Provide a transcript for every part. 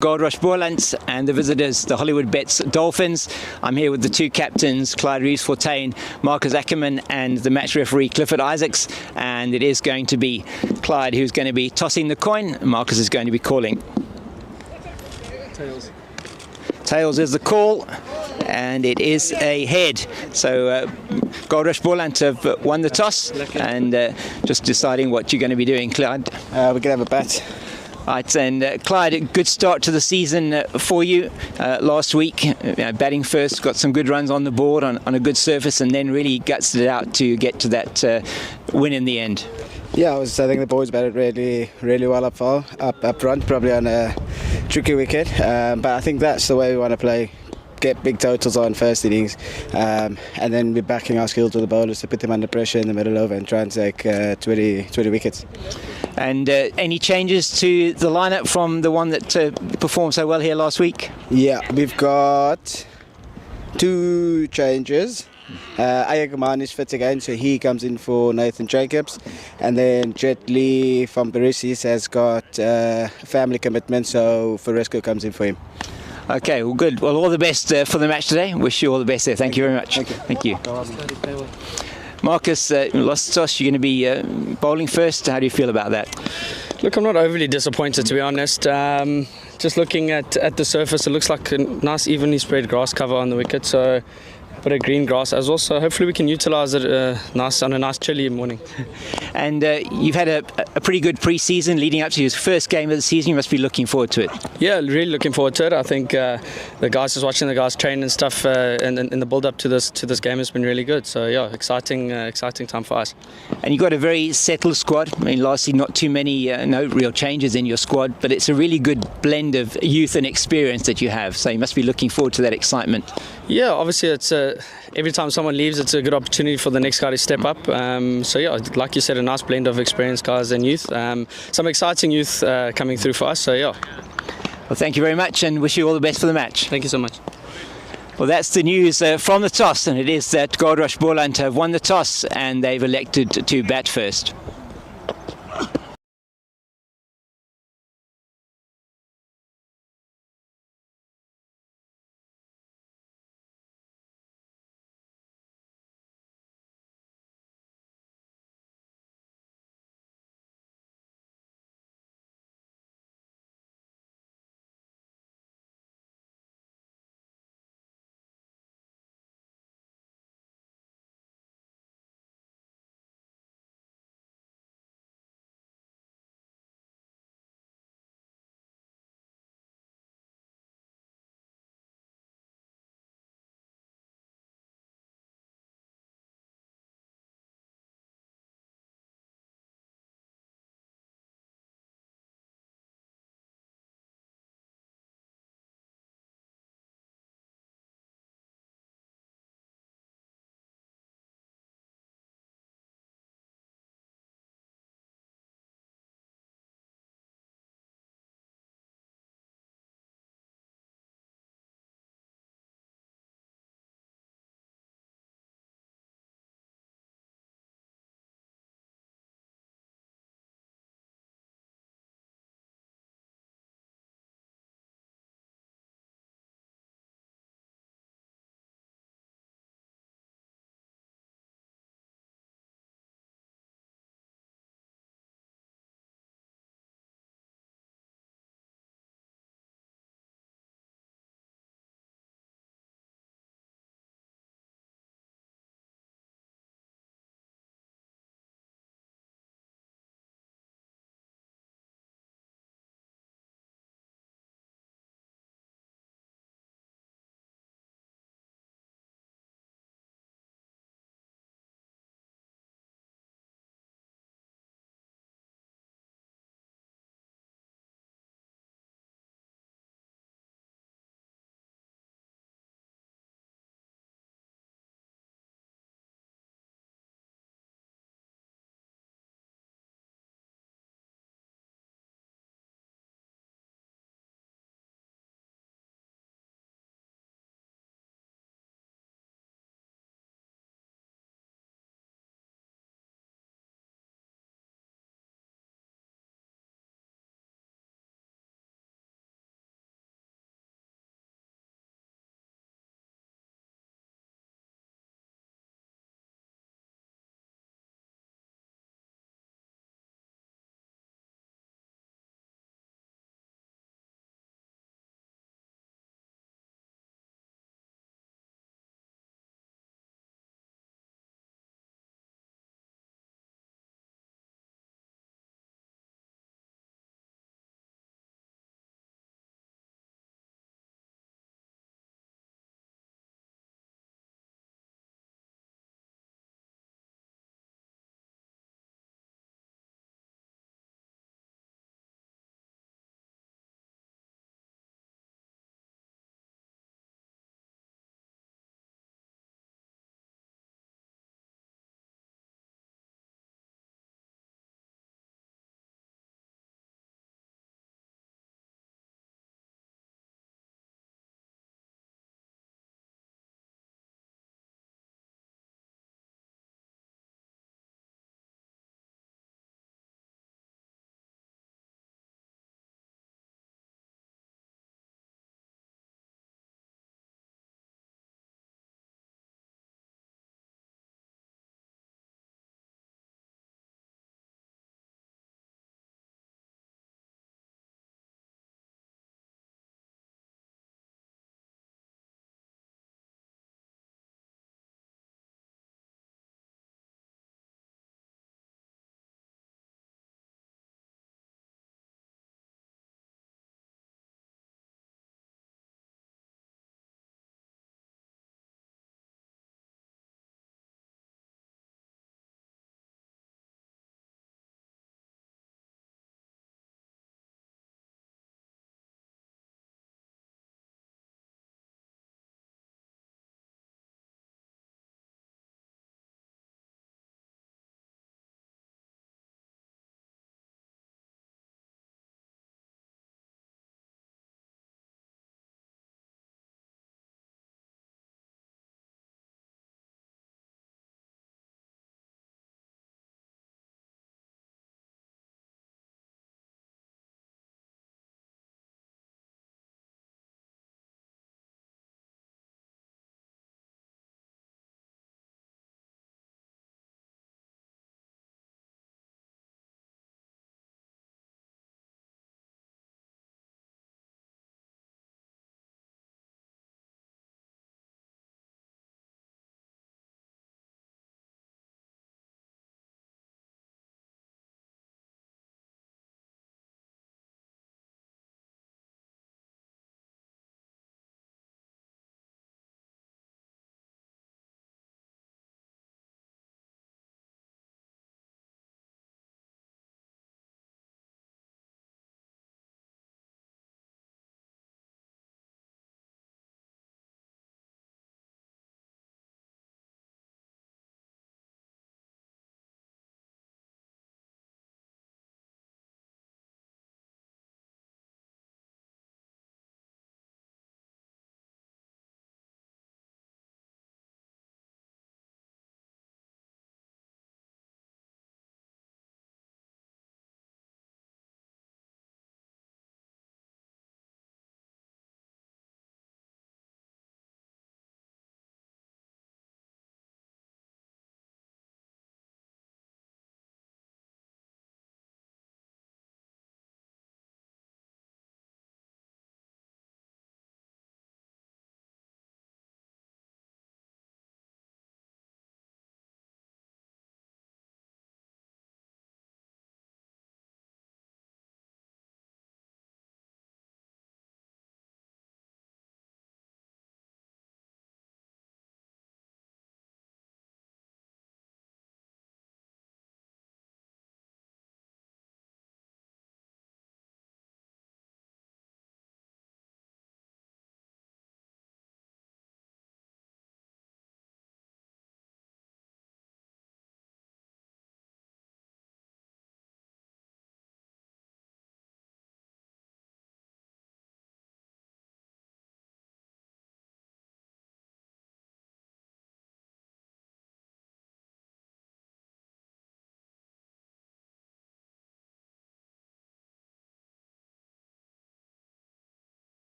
Goldrush Boland and the visitors, the Hollywoodbets Dolphins. I'm here with the two captains, Clyde Reeves-Fortuin, Marcus Ackerman, and the match referee Clifford Isaacs. And it is going to be Clyde who's going to be tossing the coin. Marcus is going to be calling. Tails. Tails is the call, and it is a head. So Goldrush Boland have won the toss, and just deciding what you're going to be doing, Clyde. We're going to have a bat. Right, and Clyde, a good start to the season for you last week. Batting first, got some good runs on the board on a good surface, and then really gutsed it out to get to that win in the end. Yeah, I think the boys batted really well up front, probably on a tricky wicket, but I think that's the way we want to play. Get big totals on first innings, and then be backing our skills with the bowlers to put them under pressure in the middle over and try and take 20 wickets. And any changes to the lineup from the one that performed so well here last week? Yeah, we've got 2 changes. Ayaguman is fit again, so he comes in for Nathan Jacobs, and then Jet Lee from Barissis has got family commitment, so Fresco comes in for him. Okay, well, good. Well, all the best for the match today. Wish you all the best there. Thank you very much. Thank you. Marcus, lost toss. You're going to be bowling first. How do you feel about that? Look, I'm not overly disappointed, to be honest. Just looking at the surface, it looks like a nice evenly spread grass cover on the wicket. So a bit of green grass as well. So hopefully we can utilise it on a nice chilly morning. And you've had a pretty good pre-season leading up to your first game of the season. You must be looking forward to it. Yeah, really looking forward to it. I think the guys, just watching the guys train and stuff, and the build-up to this game has been really good. So yeah, exciting time for us. And you've got a very settled squad. I mean, lastly, not too many, no real changes in your squad, but it's a really good blend of youth and experience that you have. So you must be looking forward to that excitement. Yeah, obviously it's every time someone leaves, it's a good opportunity for the next guy to step up. So yeah, like you said, a nice blend of experienced guys and youth. Some exciting youth coming through for us. So yeah. Well, thank you very much, and wish you all the best for the match. Thank you so much. Well, that's the news from the toss, and it is that Goldrush Boland have won the toss, and they've elected to bat first.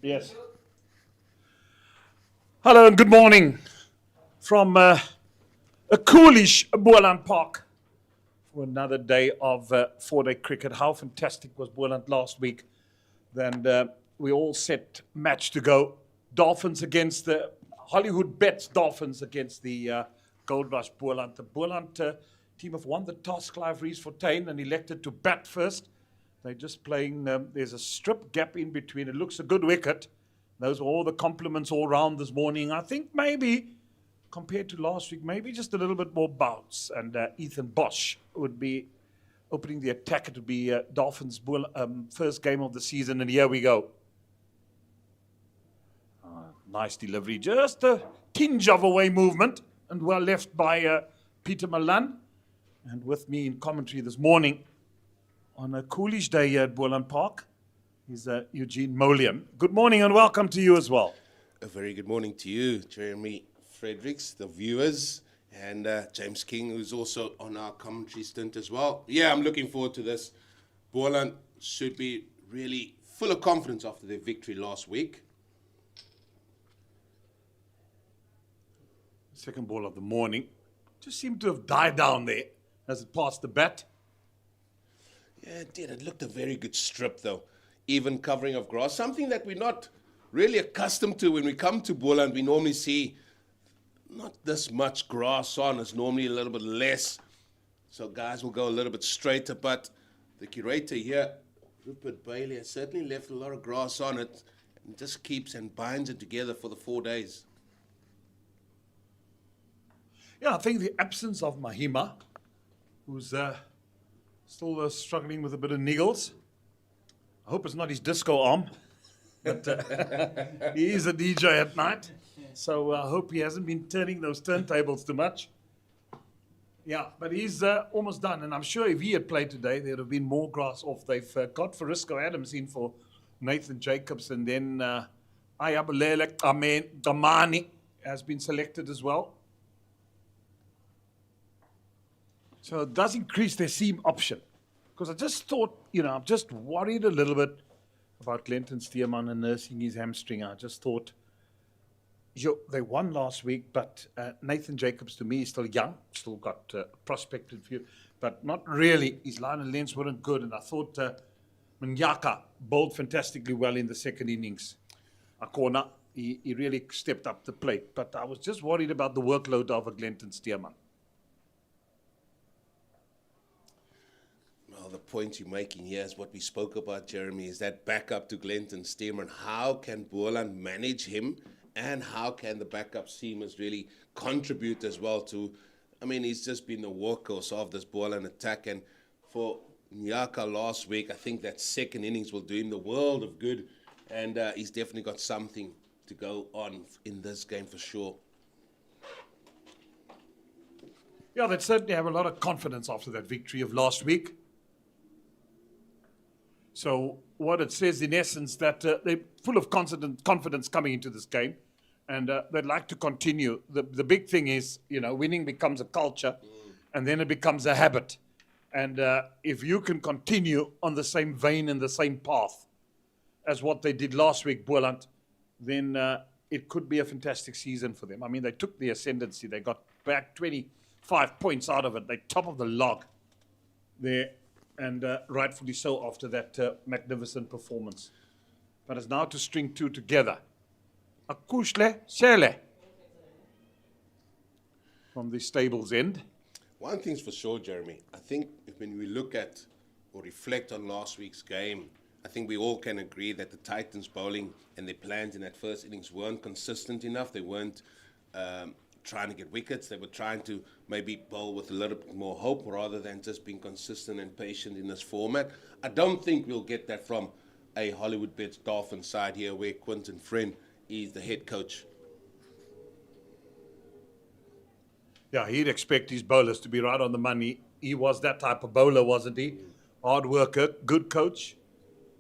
Yes. Hello and good morning from a coolish Boland Park for another day of four-day cricket. How fantastic was Boland last week? Then we all set match to go. Dolphins against the Hollywoodbets. Dolphins against the Goldrush Boland. The Boland team have won the toss. Clive Rees-Fontaine and elected to bat first. They're just playing. There's a strip gap in between. It looks a good wicket. Those are all the compliments all round this morning. I think maybe, compared to last week, maybe just a little bit more bounce. And Ethan Bosch would be opening the attack. It would be Dolphins' first game of the season. And here we go. Nice delivery. Just a tinge of away movement. And well left by Peter Malan. And with me in commentary this morning on a coolish day here at Boland Park is Eugene Molian. Good morning and welcome to you as well. A very good morning to you, Jeremy Fredericks, the viewers, and James King, who's also on our commentary stint as well. Yeah, I'm looking forward to this. Boland should be really full of confidence after their victory last week. Second ball of the morning. Just seemed to have died down there as it passed the bat. Yeah, it did. It looked a very good strip, though. Even covering of grass, something that we're not really accustomed to when we come to Boland. We normally see not this much grass on. It's normally a little bit less. So guys will go a little bit straighter. But the curator here, Rupert Bailey, has certainly left a lot of grass on it and just keeps and binds it together for the 4 days. Yeah, I think the absence of Mahima, who's still struggling with a bit of niggles. I hope it's not his disco arm, but he is a DJ at night, so I hope he hasn't been turning those turntables too much. Yeah, but he's almost done, and I'm sure if he had played today, there'd have been more grass off. They've got Farisco Adams in for Nathan Jacobs, and then Ayabalele Damani has been selected as well. So it does increase their seam option. Because I just thought, I'm just worried a little bit about Clinton Stearman and nursing his hamstring. I just thought, they won last week, but Nathan Jacobs, to me, is still young, still got prospect in view, but not really. His line and lengths weren't good, and I thought Mnyaka bowled fantastically well in the second innings. Akona, he really stepped up the plate, but I was just worried about the workload of a Clinton Stearman. The point you're making here is what we spoke about, Jeremy, is that backup to Glenton Stearman. How can Boland manage him, and how can the backup seamers really contribute as well to, he's just been the workhorse of this Boland attack, and for Nyaka last week, I think that second innings will do him the world of good, and he's definitely got something to go on in this game for sure. Yeah, they certainly have a lot of confidence after that victory of last week. So what it says, in essence, that they're full of confidence coming into this game, and they'd like to continue. The big thing is, winning becomes a culture, and then it becomes a habit. And if you can continue on the same vein and the same path as what they did last week, Boland, then it could be a fantastic season for them. They took the ascendancy. They got back 25 points out of it. They're top of the log there. And rightfully so after that magnificent performance. But it's now to string two together. Akushle Shele from the stables end. One thing's for sure, Jeremy. I think when we look at or reflect on last week's game, I think we all can agree that the Titans bowling and their plans in that first innings weren't consistent enough. They weren't trying to get wickets. They were trying to maybe bowl with a little bit more hope rather than just being consistent and patient in this format. I don't think we'll get that from a Hollywoodbets Dolphins side here where Quinton Friend is the head coach. Yeah, he'd expect his bowlers to be right on the money. He was that type of bowler, wasn't he? Hard worker, good coach,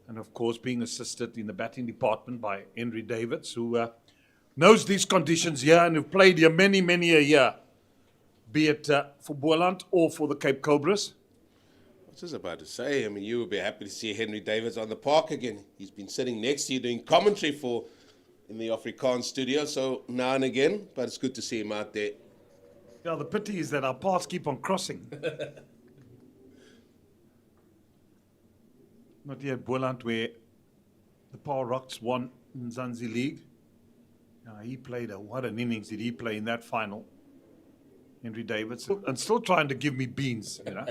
and of course being assisted in the batting department by Henry Davids, who knows these conditions here and who played here many, many a year, be it for Boland or for the Cape Cobras. Just about to say, I mean, you would be happy to see Henry Davids on the park again. He's been sitting next to you doing commentary in the Afrikaans studio, so now and again, but it's good to see him out there. Yeah, the pity is that our paths keep on crossing. Not yet Boland, where the Paarl Rocks won in Zanzi League. He played what an innings did he play in that final, Henry Davids, and still trying to give me beans, you know.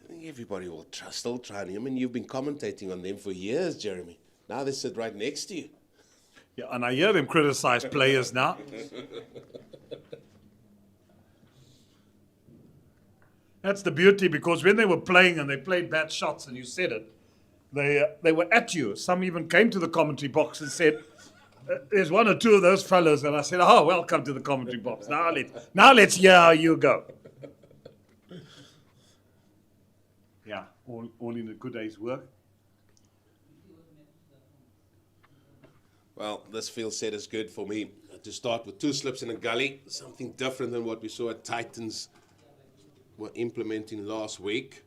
I think everybody will still trying. I mean, you've been commentating on them for years, Jeremy. Now they sit right next to you. Yeah, and I hear them criticize players now. That's the beauty, because when they were playing and they played bad shots, and you said it, they were at you. Some even came to the commentary box and said, there's one or two of those fellows, and I said, oh, welcome to the commentary box. Now let's hear how you go. Yeah, all in a good day's work. Well, this field set is good for me to start with 2 slips in a gully, something different than what we saw at Titans were implementing last week.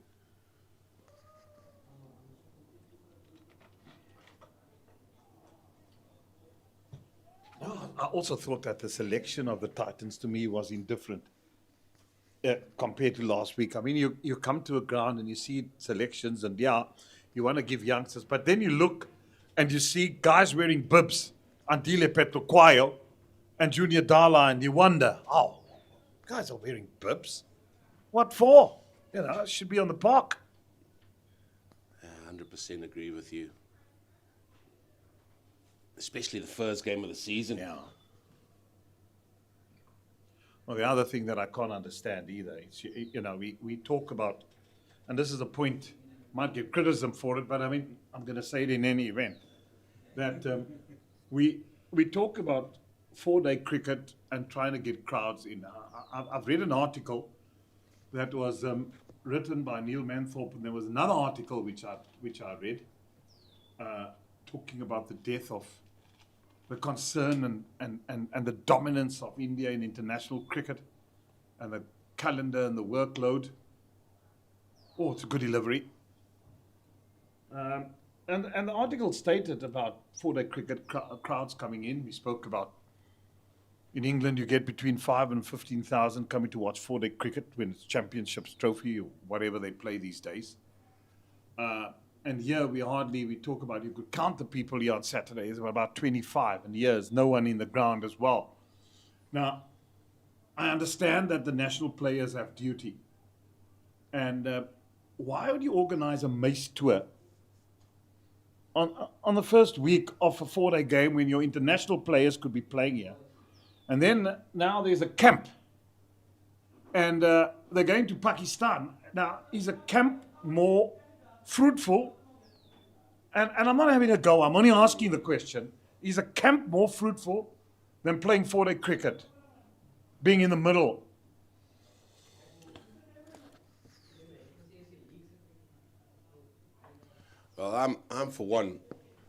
I also thought that the selection of the Titans to me was indifferent compared to last week. I mean, you come to a ground and you see selections, and yeah, you want to give youngsters, but then you look and you see guys wearing bibs, Andile Petokwayo and Junior Dala, and you wonder, oh, guys are wearing bibs? What for? You know, it should be on the park. I 100% agree with you. Especially the first game of the season. Yeah. Well, the other thing that I can't understand either is, you know, we talk about, and this is a point, might get criticism for it, but I mean, I'm going to say it in any event, that we talk about 4-day cricket and trying to get crowds in. I've read an article that was written by Neil Manthorpe, and there was another article which I read talking about the death of the concern and the dominance of India in international cricket, and the calendar and the workload. Oh, it's a good delivery. And the article stated about 4-day cricket crowds coming in. We spoke about in England you get between 5,000 and 15,000 coming to watch 4-day cricket when it's Championships Trophy or whatever they play these days. And here we talk about, you could count the people here on Saturdays, about 25, and here's no one in the ground as well. Now, I understand that the national players have duty. And why would you organize a mace tour on the first week of a 4-day game when your international players could be playing here? And then now there's a camp. And they're going to Pakistan. Now, is a camp more fruitful? And I'm not having a go, I'm only asking the question. Is a camp more fruitful than playing 4-day cricket? Being in the middle? Well, I'm for one,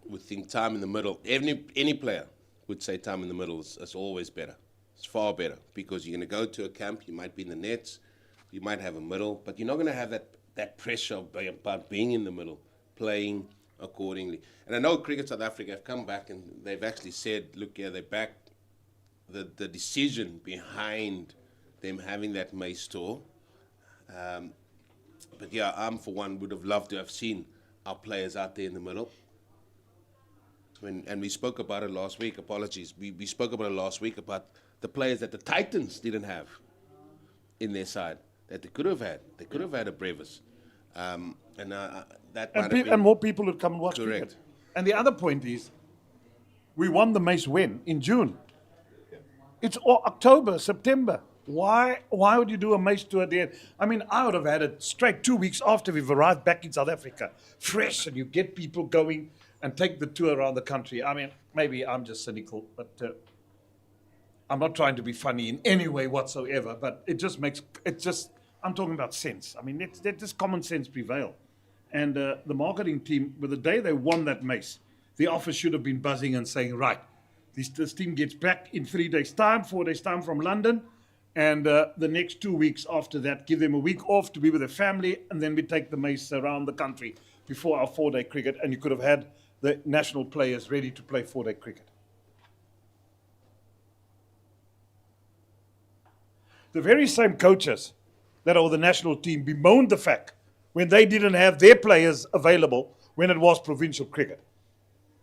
would think time in the middle. Any player would say time in the middle is always better. It's far better, because you're going to go to a camp, you might be in the nets, you might have a middle, but you're not going to have that pressure about being in the middle, playing accordingly. And I know Cricket South Africa have come back and they've actually said, look, yeah, they backed the decision behind them having that Mace tour. But yeah, I'm for one would have loved to have seen our players out there in the middle. And we spoke about it last week, apologies. We spoke about it last week about the players that the Titans didn't have in their side, that they could have had. They could have had a Brevis. And more people would come and watch Correct. cricket. And the other point is, we won the Mace when? In June. It's October, September. Why would you do a Mace tour there? I mean, I would have had it straight 2 weeks after we've arrived back in South Africa. Fresh, and you get people going and take the tour around the country. I mean, maybe I'm just cynical, but I'm not trying to be funny in any way whatsoever, but I'm talking about sense. I mean, let this common sense prevail. And the marketing team, with the day they won that Mace, the office should have been buzzing and saying, right, this team gets back in 3 days' time, 4 days' time from London. And the next 2 weeks after that, give them a week off to be with their family, and then we take the mace around the country before our 4-day cricket, and you could have had the national players ready to play 4-day cricket. The very same coaches that are with the national team bemoaned the fact when they didn't have their players available when it was provincial cricket.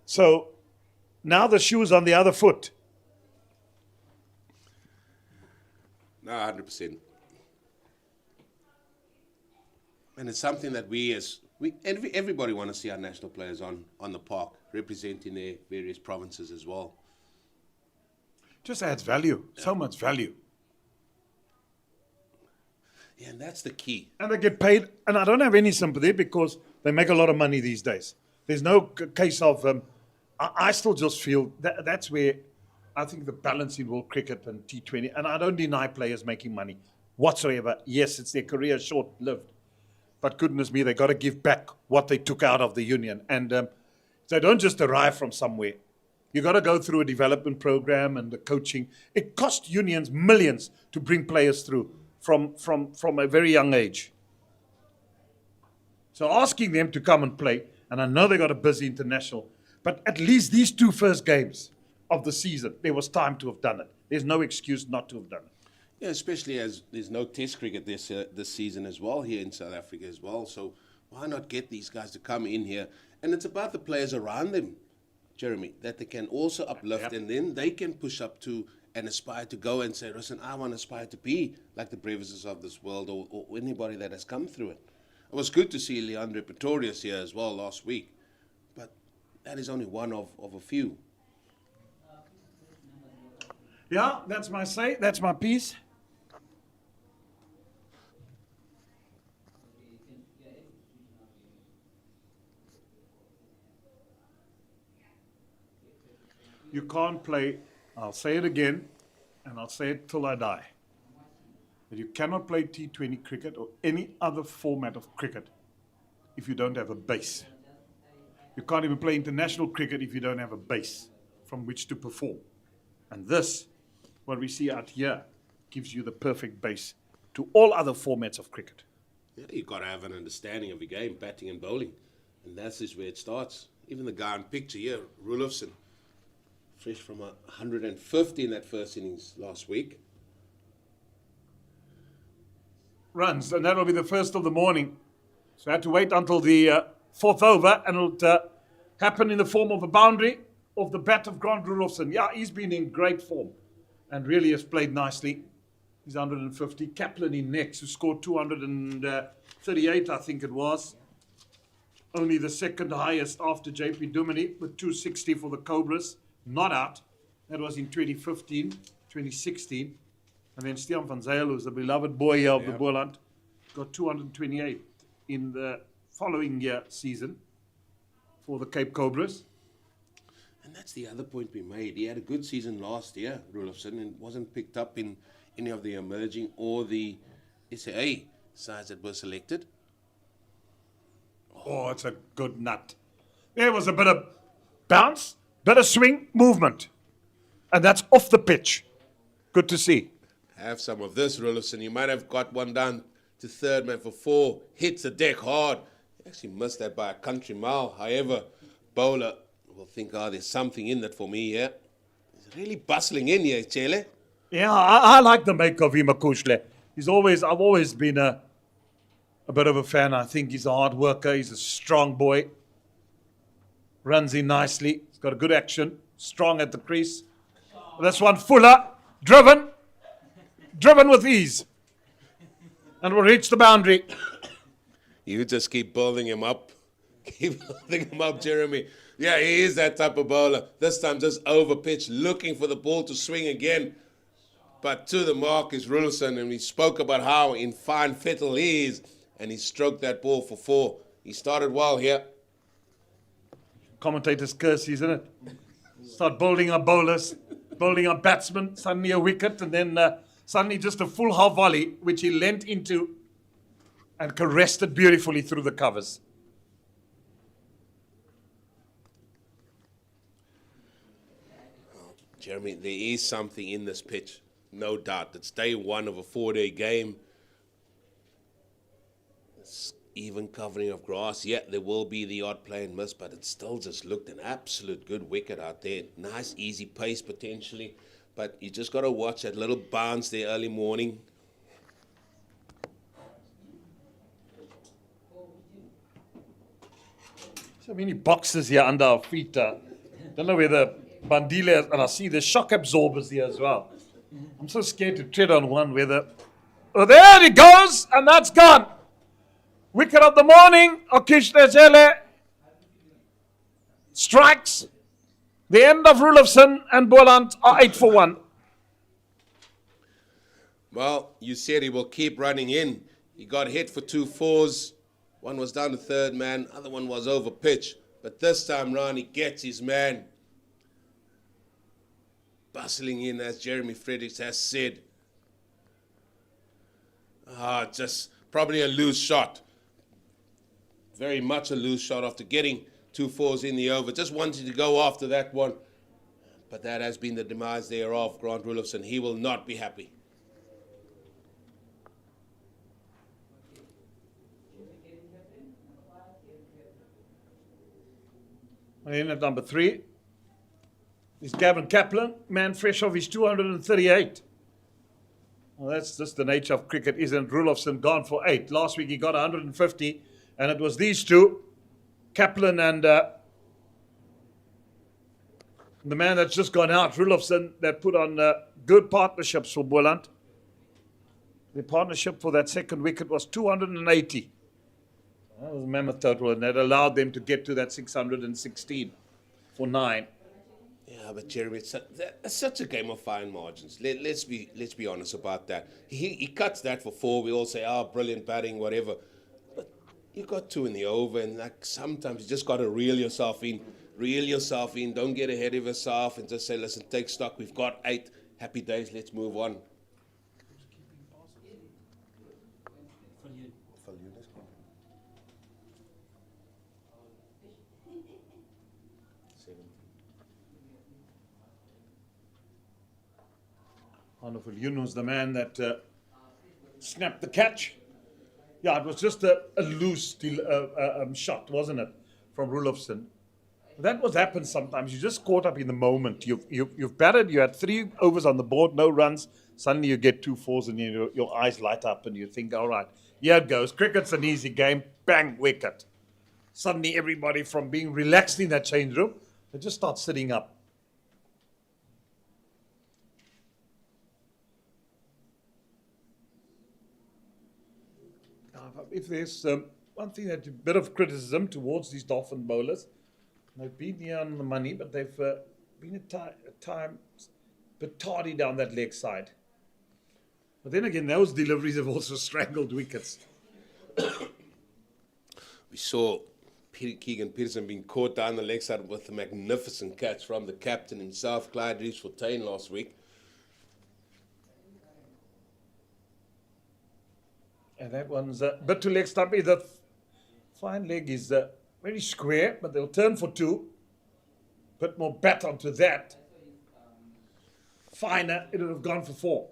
So now the shoe's on the other foot. No, 100%. And it's something that everybody want to see our national players on the park, representing their various provinces as well. Just adds value, so much value. Yeah, and that's the key. And they get paid, and I don't have any sympathy because they make a lot of money these days. There's no case of, I still just feel that's where I think the balance in world cricket and T20, and I don't deny players making money whatsoever. Yes, it's their career short-lived, but goodness me, they got to give back what they took out of the union. And they don't just arrive from somewhere. You got to go through a development program and the coaching. It cost unions millions to bring players through from a very young age. So asking them to come and play, and I know they got a busy international, but at least these 2 first games of the season, there was time to have done it. There's no excuse not to have done it. Yeah, especially as there's no test cricket this season as well here in South Africa as well. So why not get these guys to come in here? And it's about the players around them, Jeremy, that they can also uplift, and then they can push up to and aspire to go and say, listen, I want to aspire to be like the Brevises of this world or anybody that has come through it. It was good to see Leandre Pretorius here as well last week, but that is only one of a few. Yeah, that's my say. That's my piece. You can't play, I'll say it again, and I'll say it till I die, that you cannot play T20 cricket or any other format of cricket if you don't have a base. You can't even play international cricket if you don't have a base from which to perform. And this, what we see out here, gives you the perfect base to all other formats of cricket. Yeah, you've got to have an understanding of your game, batting and bowling. And that's just where it starts. Even the guy in picture here, Rulofsson, fresh from 150 in that first innings last week. Runs, and that'll be the first of the morning. So I had to wait until the 4th over, and it'll happen in the form of a boundary off the bat of Grant Rulofsson. Yeah, he's been in great form and really has played nicely. He's 150. Kaplan in next, who scored 238, I think it was. Only the second highest after JP Duminy with 260 for the Cobras. Not out. That was in 2015, 2016. And then Stian van Zyl, who's the beloved boy of the Boland, got 228 in the following year season for the Cape Cobras. And that's the other point we made. He had a good season last year, Rulofsson, and wasn't picked up in any of the emerging or the CSA sides that were selected. Oh, it's a good nut. There was a bit of bounce, bit of swing, movement. And that's off the pitch. Good to see. Have some of this, Rulofsson. You might have got one down to third man for 4. Hits the deck hard. You actually missed that by a country mile. However, bowler will think, there's something in that for me here. He's really bustling in here, Chele. Yeah, I like the make of him, Akushle. I've always been a bit of a fan. I think he's a hard worker. He's a strong boy. Runs in nicely. He's got a good action. Strong at the crease. This one, Fuller, driven with ease. And will reach the boundary. You just keep building him up. Keep building him up, Jeremy. Yeah, he is that type of bowler. This time just over pitch, looking for the ball to swing again. But to the mark is Rulofsson, and we spoke about how in fine fettle he is, and he stroked that ball for 4. He started well here. Commentator's curse, isn't it? Start bowling up bowlers, bowling up batsmen, suddenly a wicket, and then suddenly just a full half volley, which he leant into and caressed it beautifully through the covers. Jeremy, there is something in this pitch. no doubt. It's day one of a 4-day game. It's even covering of grass. Yeah, there will be the odd play and miss, but it still just looked an absolute good wicket out there. Nice, easy pace potentially, but you just got to watch that little bounce there early morning. So many boxes here under our feet. Don't know where the bandile is, and I see the shock absorbers here as well. I'm so scared to tread on one where the... Oh, there it goes, and that's gone. Wicket of the morning, Okish Nezele strikes. The end of Rulofson and Boland are 8 for 1. Well, you said he will keep running in. He got hit for 2 fours. One was down to third man, other one was over pitch. But this time round, he gets his man. Bustling in, as Jeremy Fredericks has said. Just probably a loose shot. Very much a loose shot after getting 2 fours in the over. Just wanted to go after that one. But that has been the demise thereof. Grant Rulofson, he will not be happy. In at number 3 is Gavin Kaplan, man fresh off his 238. Well, that's just the nature of cricket, isn't Rulofson gone for 8? Last week he got 150, and it was these two, Kaplan and the man that's just gone out, Rulofson, that put on good partnerships for Boland. The partnership for that second wicket was 280. That was a mammoth total, and that allowed them to get to that 616 for 9. Yeah, but Jeremy, it's such a game of fine margins. Let's be honest about that. He cuts that for 4. We all say, brilliant batting, whatever. But you got 2 in the over, and like sometimes you just got to reel yourself in. Don't get ahead of yourself and just say, listen, take stock. We've got 8. Happy days. Let's move on. Wonderful. Yunus, the man that snapped the catch. Yeah, it was just a loose shot, wasn't it, from Rulofson? That what happens sometimes. You just caught up in the moment. You've batted. You had 3 overs on the board, no runs. Suddenly you get 2 fours, and your eyes light up, and you think, all right, here it goes. Cricket's an easy game. Bang, wicket. Suddenly everybody, from being relaxed in that change room, they just start sitting up. If there's one thing that's a bit of criticism towards these Dolphin bowlers, they've been here on the money, but they've been at times a bit tardy down that leg side. But then again, those deliveries have also strangled wickets. We saw Keegan Peterson being caught down the leg side with a magnificent catch from the captain himself, Clyde Reeves-Fontaine, last week. And that one's a bit too leg stumpy. The fine leg is very square, but they'll turn for 2. Put more bat onto that. Finer, it would have gone for 4.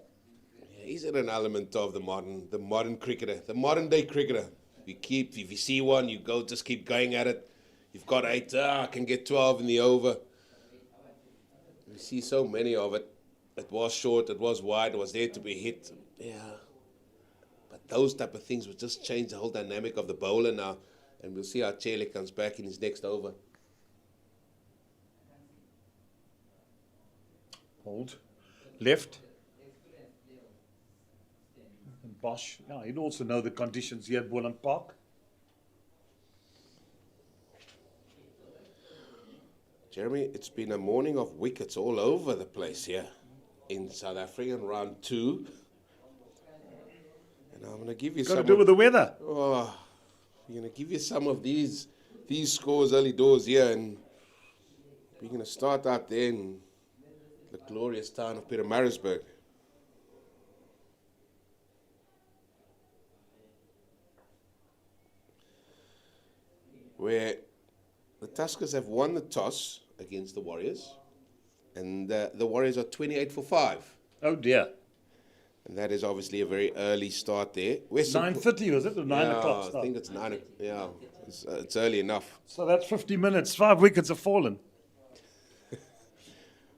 Yeah, he's an element of the modern cricketer, the modern day cricketer. If you see one, you go, just keep going at it. You've got 8, I can get 12 in the over. We see so many of it. It was short, it was wide, it was there to be hit. Yeah. Those type of things will just change the whole dynamic of the bowler now. And we'll see how Chele comes back in his next over. Hold. Left. And Bosch. Yeah, he'd also know the conditions here at Boland Park. Jeremy, it's been a morning of wickets all over the place here in South Africa in round 2. And I'm going to give you some. Got to do with the weather. Oh, we're going to give you some of these scores early doors here, and we're going to start out there in the glorious town of Pietermaritzburg. Where the Tuskers have won the toss against the Warriors, and the Warriors are 28 for 5. Oh dear. And that is obviously a very early start there. Western 9:30 was it? Or 9 o'clock I start? think it's 9. Yeah, it's early enough. So that's 50 minutes. 5 wickets have fallen.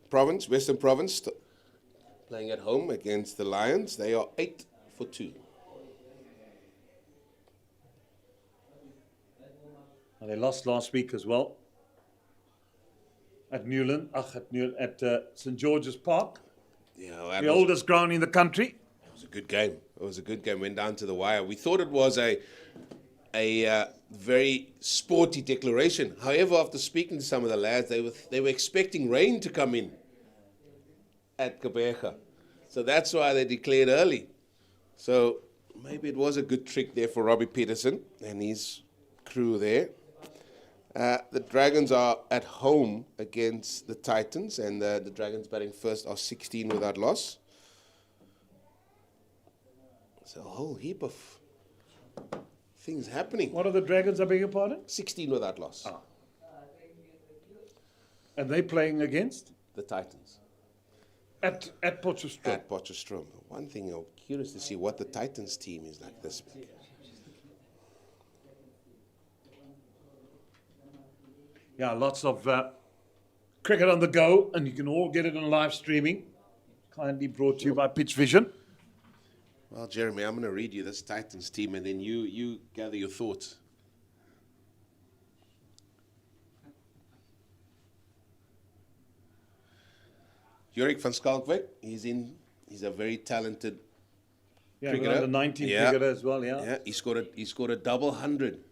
Western Province, playing at home against the Lions. They are 8 for 2. And they lost last week as well. At Newland, at St. George's Park, Yeah, the oldest ground in the country. It was a good game. It was a good game. Went down to the wire. We thought it was a very sporty declaration. However, after speaking to some of the lads, they were expecting rain to come in at Gqeberha. So that's why they declared early. So maybe it was a good trick there for Robbie Peterson and his crew there. The Dragons are at home against the Titans, and the Dragons batting first are 16 without loss. So a whole heap of things happening. What are the Dragons, I beg your pardon? 16 without loss. And they playing against? The Titans. At Potchefstroom. At Potchefstroom. One thing, I'm curious to see what the Titans team is like this week. Yeah, lots of cricket on the go, and you can all get it on live streaming. Kindly brought to you by Pitch Vision. Well, Jeremy, I'm going to read you this Titans team, and then you gather your thoughts. Jorik van Schalkwyk, he's a very talented cricketer. Under 19 cricketer as well, Yeah, he scored a double 100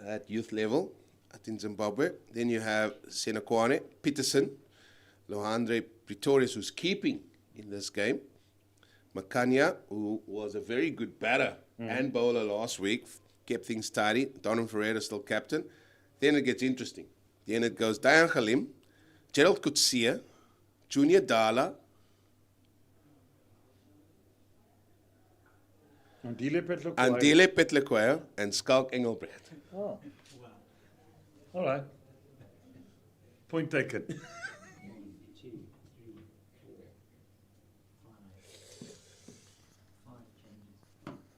at youth level in Zimbabwe. Then you have Senekwane, Peterson, Lohandre Pretorius, who's keeping in this game. Makanya, who was a very good batter and bowler last week, kept things tidy. Donald Ferreira still captain. Then it gets interesting. Then it goes Dayan Khalim, Gerald Coetzee, Junior Dala, Andile Petlekoya, and Skalk Engelbrecht. Oh. All right. Point taken.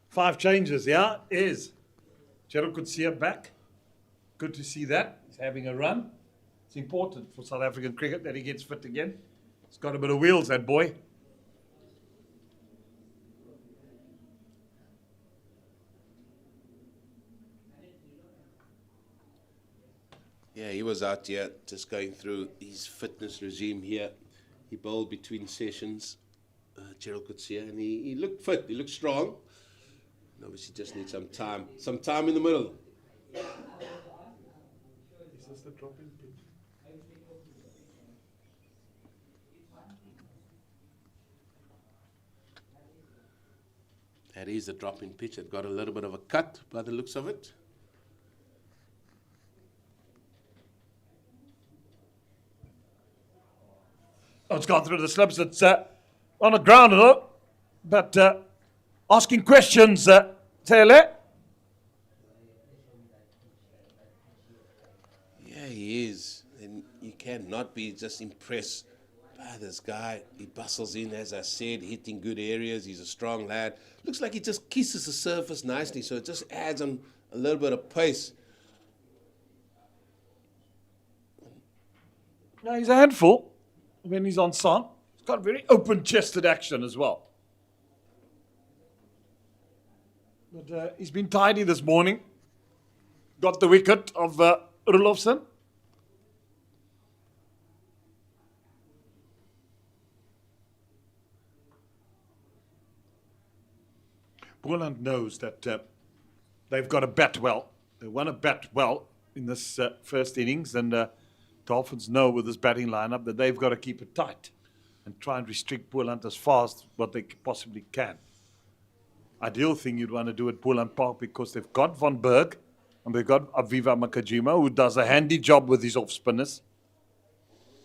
5 changes, yeah, is Gerald Coetzee back. Good to see that. He's having a run. It's important for South African cricket that he gets fit again. He's got a bit of wheels, that boy. Yeah, he was out here just going through his fitness regime here. He bowled between sessions, Gerald Coetzee, and he looked fit, he looked strong. And obviously just needs some time in the middle. Is this the dropping pitch? That is the drop-in pitch. It got a little bit of a cut by the looks of it. Oh, it's gone through the slips. It's on the ground, though. But asking questions, Taylor. Yeah, he is. And you cannot be just impressed by this guy. He bustles in, as I said, hitting good areas. He's a strong lad. Looks like he just kisses the surface nicely, so it just adds on a little bit of pace. No, he's a handful when he's on sun. He's got very open-chested action as well. But he's been tidy this morning. Got the wicket of Rulofsson. Boland knows that they've got to bat well. They want to bat well in this first innings, and Dolphins know with this batting lineup that they've got to keep it tight and try and restrict Boland as far as what they possibly can. Ideal thing you'd want to do at Boland Park, because they've got Van Berg and they've got Aviva Makajima, who does a handy job with his off spinners.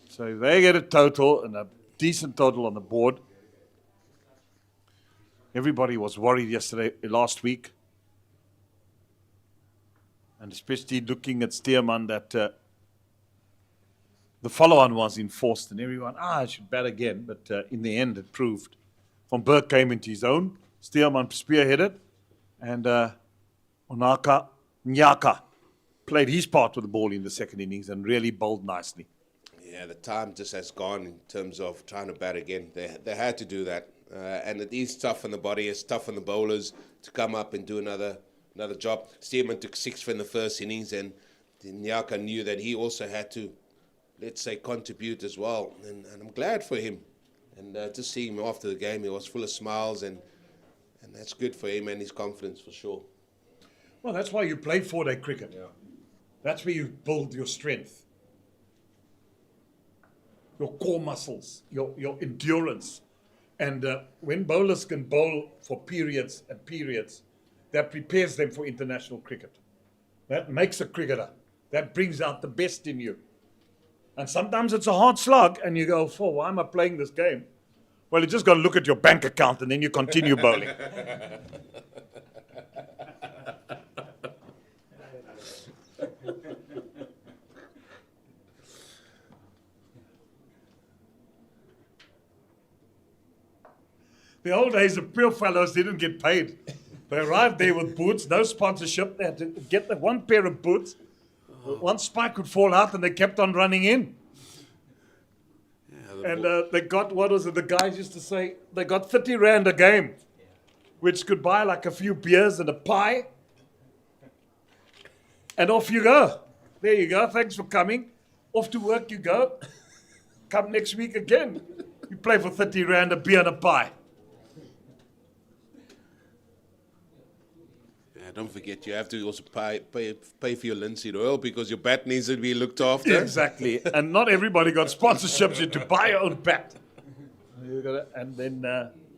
So if they get a total and a decent total on the board. Everybody was worried last week, and especially looking at Steerman, that the follow-on was enforced, and everyone, I should bat again. But in the end, it proved Van Burke came into his own. Steelman spearheaded. And Nyaka played his part with the ball in the second innings and really bowled nicely. Yeah, the time just has gone in terms of trying to bat again. They had to do that. And it is tough on the body. It's tough on the bowlers to come up and do another job. Steelman took 6 for in the first innings, and Nyaka knew that he also had to, let's say, contribute as well. And I'm glad for him. And just seeing him after the game, he was full of smiles, and that's good for him and his confidence for sure. Well, that's why you play 4-day cricket. Yeah. That's where you build your strength, your core muscles, your endurance. And when bowlers can bowl for periods and periods, that prepares them for international cricket. That makes a cricketer. That brings out the best in you. And sometimes it's a hard slog, and you go, why am I playing this game? Well, you just got to look at your bank account, and then you continue bowling. The old days, the poor fellows didn't get paid. They arrived there with boots, no sponsorship. They had to get the one pair of boots. One spike would fall out, and they kept on running in. Yeah, and they got, what was it, the guys used to say, they got 30 rand a game, which could buy like a few beers and a pie. And off you go. There you go. Thanks for coming. Off to work you go. Come next week again. You play for 30 rand, a beer and a pie. Don't forget, you have to also pay for your linseed oil because your bat needs to be looked after. Yeah, exactly. And not everybody got sponsorships to buy your own bat. And then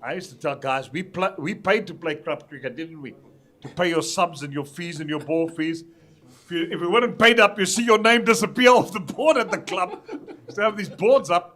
I used to tell guys, we paid to play club cricket, didn't we? To pay your subs and your fees and your ball fees. If we weren't paid up, you see your name disappear off the board at the club. So have these boards up.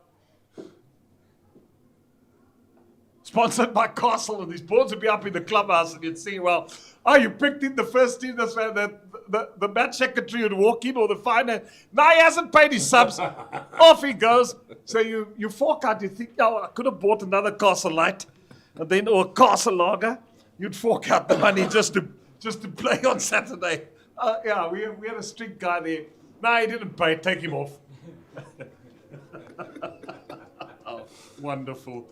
Sponsored by Castle, and these boards would be up in the clubhouse, and you'd see, you picked in the first team. That's where the match secretary would walk in, or the finance. No, he hasn't paid his subs. Off he goes. So you fork out. You think, I could have bought another Castle Light, and then or a Castle Lager. You'd fork out the money just to play on Saturday. We had a strict guy there. No, he didn't pay. Take him off. Oh, wonderful.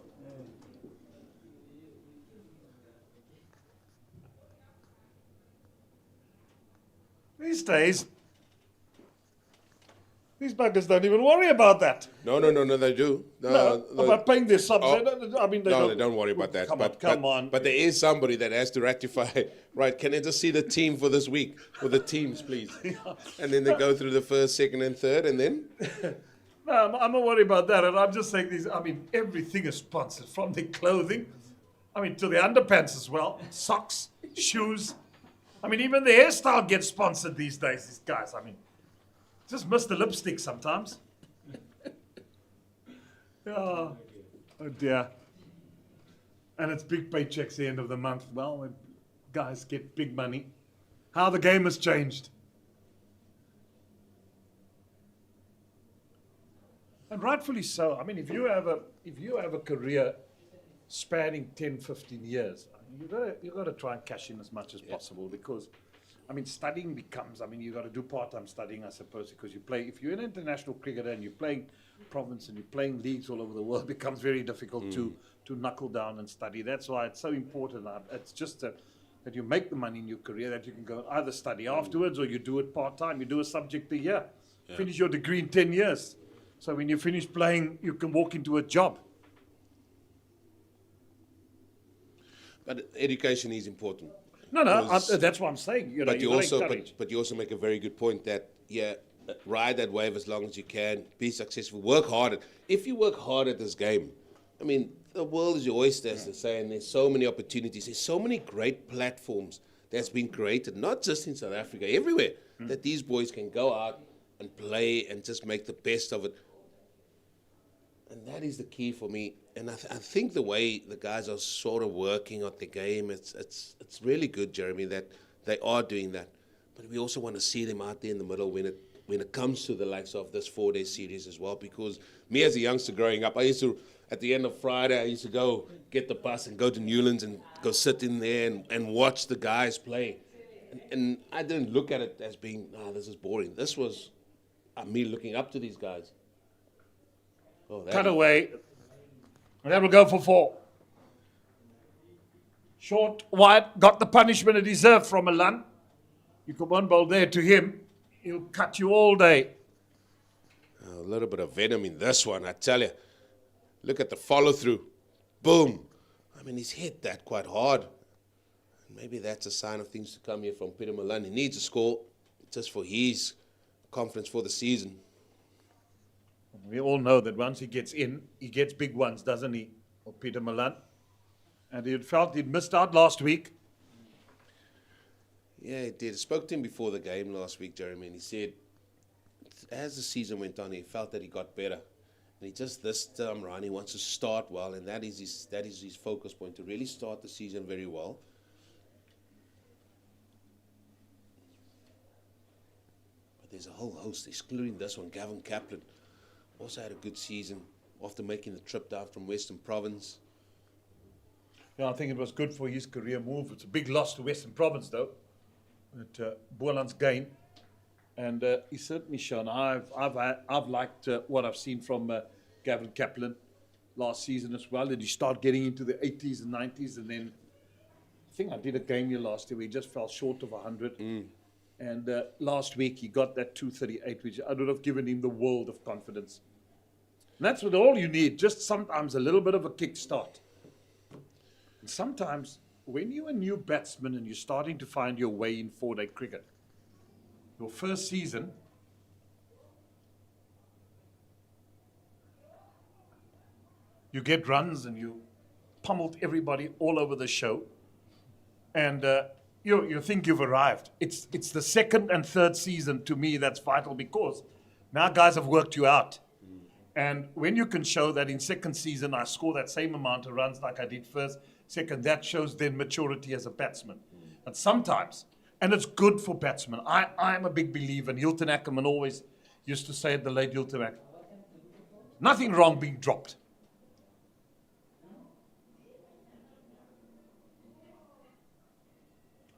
These days, these buggers don't even worry about that. No, they do. No, about paying their subs. Oh, they don't worry about that. Come on. But there is somebody that has to rectify. Right, can I just see the team for this week? For the teams, please. And then they go through the first, second, and third, and then? No, I'm not worried about that. And I'm just saying everything is sponsored, from their clothing, to the underpants as well, socks, shoes. Even the hairstyle gets sponsored these days, these guys. Just miss the lipstick sometimes. Oh dear. And it's big paychecks at the end of the month. Well, when guys get big money. How the game has changed. And rightfully so. If you have a career spanning 10, 15 years, you've got to try and cash in as much as possible, because studying becomes, you've got to do part-time studying, I suppose, because if you're an international cricketer and you're playing province and you're playing leagues all over the world, it becomes very difficult to knuckle down and study. That's why it's so important. It's just that you make the money in your career, that you can go either study afterwards or you do it part-time. You do a subject a year. Yeah. Finish your degree in 10 years. So when you finish playing, you can walk into a job. But education is important. No, that's what I'm saying. But you also make a very good point that, ride that wave as long as you can, be successful, work hard. If you work hard at this game, the world is your oyster, as they say, and there's so many opportunities. There's so many great platforms that's been created, not just in South Africa, everywhere, that these boys can go out and play and just make the best of it. And that is the key for me. And I think the way the guys are sort of working at the game, it's really good, Jeremy, that they are doing that. But we also want to see them out there in the middle when when it comes to the likes of this 4-day series as well, because me as a youngster growing up, I used to, at the end of Friday, I used to go get the bus and go to Newlands and go sit in there and watch the guys play. And I didn't look at it as being, this is boring. This was me looking up to these guys. Oh, Cut away. And that will go for 4. Short, wide, got the punishment it deserved from Milan. You come on bowl there to him. He'll cut you all day. A little bit of venom in this one, I tell you. Look at the follow-through. Boom. I mean, he's hit that quite hard. Maybe that's a sign of things to come here from Peter Milan. He needs a score just for his confidence for the season. We all know that once he gets in, he gets big ones, doesn't he, or Peter Milan? And he felt he'd missed out last week. Yeah, he did. I spoke to him before the game last week, Jeremy, and he said as the season went on, he felt that he got better. And he just, this time around, he wants to start well, and that is his focus point, to really start the season very well. But there's a whole host, excluding this one. Gavin Kaplan also had a good season after making the trip down from Western Province. Yeah, I think it was good for his career move. It's a big loss to Western Province, though. But Boland's gain, and he's certainly shown. I've liked what I've seen from Gavin Kaplan last season as well. Did he start getting into the 80s and 90s, and then I think I did a game here last year where he just fell short of 100. And last week he got that 238, which I would have given him the world of confidence. And that's what all you need. Just sometimes a little bit of a kickstart. And sometimes, when you're a new batsman and you're starting to find your way in 4-day cricket, your first season, you get runs and you pummeled everybody all over the show, and you think you've arrived. It's the second and third season, to me, that's vital, because now guys have worked you out. And when you can show that in second season I score that same amount of runs like I did first, second, that shows then maturity as a batsman. But sometimes, and it's good for batsmen. I'm a big believer, and Hilton Ackerman always used to say it, the late Hilton Ackerman, nothing wrong being dropped.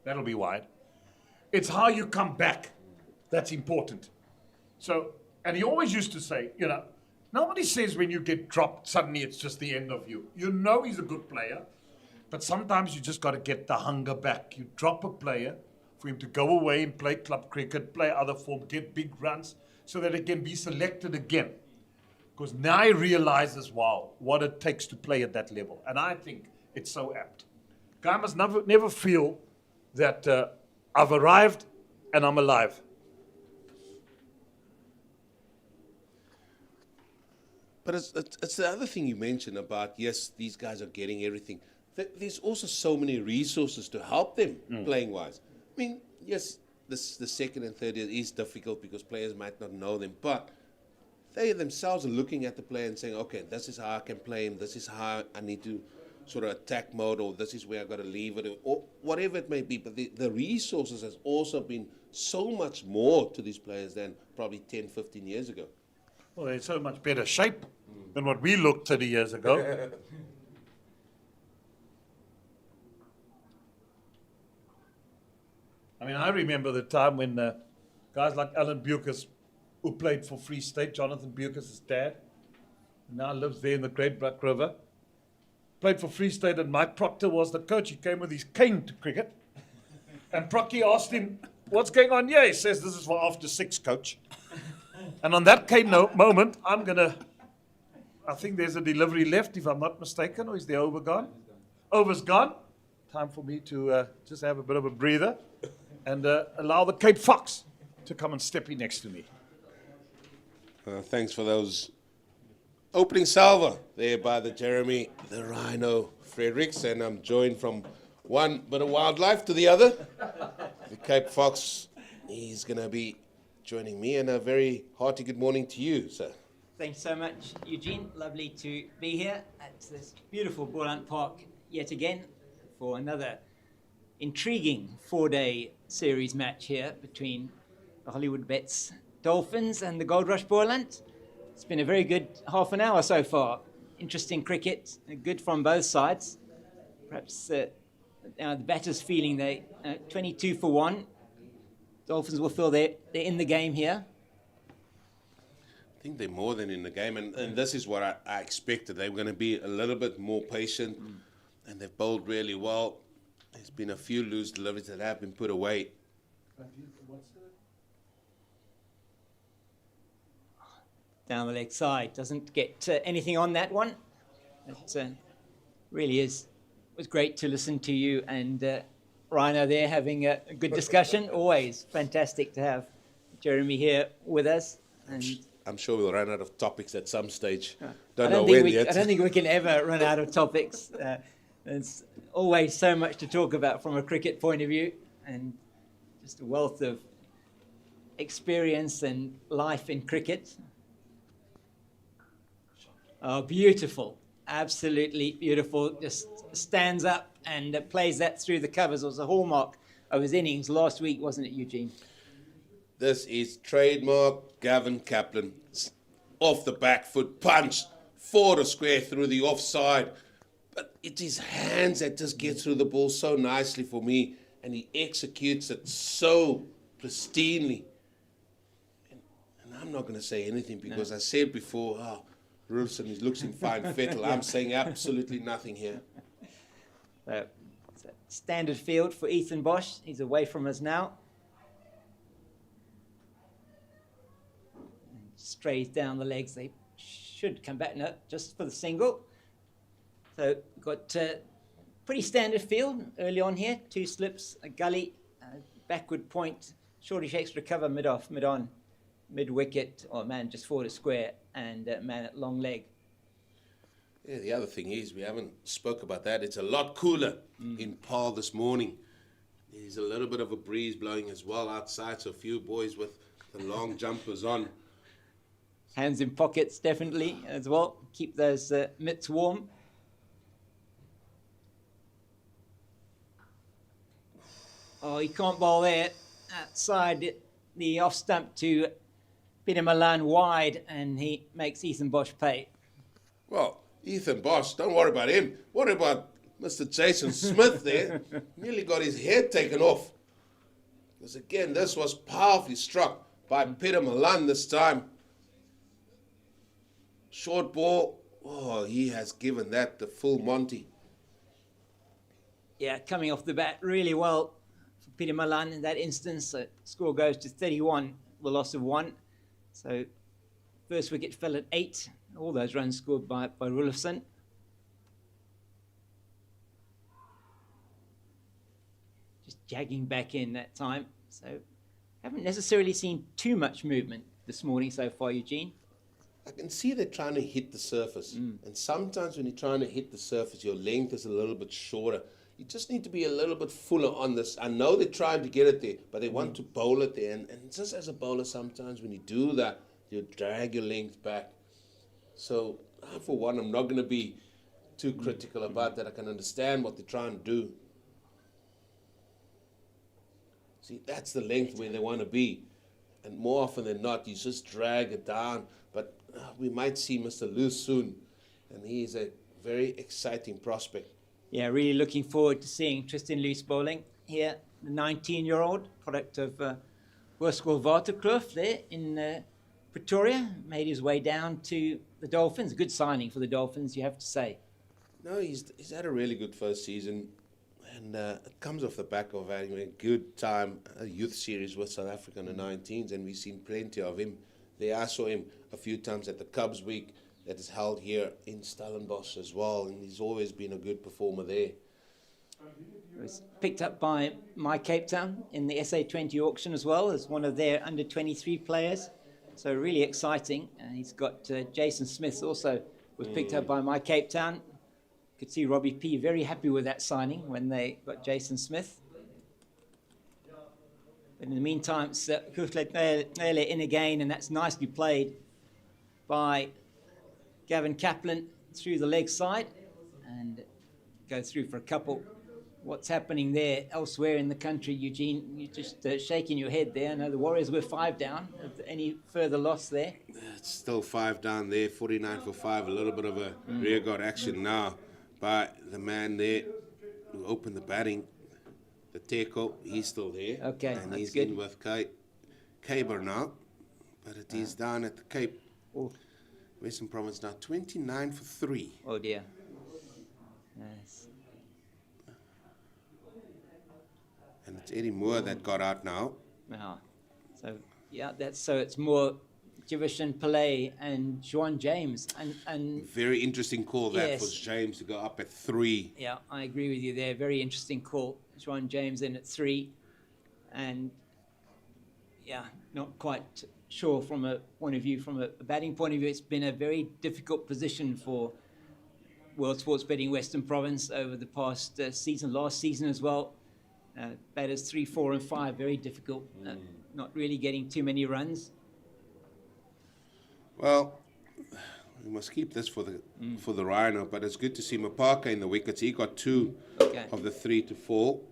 That'll be wide. It's how you come back that's important. So, and he always used to say, nobody says when you get dropped, suddenly it's just the end of you. You know he's a good player. But sometimes you just got to get the hunger back. You drop a player for him to go away and play club cricket, play other form, get big runs, so that he can be selected again. Because now he realizes, wow, what it takes to play at that level. And I think it's so apt. Guy must never feel that I've arrived and I'm alive. But it's the other thing you mentioned about, yes, these guys are getting everything. There's also so many resources to help them playing-wise. I mean, yes, the second and third is difficult because players might not know them, but they themselves are looking at the player and saying, okay, this is how I can play him, this is how I need to sort of attack mode, or this is where I've got to leave it, or whatever it may be. But the resources has also been so much more to these players than probably 10, 15 years ago. Well, they're in so much better shape than what we looked 30 years ago. I mean, I remember the time when guys like Alan Bucas, who played for Free State, Jonathan Bucas' dad, now lives there in the Great Black River, played for Free State, and Mike Proctor was the coach. He came with his cane to cricket. And Procky asked him, what's going on here? He says, this is for after 6, coach. And on that cane moment, I think there's a delivery left, if I'm not mistaken, or is the over gone? Over's gone. Time for me to just have a bit of a breather and allow the Cape Fox to come and step in next to me. Thanks for those opening salvo there by the Jeremy the Rhino Fredericks, and I'm joined from one bit of wildlife to the other. The Cape Fox, he's going to be joining me, and a very hearty good morning to you, sir. Thanks so much, Eugene. Lovely to be here at this beautiful Boland Park yet again for another intriguing 4-day series match here between the Hollywoodbets Dolphins and the Goldrush Boland. It's been a very good half an hour so far. Interesting cricket, good from both sides. Perhaps the batters feeling they 22 for 1. Dolphins will feel they're in the game here. I think they're more than in the game, and this is what I expected. They were going to be a little bit more patient, and they've bowled really well. There's been a few loose deliveries that have been put away. Down the leg side, doesn't get anything on that one. It really is. It was great to listen to you and Rhino there having a good discussion. Always fantastic to have Jeremy here with us. And I'm sure we'll run out of topics at some stage. I Don't don't know when think yet. I don't think we can ever run out of topics. There's always so much to talk about from a cricket point of view, and just a wealth of experience and life in cricket. Oh, beautiful. Absolutely beautiful. Just stands up and plays that through the covers. It was a hallmark of his innings last week, wasn't it, Eugene? This is trademark Gavin Kaplan. Off the back foot, punch, for the square through the offside. But it's his hands that just get through the ball so nicely for me, and he executes it so pristinely. And I'm not going to say anything because I said before, Wilson looks in fine fettle. I'm saying absolutely nothing here. It's a standard field for Ethan Bosch. He's away from us now. Strays down the legs. They should come back now just for the single. So we've got pretty standard field early on here. 2 slips, a gully, backward point, shortish extra cover, mid-off, mid-on, mid-wicket, or man just forward a square, and man at long leg. Yeah, the other thing is, we haven't spoke about that. It's a lot cooler in Paarl this morning. There's a little bit of a breeze blowing as well outside, so a few boys with the long jumpers on. Hands in pockets, definitely, as well. Keep those mitts warm. Oh, he can't bowl there. Outside the off stump to Peter Malan wide, and he makes Ethan Bosch pay. Well, Ethan Bosch, don't worry about him. Worry about Mr. Jason Smith there. Nearly got his head taken off. Because again, this was powerfully struck by Peter Malan this time. Short ball. Oh, he has given that the full Monty. Yeah, coming off the bat really well for Peter Malan in that instance. Score goes to 31, the loss of 1. So first wicket fell at 8. All those runs scored by Rulofson. Just jagging back in that time. So haven't necessarily seen too much movement this morning so far, Eugene. I can see they're trying to hit the surface. And sometimes when you're trying to hit the surface, your length is a little bit shorter. You just need to be a little bit fuller on this. I know they're trying to get it there, but they want to bowl it there. And just as a bowler, sometimes when you do that, you drag your length back. So, for one, I'm not going to be too critical about that. I can understand what they're trying to do. See, that's the length where they want to be. And more often than not, you just drag it down. But we might see Mr. Loose soon. And he is a very exciting prospect. Yeah, really looking forward to seeing Tristan Loose bowling here. The 19-year-old, product of Hoërskool Waterkloof there in Pretoria. Made his way down to the Dolphins. A good signing for the Dolphins, you have to say. No, he's had a really good first season. And it comes off the back of having a good time, a youth series with South Africa in the 19s. And we've seen plenty of him there. I saw him a few times at the Cubs Week that is held here in Stellenbosch as well, and he's always been a good performer there. He was picked up by My Cape Town in the SA20 auction as well as one of their under-23 players. So really exciting. And he's got Jason Smith also was picked up by My Cape Town. Could see Robbie P very happy with that signing when they got Jason Smith. But in the meantime, it's Kuchlet in again, and that's nicely played by Gavin Kaplan through the leg side and go through for a couple. what's happening there elsewhere in the country, Eugene? You're just shaking your head there. I know the Warriors were 5 down. Any further loss there? It's still 5 down there, 49 for 5. A little bit of a rearguard action now by the man there who opened the batting. The Teko, he's still there. Okay, and that's he's good. in with Caber now. But it is down at the Cape. Oh. Western Province now 29 for 3. Oh dear. Yes. And it's Eddie Moore that got out now. Ah. So yeah, it's more Jivish Pillay and Juan James and Very interesting call that Yes. for James to go up at 3. yeah, I agree with you there. Very interesting call. Juan James in at 3, and yeah, not quite sure from a point of view, from a batting point of view. It's been a very difficult position for World Sports Betting Western Province over the past season, last season as well. Batters 3, 4, and 5, very difficult. Not really getting too many runs. Well, we must keep this for the Rhino, but it's good to see Mapaka in the wickets. He got 2 Okay. of the 3 to fall.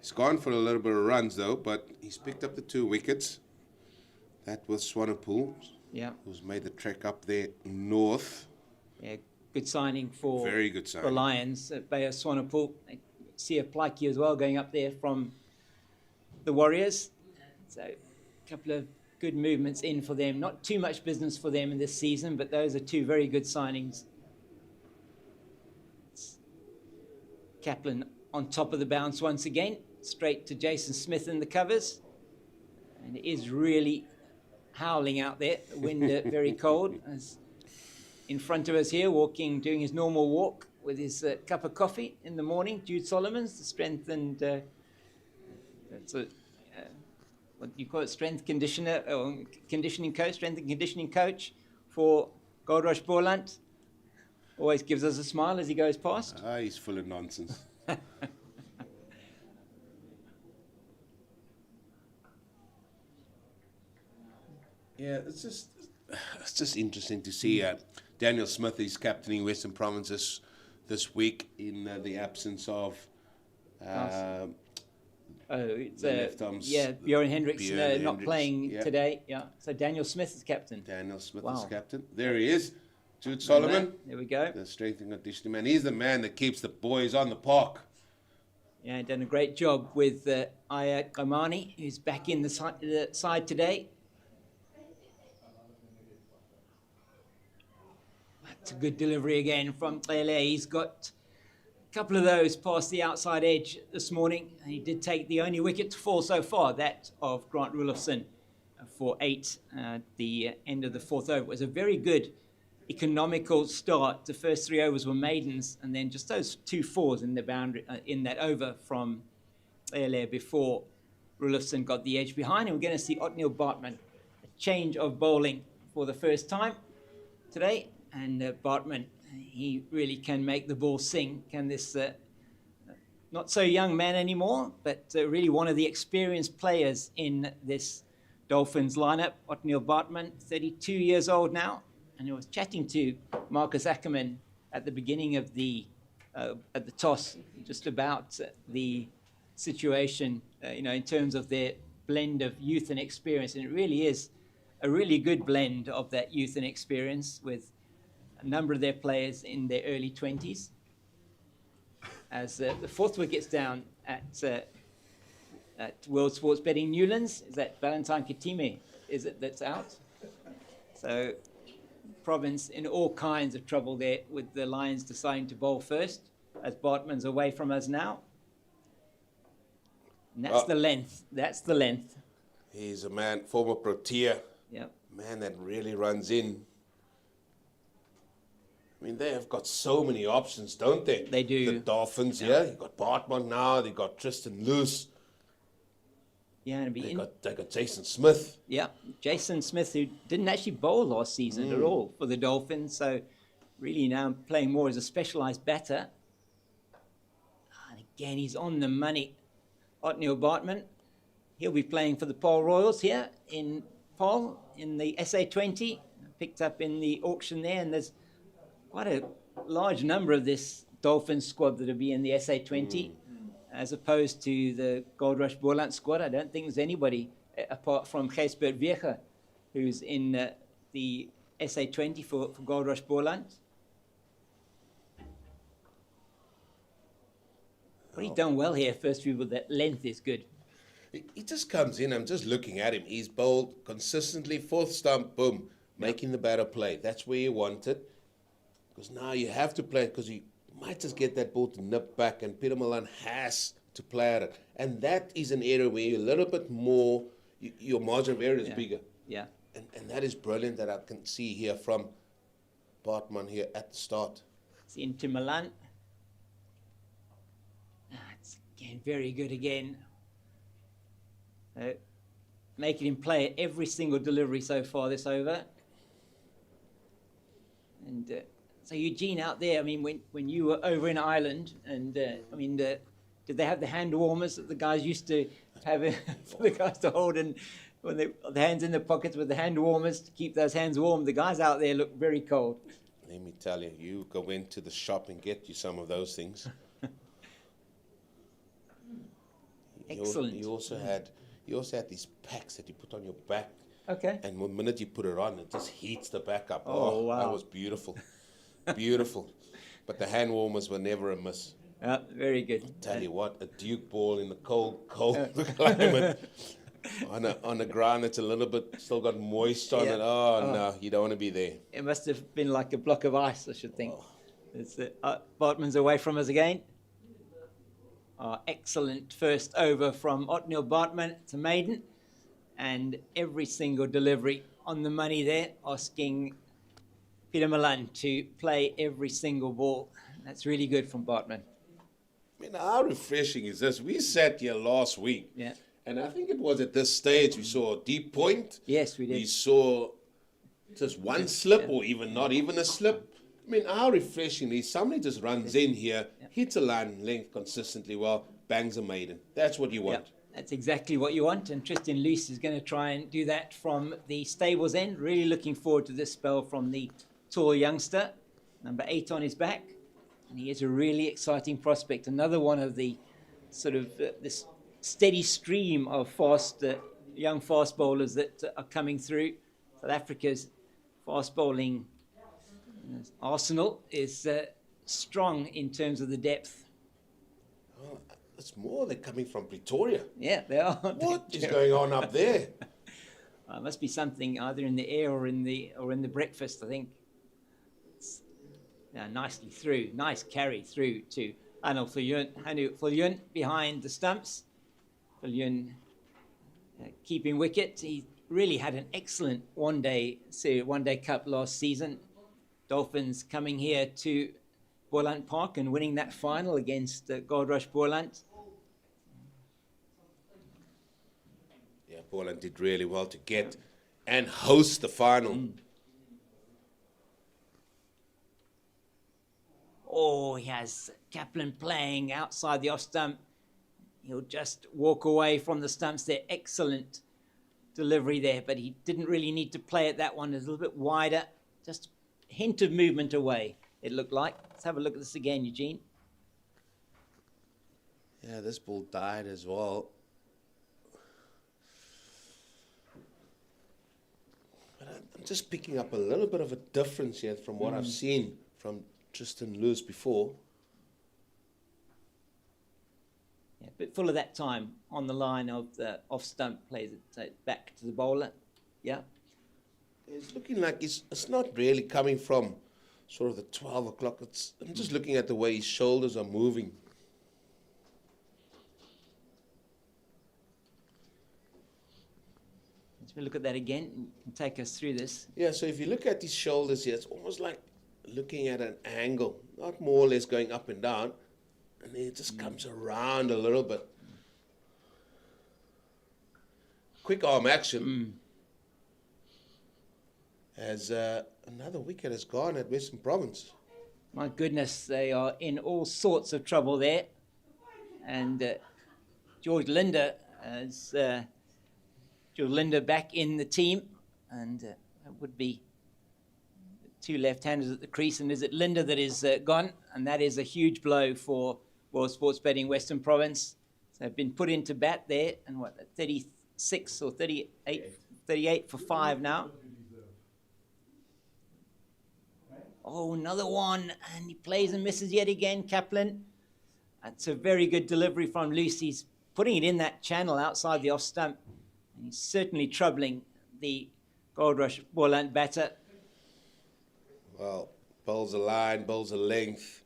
He's gone for a little bit of runs though, but he's picked up the 2 wickets. That was Swanepoel, Yeah, who's made the trek up there north. yeah, good signing for Very good the signing. Lions at Bay of Swanepoel. I see a Plaiki as well going up there from the Warriors. So a couple of good movements in for them. Not too much business for them in this season, but those are 2 very good signings. Kaplan on top of the bounce once again, straight to Jason Smith in the covers. And it is really howling out there. The wind very cold. As in front of us here, doing his normal walk with his cup of coffee in the morning. Jude Solomons, the strength and what do you call it? Strength conditioner or conditioning coach, strength and conditioning coach for Goldrush Boland. Always gives us a smile as he goes past. He's full of nonsense. Yeah, it's just interesting to see Daniel Smith is captaining Western Provinces this week in the absence of It's the left arms. Bjorn Hendricks Bjorn not Hendricks, playing yeah. today. Yeah, so Daniel Smith is captain. Daniel Smith is Wow. captain. There he is, Jude Solomon, There we go. the strength and conditioning man. He's the man that keeps the boys on the park. Yeah, done a great job with Ayat Omani, who's back in the side today. That's a good delivery again from Lele. He's got a couple of those past the outside edge this morning. And he did take the only wicket to fall so far, that of Grant Rulofson for 8 at the end of the 4th over. It was a very good economical start. The first 3 overs were maidens, and then just those 2 fours in the boundary in that over from Lele before Rulofson got the edge behind. And we're going to see Otniel Bartman, a change of bowling for the first time today. And Bartman, he really can make the ball sing. Can this not so young man anymore, but really one of the experienced players in this Dolphins lineup. Otniel Bartman, 32 years old now, and I was chatting to Marcus Ackerman at the beginning of at the toss, just about the situation, in terms of their blend of youth and experience, and it really is a really good blend of that youth and experience with a number of their players in their early 20s. As the 4th wicket's down at World Sports Betting Newlands, is that Valentine Katime, is it, that's out? So Province in all kinds of trouble there with the Lions deciding to bowl first, as Bartman's away from us now. And that's the length. That's the length. He's a man, former Protea, Yep. man that really runs in. I mean, they have got so many options, don't they? They do. The Dolphins, yeah. You've got Bartman now. They've got Tristan Loose. Yeah, and They got Jason Smith. Yeah, Jason Smith, who didn't actually bowl last season at all for the Dolphins, so really now playing more as a specialised batter. And again, he's on the money. Otniel Bartman, he'll be playing for the Paarl Royals here in Paarl in the SA20, picked up in the auction there, and there's quite a large number of this Dolphins squad that'll be in the SA20, as opposed to the Goldrush Boland squad. I don't think there's anybody apart from Gijsbert Weger who's in the SA20 for Goldrush Boland. But he's done well here. First view, with that length is good. He just comes in. I'm just looking at him. He's bowled consistently, fourth stump, boom, making the batter play. That's where you want it. Because now you have to play it, because you might just get that ball to nip back, and Peter Milan has to play at it. And that is an area where you're a little bit more, your margin of error is bigger. Yeah. And that is brilliant that I can see here from Bartman here at the start. It's into Milan. It's again very good again. Making him play at every single delivery so far this over. And so Eugene out there, I mean, when you were over in Ireland, and I mean, did they have the hand warmers that the guys used to have for the guys to hold, and when the hands in the pockets with the hand warmers to keep those hands warm? The guys out there look very cold. Let me tell you, you go into the shop and get you some of those things. Excellent. You also had these packs that you put on your back. Okay. And the minute you put it on, it just heats the back up. Oh, wow. That was beautiful. Beautiful. But the hand warmers were never a miss. Very good. Tell you what, a Duke ball in the cold climate on a ground that's a little bit still got moist on it. Oh, no, you don't want to be there. It must have been like a block of ice, I should think. It's Bartman's away from us again. Excellent first over from Otniel Bartman to maiden, and every single delivery on the money there, asking Peter Milan to play every single ball. That's really good from Bartman. I mean, how refreshing is this? We sat here last week, and I think it was at this stage we saw a deep point. Yes, we did. We saw just one slip, or even not even a slip. I mean, how refreshing is somebody just runs in here, hits a line length consistently well, bangs a maiden. That's what you want. That's exactly what you want, and Tristan Luce is going to try and do that from the stables end. Really looking forward to this spell from the tall youngster, number 8 on his back, and he is a really exciting prospect. Another one of the sort of this steady stream of young fast bowlers that are coming through. South Africa's fast bowling arsenal is strong in terms of the depth. Oh, it's more they're coming from Pretoria. Yeah, they are. What is going on up there? Must be something either in the air or in the breakfast, I think. Nicely through, nice carry through to Hanu Viljoen behind the stumps. Viljoen keeping wicket. He really had an excellent one-day cup last season. Dolphins coming here to Boland Park and winning that final against Goldrush Boland. Yeah, Boland did really well to get and host the final. Oh, he has Kaplan playing outside the off stump. He'll just walk away from the stumps there. Excellent delivery there, but he didn't really need to play it. That one is a little bit wider. Just a hint of movement away, it looked like. Let's have a look at this again, Eugene. Yeah, this ball died as well. But I'm just picking up a little bit of a difference here from what I've seen from Tristan Lewis before. Yeah, but full of that time on the line of the off-stump, plays it back to the bowler. Yeah. It's looking like it's not really coming from sort of the 12 o'clock. I'm just looking at the way his shoulders are moving. Let's look at that again and take us through this. Yeah, so if you look at his shoulders here, it's almost like looking at an angle, not more or less going up and down, and then it just comes around a little bit. Quick arm action. As another wicket has gone at Western Province. My goodness, they are in all sorts of trouble there. And George Linder back in the team, and that would be two left-handers at the crease, and is it Linda that is gone? And that is a huge blow for World Sports Betting Western Province. So they've been put into bat there, and what, 36 or 38 for 5 now. Oh, another one, and he plays and misses yet again, Kaplan. That's a very good delivery from Lucy's, putting it in that channel outside the off stump. And he's certainly troubling the Goldrush Boland batter. Well, bowls a line, bowls a length.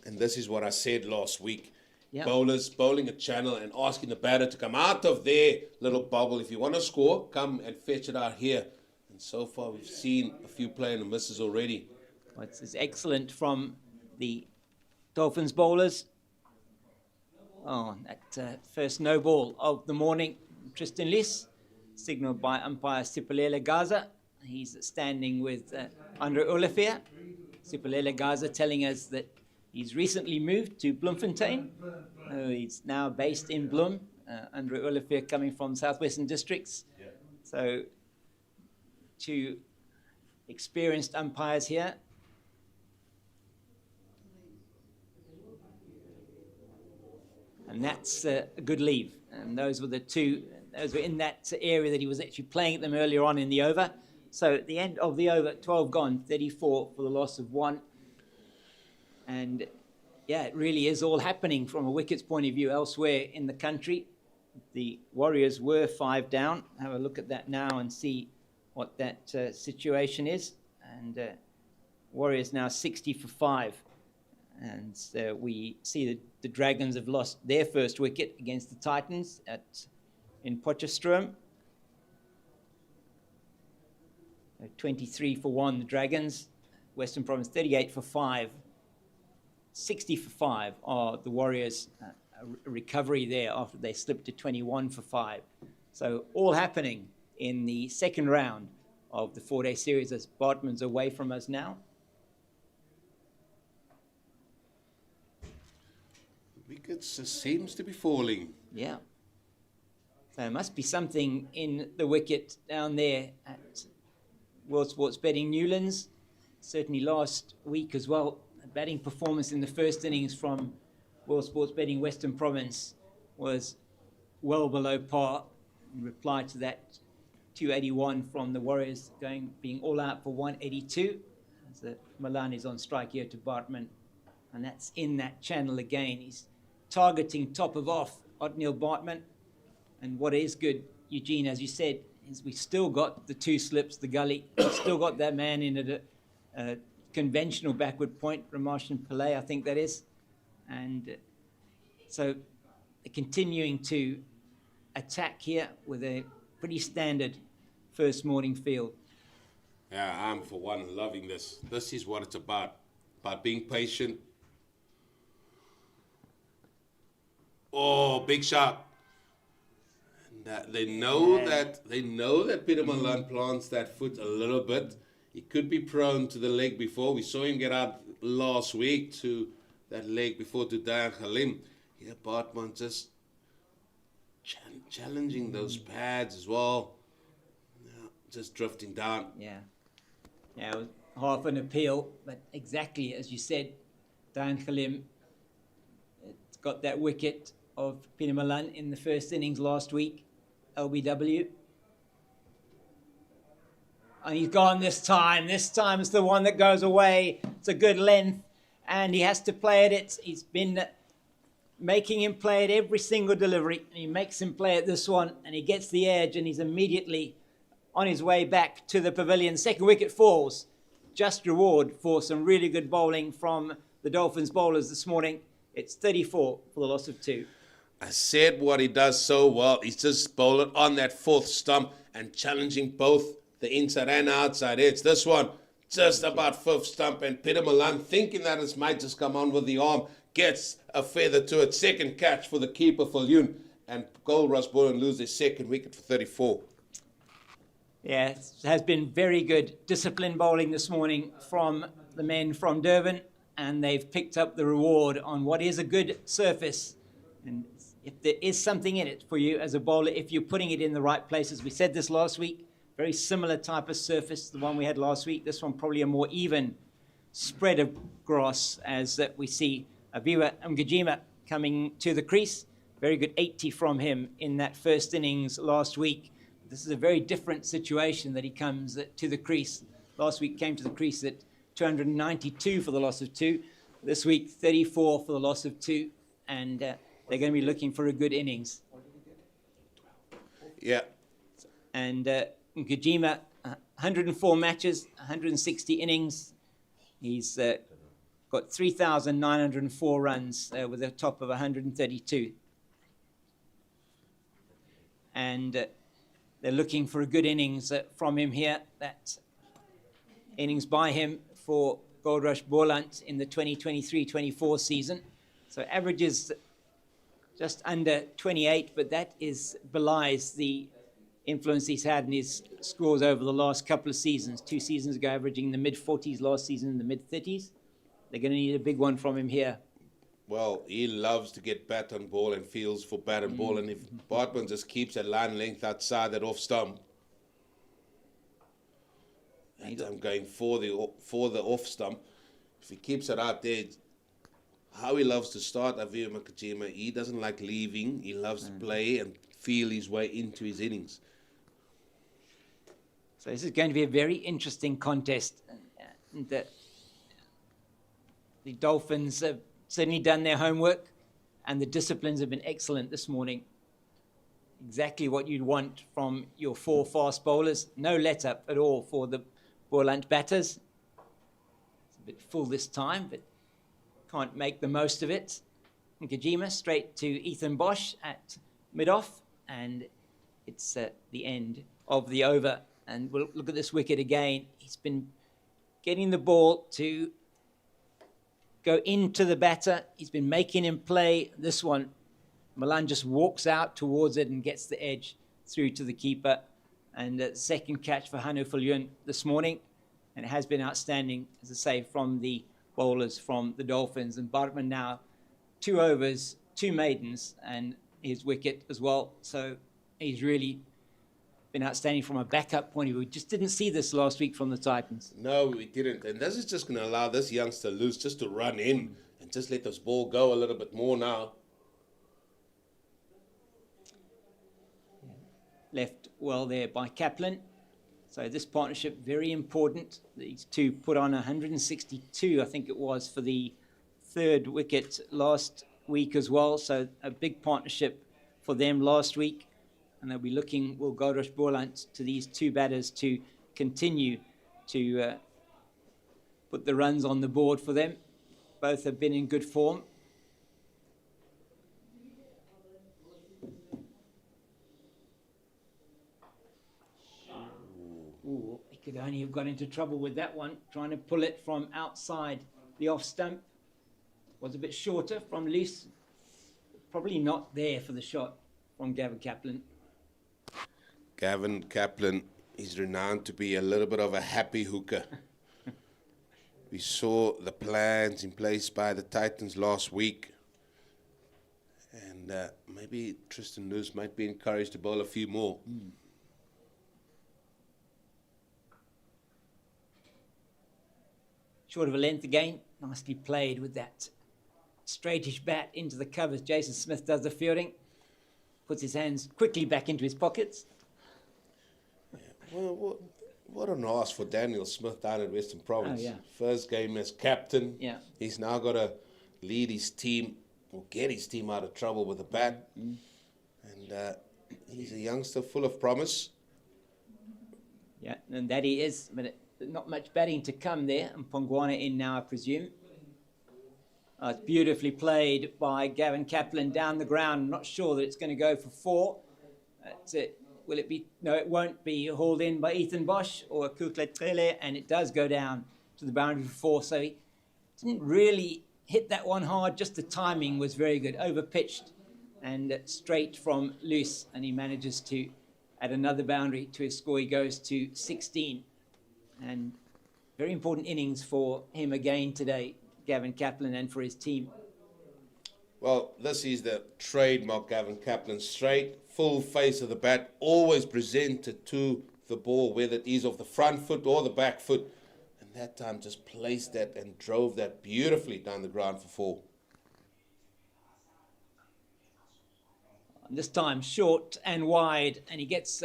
And this is what I said last week. Yeah. Bowlers bowling a channel and asking the batter to come out of their little bubble. If you want to score, come and fetch it out here. And so far, we've seen a few playing the misses already. Well, it's excellent from the Dolphins bowlers. Oh, that first no ball of the morning, Tristan Liss, signalled by umpire Sipolele Gaza. He's standing with Andre Olivier. Sipolele Gaza telling us that he's recently moved to Bloemfontein. He's now based in Bloem. Andre Olivier coming from Southwestern Districts. Yeah. So, two experienced umpires here. And that's a good leave. And those were the two, those were in that area that he was actually playing at them earlier on in the over. So at the end of the over, 12 gone, 34 for the loss of 1. And yeah, it really is all happening from a wickets point of view elsewhere in the country. The Warriors were 5 down. Have a look at that now and see what that situation is. And Warriors now 60 for 5. And we see that the Dragons have lost their first wicket against the Titans in Potchefstroom. 23 for 1, the Dragons. Western Province 38 for 5. 60 for 5 are the Warriors. A recovery there after they slipped to 21 for 5. So all happening in the second round of the 4-day series as Bartman's away from us now. Wickets just seems to be falling. Yeah. So there must be something in the wicket down there at World Sports Betting Newlands. Certainly last week as well, a batting performance in the first innings from World Sports Betting Western Province was well below par. In reply to that 281 from the Warriors being all out for 182. As Milan is on strike here to Bartman. And that's in that channel again. He's targeting top of off Otniel Bartman. And what is good, Eugene, as you said, is we've still got the 2 slips, the gully. We've still got that man in at a conventional backward point, Ramashan Pillay, I think that is. And so continuing to attack here with a pretty standard first morning field. Yeah, I'm for one loving this. This is what it's about being patient. Oh, big shot. They know that Peter Milan plants that foot a little bit. He could be prone to the leg before. We saw him get out last week to that leg before to Dayan Khalim. Here, Bartman just challenging those pads as well. Yeah, just drifting down. Yeah, it was half an appeal, but exactly as you said, Dayan Khalim got that wicket of Peter Milan in the first innings last week, LBW. And he's gone this time. This time it's the one that goes away. It's a good length, and he has to play it. He's been making him play it every single delivery. And he makes him play it this one, and he gets the edge, and he's immediately on his way back to the pavilion. Second wicket falls. Just reward for some really good bowling from the Dolphins bowlers this morning. It's 34 for the loss of 2. I said what he does so well. He's just bowling on that 4th stump and challenging both the inside and outside edge. This one, just about 5th stump, and Peter Milan, thinking that it might just come on with the arm, gets a feather to it. Second catch for the keeper, Falun, and Goldrush Boland lose their second wicket for 34. Yeah, it has been very good disciplined bowling this morning from the men from Durban, and they've picked up the reward on what is a good surface. And if there is something in it for you as a bowler, if you're putting it in the right places, we said this last week, Very similar type of surface to the one we had last week. This one probably a more even spread of grass, as that we see Aviwa Mgijima coming to the crease. Very good 80 from him in that first innings last week. This is a very different situation that he comes to the crease. Last week came to the crease at 292 for the loss of 2. This week 34 for the loss of 2, and they're going to be looking for a good innings. Yeah. And Ngijima, 104 matches, 160 innings. He's got 3,904 runs with a top of 132. And they're looking for a good innings from him here. That innings by him for Goldrush Boland in the 2023-24 season. So averages just under 28, but that belies the influence he's had in his scores over the last couple of seasons. 2 seasons ago, averaging in the mid-40s, last season in the mid-30s. They're going to need a big one from him here. Well, he loves to get bat on ball and feels for bat and ball. And if Bartman just keeps that line length outside that off stump, and I'm going for the off stump. If he keeps it out there, how he loves to start Aviwa Mgijima. He doesn't like leaving. He loves to play and feel his way into his innings. So this is going to be a very interesting contest. And the Dolphins have certainly done their homework, and the disciplines have been excellent this morning. Exactly what you'd want from your 4 fast bowlers. No let-up at all for the Boland batters. It's a bit full this time, but can't make the most of it. Ngijima straight to Ethan Bosch at mid-off, and it's the end of the over. And we'll look at this wicket again. He's been getting the ball to go into the batter. He's been making him play. This one, Milan just walks out towards it and gets the edge through to the keeper. And second catch for Hanu Fulyun this morning. And it has been outstanding, as I say, from the bowlers from the Dolphins. And Bartman now 2 overs, 2 maidens, and his wicket as well. So he's really been outstanding from a backup point of view. We just didn't see this last week from the Titans. No, we didn't. And this is just going to allow this youngster loose just to run in and just let this ball go a little bit more now. Left well there by Kaplan. So this partnership, very important. These two put on 162, I think it was, for the 3rd wicket last week as well. So a big partnership for them last week. And they'll be looking, will Goldrush Boland, to these 2 batters to continue to put the runs on the board for them. Both have been in good form. Ooh, he could only have got into trouble with that one, trying to pull it from outside the off stump. Was a bit shorter from loose. Probably not there for the shot from Gavin Kaplan. Gavin Kaplan is renowned to be a little bit of a happy hooker. We saw the plans in place by the Titans last week. And maybe Tristan Loose might be encouraged to bowl a few more. Short of a length again. Nicely played with that straightish bat into the covers. Jason Smith does the fielding. Puts his hands quickly back into his pockets. Well, what an ask for Daniel Smith down in Western Province. Oh, yeah. First game as captain. Yeah. He's now got to lead his team, or get his team out of trouble with a bat. And he's a youngster full of promise. Yeah, and that he is. But not much batting to come there. And Pongwana in now, I presume. It's beautifully played by Gavin Kaplan down the ground. I'm not sure that it's going to go for 4. That's it. Will it be? No, it won't be hauled in by Ethan Bosch or Kukle Trele, and it does go down to the boundary for 4. So he didn't really hit that one hard, just the timing was very good. Over-pitched and straight from loose, and he manages to add another boundary to his score. He goes to 16. And very important innings for him again today, Gavin Kaplan, and for his team. Well, this is the trademark Gavin Kaplan. Straight, full face of the bat, always presented to the ball, whether it is off the front foot or the back foot. And that time just placed that and drove that beautifully down the ground for 4. This time short and wide, and he gets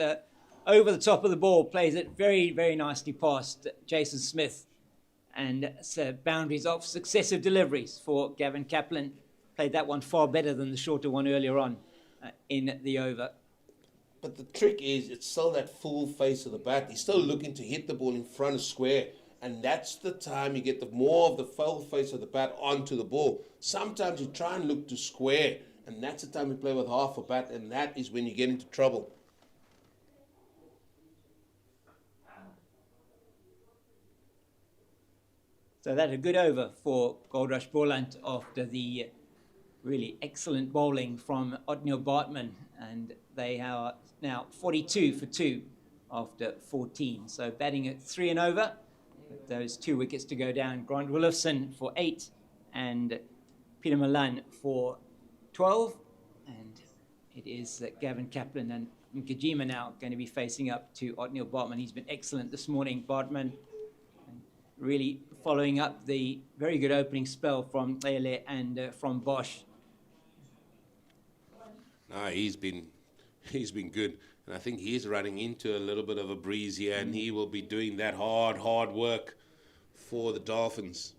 over the top of the ball, plays it very, very nicely past Jason Smith. And boundaries off successive deliveries for Gavin Kaplan. Played that one far better than the shorter one earlier on in the over. But the trick is, it's still that full face of the bat. He's still looking to hit the ball in front of square. And that's the time you get more of the full face of the bat onto the ball. Sometimes you try and look to square. And that's the time you play with half a bat, and that is when you get into trouble. So that's a good over for Goldrush Boland after the really excellent bowling from Otniel Bartman. And they are now 42 for 2 after 14. So batting at 3 and over. With those 2 wickets to go down. Grant Willifson for 8 and Peter Milan for 12, and it is Gavin Kaplan and Nkajima now going to be facing up to Otniel Bartman. He's been excellent this morning, Bartman, really following up the very good opening spell from Lele and from Bosch. No, he's been good, and I think he's running into a little bit of a breeze here, and he will be doing that hard work for the Dolphins.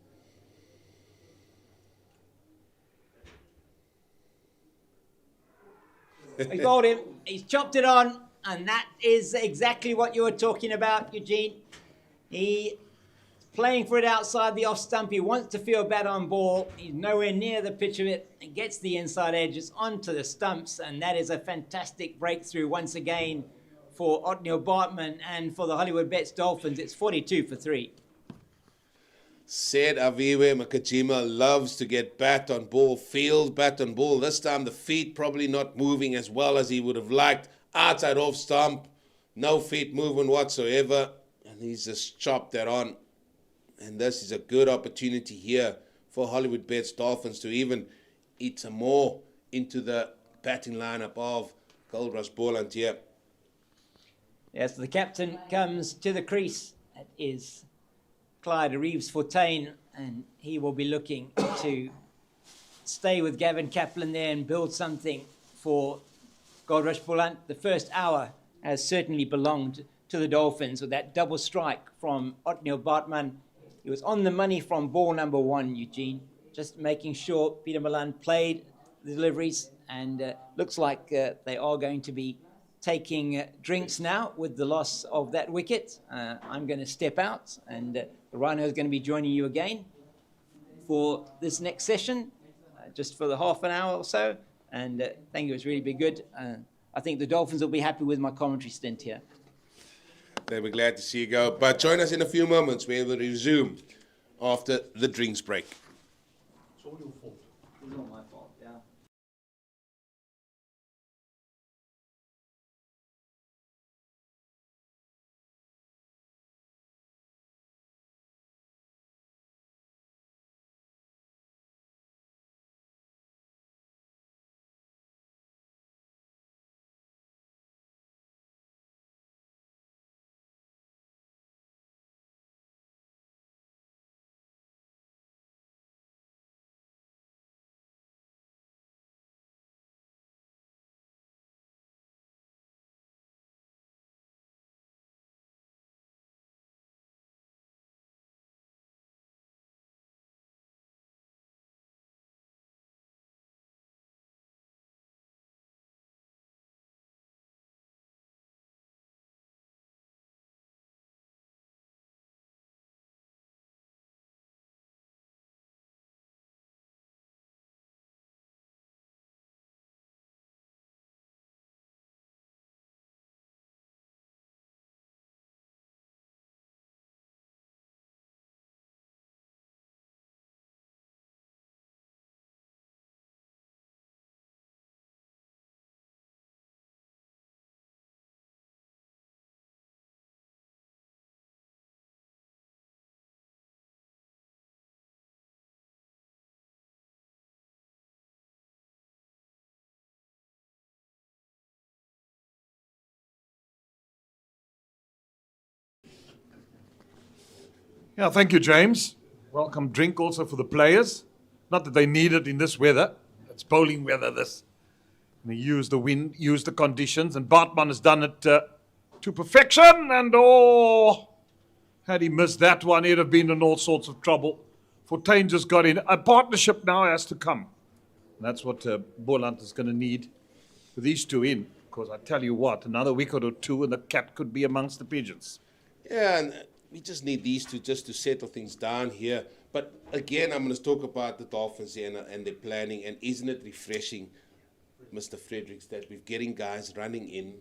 He's bowled him, he's chopped it on, and that is exactly what you were talking about, Eugene. He's playing for it outside the off stump. He wants to feel bat on ball. He's nowhere near the pitch of it. He gets the inside edges onto the stumps, and that is a fantastic breakthrough once again for Otniel Bartman and for the Hollywoodbets Dolphins. It's 42 for 3. Said Aviwe Makajima loves to get bat on ball, field bat on ball. This time the feet probably not moving as well as he would have liked. Outside off stump, no feet movement whatsoever. And he's just chopped that on. And this is a good opportunity here for Hollywoodbets Dolphins to even eat some more into the batting lineup of Goldrush Boland here. Yes, the captain comes to the crease. That is Clyde Reeves-Fontaine, and he will be looking to stay with Gavin Kaplan there and build something for Goldrush Boland. The first hour has certainly belonged to the Dolphins with that double strike from Otniel Bartman. He was on the money from ball number 1, Eugene, just making sure Peter Milan played the deliveries, and looks like they are going to be taking drinks now with the loss of that wicket. I'm going to step out, and the Rhino is going to be joining you again for this next session, just for the half an hour or so. And thank you, it's really been good. I think the Dolphins will be happy with my commentary stint here. They'll be glad to see you go. But join us in a few moments. We will resume after the drinks break. It's all your fault. It's not my fault, yeah. Yeah, thank you, James. Welcome drink also for the players. Not that they need it in this weather. It's bowling weather, this. And they use the wind, use the conditions, and Bartman has done it to perfection. And had he missed that one, he'd have been in all sorts of trouble. Fortuin just got in. A partnership now has to come. And that's what Boland is going to need with these two in. Because I tell you what, another wicket or two and the cat could be amongst the pigeons. Yeah, and we just need these two just to settle things down here. But again, I'm going to talk about the Dolphins here and their planning. And isn't it refreshing, Mr. Fredericks, that we're getting guys running in,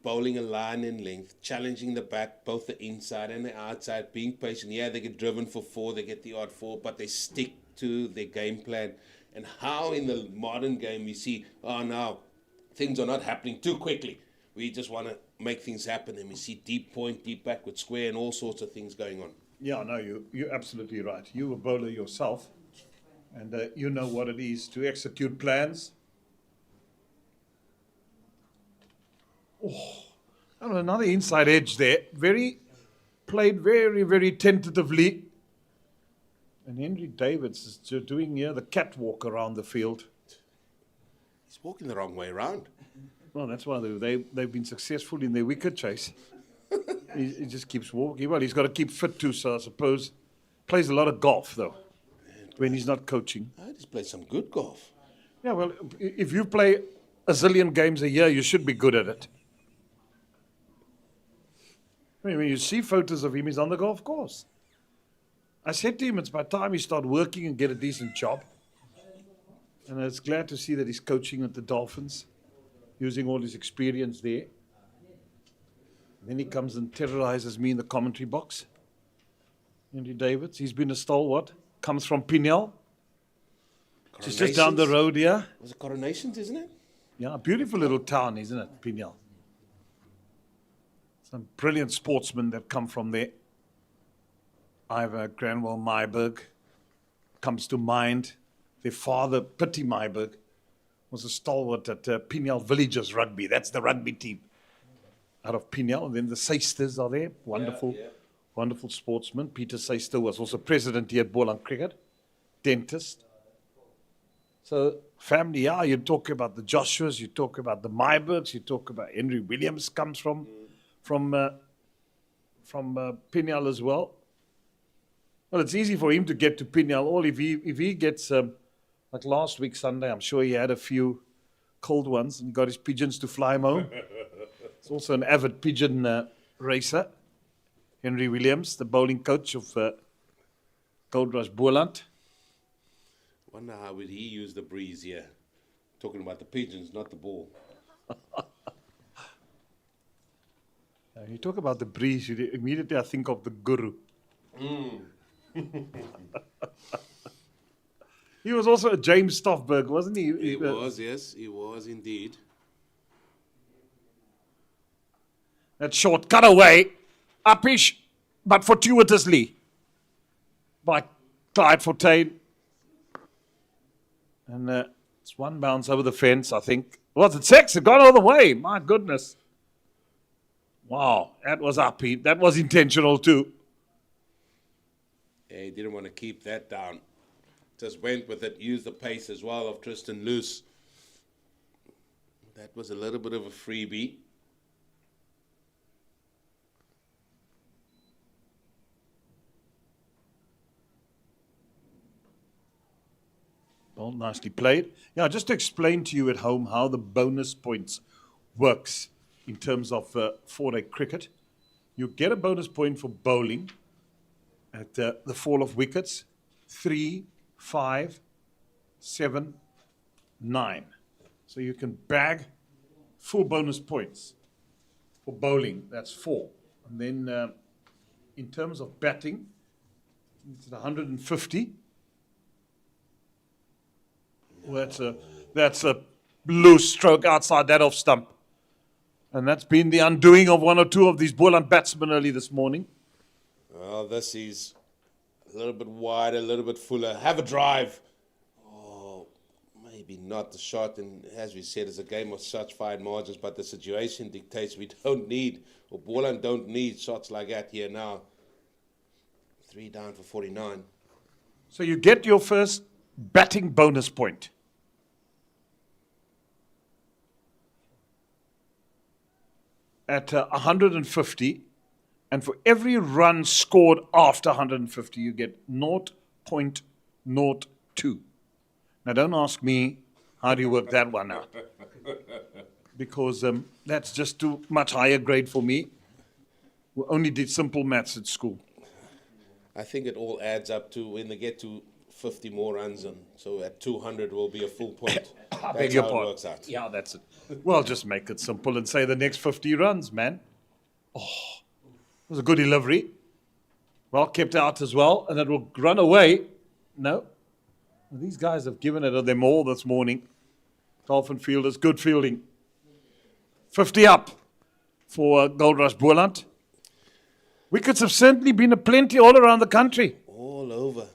bowling a line in length, challenging the bat, both the inside and the outside, being patient. Yeah, they get driven for 4, they get the odd 4, but they stick to their game plan. And how in the modern game we see, oh, now things are not happening too quickly. We just want to make things happen, and we see deep point, deep backward square, and all sorts of things going on. Yeah, no, you're absolutely right. You're a bowler yourself, and you know what it is to execute plans. Oh, another inside edge there. Played very, very tentatively. And Henry Davids is doing here the catwalk around the field. He's walking the wrong way around. Well, that's why they've been successful in their wicket chase. he just keeps walking. Well, he's got to keep fit too, so I suppose. Plays a lot of golf, though, when he's not coaching. I just played some good golf. Yeah, well, if you play a zillion games a year, you should be good at it. I mean, when you see photos of him, he's on the golf course. I said to him, it's by time he start working and get a decent job. And I was glad to see that he's coaching at the Dolphins, using all his experience there. And then he comes and terrorizes me in the commentary box. Henry Davids, he's been a stalwart, comes from Pinnell. It's just down the road here. Was it Coronations, isn't it? Yeah, a beautiful little town, isn't it, Pinnell? Some brilliant sportsmen that come from there. Ivor Granwell Myburg comes to mind. Their father, Pitty Myburg, was a stalwart at Pinnell Villages Rugby. That's the rugby team out of Pinnell. And then the Seisters are there. Wonderful, wonderful sportsmen. Peter Seister was also president here at Boland Cricket, dentist. So family, yeah, you talk about the Joshuas, you talk about the Myburgs, you talk about Henry Williams comes from Pinnell as well. Well, it's easy for him to get to Pinnell. All if he gets, like last week Sunday, I'm sure he had a few cold ones and got his pigeons to fly him home. He's also an avid pigeon racer. Henry Williams, the bowling coach of Goldrush Boland. Wonder how would he use the breeze here? Talking about the pigeons, not the ball. You talk about the breeze, immediately I think of the guru. He was also a James Stoffberg, wasn't he? He was, yes, he was indeed. That short cut away, uppish, but fortuitously by Clyde Fortuin. And it's one bounce over the fence, I think. Was it 6? It got all the way. My goodness. Wow, that was upbeat. That was intentional too. Yeah, he didn't want to keep that down. Just went with it, used the pace as well of Tristan Luce. That was a little bit of a freebie. Well, nicely played. Yeah, just to explain to you at home how the bonus points works in terms of 4-day cricket. You get a bonus point for bowling at the fall of wickets, 3, 5, 7, 9. So you can bag 4 bonus points for bowling. That's 4. And then in terms of batting, it's 150. Well, that's a loose stroke outside that off stump. And that's been the undoing of one or two of these Boland batsmen early this morning. Well, this is a little bit wider, a little bit fuller. Have a drive. Oh, maybe not the shot, and as we said, it's a game of such fine margins, but the situation dictates we don't need, or Boland don't need shots like that here now. 3 down for 49. So you get your first batting bonus point. At 150, and for every run scored after 150, you get 0.02. Now, don't ask me how do you work that one out, because that's just too much higher grade for me. We only did simple maths at school. I think it all adds up to when they get to 50 more runs, and so at 200 will be a full point. That's how it works out. Yeah, that's it. Well, just make it simple and say the next 50 runs, man. Oh, it was a good delivery. Well kept out as well, and it will run away. No. These guys have given it them all this morning. Dolphin fielders, good fielding. 50 up for Goldrush Boland. Wickets have certainly been aplenty all around the country. All over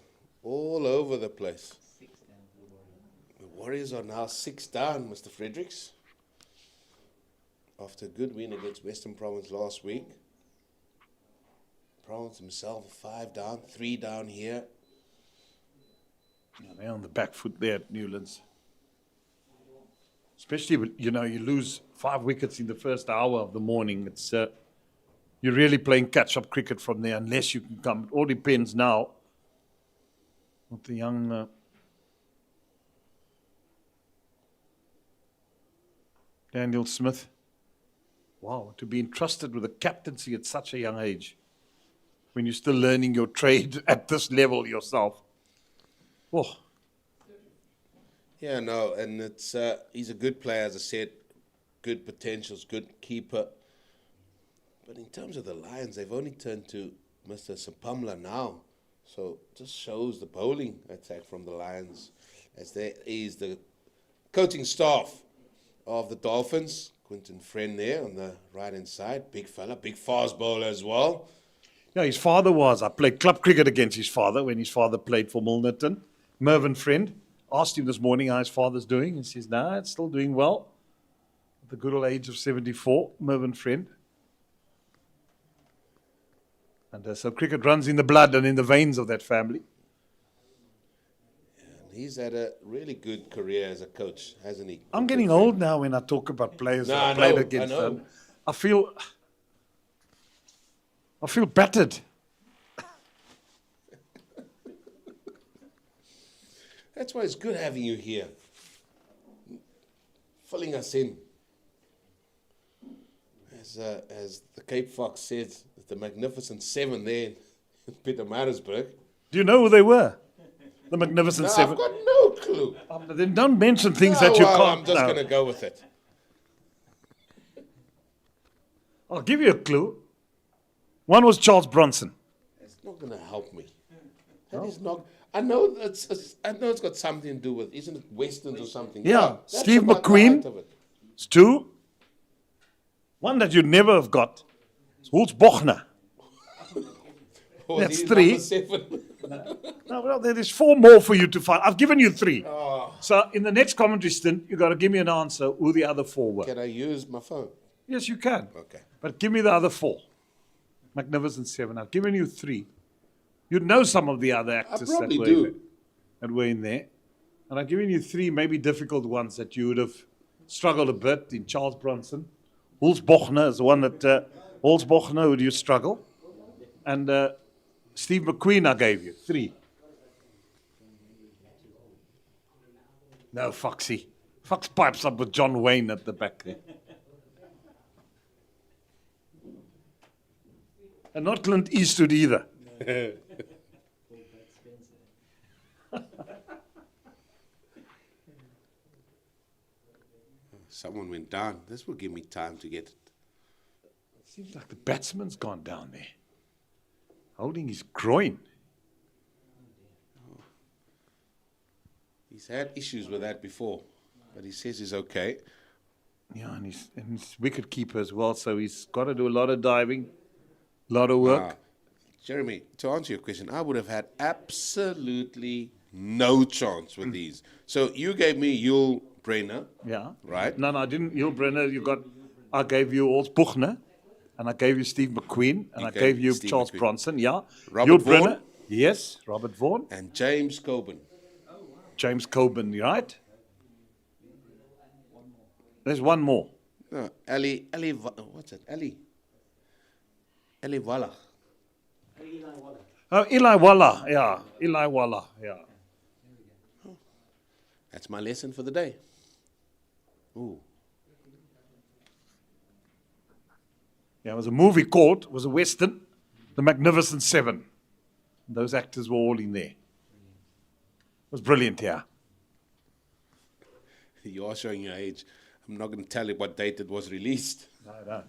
the place. The Warriors are now 6 down, Mr. Fredericks. After a good win against Western Province last week. Province himself 5 down, 3 down here. Yeah, they're on the back foot there at Newlands. Especially, you lose 5 wickets in the first hour of the morning. It's you're really playing catch-up cricket from there unless you can come. It all depends now on the young Daniel Smith. Wow, to be entrusted with a captaincy at such a young age when you're still learning your trade at this level yourself. Oh. Yeah, no, and it's he's a good player, as I said, good potentials, good keeper. But in terms of the Lions, they've only turned to Mr. Sapamla now. So just shows the bowling attack from the Lions, as there is the coaching staff of the Dolphins. Quinton Friend there on the right-hand side. Big fella, big fast bowler as well. Yeah, his father was. I played club cricket against his father when his father played for Milnerton. Mervyn Friend. Asked him this morning how his father's doing. He says, nah, it's still doing well. At the good old age of 74, Mervyn Friend. And so cricket runs in the blood and in the veins of that family. And he's had a really good career as a coach, hasn't he? I'm getting old now when I talk about players that I played against. I feel battered. That's why it's good having you here, filling us in. As the Cape Fox said, the Magnificent Seven there in Pietermaritzburg. Do you know who they were? The Magnificent Seven? I've got no clue. Then don't mention things that you can't. I'm just going to go with it. I'll give you a clue. One was Charles Bronson. It's not going to help me. That is not. I know it's got something to do with, isn't it Westerns or something? Yeah, that's Steve about the McQueen. height of it. It's 2. One that you'd never have got. It's Holtz Bochner. Oh, That's he's 3. number 7. No, well, there's 4 more for you to find. I've given you 3. Oh. So in the next commentary stint, you've got to give me an answer who the other 4 were. Can I use my phone? Yes, you can. Okay. But give me the other 4. Magnificent 7. I've given you 3. You'd know some of the other actors that were in there. And I've given you 3 maybe difficult ones that you would have struggled a bit in Charles Bronson. Holtz Bochner is the one that, Holtz Bochner, would you struggle? And Steve McQueen I gave you, 3. No, Foxy. Fox pipes up with John Wayne at the back there. And not Clint Eastwood either. Someone went down. This will give me time to get it. Seems like the batsman's gone down there. Holding his groin. He's had issues with that before, but he says he's okay. Yeah, and he's wicket keeper as well, so he's got to do a lot of diving, a lot of work. Jeremy, to answer your question, I would have had absolutely no chance with these. So you gave me Yul Brenner. Yeah. Right. No, I didn't. Yul Brenner, I gave you Ols Buchner, and I gave you Steve McQueen, and I gave you Steve Charles McQueen. Bronson. Yeah. Robert Yul Vaughan? Brenner. Yes, Robert Vaughan. And James Coburn. James Coburn, right? There's one more. No, what's it? Ali Wallach. Oh, Eli Walla. Yeah. Eli Walla. Yeah. That's my lesson for the day. Ooh. Yeah, it was a movie called, it was a Western, The Magnificent Seven. Those actors were all in there. It was brilliant, yeah. You are showing your age. I'm not going to tell you what date it was released. No.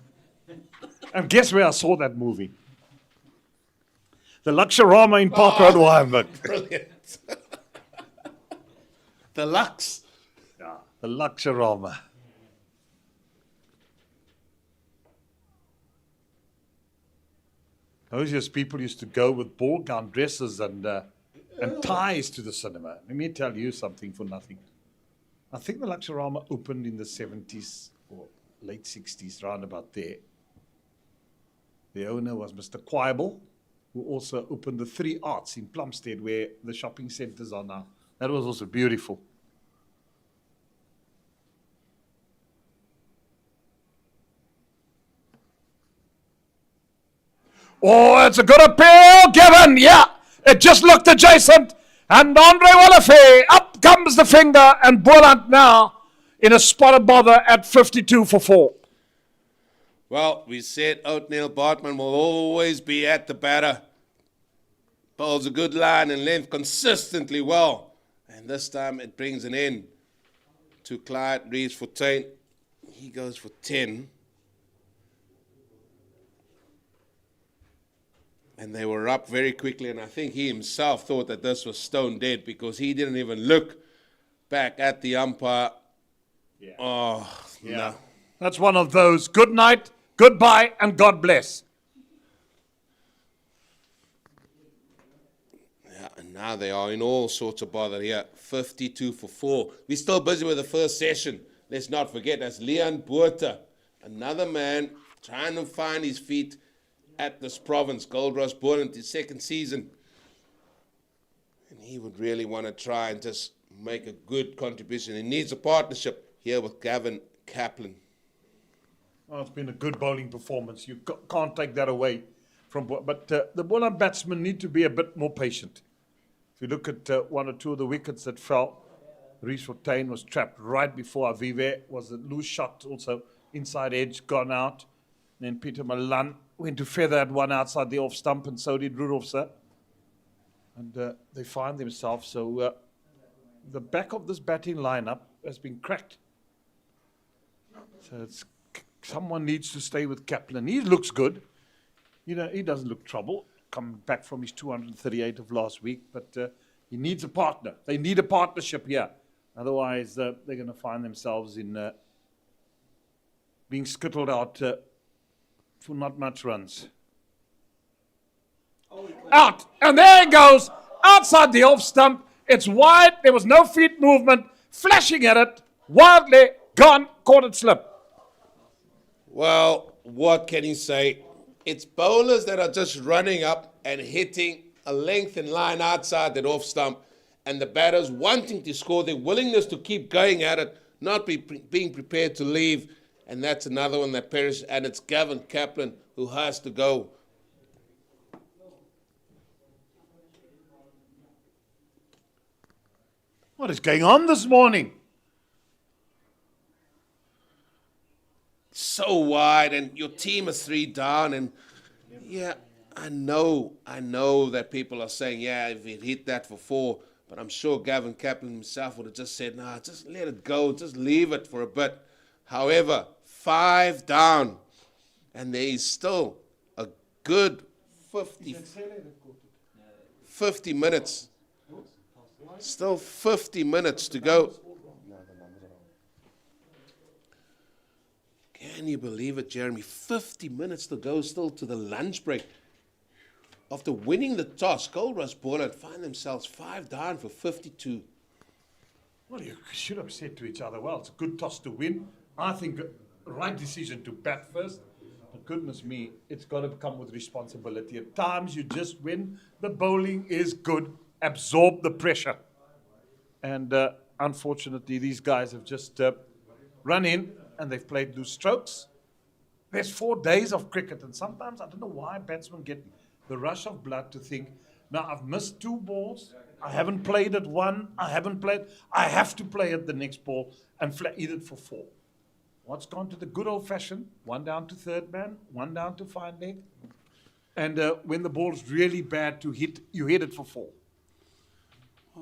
And guess where I saw that movie? The Luxorama in Park Road, Wynberg. Brilliant. The Lux. Yeah, the Luxorama. Those years people used to go with ball gown dresses and ties to the cinema. Let me tell you something for nothing. I think the Luxorama opened in the 70s or late 60s, round about there. The owner was Mr. Quibel, who also opened the Three Arts in Plumstead, where the shopping centres are now. That was also beautiful. Oh, it's a good appeal given. Yeah, it just looked adjacent. And Andre Wallafay, up comes the finger, and Boland now in a spot of bother at 52 for 4. Well, we said Oatmeal Bartman will always be at the batter. Bowls a good line and length consistently well. And this time it brings an end to Clyde Reeves-Fontaine. He goes for 10. And they were up very quickly, and I think he himself thought that this was stone dead because he didn't even look back at the umpire. Yeah. Oh, Yeah. no. That's one of those. Good night, goodbye, and God bless. Yeah, and now they are in all sorts of bother here. 52 for 4. We're still busy with the first session. Let's not forget, that's Leon Buerta, another man trying to find his feet at this province. Goldrush Boland, his second season. And he would really want to try and just make a good contribution. He needs a partnership here with Gavin Kaplan. Oh, it's been a good bowling performance. You can't take that away from. But the Boland batsmen need to be a bit more patient. If you look at one or two of the wickets that fell, Rees-Fontaine was trapped right before Avive. Was a loose shot, also inside edge, gone out. And then Peter Malan went to feather at one outside the off stump, and so did Rudolfse. And they find themselves. So the back of this batting lineup has been cracked. So someone needs to stay with Kaplan. He looks good. You know, he doesn't look trouble coming back from his 238 of last week, but he needs a partner. They need a partnership here. Otherwise, they're going to find themselves in being skittled out for not much runs. Out! And there it goes! Outside the off stump. It's wide. There was no feet movement. Flashing at it. Wildly gone. Caught it slip. Well, what can you say? It's bowlers that are just running up and hitting a length and line outside that off stump, and the batters wanting to score, their willingness to keep going at it, not being prepared to leave, and that's another one that perishes, and it's Gavin Kaplan who has to go. What is going on this morning? So wide, and your team is 3 down, and yeah, I know that people are saying, yeah, if he'd hit that for 4, but I'm sure Gavin Kaplan himself would have just said, nah, just let it go, just leave it for a bit. However, 5 down, and there is still a good 50 minutes. Still 50 minutes to go. Can you believe it, Jeremy? 50 minutes to go still to the lunch break. after winning the toss, Goldrush Boland find themselves 5 down for 52. Well, you should have said to each other, well, it's a good toss to win. I think the right decision to bat first. But goodness me, it's got to come with responsibility. At times you just win. The bowling is good. Absorb the pressure. And unfortunately, these guys have just run in and they've played loose strokes. There's 4 days of cricket, and sometimes I don't know why batsmen get the rush of blood to think, now I've missed 2 balls, I haven't played at 1, I have to play at the next ball and eat it for 4. What's gone to the good old fashioned, 1 down to third man, 1 down to fine leg, and when the ball's really bad to hit, you hit it for 4.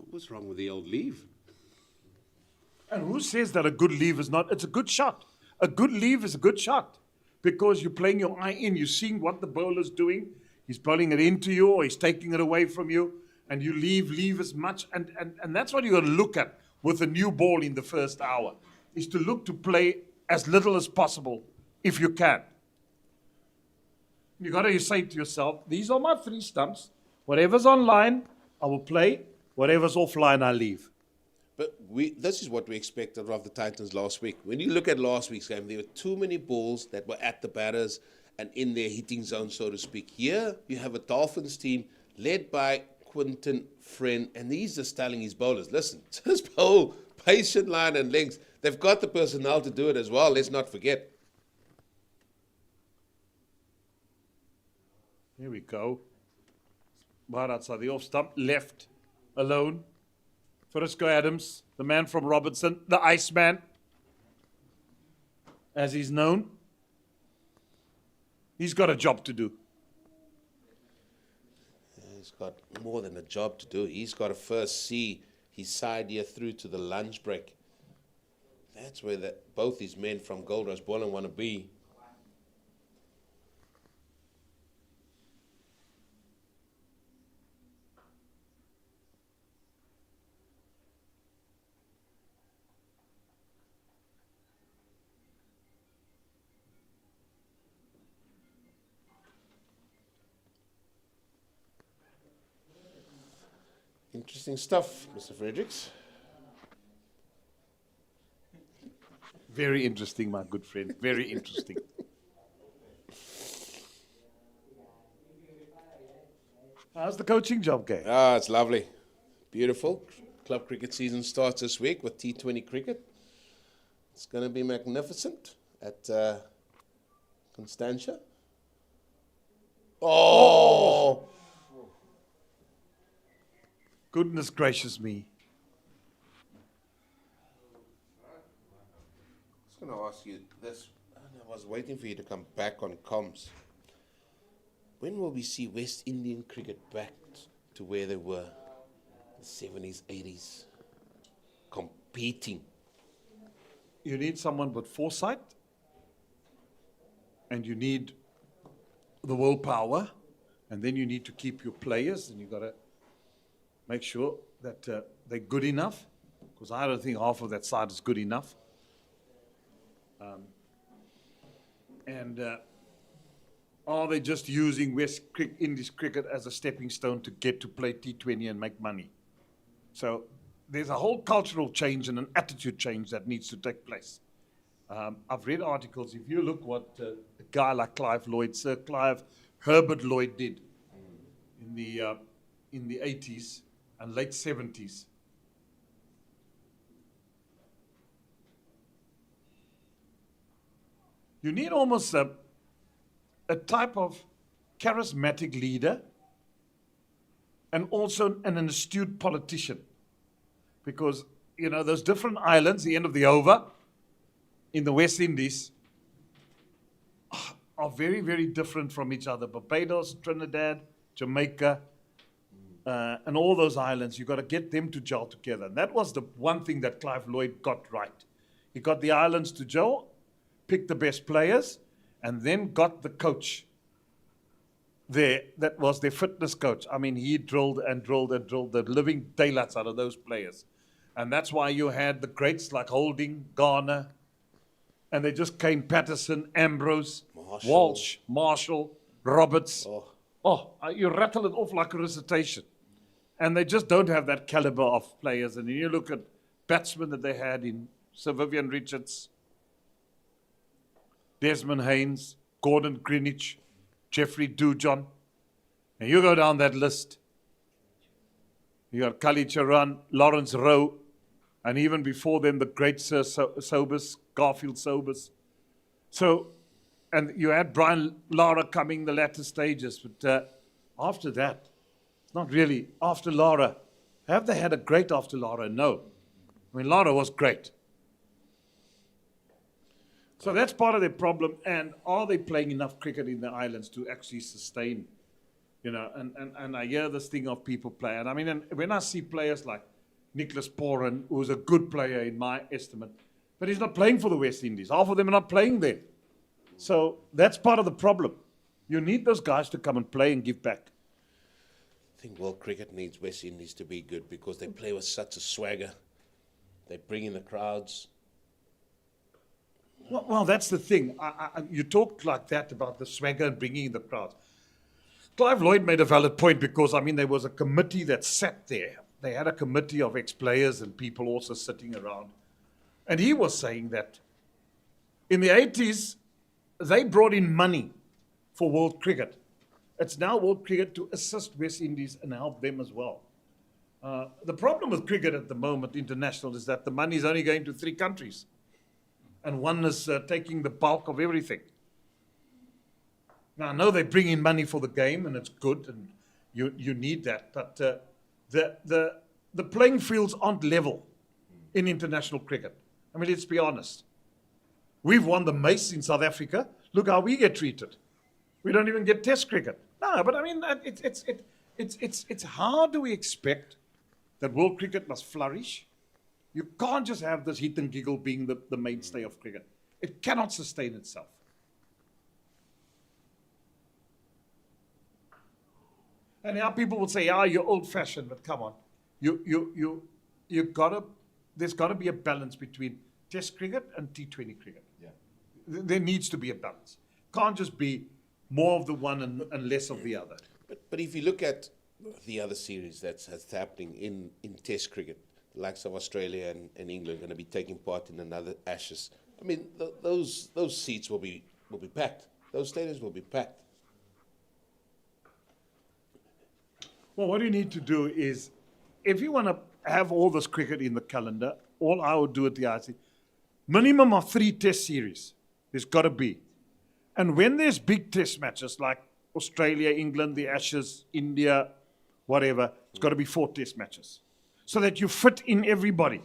What's wrong with the old leave? And who says that a good leave is not? It's a good shot. A good leave is a good shot because you're playing your eye in. You're seeing what the bowler's doing. He's bowling it into you or he's taking it away from you. And you leave as much. And that's what you're going to look at with a new ball in the first hour, is to look to play as little as possible if you can. You got to say to yourself, these are my 3 stumps. Whatever's online, I will play. Whatever's offline, I leave. But this is what we expected of the Titans last week. When you look at last week's game, there were too many balls that were at the batters and in their hitting zone, so to speak. Here, you have a Dolphins team led by Quinton Friend, and he's just telling his bowlers, listen, just bowl patient line and length. They've got the personnel to do it as well, let's not forget. Here we go. Right outside the off stump, left, alone. Frisco Adams, the man from Robertson, the Iceman, as he's known. He's got a job to do. He's got more than a job to do. He's got to first see his side here through to the lunch break. That's where both these men from Goldrush Boland want to be. Interesting stuff, Mr. Fredericks. Very interesting, my good friend. Very interesting. How's the coaching job going? It's lovely. Beautiful. Club cricket season starts this week with T20 cricket. It's going to be magnificent at Constantia. Oh! Goodness gracious me. I was going to ask you this. I was waiting for you to come back on comms. When will we see West Indian cricket back to where they were? The 70s, 80s. Competing. You need someone with foresight. And you need the willpower. And then you need to keep your players. And you've got to make sure that they're good enough, because I don't think half of that side is good enough. Are they just using West Indies cricket as a stepping stone to get to play T20 and make money? So there's a whole cultural change and an attitude change that needs to take place. I've read articles. If you look what a guy like Clive Lloyd, Sir Clive Herbert Lloyd did in the 80s, and late 70s. You need almost a type of charismatic leader and also an astute politician. Because, you know, those different islands, the end of the over, in the West Indies, are very, very different from each other. Barbados, Trinidad, Jamaica, and all those islands, you've got to get them to gel together. And that was the one thing that Clive Lloyd got right. He got the islands to gel, picked the best players, and then got the coach there. That was their fitness coach. I mean, he drilled and drilled and drilled the living daylights out of those players. And that's why you had the greats like Holding, Garner, and they just came Patterson, Ambrose, Walsh, Marshall, Roberts. you rattle it off like a recitation. And they just don't have that caliber of players. And you look at batsmen that they had in Sir Vivian Richards, Desmond Haynes, Gordon Greenwich, Jeffrey Dujon. And you go down that list. You got Kali Charan, Lawrence Rowe, and even before them, the great Sir Sobers, Garfield Sobers. So, and you had Brian Lara coming the latter stages. But after that, not really. After Lara, have they had a great after Lara? No. I mean, Lara was great. So that's part of their problem. And are they playing enough cricket in the islands to actually sustain, you know? And I hear this thing of people play. And I mean, and when I see players like Nicholas Paarl, who's a good player in my estimate, but he's not playing for the West Indies. Half of them are not playing there. So that's part of the problem. You need those guys to come and play and give back. I think world cricket needs West Indies to be good because they play with such a swagger. They bring in the crowds. Well, that's the thing. You talk like that about the swagger and bringing in the crowds. Clive Lloyd made a valid point because, I mean, there was a committee that sat there. They had a committee of ex-players and people also sitting around. And he was saying that in the 80s, they brought in money for world cricket. It's now world cricket to assist West Indies and help them as well. The problem with cricket at the moment, international, is that the money is only going to 3 countries. And one is taking the bulk of everything. Now, I know they bring in money for the game, and it's good, and you need that. But the playing fields aren't level in international cricket. I mean, let's be honest. We've won the Mace in South Africa. Look how we get treated. We don't even get Test cricket. No, but I mean, it's how do we expect that world cricket must flourish? You can't just have this hit and giggle being the mainstay of cricket. It cannot sustain itself. And now people will say, you're old-fashioned, but come on. There's got to be a balance between Test cricket and T20 cricket. Yeah. There needs to be a balance. Can't just be more of the one and less of the other. But if you look at the other series that's happening in Test cricket, the likes of Australia and England are going to be taking part in another Ashes. I mean, those seats will be packed. Those stadiums will be packed. Well, what you need to do is, if you want to have all this cricket in the calendar, all I would do at the IC, minimum of 3 Test series. There's got to be. And when there's big Test matches like Australia, England, the Ashes, India, whatever, it's got to be 4 Test matches, so that you fit in everybody.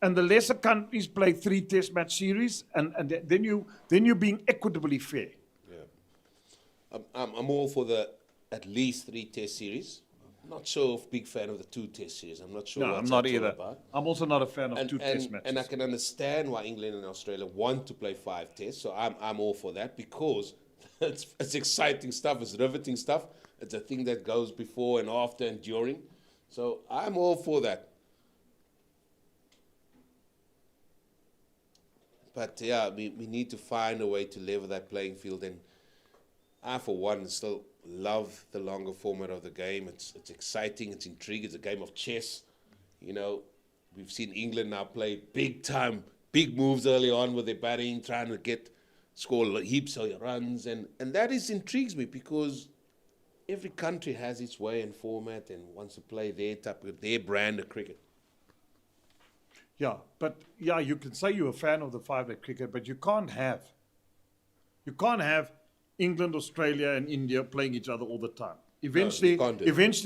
And the lesser countries play 3 Test match series, and then you're being equitably fair. Yeah, I'm all for the at least 3 Test series. I'm not sure if big fan of the 2 Test series. I'm not sure. No, I'm not either. I'm also not a fan of 2 Test matches. And I can understand why England and Australia want to play 5 Tests. So I'm all for that because it's exciting stuff. It's riveting stuff. It's a thing that goes before and after and during. So I'm all for that. But yeah, we need to find a way to level that playing field. And I, for one, still love the longer format of the game. It's exciting, it's intriguing, it's a game of chess. You know, we've seen England now play big moves early on with their batting, trying to score heaps of runs, and that intrigues me because every country has its way and format and wants to play their brand of cricket. Yeah, but yeah, you can say you're a fan of the 5-day cricket, but you can't have England, Australia, and India playing each other all the time. Eventually,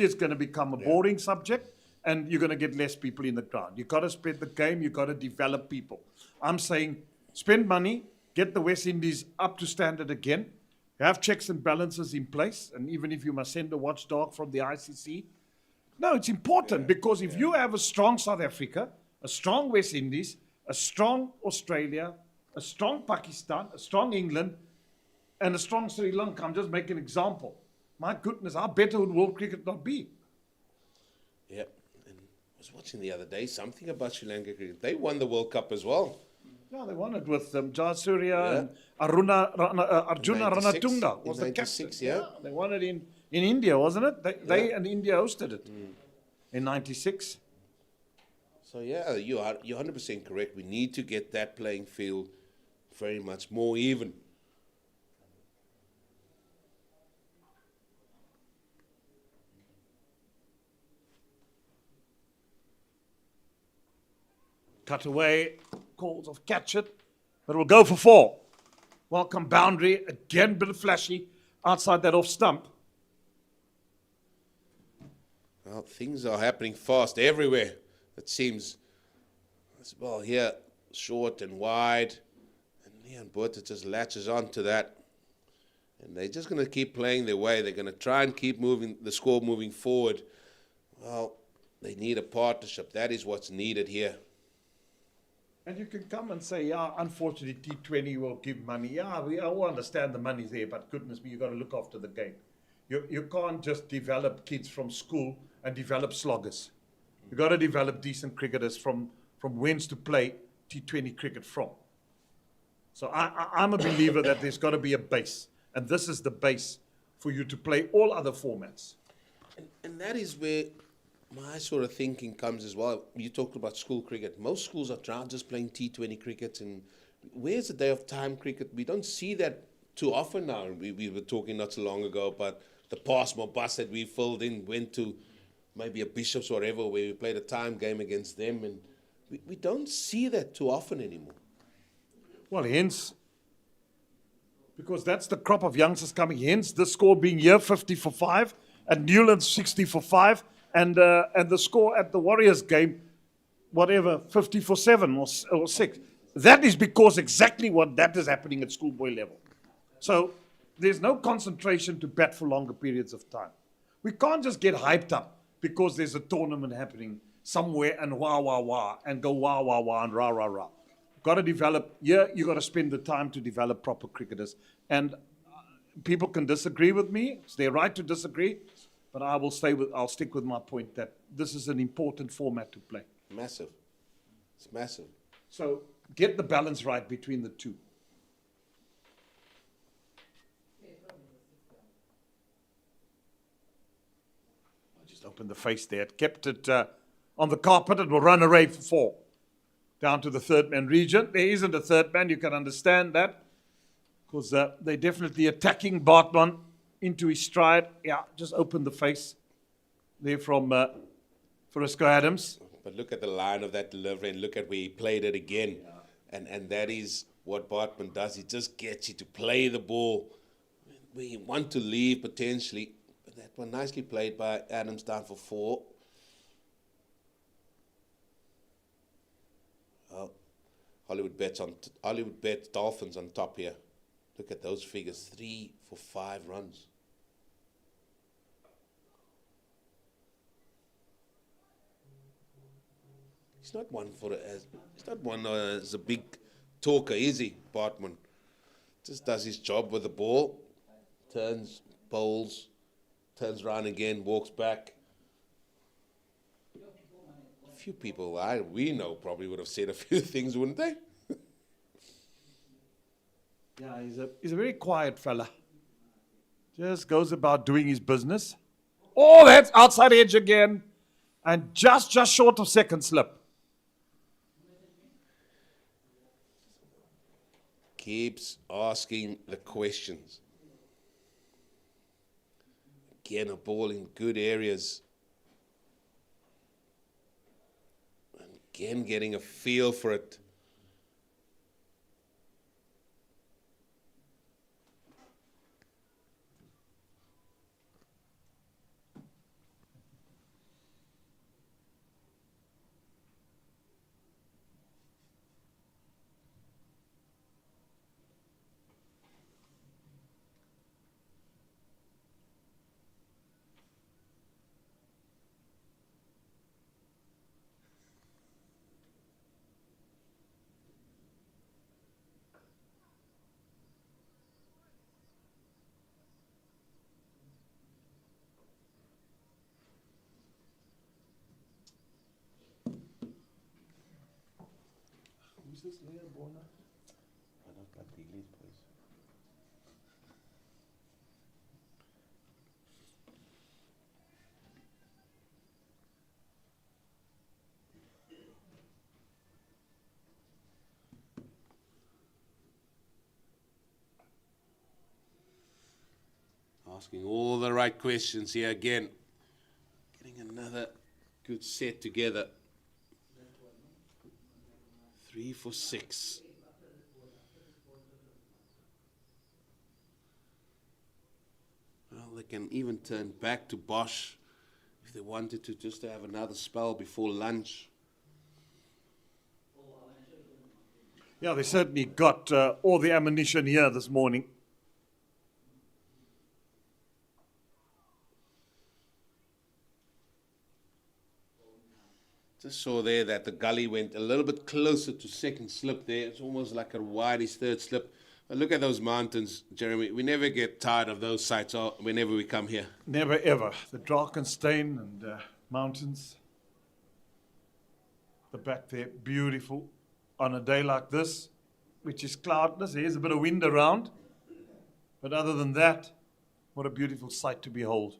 it's going to become a boring subject, and you're going to get less people in the ground. You've got to spread the game. You've got to develop people. I'm saying spend money, get the West Indies up to standard again, have checks and balances in place, and even if you must send a watchdog from the ICC. No, it's important because if you have a strong South Africa, a strong West Indies, a strong Australia, a strong Pakistan, a strong England, and a strong Sri Lanka, I'm just making an example. My goodness, how better would world cricket not be? Yeah, and I was watching the other day something about Sri Lanka cricket. They won the World Cup as well. Yeah, they won it with Jayasuriya Yeah. and Arjuna 96, Ranatunga was in the captain. 96, yeah. They won it in India, wasn't it? They and India hosted it in 96. So yeah, you're 100% correct. We need to get that playing field very much more even. Cut away, calls of catch it, but it will go for 4. Welcome boundary, again bit of flashy, outside that off stump. Well, things are happening fast everywhere, it seems. Well, here, short and wide, and Leon Botha just latches on to that. And they're just going to keep playing their way. They're going to try and keep moving the score moving forward. Well, they need a partnership. That is what's needed here. And you can come and say, yeah, unfortunately, T20 will give money. Yeah, we all understand the money's there, but goodness me, you've got to look after the game. You can't just develop kids from school and develop sloggers. You've got to develop decent cricketers from whence to play T20 cricket from. So I'm a believer that there's got to be a base, and this is the base for you to play all other formats. And that is where my sort of thinking comes as well. You talked about school cricket. Most schools are just playing T20 cricket, and where's the day of time cricket? We don't see that too often now. We were talking not so long ago about the Passmore bus that we filled in, went to maybe a Bishops or whatever, where we played a time game against them, and we don't see that too often anymore. Well, hence, because that's the crop of youngsters coming, hence the score being here 50 for 5, and Newlands 60 for 5, and the score at the Warriors game, whatever, 50 for 7 or 6. That is because exactly what that is happening at schoolboy level. So there's no concentration to bat for longer periods of time. We can't just get hyped up because there's a tournament happening somewhere and wah, wah, wah, and go wah, wah, wah, and rah, rah, rah. Got to develop, you got to spend the time to develop proper cricketers. And people can disagree with me. It's their right to disagree. But I'll stick with my point that this is an important format to play. Massive. It's massive. So get the balance right between the two. I just opened the face there. It kept it on the carpet. It will run away for 4. Down to the third man region. There isn't a third man. You can understand that. Because they're definitely attacking Bartman into his stride. Yeah, just open the face there from Frisco Adams. But look at the line of that delivery and look at where he played it again. Yeah. And that is what Bartman does. He just gets you to play the ball where you want to leave potentially. But that one nicely played by Adams, down for 4. Well, Hollywoodbets Dolphins on top here. Look at those figures, 3 for 5 runs. He's not one as a big talker, is he, Bartman? Just does his job with the ball, turns, bowls, turns around again, walks back. A few people we know probably would have said a few things, wouldn't they? Yeah, he's a very quiet fella. Just goes about doing his business. Oh, that's outside edge again. And just short of second slip. Keeps asking the questions. Again, a ball in good areas. And again, getting a feel for it. Who's this layer, Boland? Asking all the right questions here again. Getting another good set together. 3 for 6. Well, they can even turn back to Bosch if they wanted to, just to have another spell before lunch. Yeah, they certainly got all the ammunition here this morning. Just saw there that the gully went a little bit closer to second slip there. It's almost like a wideish third slip. But look at those mountains, Jeremy. We never get tired of those sights whenever we come here. Never ever. The Drakensberg and mountains. The back there, beautiful. On a day like this, which is cloudless, there's a bit of wind around. But other than that, what a beautiful sight to behold.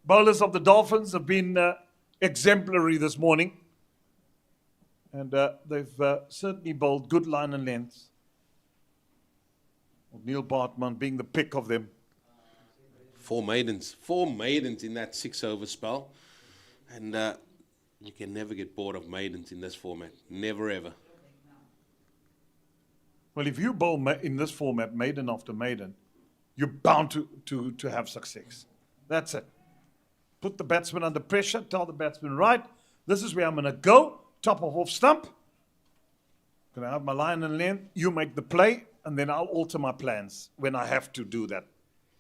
Bowlers of the Dolphins have been exemplary this morning. And they've certainly bowled good line and length. Neil Bartman being the pick of them. 4 maidens. 4 maidens in that 6-over spell. And you can never get bored of maidens in this format. Never ever. Well, if you bowl in this format, maiden after maiden, you're bound to have success. That's it. Put the batsman under pressure, tell the batsman, right, this is where I'm going to go, top of off stump. Going to have my line and length, you make the play, and then I'll alter my plans when I have to do that.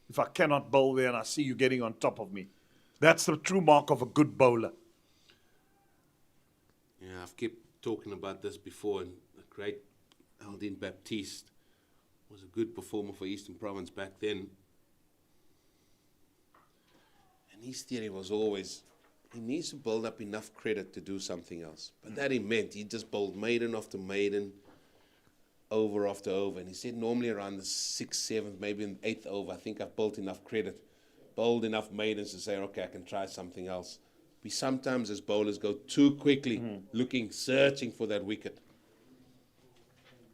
If I cannot bowl there and I see you getting on top of me. That's the true mark of a good bowler. Yeah, I've kept talking about this before, and the great Aldin Baptiste was a good performer for Eastern Province back then. And his theory was always, he needs to build up enough credit to do something else. But that he meant, he just bowled maiden after maiden, over after over. And he said normally around the 6th, 7th, maybe in the 8th over, I think I've built enough credit, bowled enough maidens to say, okay, I can try something else. We sometimes as bowlers go too quickly, searching for that wicket.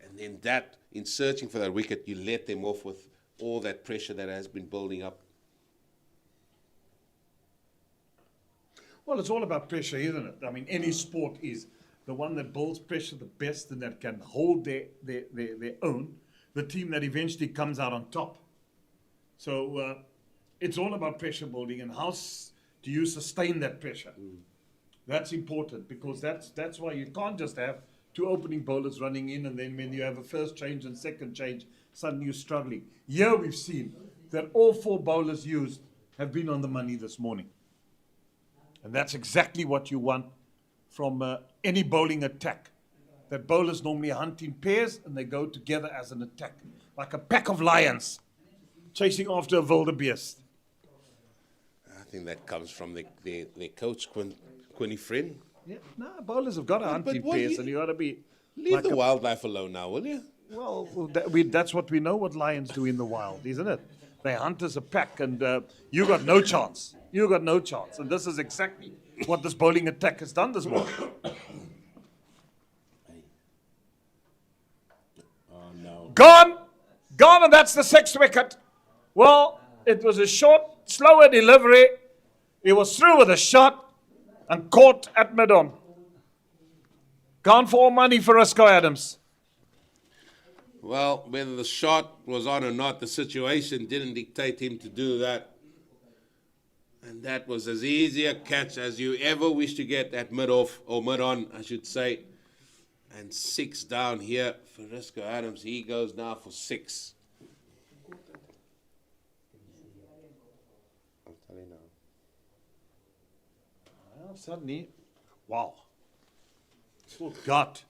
And then that, in searching for that wicket, you let them off with all that pressure that has been building up. Well, it's all about pressure, isn't it? I mean, any sport is. The one that builds pressure the best and that can hold their own, the team that eventually comes out on top. So it's all about pressure building and how do you sustain that pressure. That's important because that's why you can't just have 2 opening bowlers running in and then when you have a first change and second change, suddenly you're struggling. Here we've seen that all 4 bowlers used have been on the money this morning. And that's exactly what you want from any bowling attack. That bowlers normally hunt in pairs and they go together as an attack, like a pack of lions chasing after a wildebeest. I think that comes from their coach, Quinny Friend. Yeah, no, bowlers have got to hunt in pairs and you got to be... Leave like the wildlife alone now, will you? Well, that's what we know what lions do in the wild, isn't it? They hunt as a pack and you got no chance. You got no chance. And this is exactly what this bowling attack has done this morning. Oh, no. Gone, and that's the 6th wicket. Well, it was a short, slower delivery. He was through with a shot and caught at mid-on. Gone for all money for Risco Adams. Well, whether the shot was on or not, the situation didn't dictate him to do that. And that was as easy a catch as you ever wish to get at mid-off, or mid-on, I should say. And 6 down here for Risco Adams. He goes now for 6. I'll tell you now. Well, suddenly, wow. Still got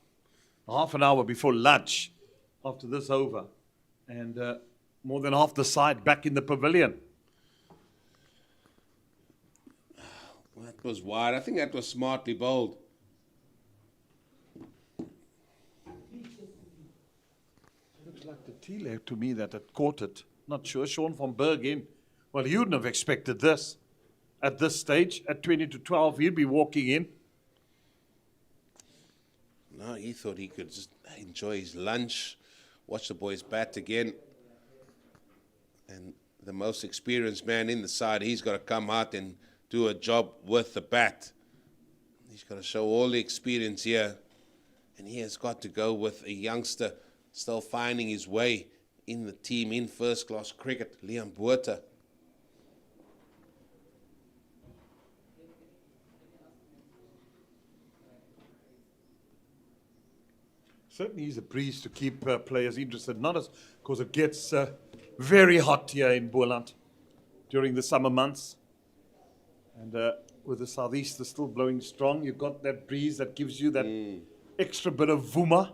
half an hour before lunch after this over. And more than half the side back in the pavilion. That was wide. I think that was smartly bowled. Thiele to me that had caught it. Not sure. Sean van Berg in. Well, he wouldn't have expected this. At this stage, at 20-12, he'd be walking in. No, he thought he could just enjoy his lunch, watch the boys bat again. And the most experienced man in the side, he's got to come out and do a job with the bat. He's got to show all the experience here. And he has got to go with a youngster still finding his way in the team in first-class cricket, Leon Botha. Certainly he's a breeze to keep players interested, not as because it gets very hot here in Boland during the summer months. And with the southeaster still blowing strong, you've got that breeze that gives you that extra bit of vooma.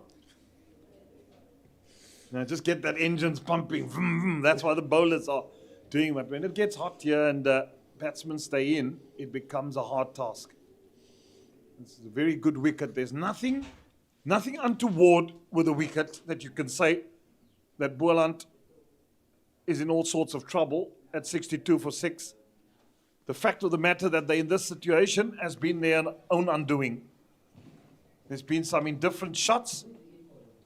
Now just get that engines pumping. Vroom, vroom. That's why the bowlers are doing that. When it gets hot here and batsmen stay in, it becomes a hard task. This is a very good wicket. There's nothing untoward with a wicket that you can say that Boland is in all sorts of trouble at 62 for 6. The fact of the matter that they're in this situation has been their own undoing. There's been some indifferent shots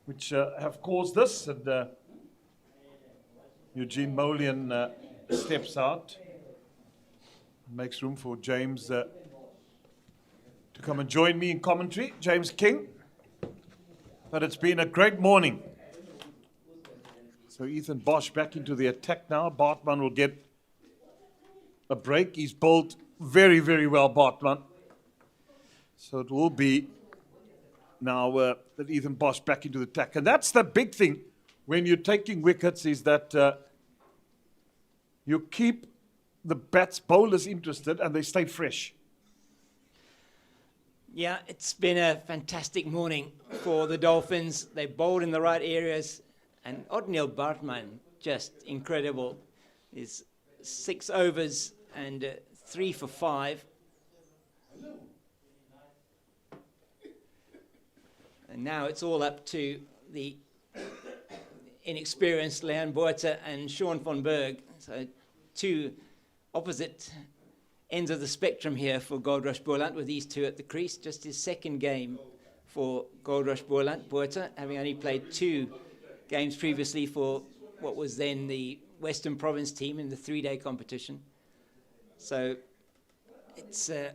which have caused this, and Eugene Molian steps out, makes room for James to come and join me in commentary, James King. But it's been a great morning. So Ethan Bosch back into the attack now. Bartman will get a break. He's bowled very, very well, Bartman. So it will be now that Ethan Bosch back into the attack. And that's the big thing when you're taking wickets, is that you keep the bowlers interested and they stay fresh. Yeah, it's been a fantastic morning for the Dolphins. They bowled in the right areas, and Otniel Bartman, just incredible. His 6 overs and 3 for 5. And now it's all up to the inexperienced Leon Botha and Sean van Berg. So 2 opposite ends of the spectrum here for Goldrush Boland, with these 2 at the crease. Just his second game for Goldrush Boland. Botha, having only played 2 games previously for what was then the Western Province team in the 3-day competition. So it's a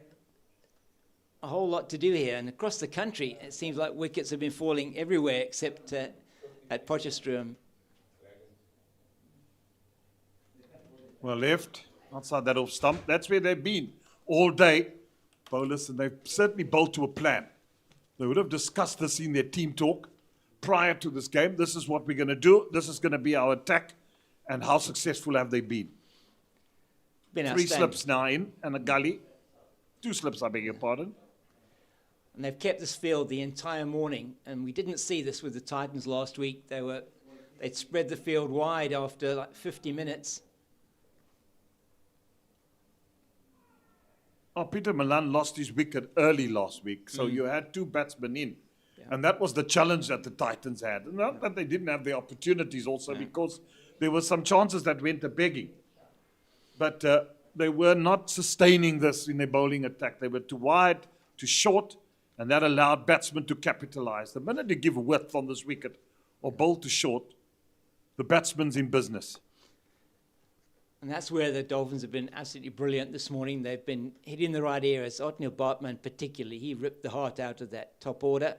whole lot to do here. And across the country, it seems like wickets have been falling everywhere except at Potchefstroom. Well, left, outside that off stump. That's where they've been all day, bowlers, and they've certainly bowled to a plan. They would have discussed this in their team talk prior to this game. This is what we're going to do. This is going to be our attack. And how successful have they been? 3 slips now in, and a gully. 2 slips, I beg your pardon. And they've kept this field the entire morning, and we didn't see this with the Titans last week. They'd spread the field wide after like 50 minutes. Oh, Peter Milan lost his wicket early last week, so you had 2 batsmen in. Yeah. And that was the challenge that the Titans had. Not that they didn't have the opportunities also, because there were some chances that went a-begging. But they were not sustaining this in their bowling attack. They were too wide, too short, and that allowed batsmen to capitalize. The minute you give a width on this wicket or bowl too short, the batsman's in business. And that's where the Dolphins have been absolutely brilliant this morning. They've been hitting the right areas. Otniel Bartman particularly, he ripped the heart out of that top order.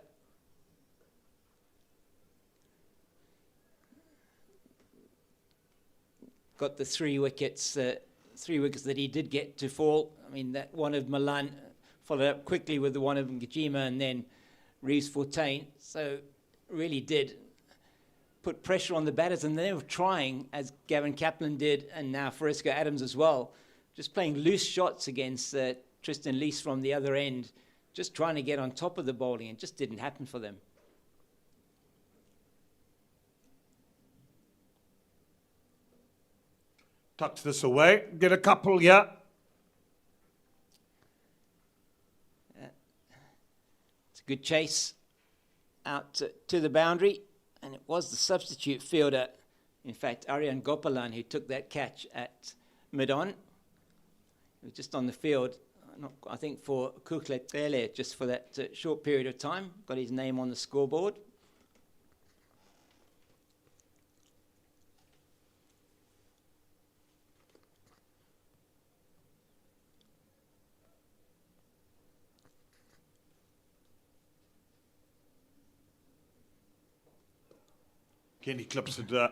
Got the 3 wickets that he did get to fall. I mean, that one of Milan followed up quickly with the one of Ngajima, and then Reeves Fortuin. So really did put pressure on the batters, and they were trying, as Gavin Kaplan did, and now Fresco Adams as well, just playing loose shots against Tristan Lees from the other end, just trying to get on top of the bowling. It just didn't happen for them. Tucks this away, get a couple here. It's a good chase out to the boundary. And it was the substitute fielder, In fact, Aryan Gopalan, who took that catch at mid-on, he was just on the field, I think for Kukletele, just for that short period of time, got his name on the scoreboard. Kenny clips it to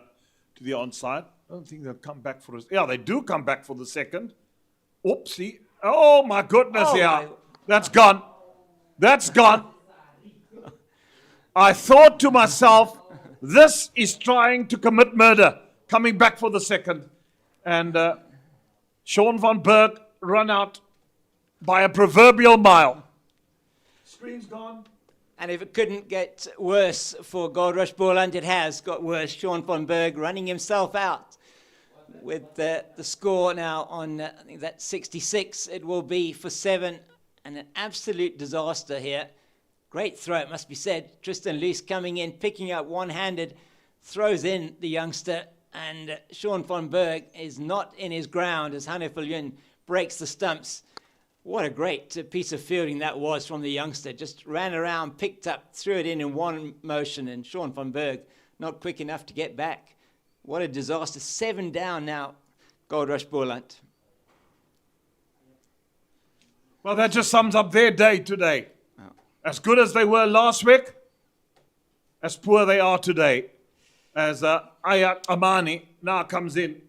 the onside. I don't think they'll come back for us. Yeah, they do come back for the second. Oopsie. Oh, my goodness, Oh, yeah. my. That's gone. That's gone. I thought to myself, this is trying to commit murder, coming back for the second. And Sean van Berg run out by a proverbial mile. Screen's gone. And if it couldn't get worse for Goldrush Boland, it has got worse. Sean van Berg running himself out with the score now on, I think that's 66. It will be for 7, and an absolute disaster here. Great throw, it must be said. Tristan Luce coming in, picking up one-handed, throws in the youngster, and Sean van Berg is not in his ground as Hanne Viljoen breaks the stumps. What a great piece of fielding that was from the youngster. Just ran around, picked up, threw it in one motion, and Sean van Berg not quick enough to get back. What a disaster. 7 down now, Goldrush Boland. Well, that just sums up their day today. As good as they were last week, as poor they are today. As Ayak Amani now comes in.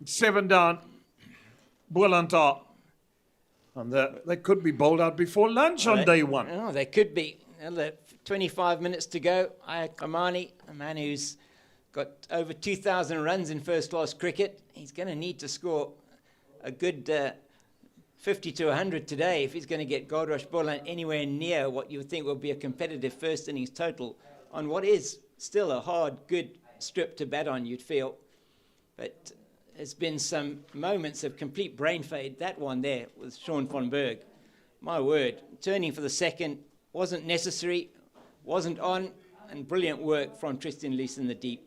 7 down. Boland are. And they could be bowled out before lunch on day 1. Oh, they could be. 25 minutes to go. Ayak Amani, a man who's got over 2,000 runs in first-class cricket. He's going to need to score a good 50 to 100 today if he's going to get Goldrush Boland anywhere near what you would think will be a competitive first innings total on what is still a hard, good strip to bat on, you'd feel. But there's been some moments of complete brain fade. That one there with Sean van Berg. My word, turning for the second wasn't necessary, wasn't on, and brilliant work from Tristan Luce in the deep.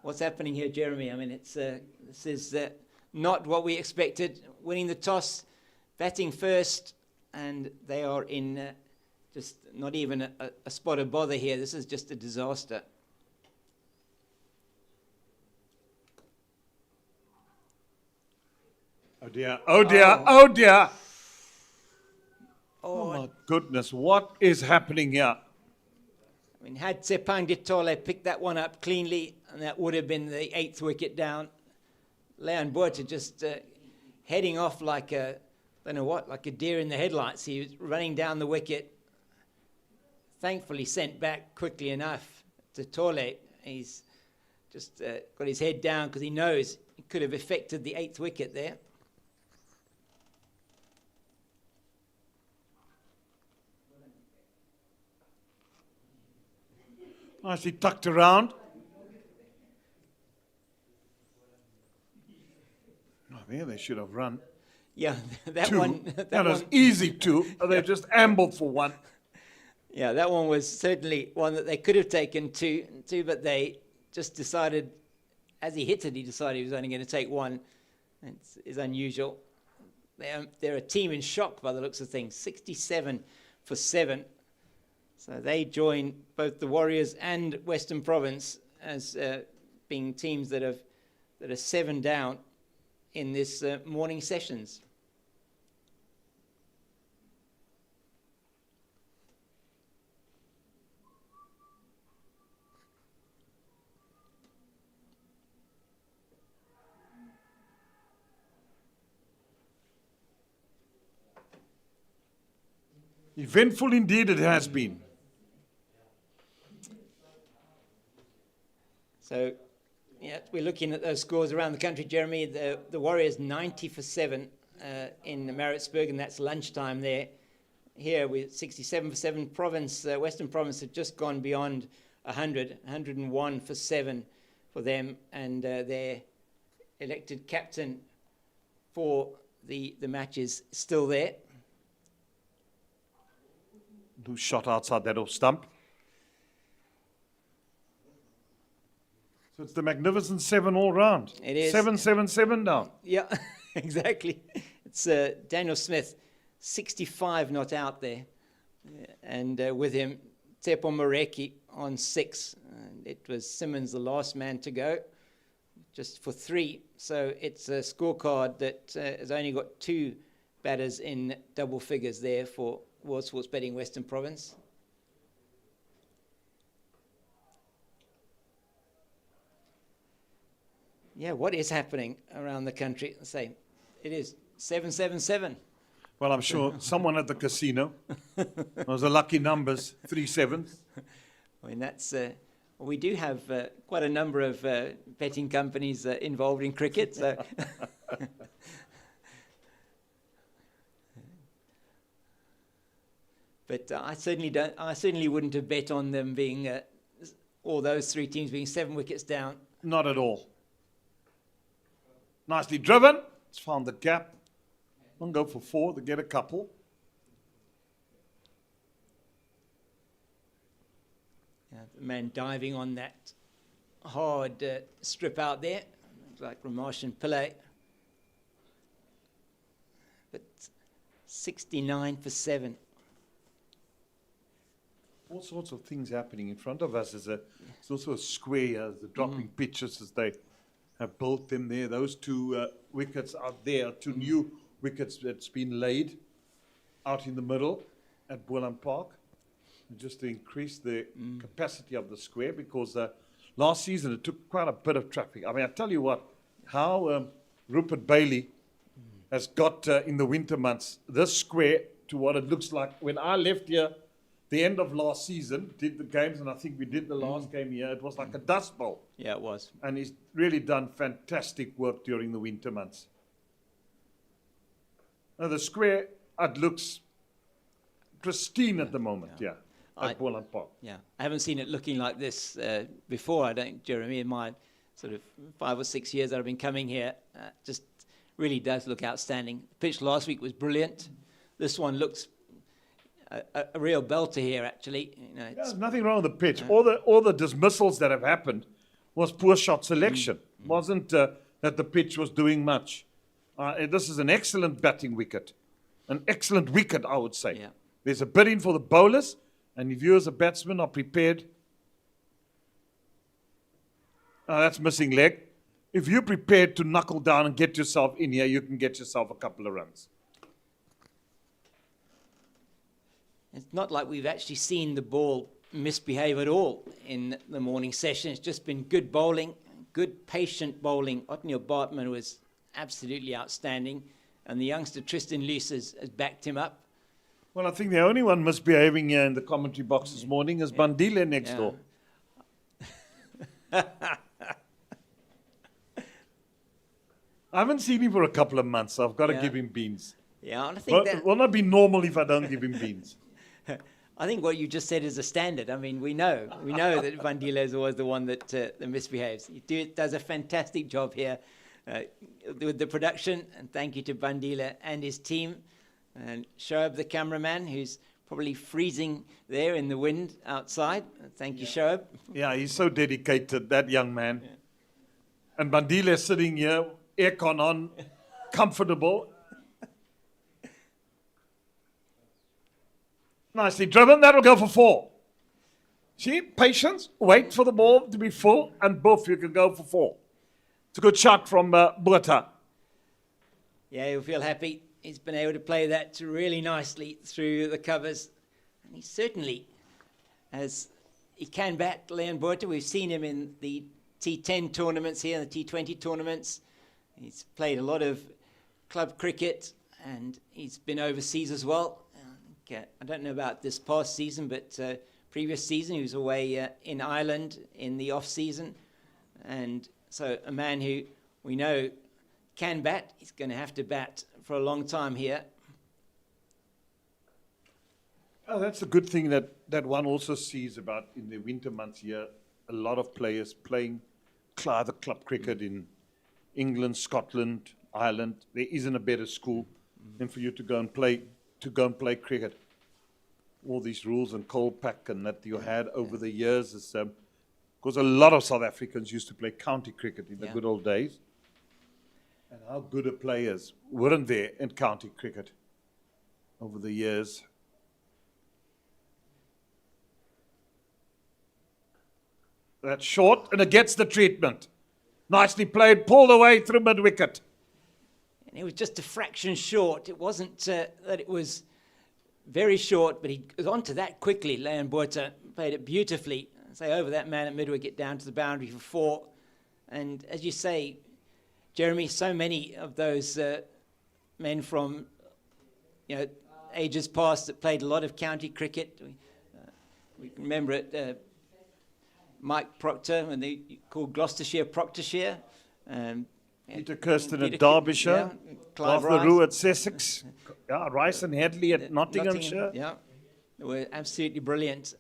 What's happening here, Jeremy? I mean, this is not what we expected. Winning the toss, batting first, and they are in just not even a spot of bother here. This is just a disaster. Oh dear, oh dear, oh dear. Oh my goodness, what is happening here? I mean, had Tsepang Ditole picked that one up cleanly, and that would have been the 8th wicket down. Leon Buerta just heading off like a, I don't know what, like a deer in the headlights. He was running down the wicket. Thankfully sent back quickly enough to Tole. He's just got his head down because he knows he could have affected the 8th wicket there. Nicely tucked around. Oh, there they should have run. Yeah, that 2. one. That was easy 2. They just ambled for 1. Yeah, that one was certainly one that they could have taken two, but they just decided, as he hit it, he decided he was only going to take 1. It's unusual. They're a team in shock by the looks of things. 67 for 7. So they join both the Warriors and Western Province as being teams that are 7 down in this morning sessions. Eventful indeed it has been. So, yeah, we're looking at those scores around the country, Jeremy. The Warriors 90 for 7 in Maritzburg, and that's lunchtime there. Here we're 67 for 7. Western Province have just gone beyond 100, 101 for 7 for them, and their elected captain for the match is still there. Loose shot outside that off stump. So it's the magnificent 7 all round. It is. 7-7-7 down. Yeah, exactly. It's Daniel Smith, 65 not out there. And with him, Tsepo Moreki on 6. And it was Simmons, the last man to go, just for 3. So it's a scorecard that has only got 2 batters in double figures there for World Sports Betting Western Province. Yeah, what is happening around the country? Say, it is 7-7-7. Well, I'm sure someone at the casino. Those are lucky numbers, 3 sevens. I mean, that's we do have quite a number of betting companies involved in cricket. So, but I certainly wouldn't have bet on them being all those 3 teams being 7 wickets down. Not at all. Nicely driven. It's found the gap. Don't go for 4, they get a couple. Yeah, the man diving on that hard strip out there, like Ramesh and Pillay. But 69 for 7. All sorts of things happening in front of us. There's also a square, the dropping pitches as they have built them there. Those 2 wickets out there, 2 new wickets that's been laid out in the middle at Boland Park, just to increase the capacity of the square, because last season it took quite a bit of traffic. I mean, I tell you what, how Rupert Bailey has got in the winter months this square to what it looks like. When I left here the end of last season, did the games, and I think we did the last game here, it was like a dust bowl. Yeah, it was. And he's really done fantastic work during the winter months. Now the square, it looks pristine at the moment, at Boland Park. Yeah, I haven't seen it looking like this before, I don't, Jeremy, in my sort of 5 or 6 years that I've been coming here. Just really does look outstanding. The pitch last week was brilliant. This one looks a real belter here, actually. You know, There's nothing wrong with the pitch. All the dismissals that have happened was poor shot selection. Wasn't that the pitch was doing much. This is an excellent batting wicket. An excellent wicket, I would say. Yeah. There's a bid in for the bowlers, and if you as a batsman are prepared, that's missing leg. If you're prepared to knuckle down and get yourself in here, you can get yourself a couple of runs. It's not like we've actually seen the ball misbehave at all in the morning session. It's just been good bowling, good patient bowling. Otniel Bartman was absolutely outstanding, and the youngster Tristan Luce has backed him up. Well, I think the only one misbehaving here in the commentary box this morning is Bandile next door. I haven't seen him for a couple of months, so I've got to give him beans. Yeah, and I think It will not be normal if I don't give him beans. I think what you just said is a standard. I mean, we know that Bandile is always the one that misbehaves. He does a fantastic job here with the production, and thank you to Bandile and his team. And Shoaib, the cameraman, who's probably freezing there in the wind outside. Thank you, Shoaib. Yeah, he's so dedicated, that young man. Yeah. And Bandile sitting here, aircon on, comfortable. Nicely driven, that'll go for 4. See, patience, wait for the ball to be full, and both you can go for 4. It's a good shot from Botha. Yeah, he'll feel happy. He's been able to play that really nicely through the covers. And he certainly he can bat, Leon Botha. We've seen him in the T10 tournaments here, the T20 tournaments. He's played a lot of club cricket, and he's been overseas as well. I don't know about this past season, but previous season he was away in Ireland in the off-season. And so a man who we know can bat. He's going to have to bat for a long time here. Oh, that's a good thing that one also sees about in the winter months here. A lot of players playing either club cricket in England, Scotland, Ireland. There isn't a better school than for you to go and play cricket. All these rules and cold pack and that you had over the years has because a lot of South Africans used to play county cricket in the Yeah. good old days. And how good a players weren't there in county cricket over the years. That's short, and it gets the treatment. Nicely played, pulled away through mid-wicket. And it was just a fraction short. It wasn't that it was very short, but he was onto that quickly. Leon Botha played it beautifully. Say over that man at mid-wicket down to the boundary for 4. And as you say, Jeremy, so many of those men from ages past that played a lot of county cricket. We remember it. Mike Proctor, when they called Gloucestershire Proctorshire. Peter Kirsten at Peter- Derbyshire, yeah, Clive Arthur Rice. Roux at Sussex, Rice and Headley at Nottinghamshire. Yeah, they were absolutely brilliant.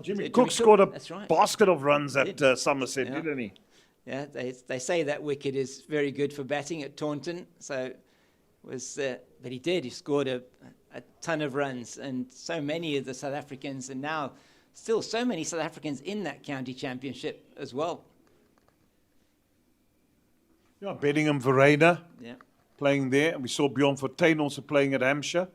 Jimmy Jimmy Cook scored a that's right. basket of runs at Somerset, Yeah. didn't he? Yeah, they say that wicket is very good for batting at Taunton. So but he did. He scored a ton of runs, and so many of the South Africans, and now still so many South Africans in that county championship as well. Yeah, Bedingham Verena Yeah, playing there, and we saw Bjorn Fortuin also playing at Hampshire.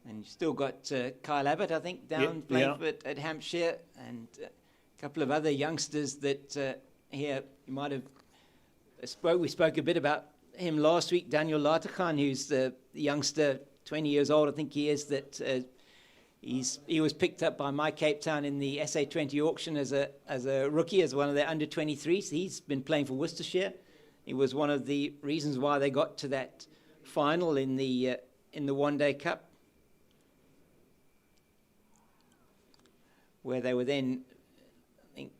and you still got Kyle Abbott, I think, down Yeah, playing yeah. at Hampshire, and a couple of other youngsters that here you might have we spoke a bit about him last week. Daniel Laterkhan, who's the youngster, 20 years old, I think he is, that he was picked up by My Cape Town in the SA20 auction as a rookie, as one of their under 23s. He's been playing for Worcestershire. He was one of the reasons why they got to that final in the One Day Cup, where they were then, I think,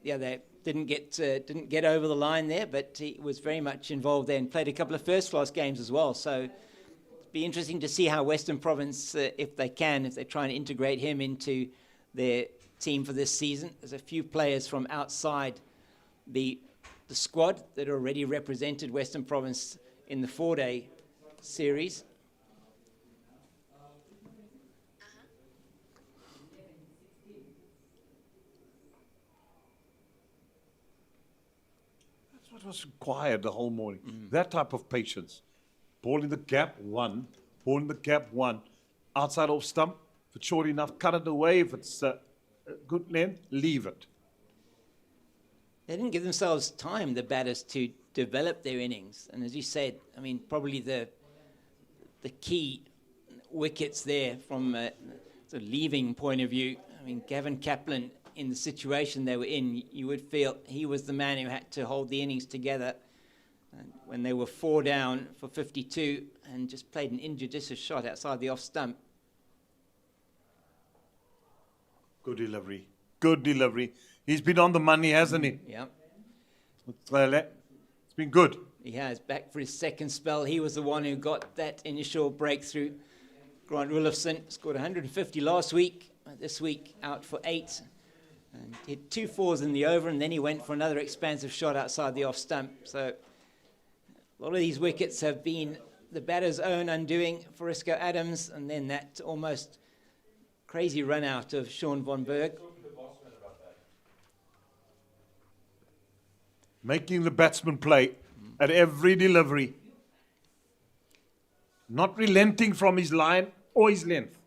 they didn't get over the line there, but he was very much involved there and played a couple of first-class games as well. So it'd be interesting to see how Western Province, if they try and integrate him into their team for this season. There's a few players from outside the squad that already represented Western Province in the 4-day series. That's what was required the whole morning. That type of patience. Ball in the gap, one. Ball in the gap, one. Outside off stump. If it's short enough, cut it away. If it's a good length, leave it. They didn't give themselves time, the batters, to develop their innings. And as you said, I mean, probably the key wickets there from the leaving point of view. I mean, Gavin Kaplan, in the situation they were in, you would feel he was the man who had to hold the innings together. And when they were 4 down for 52 and just played an injudicious shot outside the off stump. Good delivery. Good delivery. He's been on the money, hasn't he? Yeah, It's been good. he has. Back for his second spell. He was the one who got that initial breakthrough. Grant Willifson scored 150 last week. This week out for 8. And hit 2 4s in the over, and then he went for another expansive shot outside the off stump. So a lot of these wickets have been the batter's own undoing for Isco Adams, and then that almost crazy run out of Sean von Berg. Making the batsman play at every delivery. Not relenting from his line or his length.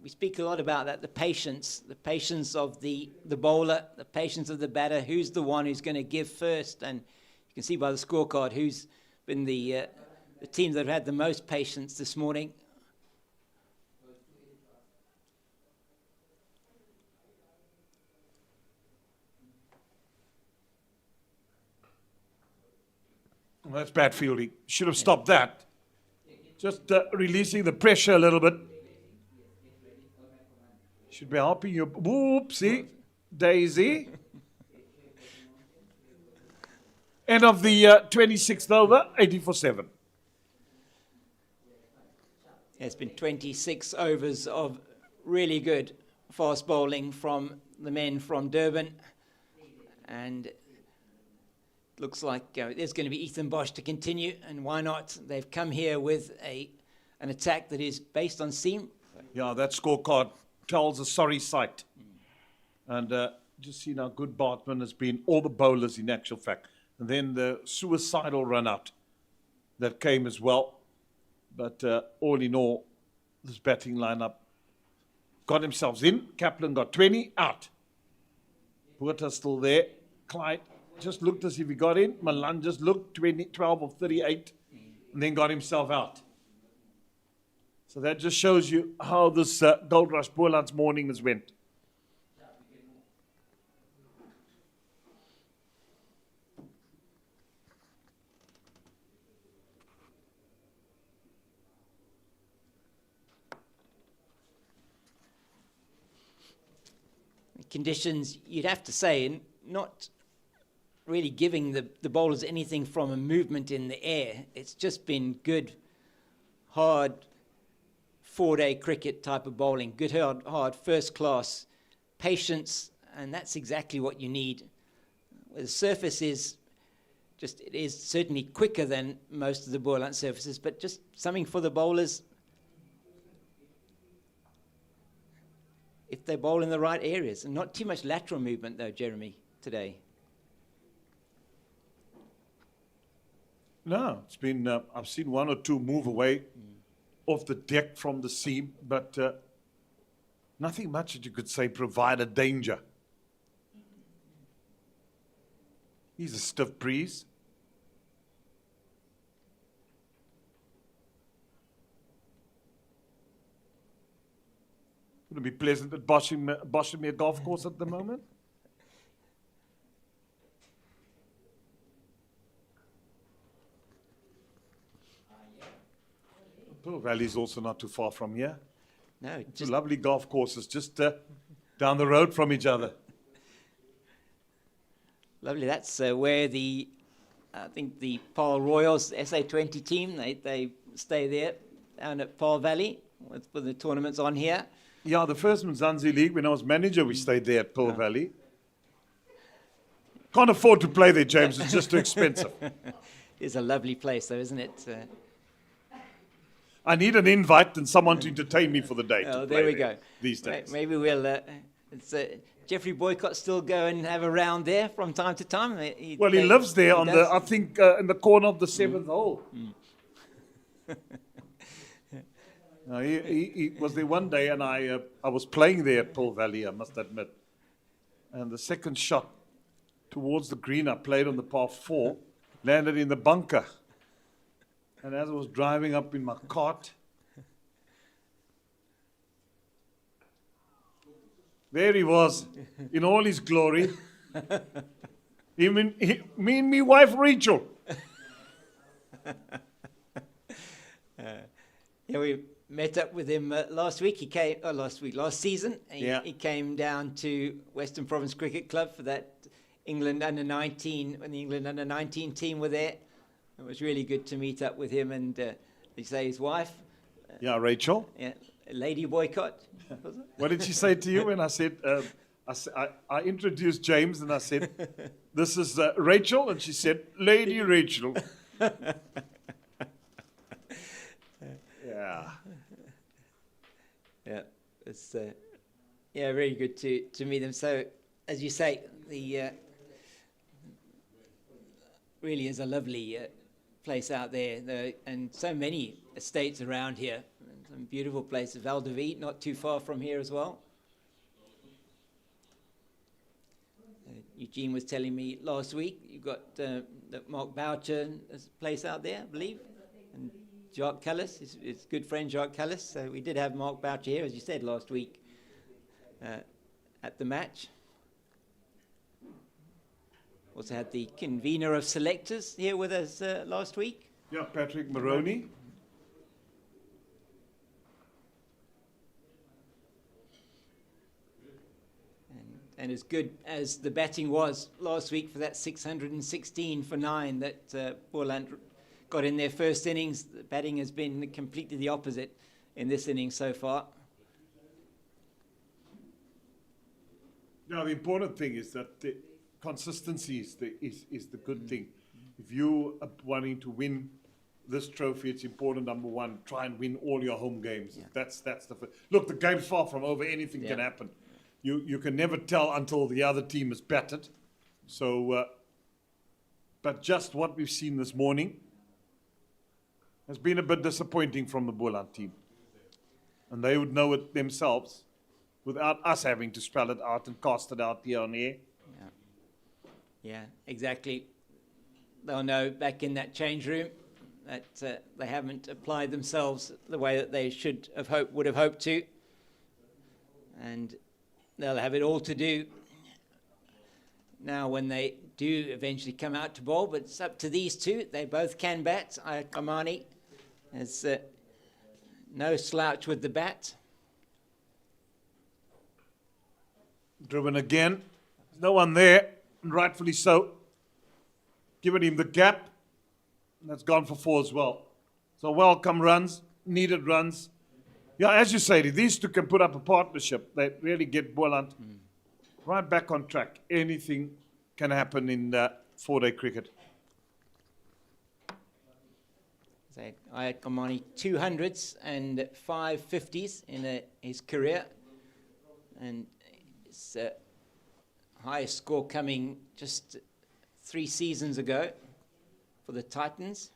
We speak a lot about that, the patience of the bowler, the patience of the batter, who's the one who's going to give first. And you can see by the scorecard who's been the teams that have had the most patience this morning. Well, that's bad fielding. Should have stopped that. Just releasing the pressure a little bit. Should be helping you. Whoopsie. Daisy. End of the 26th over, 84-7. It's been 26 overs of really good fast bowling from the men from Durban. And looks like there's going to be Ethan Bosch to continue, and why not? They've come here with an attack that is based on seam. Yeah, that scorecard tells a sorry sight. And just see how good Bartman has been, all the bowlers in actual fact. And then the suicidal run out that came as well. But all in all, this batting lineup got themselves in. Kaplan got 20, out. Botha still there. Clyde just looked as if he got in. Malan just looked 12 of 38 and then got himself out. So that just shows you how this Goldrush Boland's morning has went. Conditions, you'd have to say, not really giving the bowlers anything from a movement in the air. It's just been good, hard, 4-day cricket type of bowling. Good, hard, first class, patience, and that's exactly what you need. The surface is just, it is certainly quicker than most of the Boland surfaces, but just something for the bowlers. If they bowl in the right areas, and not too much lateral movement though, Jeremy, today. No, it's been, I've seen one or two move away off the deck from the seam, but nothing much that you could say provided danger. He's a stiff breeze. Would it be pleasant at Boschemere Golf Course at the moment? Pearl Valley is also not too far from here. No, Just lovely golf courses just down the road from each other. Lovely. That's where I think the Paarl Royals SA20 team, they stay there down at Paarl Valley with the tournaments on here. Yeah, the first Mzansi League, when I was manager, we stayed there at Pearl Valley. Can't afford to play there, James. It's just too expensive. It's a lovely place, though, isn't it? I need an invite and someone to entertain me for the day. Oh, there we go. These days. Maybe we'll. Jeffrey Boycott still go and have a round there from time to time. He lives there on the, I think, in the corner of the 7th hole. He was there one day, and I was playing there at Pearl Valley, I must admit. And the second shot towards the green, I played on the par 4, landed in the bunker. And as I was driving up in my cart, there he was, in all his glory. Me and my wife Rachel. Yeah, we met up with him last week. He came last season. He came down to Western Province Cricket Club for that England under-19, when the England under-19 team were there. It was really good to meet up with him and, you say, his wife. Rachel. Yeah, Lady Boycott. What did she say to you when I said, I introduced James and I said, this is Rachel, and she said, Lady Rachel. Yeah, it's really good to meet them. So, as you say, the really is a lovely place out there, and so many estates around here. Some beautiful places. Val de Vie, not too far from here as well. Eugene was telling me last week you've got the Mark Boucher place out there, I believe, and Jacques Callis, his good friend Jacques Callis. So we did have Mark Boucher here, as you said, last week at the match. Also had the convener of selectors here with us last week. Yeah, Patrick Maroney. And as good as the batting was last week for that 616 for 9 that Boland got in their first innings, the batting has been completely the opposite in this innings so far. Now, the important thing is that the consistency is the good thing. If you are wanting to win this trophy, it's important, number one, try and win all your home games. Yeah. That's the look, the game's far from over. Anything can happen. you can never tell until the other team is battered. So, but just what we've seen this morning has been a bit disappointing from the Boland team. And they would know it themselves without us having to spell it out and cast it out here on air. Yeah, exactly. They'll know back in that change room that they haven't applied themselves the way that they would have hoped to. And they'll have it all to do now when they do eventually come out to bowl, but it's up to these two. They both can bat. Kamani has no slouch with the bat. Driven again. There's no one there, and rightfully so. Giving him the gap. And that's gone for 4 as well. So welcome runs, needed runs. Yeah, as you say, these two can put up a partnership. They really get Boland right back on track. Anything can happen in 4-day cricket. Ayat Kamani, 200s and 5 50s in his career. And his highest score coming just 3 seasons ago for the Titans.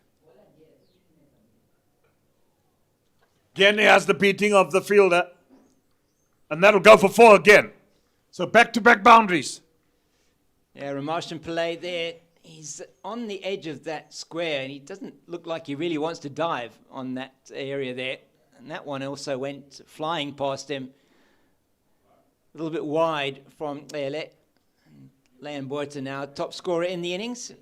Again, he has the beating of the fielder. And that'll go for 4 again. So back-to-back boundaries. Yeah, Ramashan Pillay there. He's on the edge of that square, and he doesn't look like he really wants to dive on that area there. And that one also went flying past him. A little bit wide from Lele. Leon Boerta now top scorer in the innings.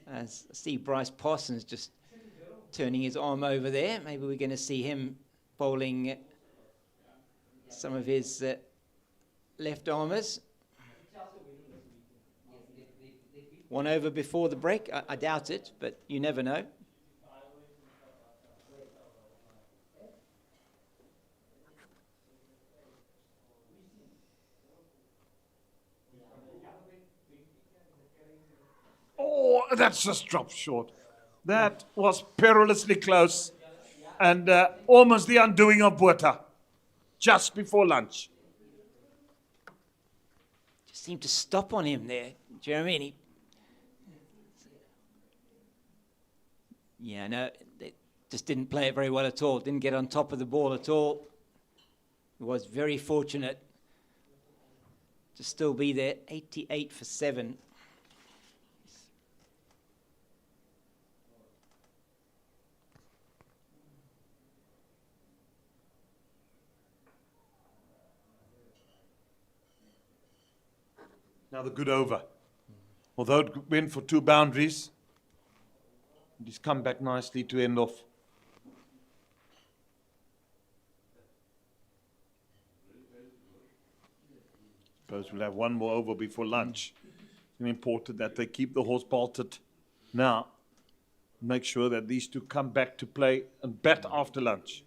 As I see Bryce Parsons just turning his arm over there. Maybe we're going to see him bowling some of his left armers. 1 over before the break. I doubt it, but you never know. Oh, that's just dropped short. That was perilously close and almost the undoing of Boerta just before lunch. Just seemed to stop on him there, Jeremy. Yeah, no, they just didn't play it very well at all. Didn't get on top of the ball at all. He was very fortunate to still be there. 88 for 7. Now the good over. Although it went for 2 boundaries, he's come back nicely to end off. Suppose we'll have 1 more over before lunch. It's important that they keep the horse bolted now. Make sure that these two come back to play and bat after lunch.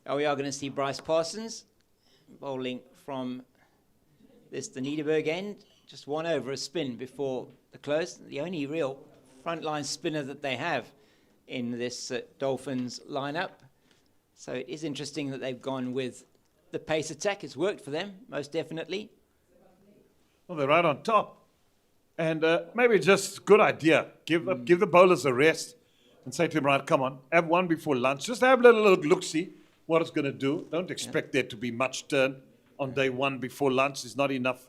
Oh, we are going to see Bryce Parsons bowling from this the Niederberg end. Just 1 over a spin before the close. The only real frontline spinner that they have in this Dolphins lineup. So it is interesting that they've gone with the pace attack. It's worked for them, most definitely. Well, they're right on top. And maybe just a good idea. Give the bowlers a rest and say to them, right, come on, have 1 before lunch. Just have a little look-see what it's going to do. Don't expect there to be much turn on day 1 before lunch. There's not enough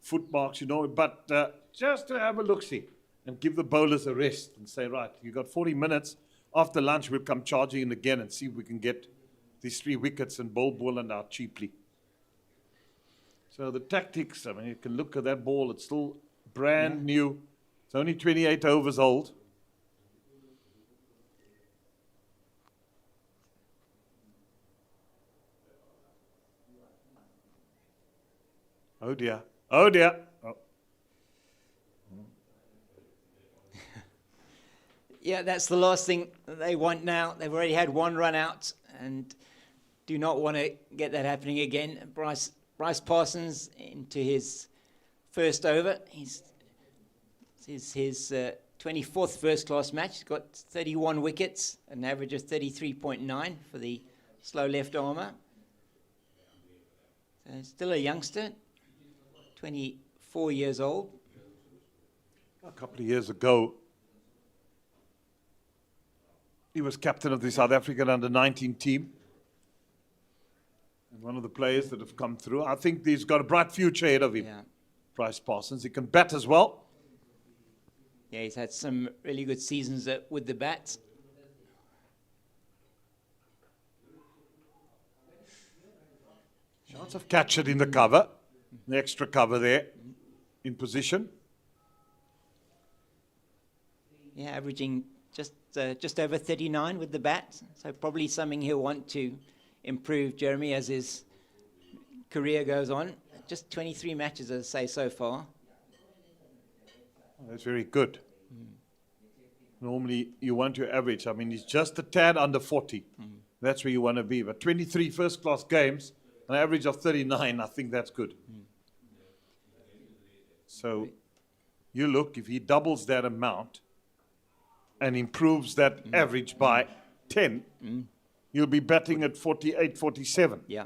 footmarks, but just to have a look-see and give the bowlers a rest and say, right, you've got 40 minutes. After lunch, we'll come charging in again and see if we can get these 3 wickets and bowl Boland out cheaply. So the tactics, I mean, you can look at that ball. It's still brand new. It's only 28 overs old. Oh, dear. Oh, dear. Oh. Yeah, that's the last thing that they want now. They've already had 1 run out and do not want to get that happening again. Bryce Parsons into his first over. This is his 24th first-class match. He's got 31 wickets, an average of 33.9 for the slow left armour. Still a youngster, 24 years old. A couple of years ago, he was captain of the South African under-19 team. And one of the players that have come through. I think he's got a bright future ahead of him. Yeah. Bryce Parsons. He can bat as well. Yeah, he's had some really good seasons with the bats. Chance of catch it in the cover. The extra cover there in position. Yeah, averaging just over 39 with the bat. So probably something he'll want to improve, Jeremy, as his career goes on. Just 23 matches, as I say, so far. Oh, that's very good. Normally, you want your average. I mean, he's just a tad under 40. That's where you want to be. But 23 first-class games, an average of 39, I think that's good. So you look, if he doubles that amount and improves that average by 10, you'll be batting at 48, 47. Yeah.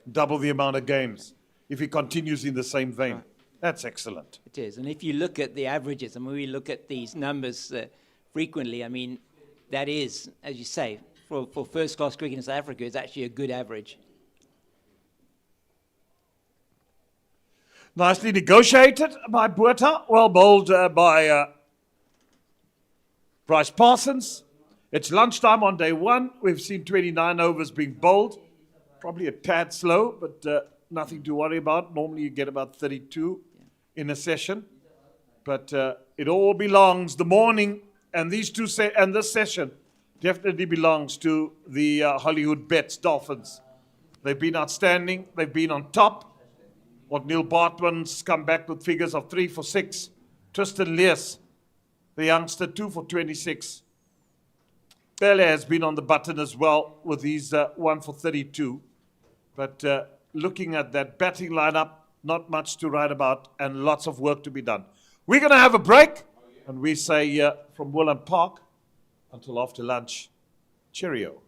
Double the amount of games if he continues in the same vein. Right. That's excellent. It is. And if you look at the averages, and when we look at these numbers frequently, I mean, that is, as you say, for first-class cricket in South Africa, it's actually a good average. Nicely negotiated by Botha. Well bowled by Bryce Parsons. It's lunchtime on day one. We've seen 29 overs being bowled. Probably a tad slow, but nothing to worry about. Normally you get about 32 in a session. But it all belongs, the morning and these two and this session definitely belongs to the Hollywoodbets Dolphins. They've been outstanding. They've been on top. What Neil Bartman's come back with figures of 3 for 6. Tristan Lees, the youngster, 2 for 26. Paarl has been on the button as well with his 1 for 32. But looking at that batting lineup, not much to write about and lots of work to be done. We're going to have a break, and we say from Boland Park until after lunch, cheerio.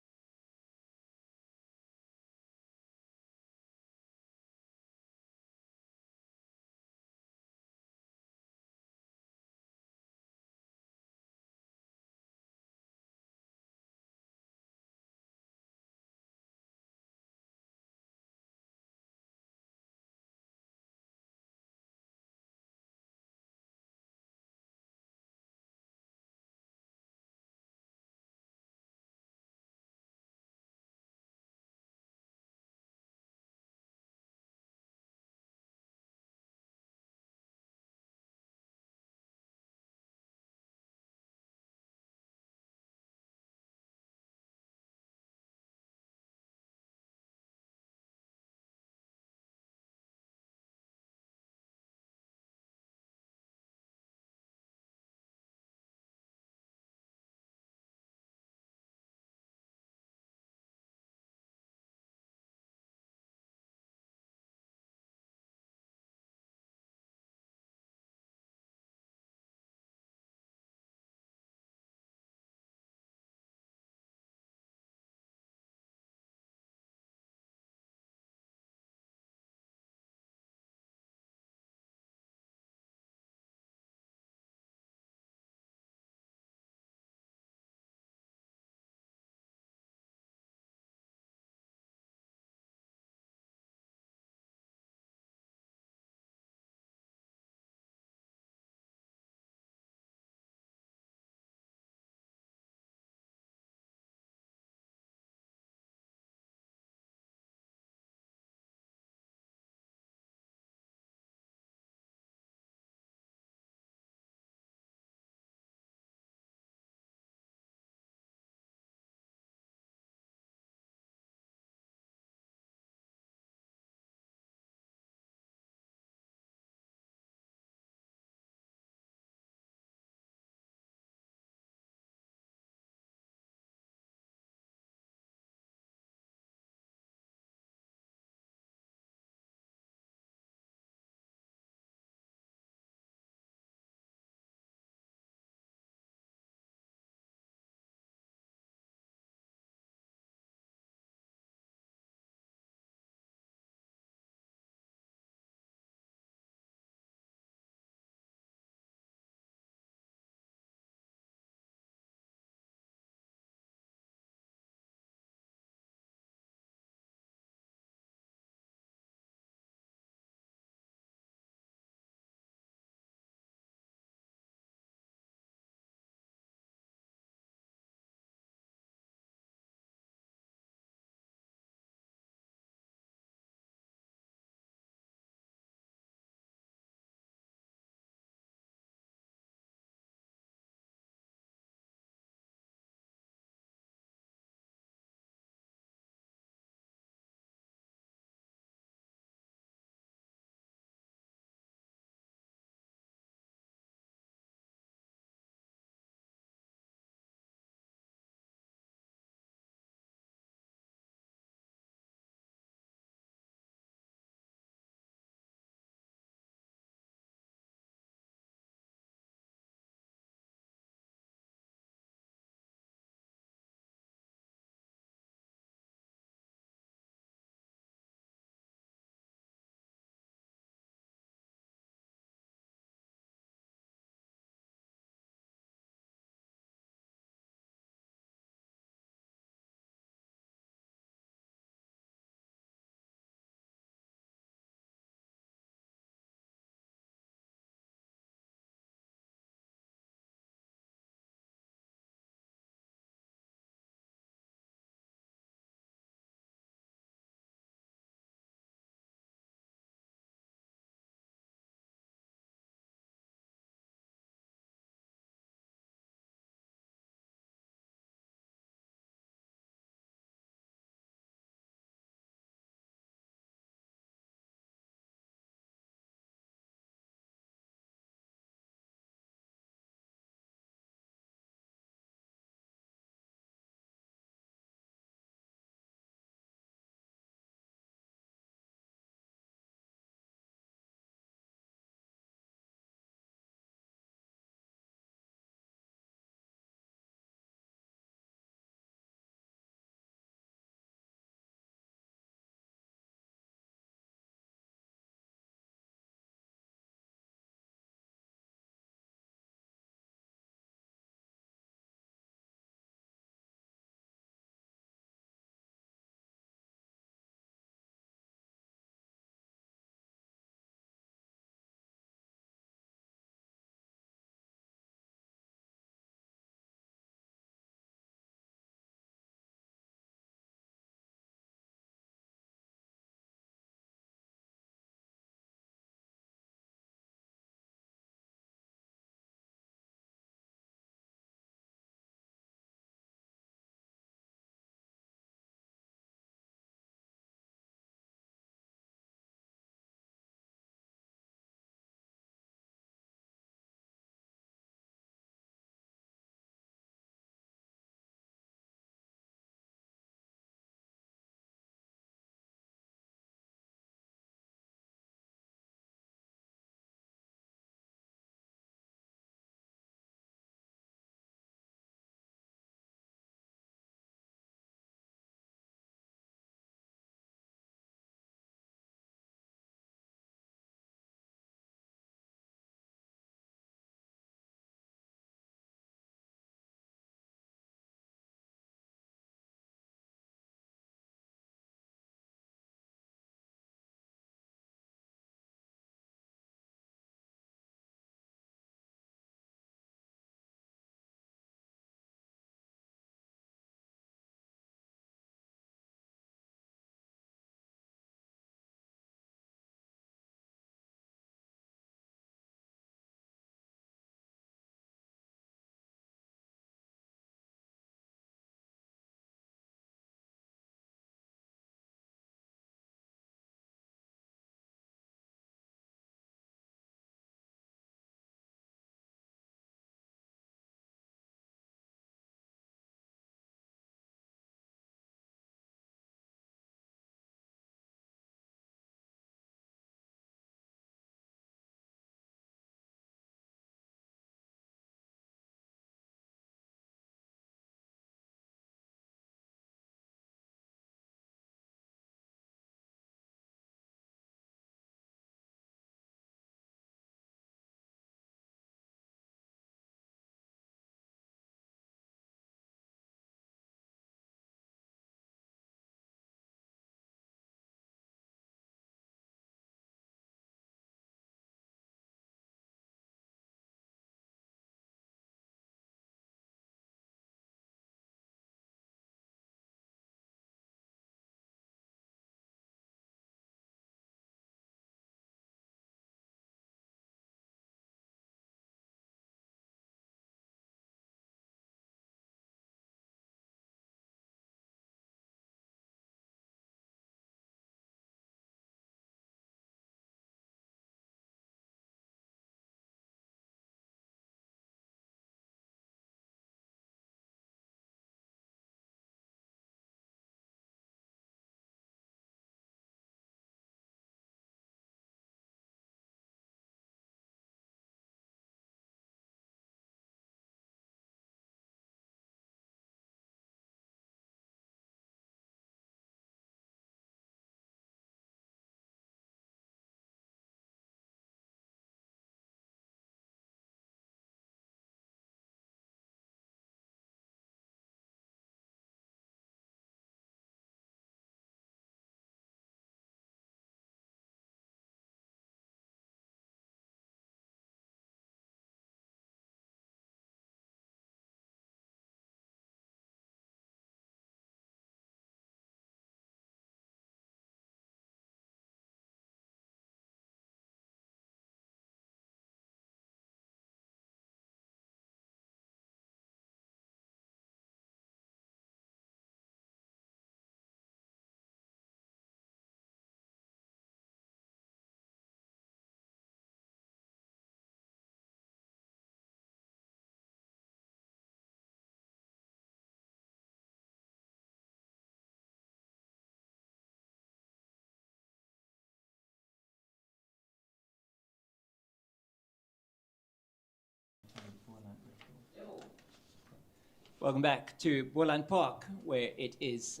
Welcome back to Boland Park, where it is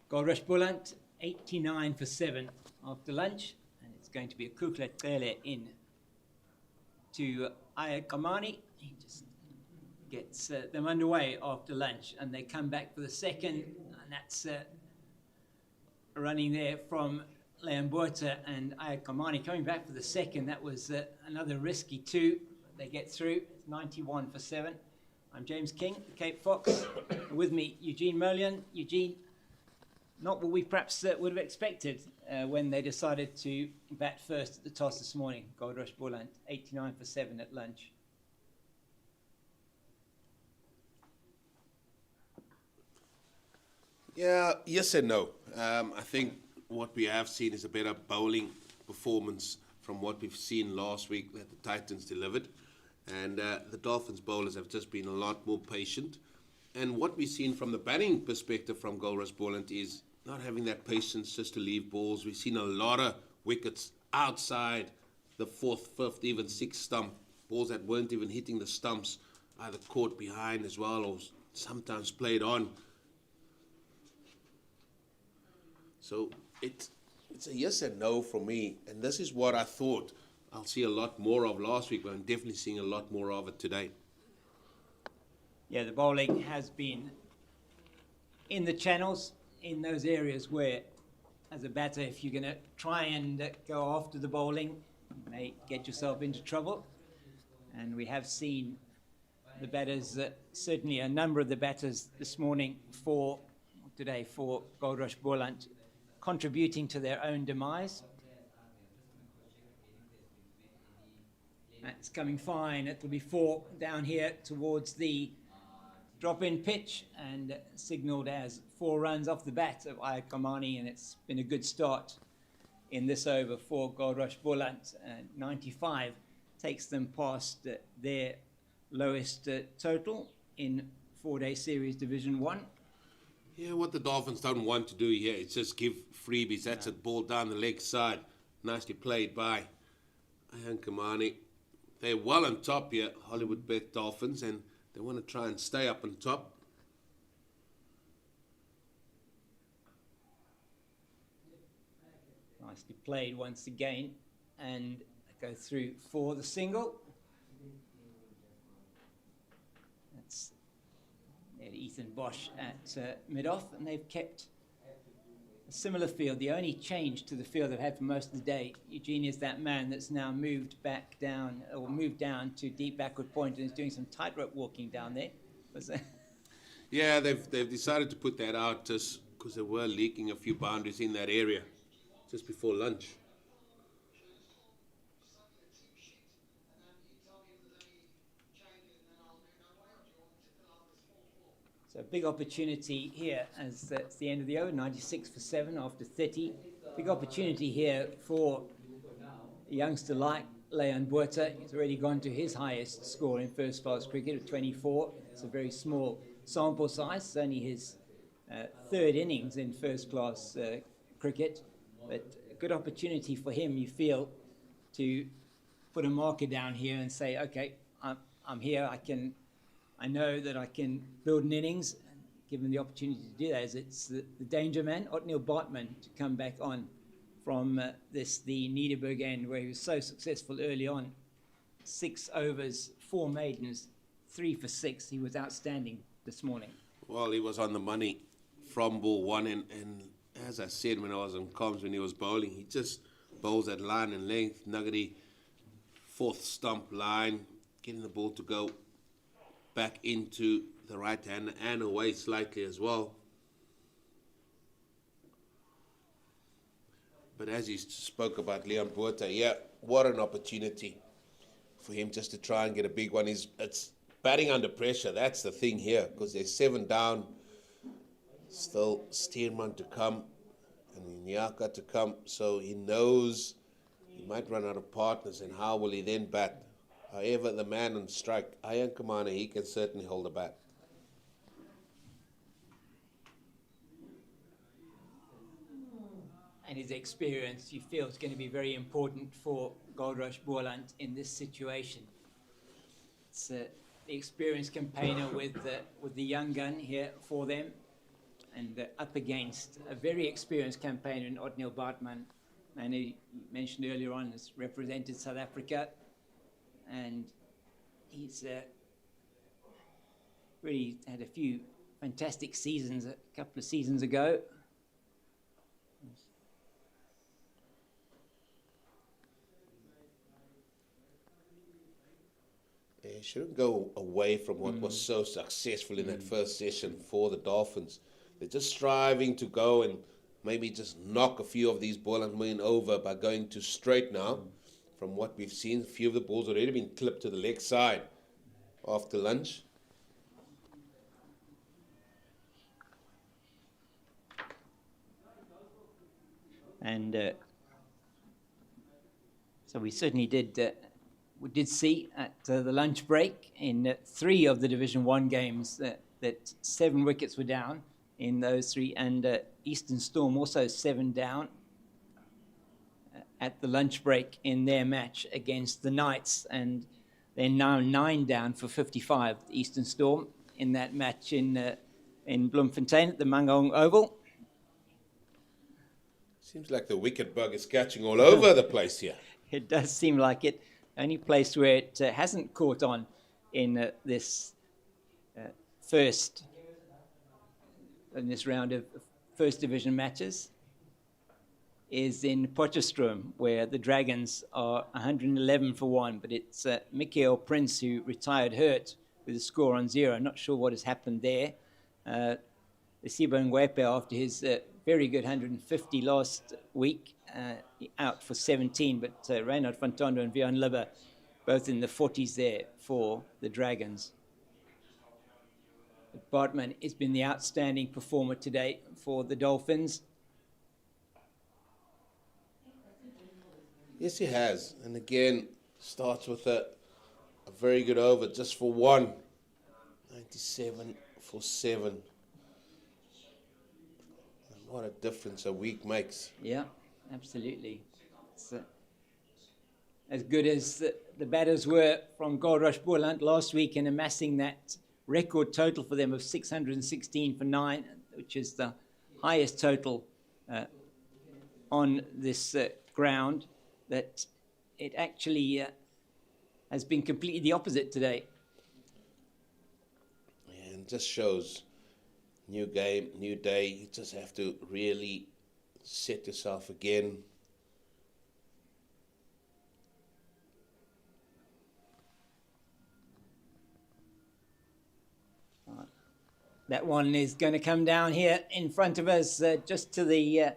Goldrush Boland, 89 for 7 after lunch, and it's going to be a Kukla Tele in to Aya Kamani. He just gets them underway after lunch, and they come back for the second, and that's running there from Leon Buerta and Aya Kamani. Coming back for the second, that was another risky 2. They get through. It's 91 for 7. I'm James King, Cape Fox. With me, Eugene Molian. Eugene, not what we perhaps would have expected when they decided to bat first at the toss this morning. Goldrush Boland, 89 for 7 at lunch. Yeah, yes and no. I think what we have seen is a better bowling performance from what we've seen last week that the Titans delivered. And the Dolphins bowlers have just been a lot more patient. And what we've seen from the batting perspective from Goldrush Boland is not having that patience just to leave balls. We've seen a lot of wickets outside the 4th, 5th, even 6th stump. Balls that weren't even hitting the stumps, either caught behind as well or sometimes played on. So it's a yes and no for me. And this is what I thought I'll see a lot more of last week, but I'm definitely seeing a lot more of it today. Yeah, the bowling has been in the channels, in those areas where, as a batter, if you're going to try and go after the bowling, you may get yourself into trouble. And we have seen the batters, certainly a number of the batters this morning for Goldrush Boland, contributing to their own demise. That's coming fine. It will be 4 down here towards the drop-in pitch and signalled as 4 runs off the bat of Aya Kamani, and it's been a good start in this over for Goldrush Boland. 95 takes them past their lowest total in 4-day series Division 1. Yeah, what the Dolphins don't want to do here is just give freebies. That's a ball down the leg side. Nicely played by Aya Kamani. They're well on top here, Hollywoodbets Dolphins, and they want to try and stay up on top. Nicely played once again, and go through for the single. That's Ethan Bosch at mid-off, and they've kept a similar field. The only change to the field they've had for most of the day, Eugene, is that man that's now moved back down, or moved down to deep backward point and is doing some tightrope walking down there. Yeah, they've decided to put that out just because they were leaking a few boundaries in that area just before lunch. So big opportunity here as it's the end of the over, 96 for 7 after 30. Big opportunity here for a youngster like Leon Buerta. He's already gone to his highest score in first class cricket of 24. It's a very small sample size. It's only his 3rd innings in first class cricket. But a good opportunity for him, you feel, to put a marker down here and say, okay, I'm here, I know that I can build an innings. Given the opportunity to do that, as it's the danger man, Otniel Bartman, to come back on from the Nederburg end, where he was so successful early on. 6 overs, 4 maidens, 3 for 6. He was outstanding this morning. Well, he was on the money from ball 1, and as I said when I was on comms when he was bowling, he just bowls at line and length, nuggety, 4th stump line, getting the ball to go back into the right hand and away slightly as well. But as you spoke about Leon Buerta, yeah, what an opportunity for him just to try and get a big one. It's batting under pressure. That's the thing here, because there's 7 down, still Steerman to come and Nyaka to come. So he knows he might run out of partners, and how will he then bat? However, the man on strike, Aya Kamani, he can certainly hold a bat. And his experience, you feel, is going to be very important for Goldrush Boland in this situation. It's the experienced campaigner with the young gun here for them, and up against a very experienced campaigner in Otniel Bartman, and he mentioned earlier on has represented South Africa, and he's really had a few fantastic seasons a couple of seasons ago. He shouldn't go away from what was so successful in that first session for the Dolphins. They're just striving to go and maybe just knock a few of these Boland men over by going too straight now. From what we've seen, a few of the balls already been clipped to the leg side after lunch. And so we certainly did. We did see at the lunch break in 3 of the Division 1 games that 7 wickets were down in those 3, and Eastern Storm also 7 down at the lunch break in their match against the Knights, and they're now 9 down for 55. Eastern Storm in that match in Bloemfontein at the Mangaung Oval. Seems like the wicket bug is catching all over the place here. It does seem like it. Only place where it hasn't caught on in this round of first division matches is in Potchefstroom, where the Dragons are 111 for 1, but it's Mikael Prince who retired hurt with a score on 0. Not sure what has happened there. Sibo Ngwepe, after his very good 150 last week, out for 17, but Reynard van Tondo and Vian Libber both in the 40s there for the Dragons. But Bartman has been the outstanding performer today for the Dolphins. Yes, he has. And again, starts with a very good over just for 1. 97 for 7. And what a difference a week makes. Yeah, absolutely. It's, as good as the batters were from Goldrush Boland last week in amassing that record total for them of 616 for 9, which is the highest total on this ground, that it actually has been completely the opposite today. And just shows new game, new day. You just have to really set yourself again. That one is going to come down here in front of us, just to the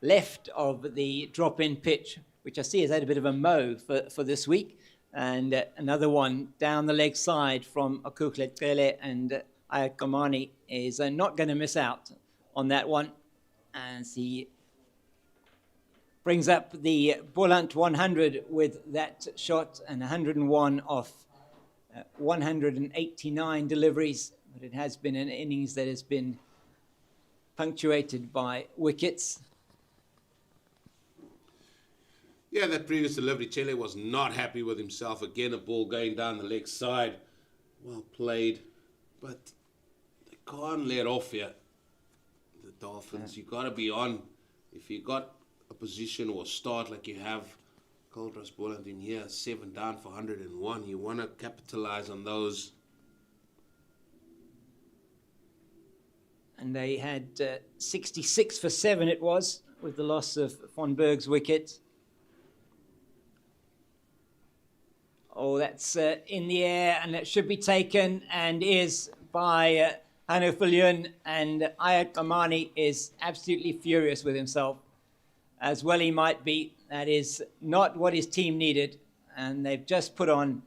left of the drop-in pitch, which I see has had a bit of a mow for this week. And another one down the leg side from Akukletele and Ayakamani is not going to miss out on that one, as he brings up the Boland 100 with that shot, and 101 off 189 deliveries. But it has been an innings that has been punctuated by wickets. Yeah, that previous delivery, Chele was not happy with himself. Again, a ball going down the leg side. Well played. But they can't let off here. The Dolphins, you got to be on. If you got a position or a start like you have Goldrush Boland in here, 7 down for 101, you want to capitalize on those. And they had 66 for 7 it was, with the loss of Von Berg's wicket. Oh, that's in the air, and that should be taken, and is by Hanno Viljoen, and Ayat Kamani is absolutely furious with himself, as well he might be. That is not what his team needed, and they've just put on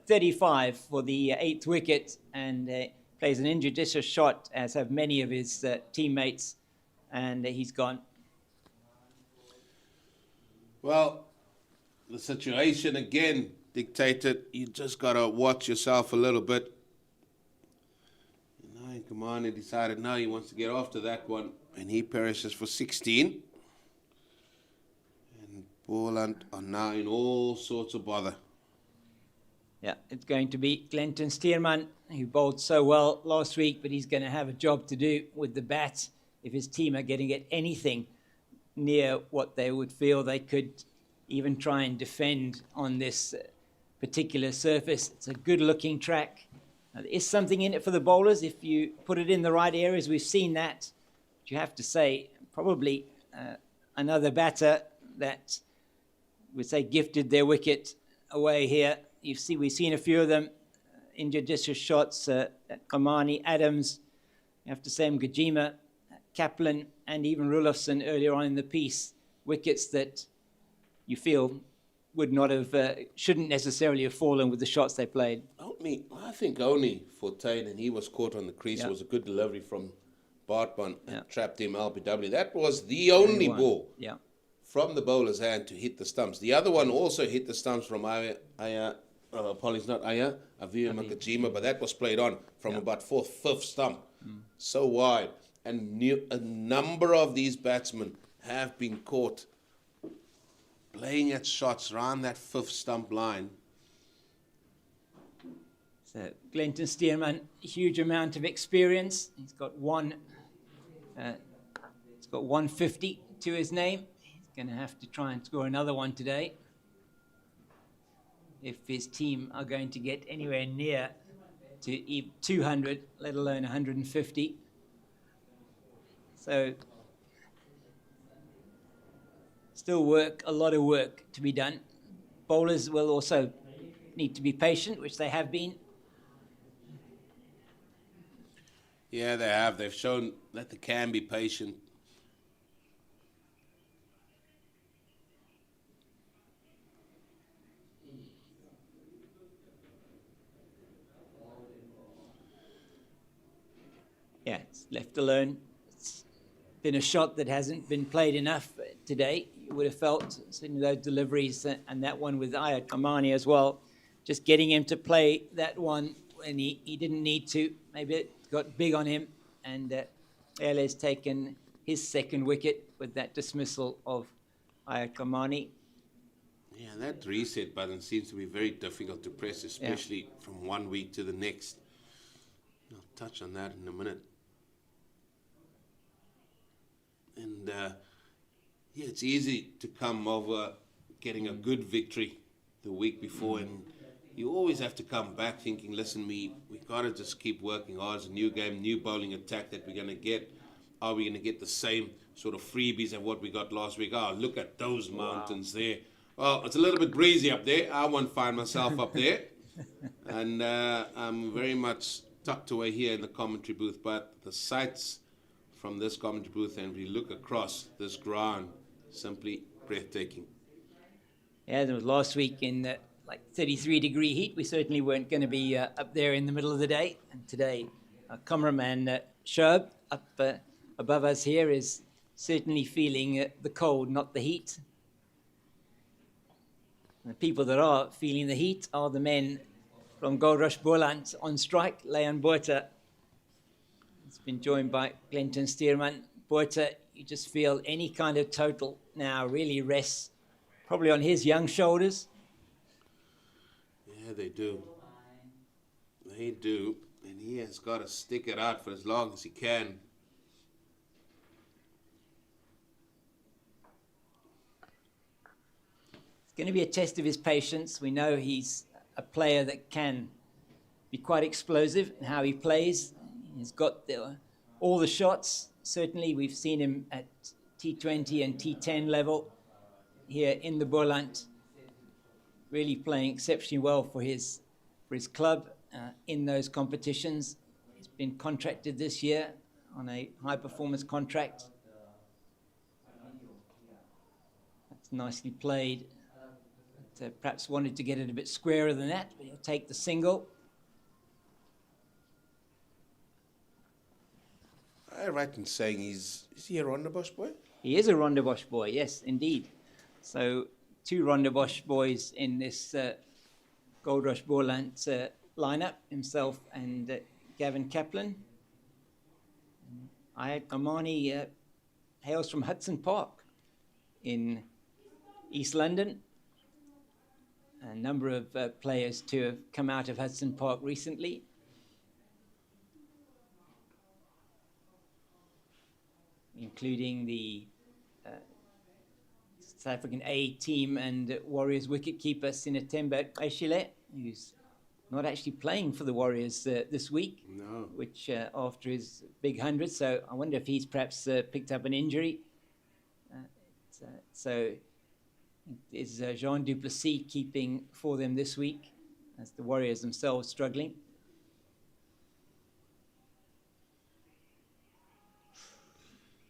35 for the 8th wicket, and plays an injudicious shot, as have many of his teammates, and he's gone. Well, the situation again dictated. You just got to watch yourself a little bit. Kamani decided now he wants to get after that one, and he perishes for 16. And Boland are now in all sorts of bother. Yeah, it's going to be Glenton Stearman, who bowled so well last week, but he's going to have a job to do with the bat if his team are going to get anything near what they would feel they could even try and defend on this particular surface. It's a good-looking track. Now, there is something in it for the bowlers if you put it in the right areas. We've seen that. But you have to say, probably another batter that would say gifted their wicket away here. We've seen a few of them injudicious shots. Kamani, Adams, you have to say Mgajima, Kaplan, and even Rulofsson earlier on in the piece. Wickets that you feel would not have, shouldn't necessarily have fallen with the shots they played. I think only Fortuyn, and he was caught on the crease. Yeah. It was a good delivery from Bartman and Yeah. trapped him LBW. That was the only ball Yeah. from the bowler's hand to hit the stumps. The other one also hit the stumps from Avia Makajima, but that was played on from about fourth, fifth stump. So wide. And a number of these batsmen have been caught playing at shots around that fifth stump line. So Glenton Stearman, a huge amount of experience. He's got 150 to his name. He's going to have to try and score another one today if his team are going to get anywhere near to 200, let alone 150. So still a lot of work to be done. Bowlers will also need to be patient, which they have been. Yeah, they have. They've shown that they can be patient. Yeah, it's left alone. It's been a shot that hasn't been played enough today. You would have felt, certainly those deliveries and that one with Ayat Kamani as well, just getting him to play that one when he didn't need to. Maybe it got big on him, and Ele's taken his second wicket with that dismissal of Ayat Kamani. Yeah, that reset button seems to be very difficult to press, especially from one week to the next. I'll touch on that in a minute. And it's easy to come over getting a good victory the week before, and you always have to come back thinking, listen, we've got to just keep working hard. It's a new game, new bowling attack that we're going to get. Are we going to get the same sort of freebies of what we got last week? Oh, look at those mountains there. Well, it's a little bit breezy up there. I won't find myself up there. And I'm very much tucked away here in the commentary booth, but the sights from this commentary booth, and we look across this ground, simply breathtaking. Yeah, there was last week in 33-degree heat. We certainly weren't going to be up there in the middle of the day. And today, our cameraman Shoaib up above us here is certainly feeling the cold, not the heat. And the people that are feeling the heat are the men from Goldrush Boland on strike. Leon Botha has been joined by Glenton Stearman. Botha, you just feel any kind of total now really rests probably on his young shoulders. Yeah, they do. They do. And he has got to stick it out for as long as he can. It's going to be a test of his patience. We know he's a player that can be quite explosive in how he plays. He's got all the shots. Certainly, we've seen him at T20 and T10 level here in the Boland, really playing exceptionally well for his club in those competitions. He's been contracted this year on a high-performance contract. That's nicely played. But, perhaps wanted to get it a bit squarer than that, but he'll take the single. I'm right in saying is he a Rondebosch boy? He is a Rondebosch boy, yes, indeed. So 2 Rondebosch boys in this Goldrush Boland lineup, himself and Gavin Kaplan. Ayat Kamani hails from Hudson Park in East London. a number of players to have come out of Hudson Park recently. Including the South African A team and Warriors wicketkeeper Sinetemba Ashile, who's not actually playing for the Warriors this week, No. which after his big 100, so I wonder if he's perhaps picked up an injury. So is Jean Duplessis keeping for them this week, as the Warriors themselves struggling.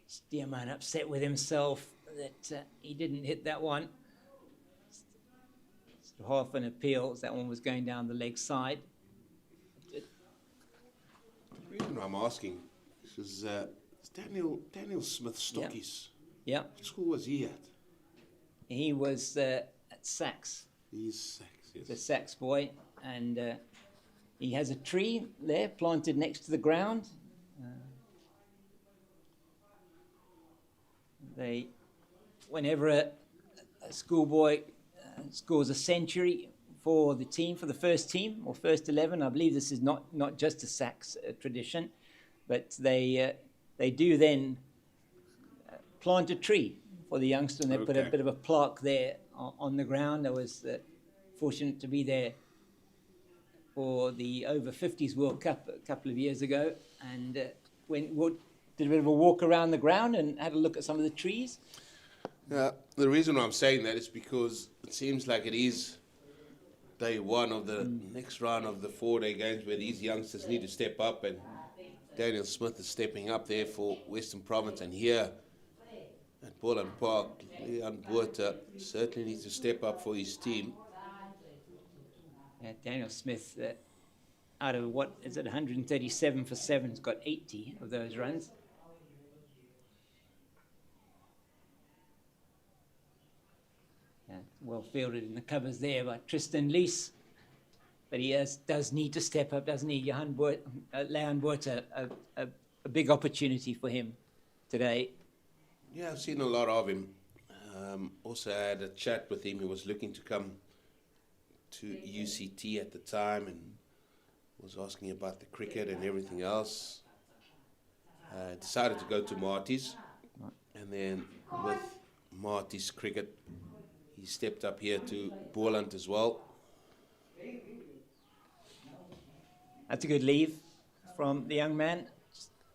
Stearman upset with himself that he didn't hit that one. Sort of half an appeal, as that one was going down the leg side. The reason I'm asking is Daniel Smith Stockies. Yeah, What school was he at? he was at Sachs, He's Sachs, yes. the Sachs boy, and he has a tree there planted next to the ground. Whenever a schoolboy scores a century for the team, for the first team or first 11, I believe this is not just a Sachs tradition, but they do then plant a tree for the youngster, and they put a Okay. bit of a plaque there on the ground. I was fortunate to be there for the over 50s World Cup a couple of years ago, and did a bit of a walk around the ground and had a look at some of the trees. The reason why I'm saying that is because it seems like it is day one of the next round of the 4-day games where these youngsters need to step up, and Daniel Smith is stepping up there for Western Province, and here at Boland Park, Leon Botha certainly needs to step up for his team. Daniel Smith, out of 137 for 7, has got 80 of those runs. Well fielded in the covers there by Tristan Lees. But he does need to step up, doesn't he? Leon Botha, a big opportunity for him today. Yeah, I've seen a lot of him. Also had a chat with him. He was looking to come to UCT at the time and was asking about the cricket and everything else. Decided to go to Marty's, and then with Marty's cricket, he stepped up here to Boland as well. That's a good leave from the young man.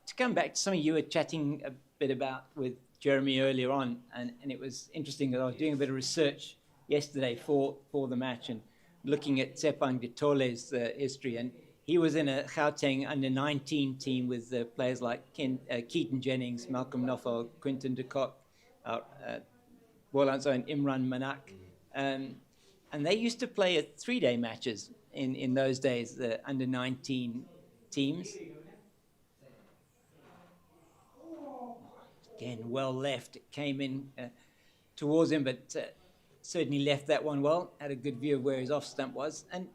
To come back to something you were chatting a bit about with Jeremy earlier on, and it was interesting that I was doing a bit of research yesterday for the match and looking at Tsepang Ditole's history, and he was in a Gauteng under-19 team with players like Keaton Jennings, Malcolm Knopfel, Quinton de Kock, Boland's own Imran Manak, and they used to play at 3-day matches in those days, the under-19 teams. Again, well left. It came in towards him, but certainly left that one well. Had a good view of where his off stump was, and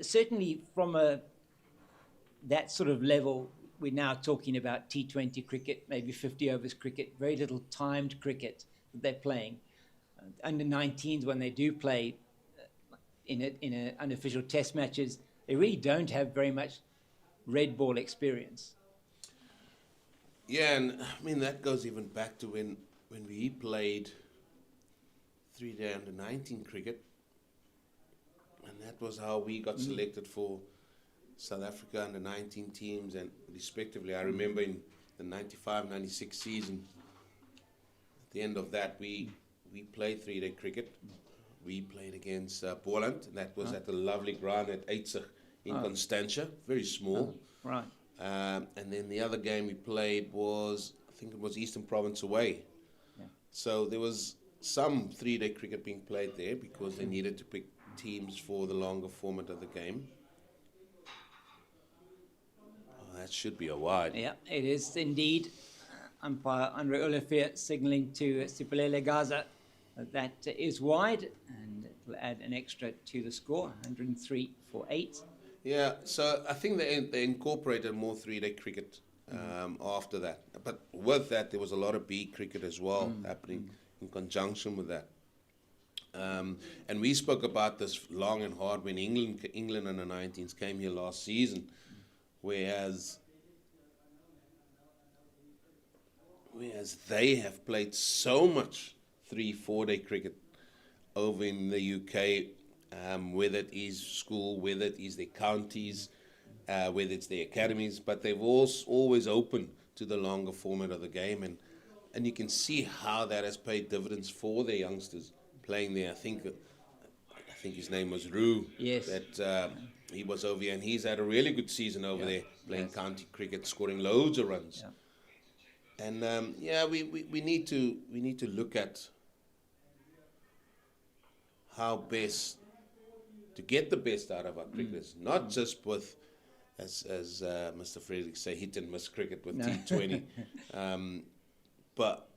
certainly from that sort of level, we're now talking about T20 cricket, maybe 50 overs cricket, very little timed cricket that they're playing. Under 19s, when they do play in unofficial test matches, they really don't have very much red ball experience. Yeah, and I mean that goes even back to when we played 3-day under-19 cricket, and that was how we got selected for South Africa under-19 teams, and respectively. I remember in the 95-96 season, at the end of that, we played 3-day cricket. We played against Boland, and that was at the lovely ground at Eitzig in Constantia, very small. Right. And then the other game we played was, I think it was Eastern Province away. Yeah. So there was some 3-day cricket being played there because they needed to pick teams for the longer format of the game. Oh, that should be a wide. Yeah, it is indeed. Umpire Andre Olivier signalling to Sipolele Gaza that is wide, and it will add an extra to the score, 103 for 8. Yeah, so I think they incorporated more 3-day cricket after that. But with that, there was a lot of B cricket as well happening in conjunction with that. And we spoke about this long and hard when England under 19s came here last season, whereas they have played so much 3-4 day cricket over in the UK, whether it is school, whether it is their counties, whether it's their academies, but they've always open to the longer format of the game, and you can see how that has paid dividends for their youngsters playing there. I think his name was Roo. Yes. That he was over here, and he's had a really good season over there, playing county cricket, scoring loads of runs. Yeah. And we need to look at how best to get the best out of our cricketers, not just with, as Mr. Frederick say, hit and miss cricket with T20, but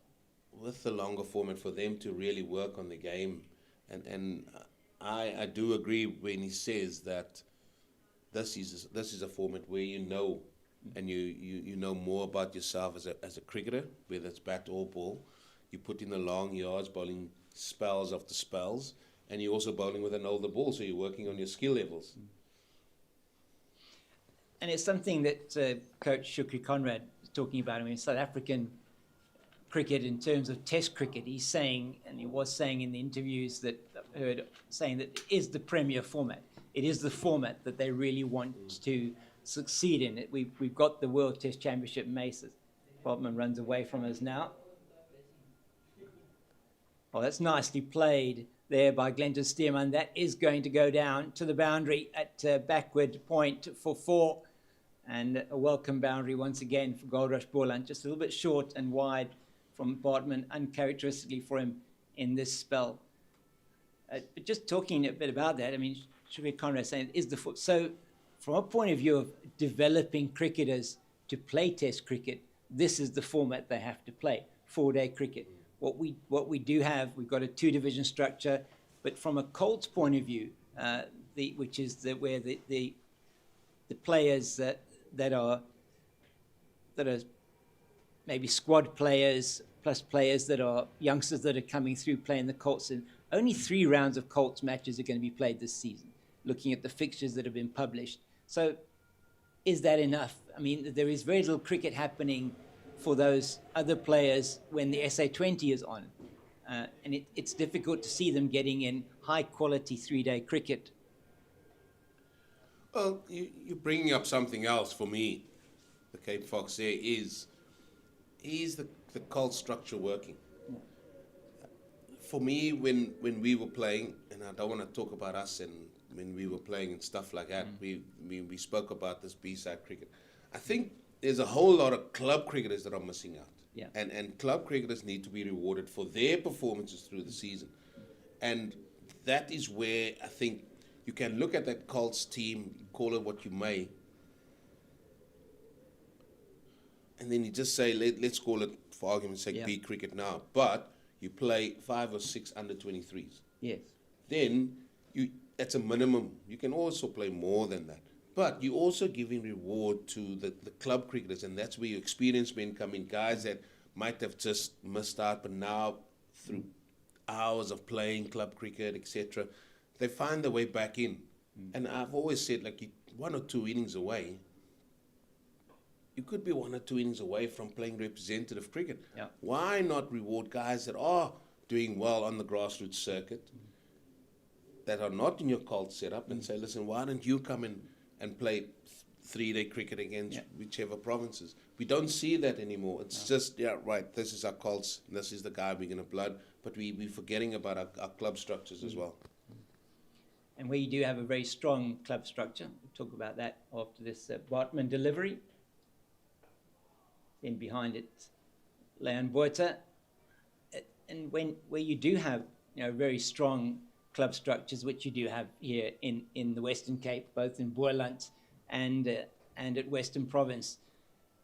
with the longer format for them to really work on the game. And I do agree when he says that this is a format where you know, and you know more about yourself as a cricketer, whether it's bat or ball. You put in the long yards, bowling spells after spells, and you're also bowling with an older ball, so you're working on your skill levels. And it's something that Coach Shukri Conrad was talking about. I mean, South African cricket, in terms of Test cricket, he's saying, and he was saying in the interviews that I've heard, saying that it is the premier format. It is the format that they really want to succeed in. We've got the World Test Championship Maces. Botman runs away from us now. Well, that's nicely played there by Glenton Stearman. That is going to go down to the boundary at backward point for 4. And a welcome boundary once again for Goldrush Boland. Just a little bit short and wide from Bartman, uncharacteristically for him in this spell. But just talking a bit about that, I mean, Shukri Conrad saying it is the foot. So from a point of view of developing cricketers to play Test cricket, this is the format they have to play, 4-day cricket. What we do have, we've got a 2-division structure, but from a Colts point of view, which is where the players that are maybe squad players plus players that are youngsters that are coming through playing the Colts, and only 3 rounds of Colts matches are going to be played this season, looking at the fixtures that have been published. So is that enough? I mean, there is very little cricket happening for those other players when the SA20 is on. And it's difficult to see them getting in high-quality 3-day cricket. Well, you're bringing up something else for me. The Cape Fox there is the cult structure working? Yeah. For me, when we were playing, and I don't want to talk about us and when we were playing and stuff like that, we spoke about this B-side cricket. I think there's a whole lot of club cricketers that are missing out. Yeah. And club cricketers need to be rewarded for their performances through the season. And that is where I think you can look at that Colts team, call it what you may, and then you just say, let's call it, for argument's sake, B cricket now. But you play 5 or 6 under 23s. Yes. Then that's a minimum. You can also play more than that. But you're also giving reward to the club cricketers, and that's where your experienced men come in, guys that might have just missed out, but now through hours of playing club cricket, etc., they find their way back in. And I've always said, like, 1 or 2 innings away, you could be 1 or 2 innings away from playing representative cricket. Yeah. Why not reward guys that are doing well on the grassroots circuit, that are not in your cult setup, and say, listen, why don't you come in and play 3-day cricket against whichever provinces? We don't see that anymore. It's just, this is our Colts, this is the guy we're going to blood, but we're forgetting about our club structures as well. And where you do have a very strong club structure, we'll talk about that after this Bartman delivery. Then behind it, Leon Botha. And where you do have very strong club structures, which you do have here in the Western Cape, both in Boland and at Western Province,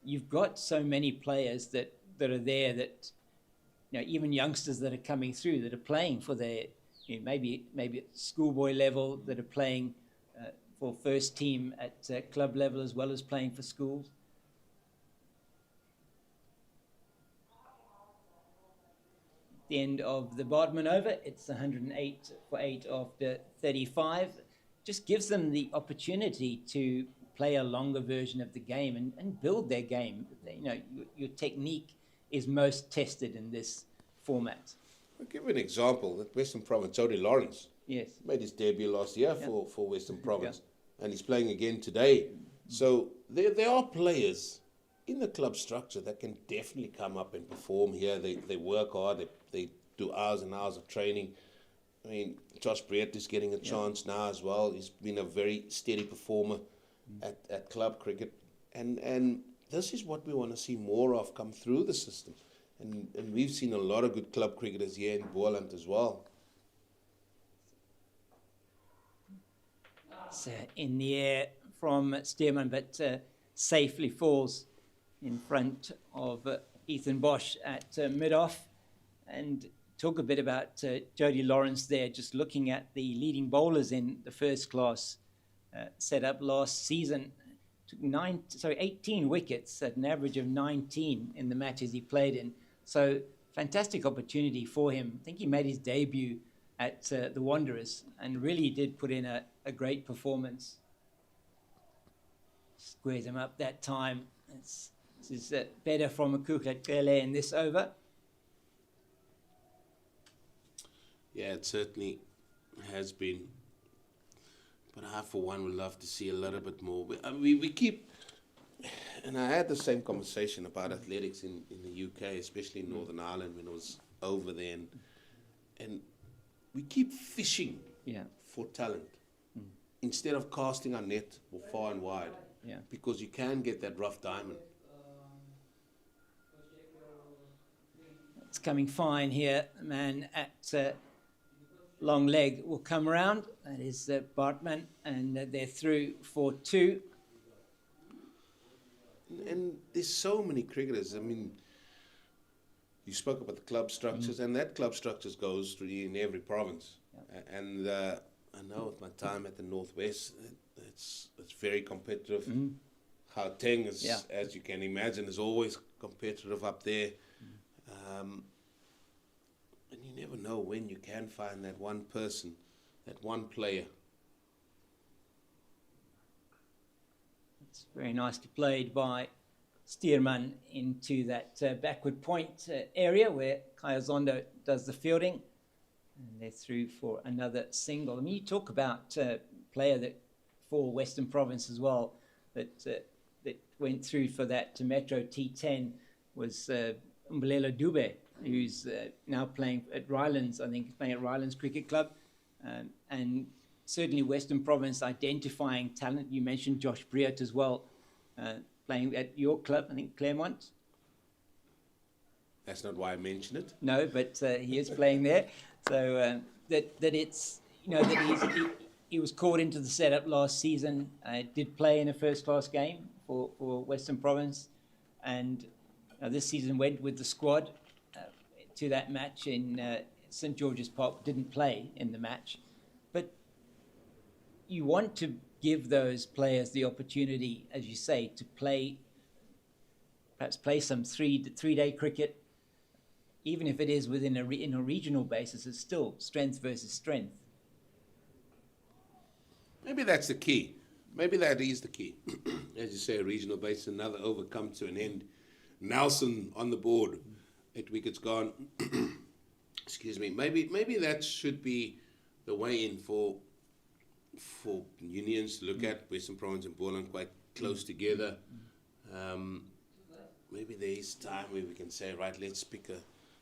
you've got so many players that are there that, even youngsters that are coming through that are playing for their, maybe at schoolboy level, that are playing for first team at club level as well as playing for schools. the end of the Bodman over. It's 108 for 8 after 35. Just gives them the opportunity to play a longer version of the game and build their game. You know, your technique is most tested in this format. I'll give you an example. That Western Province, Jody Lawrence, Yes. made his debut last year for Western Province, and he's playing again today. So there are players in the club structure that can definitely come up and perform here. They work hard. They do hours and hours of training. I mean, Josh Brett is getting a chance now as well. He's been a very steady performer at club cricket, and this is what we want to see more of come through the system. And we've seen a lot of good club cricketers here in Boland as well. It's in the air from Stearman, but safely falls in front of Ethan Bosch at mid-off. And talk a bit about Jody Lawrence there, just looking at the leading bowlers in the first class set up last season. Took 18 wickets at an average of 19 in the matches he played in. So fantastic opportunity for him. I think he made his debut at the Wanderers and really did put in a great performance. Squares him up that time. This is better from Akuka Tele in this over. Yeah, it certainly has been. But I, for one, would love to see a little bit more. We keep, and I had the same conversation about athletics in the UK, especially in Northern Ireland when I was over there. And we keep fishing for talent instead of casting our net far and wide. Yeah. Because you can get that rough diamond. It's coming fine here. The man at long leg will come around. That is Bartman, and they're through for 2. And there's so many cricketers. I mean, you spoke about the club structures, and that club structures goes through in every province. And I know with my time at the Northwest, it's very competitive. Gauteng, as you can imagine, is always competitive up there. And you never know when you can find that one person, that one player. It's very nicely played by Stearman into that backward point area where Kaya Zondo does the fielding. And they're through for another single. I mean, you talk about a player that for Western Province as well that went through for that Metro T10 was Mbalelo Dube, who's now playing at Rylands. I think he's playing at Rylands Cricket Club. And certainly Western Province identifying talent. You mentioned Josh Briot as well, playing at your club, I think Claremont. That's not why I mentioned it. No, but he is playing there. So that it's, you know, that he was caught into the setup last season. Did play in a first-class game for Western Province. And this season went with the squad to that match in St. George's Park. Didn't play in the match. But you want to give those players the opportunity, as you say, to play, perhaps play some three-day cricket. Even if it is within in a regional basis, it's still strength versus strength. Maybe that's the key. Maybe that is the key. As you say, a regional basis, another over come to an end. Nelson on the board, 8 wickets gone. Excuse me. Maybe that should be the way in for unions to look at. Western Province and Boland quite close together. Maybe there is time where we can say, right, let's pick a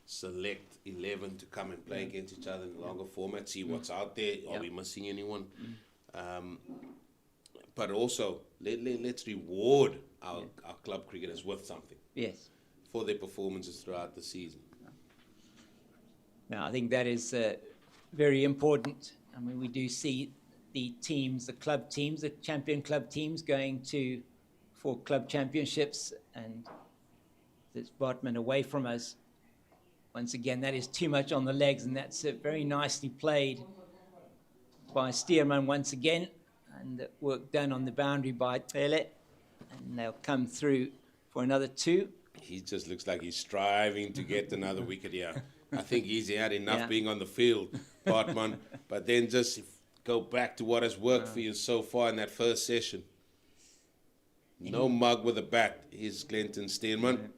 select 11 to come and play against each other in a longer format, see what's out there. Are we missing anyone? But also, let's reward our club cricketers with something. Yes. For their performances throughout the season. Now, I think that is very important. I mean, we do see the teams, the club teams, the champion club teams going for club championships, and this Bartman away from us. Once again, that is too much on the legs, and that's very nicely played by Stearman once again, and work done on the boundary by Tele, and they'll come through for another 2. He just looks like he's striving to get another wicket here. I think he's had enough Yeah. being on the field, Bartman. But then just go back to what has worked for you so far in that first session. No mug with a bat. Here's Glenton Stearman.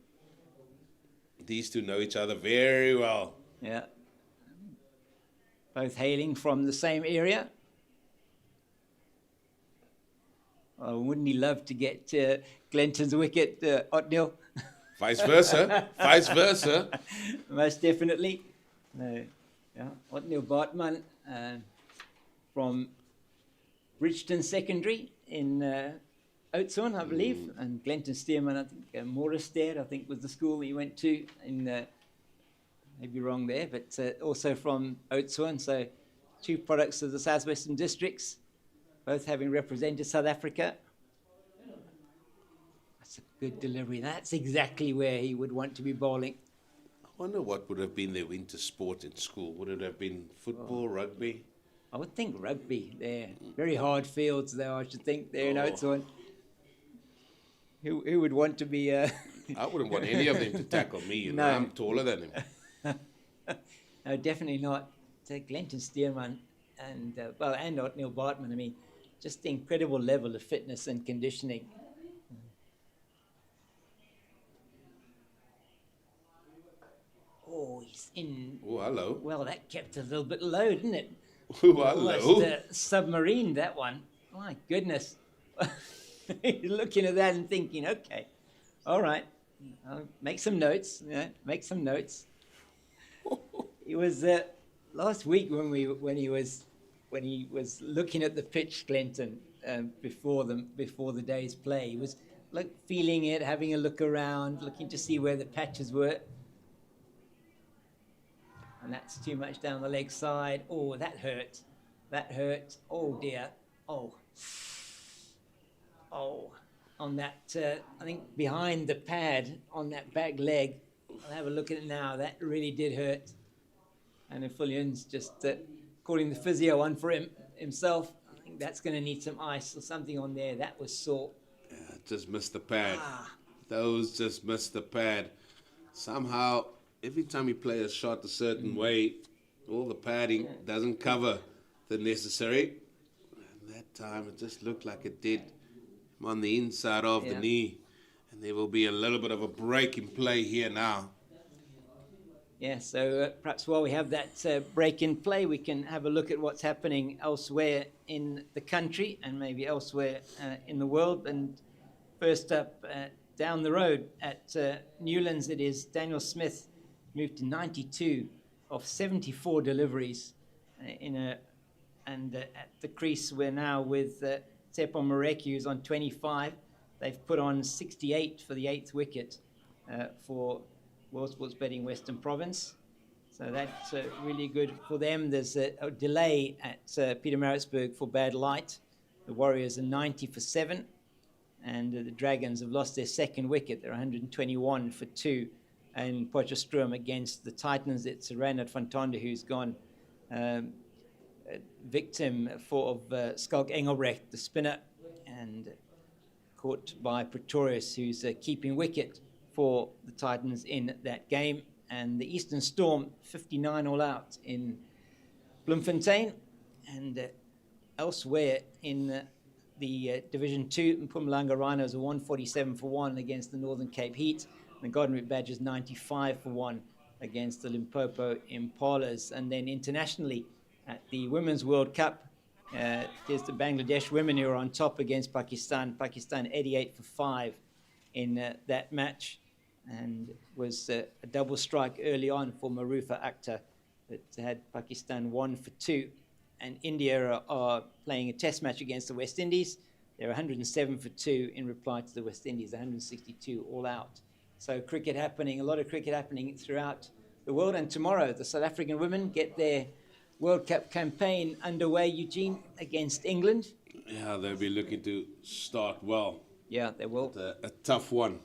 These two know each other very well. Yeah. Both hailing from the same area. Oh, wouldn't he love to get Glenton's wicket, Otniel? Vice versa. Vice versa. Most definitely. No. Yeah. Otniel Bartman from Bridgeton Secondary in Oudtshoorn, I believe, and Glenton Stearman, I think Morrisstead, I think was the school he went to in, maybe wrong there, but also from Oudtshoorn, so two products of the Southwestern districts, both having represented South Africa. That's a good delivery. That's exactly where he would want to be bowling. I wonder what would have been their winter sport in school. Would it have been football, rugby? I would think rugby there. Very hard fields, though, I should think, there in Oudtshoorn. Who would want to be... I wouldn't want any of them to tackle me. You know, No. I'm taller than him. No, definitely not. Glenton Stearman and Otniel Bartman, I mean, just the incredible level of fitness and conditioning. Oh, he's in... Oh, hello. Well, that kept a little bit low, didn't it? Oh, hello. Almost submarine, that one. My goodness. Looking at that and thinking, okay, all right, I'll make some notes. Yeah, make some notes. It was last week when he was looking at the pitch, Glenton, before the day's play. He was like feeling it, having a look around, looking to see where the patches were. And that's too much down the leg side. Oh, that hurt. That hurt. Oh dear. Oh. Oh, on that, I think behind the pad on that back leg. I'll have a look at it now. That really did hurt. And if Fullian's just calling the physio on for himself, I think that's going to need some ice or something on there. That was sore. Yeah, just missed the pad. Those just missed the pad. Somehow, every time you play a shot a certain way, all the padding doesn't cover the necessary. And that time, it just looked like it did on the inside of the knee. And there will be a little bit of a break in play here now. Yeah, so perhaps while we have that break in play, we can have a look at what's happening elsewhere in the country and maybe elsewhere in the world. And first up, down the road at Newlands, it is Daniel Smith, moved to 92 of 74 deliveries and at the crease we're now with Tsepo Moreki, who's on 25. They've put on 68 for the 8th wicket for World Sports Betting Western Province. So that's really good for them. There's a delay at Pietermaritzburg for bad light. The Warriors are 90 for 7. And the Dragons have lost their 2nd wicket. They're 121 for 2. And Potchefstroom against the Titans. It's Reinhard van Tonder who's gone victim of Skalk Engelbrecht, the spinner, and caught by Pretorius, who's keeping wicket for the Titans in that game. And the Eastern Storm, 59 all out in Bloemfontein. And elsewhere in the Division 2, Mpumalanga Rhinos are 147 for 1 against the Northern Cape Heat. And the Golden Route Badgers 95 for 1 against the Limpopo Impalas. And then internationally at the Women's World Cup, there's the Bangladesh women who are on top against Pakistan. Pakistan 88 for 5 in that match. And was a double strike early on for Marufa Akhtar that had Pakistan 1 for 2. And India are playing a test match against the West Indies. They're 107 for 2 in reply to the West Indies, 162 all out. So cricket happening, a lot of cricket happening throughout the world. And tomorrow, the South African women get their World Cup campaign underway, Eugene, against England. Yeah, they'll be looking to start well. Yeah, they will. A tough one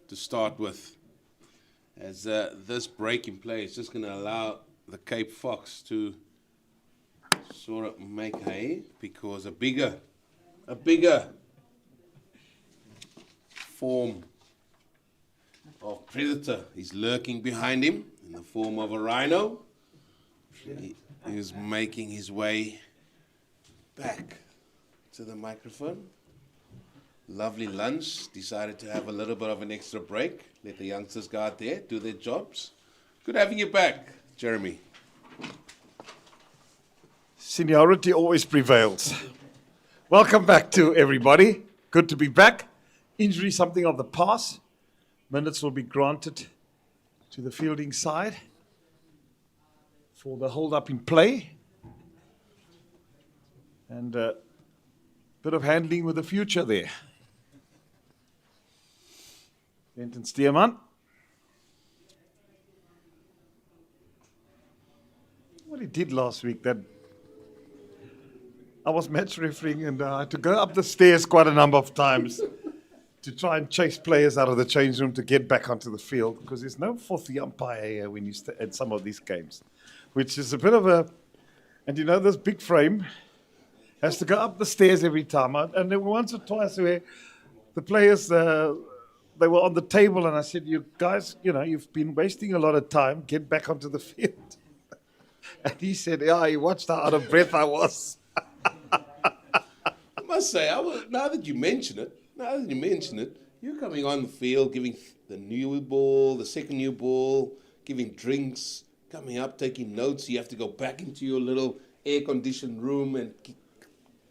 to start with. As this break in play is just going to allow the Cape Fox to sort of make hay, because a bigger form of predator is lurking behind him. in the form of a rhino. He is making his way back to the microphone. Lovely lunch. Decided to have a little bit of an extra break. Let the youngsters go out there, do their jobs. Good having you back, Jeremy. Seniority always prevails. Welcome back to everybody. Good to be back. Injury something of the past. Minutes will be granted to the fielding side for the hold up in play. And a bit of handling with the future there. Denton Steerman. What he did last week, that I was match refereeing and I had to go up the stairs quite a number of times to try and chase players out of the change room to get back onto the field, because there's no fourth umpire here when you at some of these games, which is a bit of a, and you know, this big frame has to go up the stairs every time. And there were once or twice where the players, they were on the table and I said, you guys, you know, you've been wasting a lot of time, get back onto the field. And he said, yeah, he watched how out of breath I was. I must say, now that you mention it, you're coming on the field, giving the new ball, the second new ball, giving drinks, coming up, taking notes. You have to go back into your little air-conditioned room and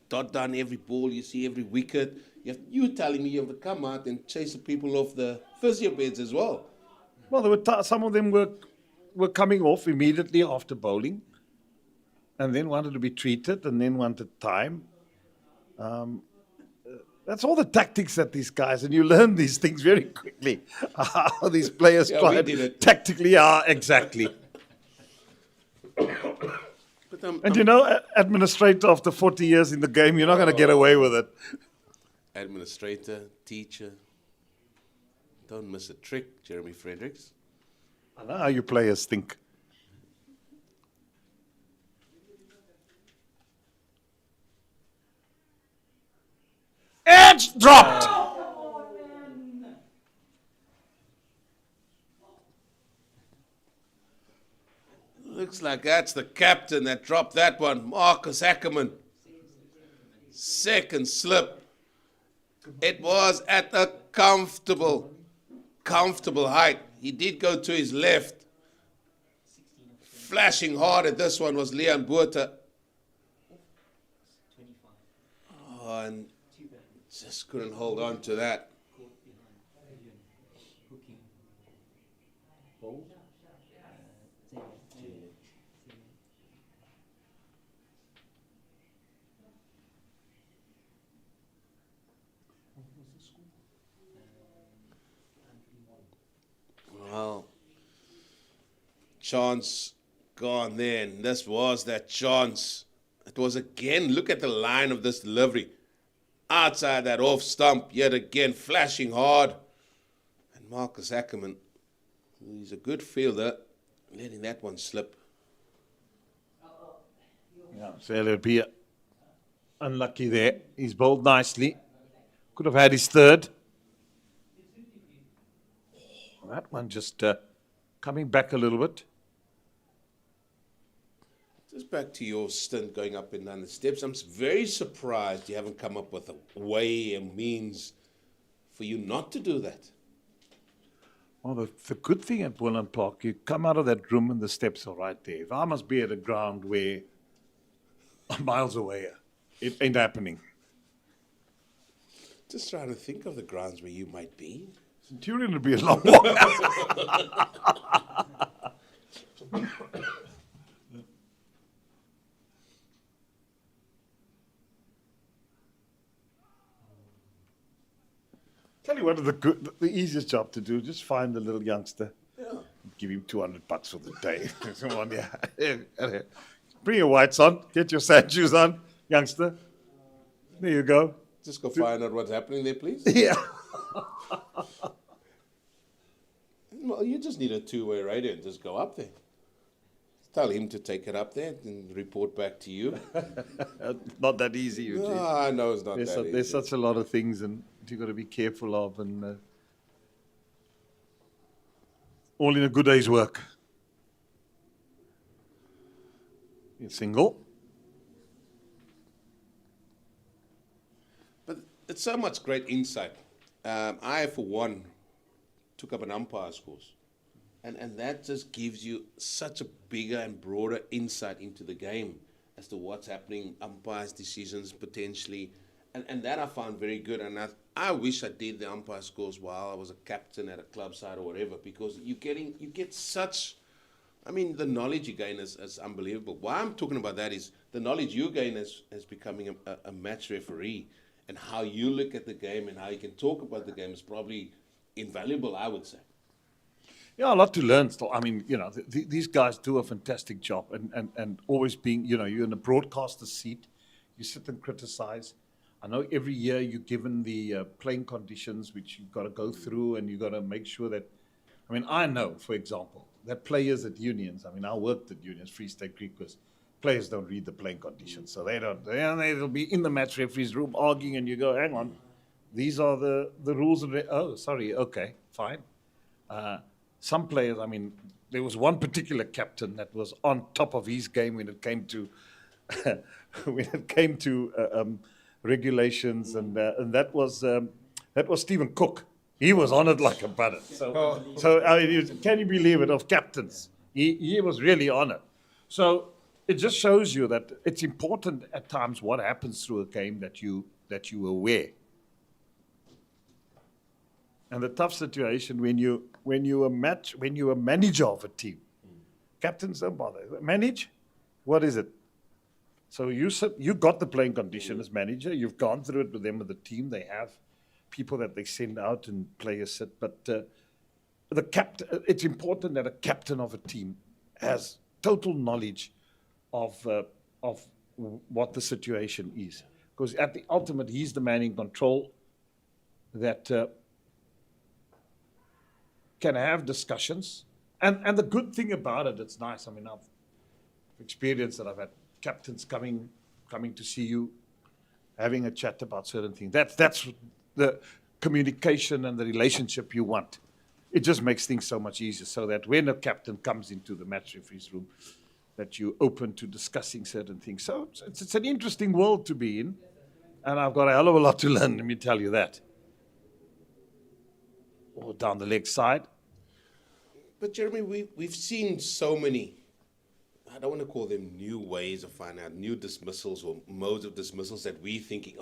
dot down every ball you see, every wicket. You're telling me you have to come out and chase the people off the physio beds as well. Well, there were some of them were coming off immediately after bowling and then wanted to be treated and then wanted time. That's all the tactics that these guys, and you learn these things very quickly, how these players try tactically are exactly. And you know, administrator after 40 years in the game, you're not going to get away with it. Administrator, teacher, don't miss a trick, Jeremy Fredericks. I know how you players think. Edge dropped! Looks like that's the captain that dropped that one, Marcus Ackerman. Second slip. It was at a comfortable height. He did go to his left. Flashing hard at this one was Leon Buerta. Oh, and just couldn't hold on to that. Well, chance gone there, and this was that chance. It was again, look at the line of this delivery. Outside that off stump, yet again flashing hard. And Marcus Ackerman, he's a good fielder, letting that one slip. Yeah, so it'll be unlucky there. He's bowled nicely. Could have had his third. That one just coming back a little bit. Just back to your stint going up and down the steps. I'm very surprised you haven't come up with a way and means for you not to do that. Well, the good thing at Boland Park, you come out of that room and the steps are right there. If I must be at a ground where I'm miles away, it ain't happening. Just trying to think of the grounds where you might be. Centurion would be a long walk. Tell you what, the easiest job to do, just find a little youngster. Yeah. Give him $200 for the day. Come on, yeah. Bring your whites on, get your sand shoes on, youngster. There you go. Just go find out what's happening there, please. Yeah. Well, you just need a two-way radio and just go up there. Tell him to take it up there and report back to you. Not that easy, Eugene. No, I know it's not that easy. There's such a lot of things and you've got to be careful of, and all in a good day's work. Single. But it's so much great insight. I, for one, took up an umpire's course. And that just gives you such a bigger and broader insight into the game as to what's happening, umpires' decisions potentially. And that I found very good. And I wish I did the umpire's course while I was a captain at a club side or whatever, because you get such, I mean, the knowledge you gain is unbelievable. Why I'm talking about that is the knowledge you gain as becoming a match referee, and how you look at the game and how you can talk about the game is probably invaluable, I would say. Yeah, a lot to learn still. I mean, these guys do a fantastic job, and always being, you're in a broadcaster's seat, you sit and criticize. I know every year you're given the playing conditions which you've got to go through, and you've got to make sure that, I mean, I know, for example, that players at unions, I mean, I worked at unions, Free State Creek, was players don't read the playing conditions. So they'll be in the match referee's room arguing, and you go, hang on, these are the rules. Okay, fine. Some players, I mean, there was one particular captain that was on top of his game when it came to regulations, and that was Stephen Cook. He was on it like a button. So I mean, can you believe it? Of captains, he was really on it. So it just shows you that it's important at times what happens through a game that you are aware. And the tough situation when you're a manager of a team, captains don't bother. Manage, what is it? So you got the playing condition as manager. You've gone through it with them, with the team. They have people that they send out and players sit. But it's important that a captain of a team has total knowledge of what the situation is, because at the ultimate, he's the man in control that can have discussions. And the good thing about it, it's nice. I mean, I've experienced that. I've had captains coming to see you, having a chat about certain things. That's the communication and the relationship you want. It just makes things so much easier, so that when a captain comes into the match referee's room, that you're open to discussing certain things. So it's an interesting world to be in, and I've got a hell of a lot to learn, let me tell you that. Or down the leg side. But Jeremy, we've seen so many, I don't want to call them new ways of finding out, new dismissals or modes of dismissals that we're thinking,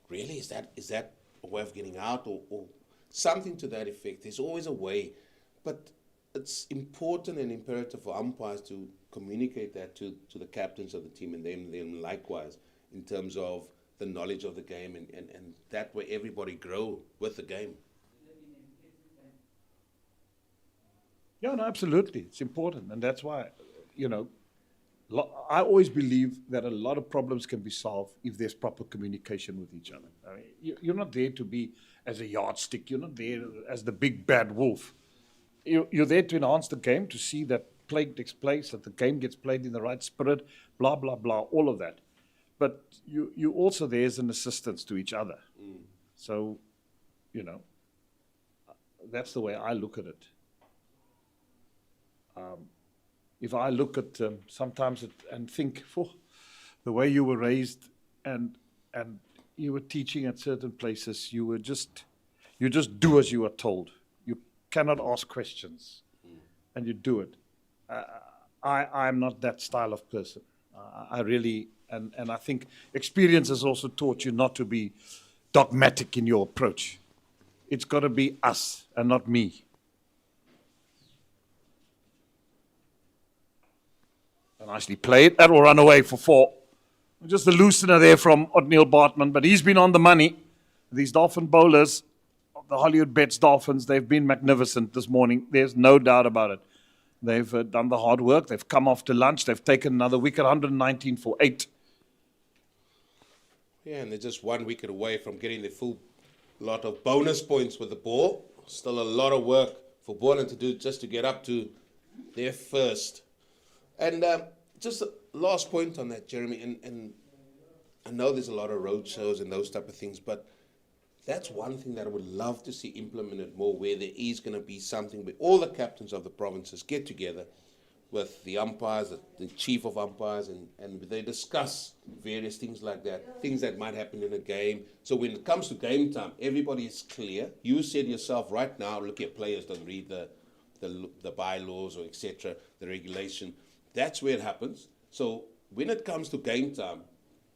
really, is that a way of getting out, or something to that effect. There's always a way, but it's important and imperative for umpires to communicate that to the captains of the team, and them likewise, in terms of the knowledge of the game, and that way everybody grow with the game. Yeah, no, absolutely. It's important. And that's why, I always believe that a lot of problems can be solved if there's proper communication with each other. I mean, you're not there to be as a yardstick. You're not there as the big bad wolf. You're there to enhance the game, to see that play takes place, that the game gets played in the right spirit, blah, blah, blah, all of that. But you also there as an assistance to each other. So, that's the way I look at it. If I look at sometimes and think, the way you were raised and you were teaching at certain places, you just do as you are told. You cannot ask questions, and you do it. I'm not that style of person. I really, and I think experience has also taught you not to be dogmatic in your approach. It's got to be us and not me. Nicely played. That will run away for 4. Just the loosener there from Otniel Bartman, but he's been on the money. These Dolphin bowlers, the Hollywoodbets Dolphins, they've been magnificent this morning. There's no doubt about it. They've done the hard work. They've come after lunch. They've taken another wicket, 119 for 8. Yeah, and they're just 1 wicket away from getting the full lot of bonus points with the ball. Still a lot of work for Boland to do just to get up to their first. And just a last point on that, Jeremy, and I know there's a lot of road shows and those type of things, but that's one thing that I would love to see implemented more, where there is going to be something where all the captains of the provinces get together, with the umpires, the chief of umpires, and they discuss various things like that, things that might happen in a game. So when it comes to game time, everybody is clear. You said yourself right now, look at players don't read the bylaws or etc., the regulation. That's where it happens. So when it comes to game time,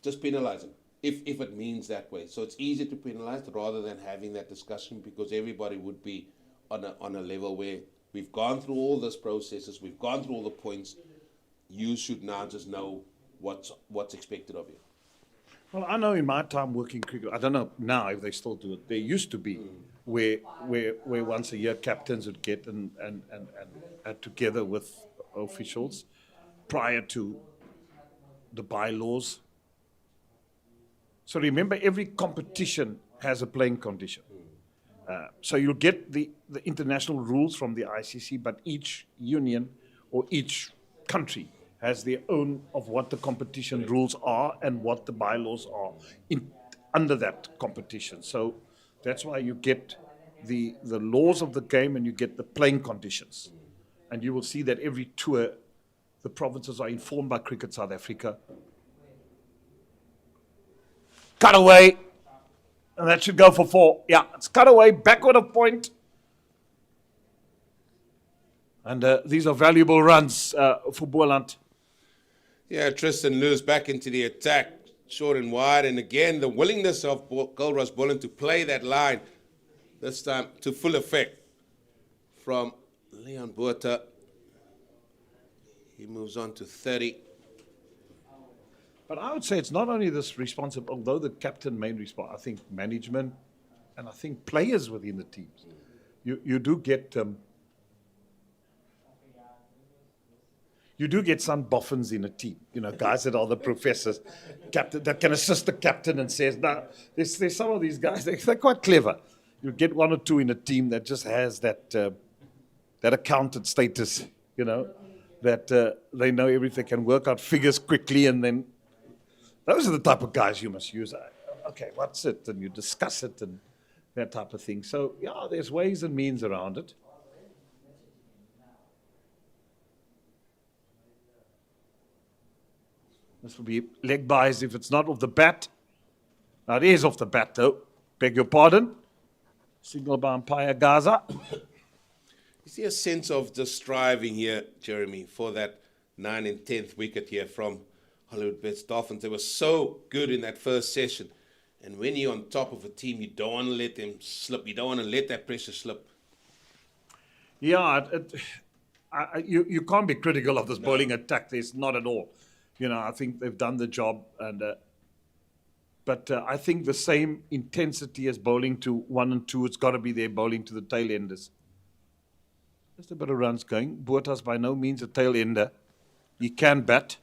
just penalize them if it means that way. So it's easy to penalize rather than having that discussion, because everybody would be on a level where we've gone through all those processes, we've gone through all the points. You should now just know what's expected of you. Well, I know in my time working cricket, I don't know now if they still do it. There used to be where once a year captains would get and together with officials prior to the bylaws. So remember, every competition has a playing condition. So you'll get the international rules from the ICC, but each union or each country has their own of what the competition rules are and what the bylaws are under that competition. So that's why you get the laws of the game and you get the playing conditions. And you will see that every tour, the provinces are informed by Cricket South Africa. Cut away. And that should go for 4. Yeah, it's cut away, backward of point. And these are valuable runs for Boland. Yeah, Tristan Lewis back into the attack, short and wide. And again, the willingness of Goldrush Boland to play that line, this time to full effect from Leon Botha. He moves on to 30. But I would say it's not only this responsible, although the captain main responsible, I think management and I think players within the teams. You do get some boffins in a team, guys that are the professors, captain that can assist the captain and says, no, there's some of these guys, they're quite clever. You get 1 or 2 in a team that just has that accountant status, that they know everything, can work out figures quickly, and then those are the type of guys you must use. Okay, what's it? And you discuss it and that type of thing. So, yeah, there's ways and means around it. This will be leg buys if it's not off the bat. Now, it is off the bat, though. Beg your pardon. Signal by umpire Gaza. You see a sense of just striving here, Jeremy, for that 9th and 10th wicket here from Hollywoodbets Dolphins. They were so good in that first session. And when you're on top of a team, you don't want to let them slip. You don't want to let that pressure slip. Yeah, you can't be critical of this bowling attack. There's not at all. I think they've done the job. But I think the same intensity as bowling to 1 and 2, it's got to be there bowling to the tail enders. Just a bit of runs going. Botha's by no means a tail ender. He can bat.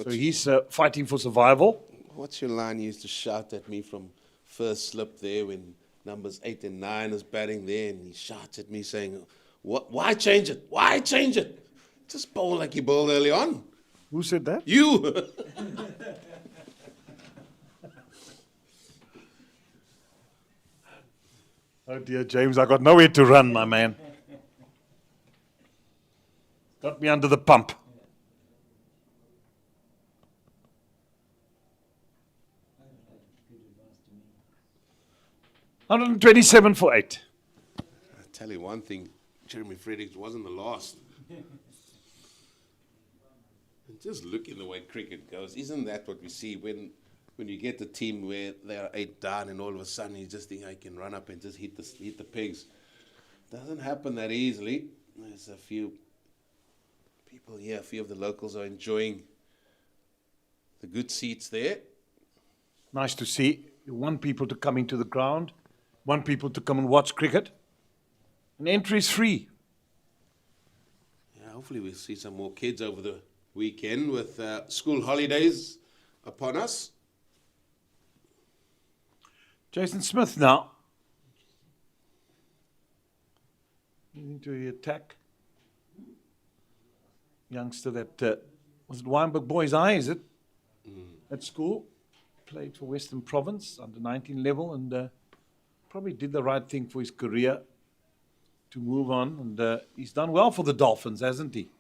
So he's fighting for survival. What's your line you used to shout at me from first slip there when numbers 8 and 9 is batting there, and he shouts at me saying, why change it? Why change it? Just bowl like you bowled early on. Who said that? You. Oh dear, James, I got nowhere to run, my man. Got me under the pump. 127 for 8. I tell you one thing, Jeremy Fredericks wasn't the last. And just looking the way cricket goes, isn't that what we see when you get the team where they are 8 down and all of a sudden you just think I can run up and just hit the pegs? Doesn't happen that easily. There's a few people here, a few of the locals are enjoying the good seats there. Nice to see. You want people to come into the ground, want people to come and watch cricket. And entry is free. Yeah, hopefully we'll see some more kids over the weekend with school holidays upon us. Jason Smith now. Into the attack. Youngster that was it Wynberg Boys Eye, is it? At school. Played for Western Province under 19 level and probably did the right thing for his career to move on. And he's done well for the Dolphins, hasn't he?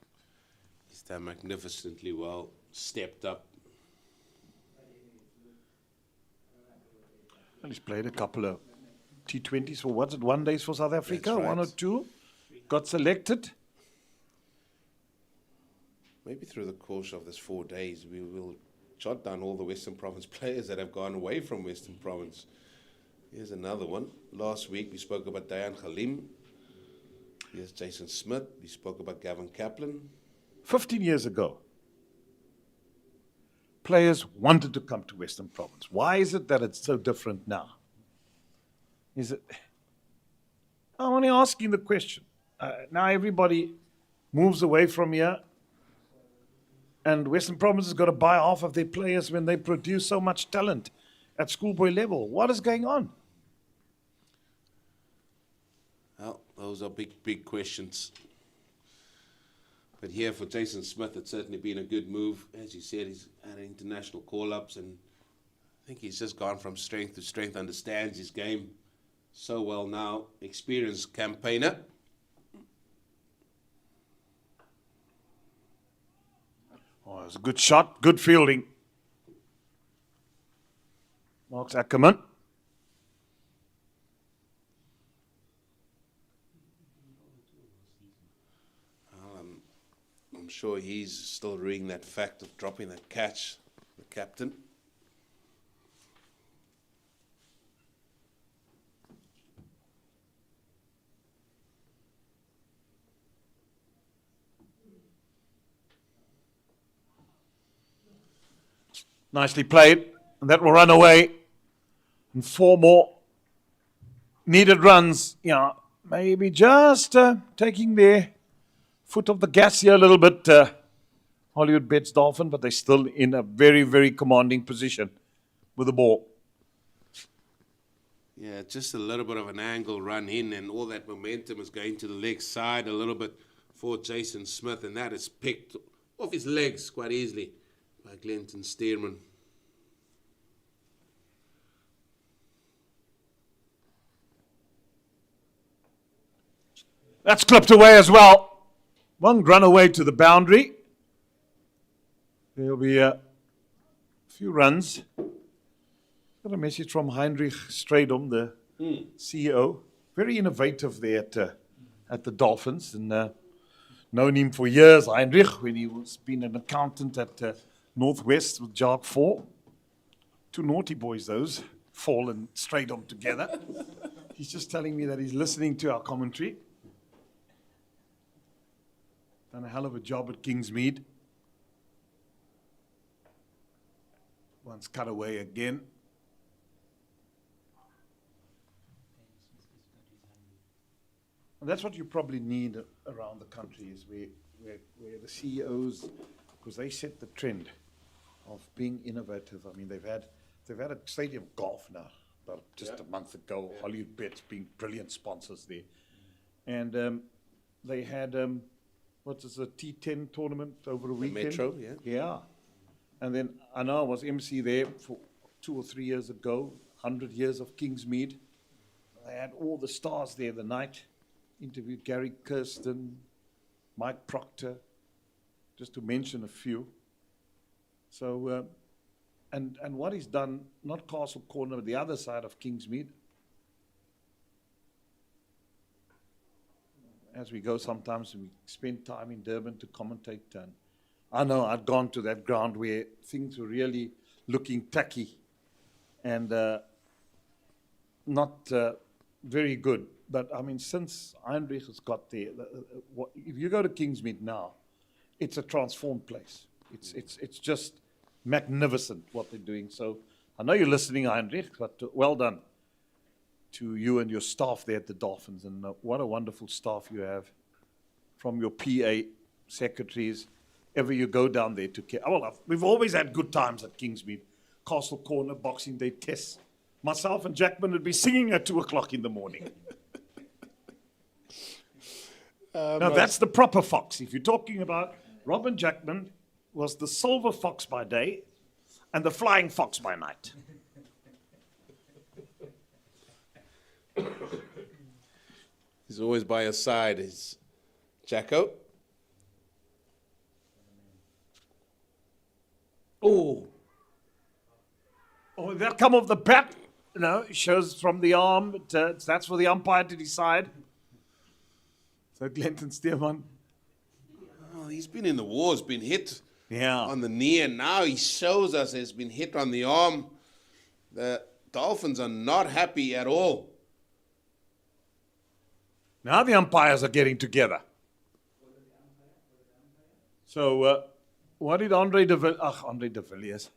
He's done magnificently well, stepped up. And he's played a couple of T20s for what's it, 1 days for South Africa, That's right. 1 or 2. Got selected. Maybe through the course of this 4 days, we will jot down all the Western Province players that have gone away from Western Province. Here's another one. Last week we spoke about Dayan Khalim. Here's Jason Smith. We spoke about Gavin Kaplan. 15 years ago, players wanted to come to Western Province. Why is it that it's so different now? Is it? I'm only asking the question. Now everybody moves away from here, and Western Province has got to buy half of their players when they produce so much talent at schoolboy level. What is going on? Well, those are big questions. But here for Jason Smith, it's certainly been a good move. As you said, he's had international call-ups, and I think he's just gone from strength to strength, understands his game so well now. Experienced campaigner. Oh, it was a good shot, good fielding. Mark Ackerman. I'm sure he's still reading that fact of dropping that catch, the captain. Nicely played, and that will run away. And 4 more needed runs. Yeah, maybe just taking their foot off the gas here a little bit. Hollywoodbets Dolphin, but they're still in a very, very commanding position with the ball. Yeah, just a little bit of an angle run in, and all that momentum is going to the leg side a little bit for Jason Smith, and that is picked off his legs quite easily by Glenton Stearman. That's clipped away as well. One run away to the boundary. There'll be a few runs. Got a message from Heinrich Stradom, the CEO. Very innovative there at the Dolphins. And known him for years, Heinrich, when he was been an accountant at Northwest with JARC 4. 2 naughty boys, those, Paarl and Stradom together. He's just telling me that he's listening to our commentary. Done a hell of a job at Kingsmead. One's cut away again. And that's what you probably need around the country, is where the CEOs, because they set the trend of being innovative. I mean, they've had a stadium golf now, about just a month ago. Hollywoodbets being brilliant sponsors there, and they had what is a T10 tournament over a weekend? Metro, Yeah. And then I know I was MC there for 2 or 3 years ago, 100 years of Kingsmead. They had all the stars there the night. Interviewed Gary Kirsten, Mike Proctor, just to mention a few. So, and what he's done, not Castle Corner, but the other side of Kingsmead. As we go, sometimes we spend time in Durban to commentate. And I know I'd gone to that ground where things were really looking tacky and not very good. But I mean, since Heinrich has got there, if you go to Kingsmead now, it's a transformed place. It's just magnificent what they're doing. So I know you're listening, Heinrich, but well done to you and your staff there at the Dolphins. And what a wonderful staff you have, from your PA, secretaries, ever you go down there to care. Well, we've always had good times at Kingsmead. Castle Corner, Boxing Day tests. Myself and Jackman would be singing at 2 o'clock in the morning. Now, that's the proper fox. If you're talking about Robin Jackman, was the silver fox by day and the flying fox by night. He's always by your side, is Jacko. Oh, that come off the bat. No, it shows from the arm. That's for the umpire to decide. So Glenton Stearman. Oh, he's been in the wars, been hit Yeah. on the knee, and now he shows us he's been hit on the arm. The Dolphins are not happy at all. Now the umpires are getting together. So, what did Andre de Villiers.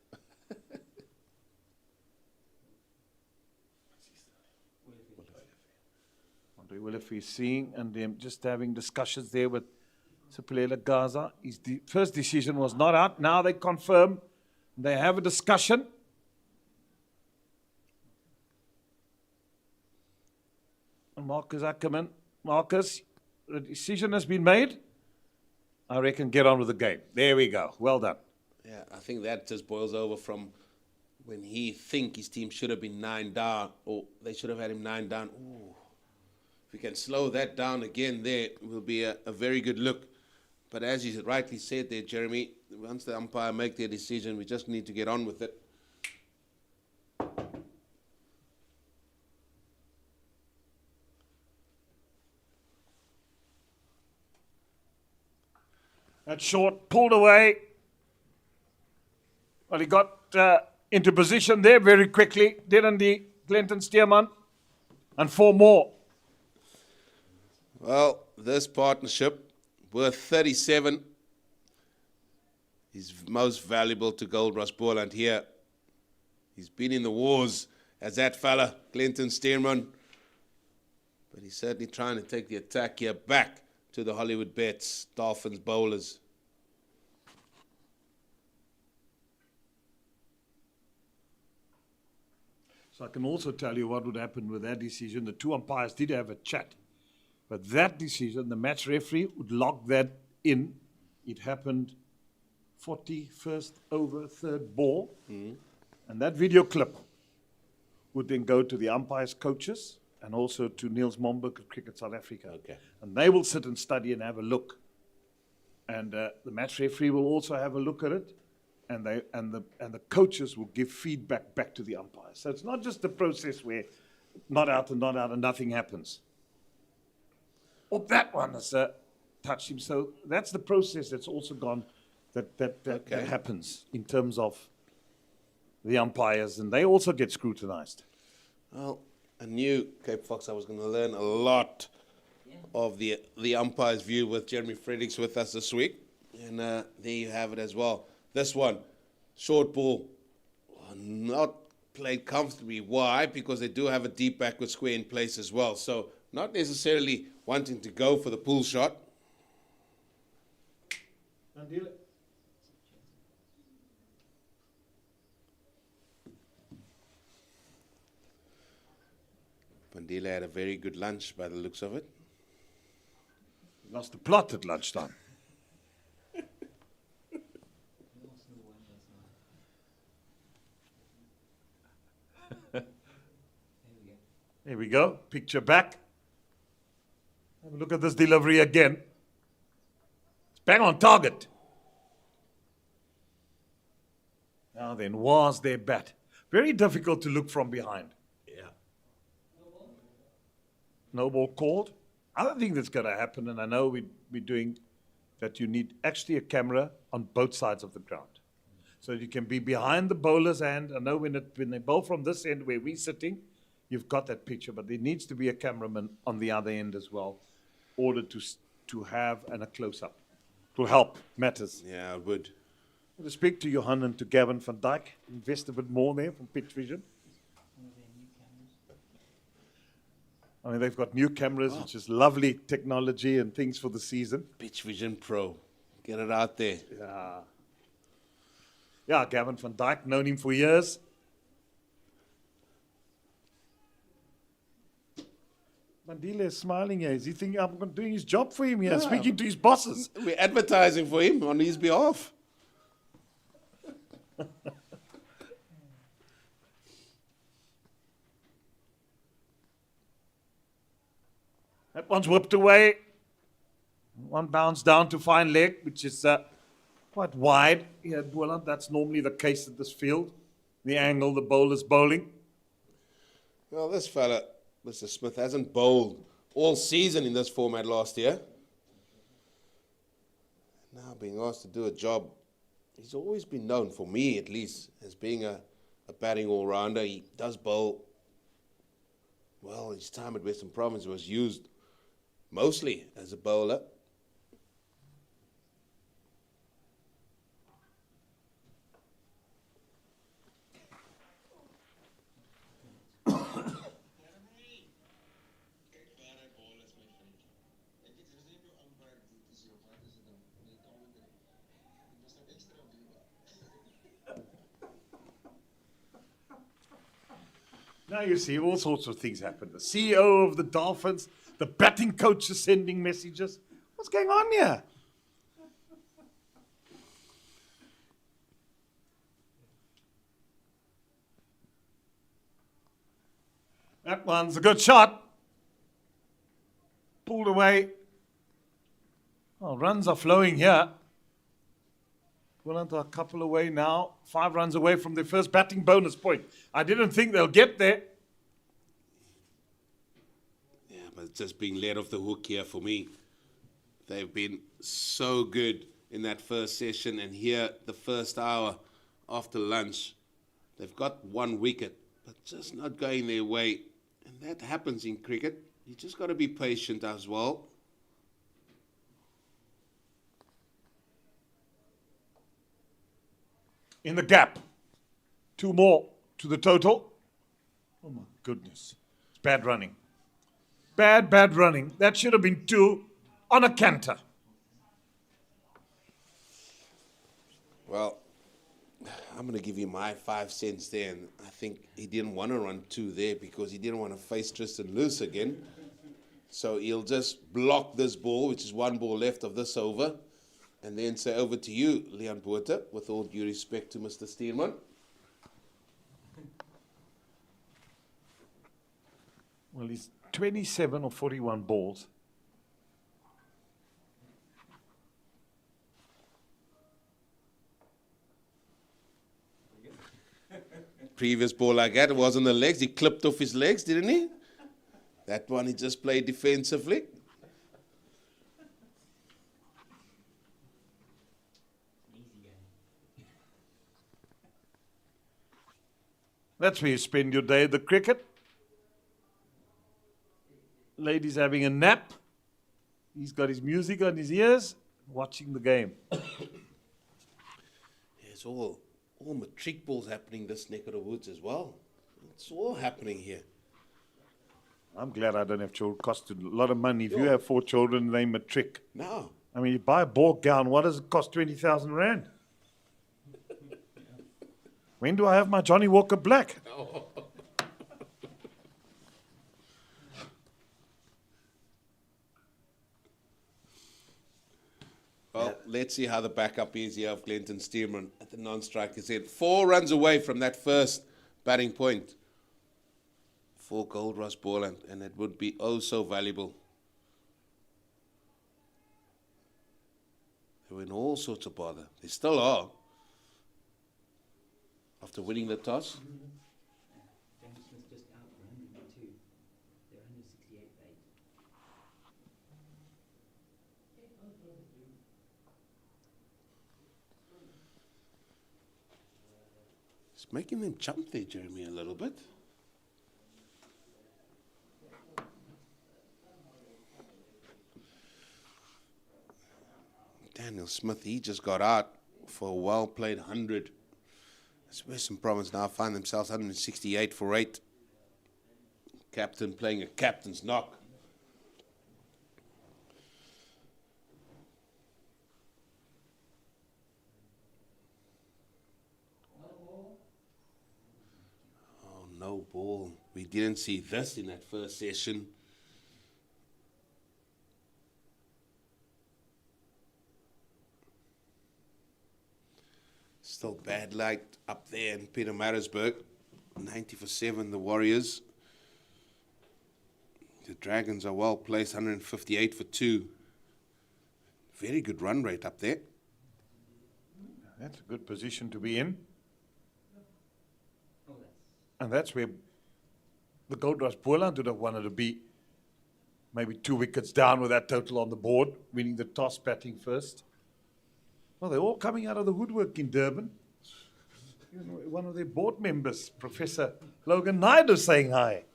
Andre Williffe is seeing and them just having discussions there with Sipulela Gaza. His first decision was not out. Now they confirm. They have a discussion. And Marcus Ackerman. Marcus, the decision has been made. I reckon get on with the game. There we go. Well done. Yeah, I think that just boils over from when he think his team should have been 9 down, or they should have had him 9 down. Ooh. If we can slow that down again, there will be a very good look. But as you rightly said there, Jeremy, once the umpire make their decision, we just need to get on with it. That short pulled away. Well, he got into position there very quickly, didn't he, Glenton Stearman? And 4 more. Well, this partnership, worth 37, is most valuable to Goldrush Boland here. He's been in the wars as that fella, Glenton Stearman. But he's certainly trying to take the attack here back to the Hollywoodbets, Dolphins bowlers. So I can also tell you what would happen with that decision. The 2 umpires did have a chat. But that decision, the match referee would log that in. It happened 41st over 3rd ball. And that video clip would then go to the umpires' coaches and also to Niels Momberg of Cricket South Africa. Okay. And they will sit and study and have a look. And the match referee will also have a look at it. And the coaches will give feedback back to the umpires. So it's not just a process where not out and nothing happens. Oh, that one has touched him. So that's the process that's also gone, that happens in terms of the umpires, and they also get scrutinized. Well, I knew Cape Fox I was going to learn a lot of the umpire's view with Jeremy Fredericks with us this week. And there you have it as well. This one, short ball, not played comfortably. Why? Because they do have a deep backward square in place as well. So not necessarily wanting to go for the pull shot. Pandila had a very good lunch by the looks of it. Lost the plot at lunchtime. There we go. Picture back. Have a look at this delivery again. It's bang on target. Now then, was their bat. Very difficult to look from behind. Yeah. No ball called. Other thing that's going to happen, and I know we're doing that, you need actually a camera on both sides of the ground. So you can be behind the bowler's hand. I know when they bowl from this end where we're sitting, you've got that picture, but there needs to be a cameraman on the other end as well, in order to have a close-up. To help matters. Yeah, I would. To speak to Johan and to Gavin van Dijk, invest a bit more there from Pitch Vision. I mean, they've got new cameras, which is lovely technology and things for the season. Pitch Vision Pro. Get it out there. Yeah, Gavin van Dijk, known him for years. Mandela is smiling here. Is he thinking I'm doing his job for him here, speaking to his bosses? We're advertising for him on his behalf. That one's whipped away. One bounced down to fine leg, which is quite wide here at Boland. That's normally the case at this field. The angle the bowler's bowling. Well, this fella, Mr. Smith, hasn't bowled all season in this format last year. Now being asked to do a job, he's always been known, for me at least, as being a batting all-rounder. He does bowl. Well, his time at Western Province was used mostly as a bowler. Now you see all sorts of things happen. The CEO of the Dolphins, the batting coach is sending messages. What's going on here? That one's a good shot. Pulled away. Oh, runs are flowing here. Boland are a couple away now. 5 runs away from their first batting bonus point. I didn't think they'll get there. Yeah, but it's just being let off the hook here for me. They've been so good in that first session, and here, the first hour after lunch, they've got 1 wicket, but just not going their way. And that happens in cricket. You just got to be patient as well. In the gap. 2 more to the total. Oh my goodness. It's bad running. Bad running. That should have been 2 on a canter. Well, I'm going to give you my 5 cents there. And I think he didn't want to run 2 there because he didn't want to face Tristan Loose again. So he'll just block this ball, which is 1 ball left of this over. And then say over to you, Leon Botha, with all due respect to Mr. Steelman. Well, he's 27 or 41 balls. Previous ball like that, it was on the legs. He clipped off his legs, didn't he? That one he just played defensively. That's where you spend your day at the cricket. Lady's having a nap. He's got his music on his ears, watching the game. It's all matric balls happening this neck of the woods as well. It's all happening here. I'm glad I don't have children. It costs a lot of money. If you have 4 children, they matric. No. I mean, you buy a ball gown, what does it cost? 20,000 rand. When do I have my Johnny Walker Black? Well, let's see how the backup is here of Glenton Stearman at the non-striker's end. 4 runs away from that first batting point for Goldrush Boland, and it would be oh so valuable. They were in all sorts of bother. They still are. After winning the toss. It's making them jump there, Jeremy, a little bit. Daniel Smith, he just got out for a well-played 100. As Western Province now find themselves 168 for 8. Captain playing a captain's knock. Oh, no ball. We didn't see this in that first session. Still bad light up there in Pietermaritzburg. 90 for 7, the Warriors. The Dragons are well placed, 158 for 2. Very good run rate up there. That's a good position to be in. And that's where the Goldrush Boland would have wanted to be. Maybe 2 wickets down with that total on the board, winning the toss, batting first. Well, they're all coming out of the woodwork in Durban. One of their board members, Professor Logan Naidu, saying hi.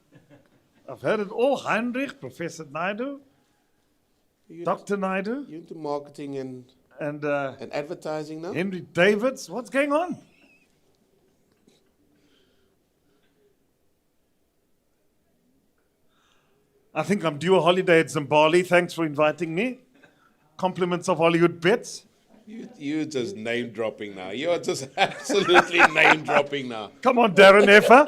I've heard it all. Heinrich, Professor Naidu, Dr. Naidu. You into marketing and and advertising now? Henry Davids. What's going on? I think I'm due a holiday at Zimbabwe. Thanks for inviting me. Compliments of Hollywoodbets. You're just name dropping now. You're just absolutely name dropping now. Come on, Darren Effer.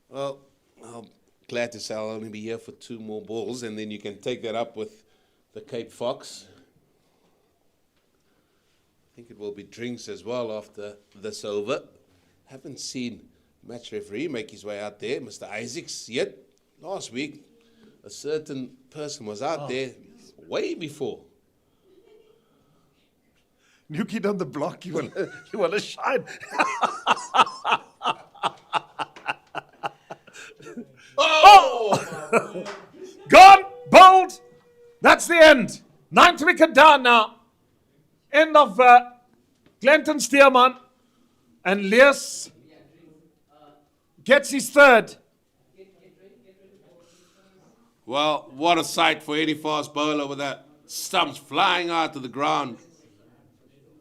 Well, I'm glad to say I'll only be here for 2 more balls, and then you can take that up with the Cape Fox. I think it will be drinks as well after this over. Haven't seen match referee make his way out there, Mr. Isaacs, yet. Last week, a certain person was out there way before. New kid on the block, you want to shine. Oh! Gone, bowled. That's the end. 9th wicket down now. End of Glenton Stearman. And Leas gets his 3rd. Well, what a sight for any fast bowler with that stumps flying out to the ground.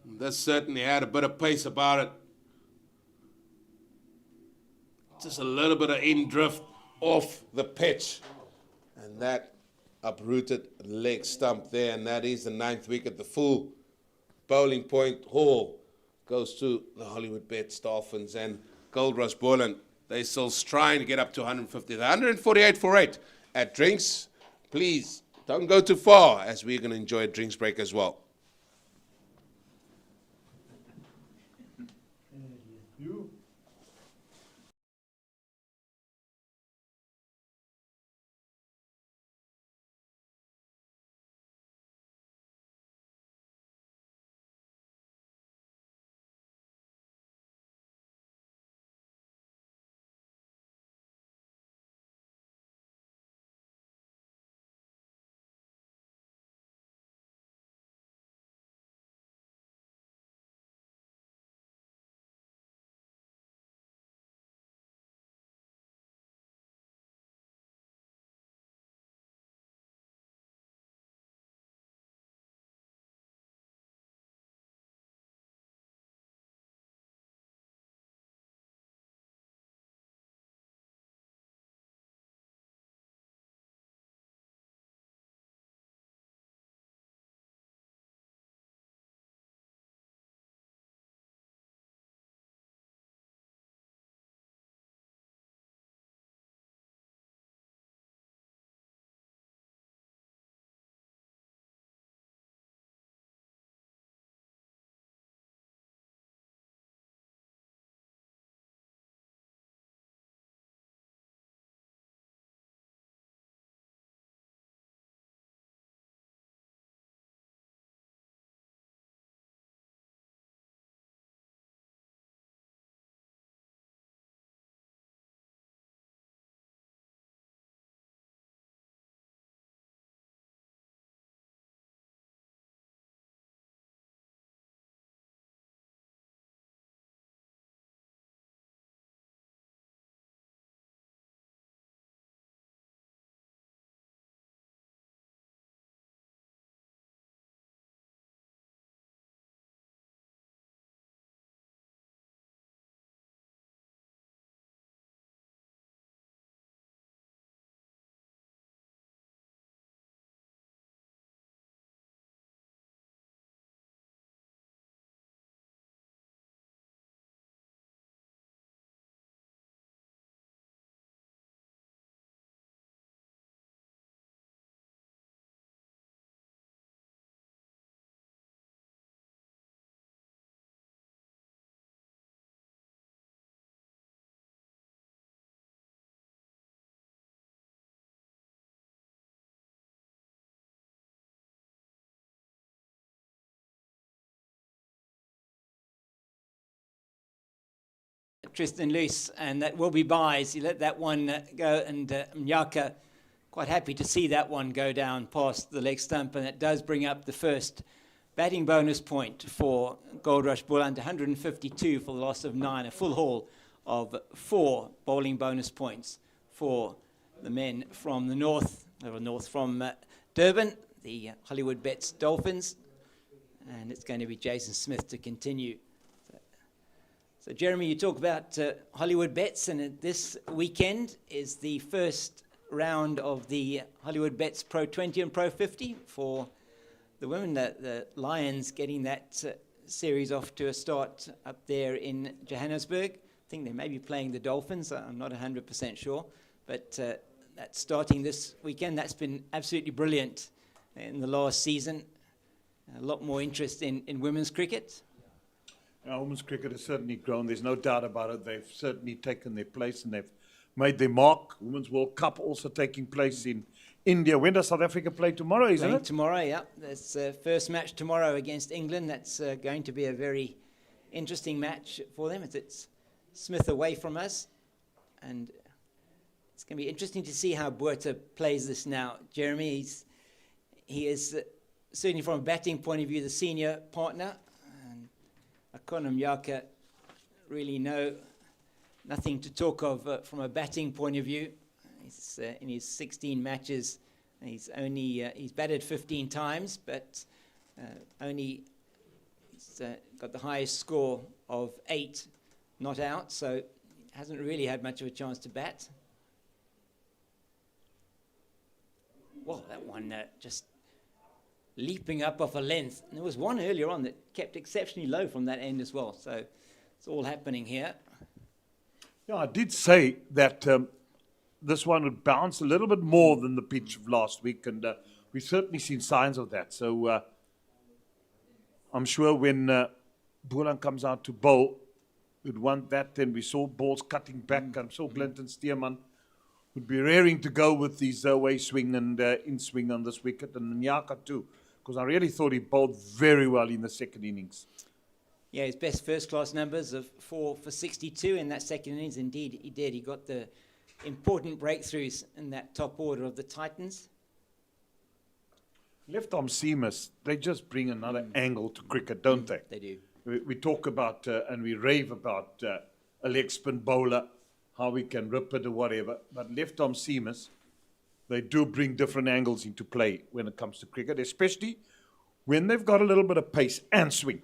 This certainly had a bit of pace about it. Just a little bit of in drift off the pitch. And that uprooted leg stump there, and that is the 9th wicket. The full bowling point haul goes to the Hollywoodbets Dolphins, and Goldrush Boland. They're still trying to get up to 150. 148 for 8 at drinks. Please don't go too far, as we're going to enjoy a drinks break as well. Tristan loose, and that will be buys. He let that one go, and Mnyaka quite happy to see that one go down past the leg stump, and it does bring up the first batting bonus point for Goldrush Boland, 152 for the loss of 9, a full haul of 4 bowling bonus points for the men from the north from Durban, the Hollywoodbets Dolphins, and it's going to be Jason Smith to continue. So Jeremy, you talk about Hollywoodbets, and this weekend is the first round of the Hollywoodbets Pro 20 and Pro 50 for the women. The Lions getting that series off to a start up there in Johannesburg. I think they may be playing the Dolphins. I'm not 100% sure, but that's starting this weekend. That's been absolutely brilliant in the last season. A lot more interest in women's cricket. Women's cricket has certainly grown. There's no doubt about it. They've certainly taken their place and they've made their mark. Women's World Cup also taking place in India. When does South Africa play tomorrow, isn't Playing it? Tomorrow, yeah. That's first match tomorrow against England. That's going to be a very interesting match for them. It's Smith away from us, and it's going to be interesting to see how Botha plays this now. Jeremy, he is certainly from a batting point of view the senior partner. And Akona Mnyaka really nothing to talk of from a batting point of view. He's in his 16 matches. He's batted 15 times, but he's got the highest score of 8 not out, so hasn't really had much of a chance to bat. Well, that one just leaping up off a length. And there was one earlier on that kept exceptionally low from that end as well. So it's all happening here. Yeah, I did say that this one would bounce a little bit more than the pitch of last week, and we've certainly seen signs of that. So I'm sure when Boland comes out to bowl, we'd want that. Then we saw balls cutting back. I'm sure Glenton Stearman would be raring to go with his away swing and in swing on this wicket, and Nyaka too, because I really thought he bowled very well in the second innings. Yeah, his best first-class numbers of 4 for 62 in that second innings. Indeed, he did. He got the important breakthroughs in that top order of the Titans. Left-arm seamers, they just bring another angle to cricket, don't they? They do. We talk about and we rave about a leg spin bowler, how we can rip it or whatever. But left-arm seamers, they do bring different angles into play when it comes to cricket, especially when they've got a little bit of pace and swing.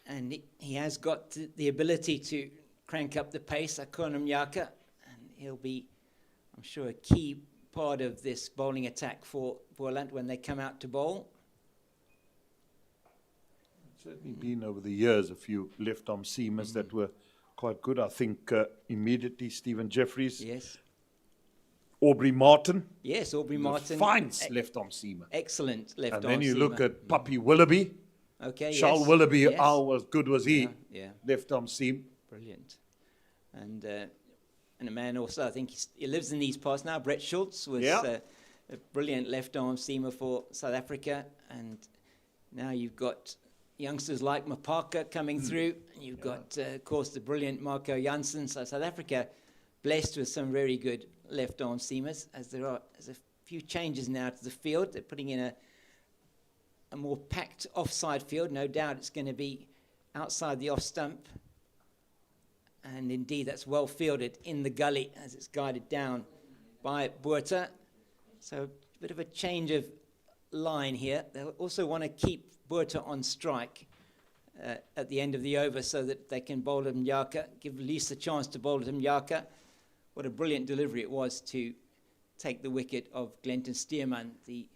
And he has got the ability to crank up the pace, Akona Mnyaka, and he'll be, I'm sure, a key part of this bowling attack for Boland when they come out to bowl. Certainly been over the years a few left-arm seamers that were quite good. I think immediately Stephen Jeffries. Yes. Aubrey Martin. Yes, Aubrey Martin. Fine left-arm seamer. Excellent left-arm seamer. And then you look at Puppy Willoughby. Okay, Charles yes. Willoughby, Yes. how good was he? Yeah. Left-arm seam. Brilliant. And a man also, I think he lives in these parts now. Brett Schultz was a brilliant left-arm seamer for South Africa. And now you've got youngsters like Mapaka coming through. And you've got, of course, the brilliant Marco Janssen. So South Africa blessed with some very good left-arm seamers. There's a few changes now to the field. They're putting in a more packed offside field. No doubt it's going to be outside the off stump. And indeed, that's well fielded in the gully as it's guided down by Botha. So a bit of a change of line here. They'll also want to keep Botha on strike at the end of the over so that they can bowl at Mnyaka, give Lease a chance to bowl at Mnyaka. What a brilliant delivery it was to take the wicket of Glenton Stearman. The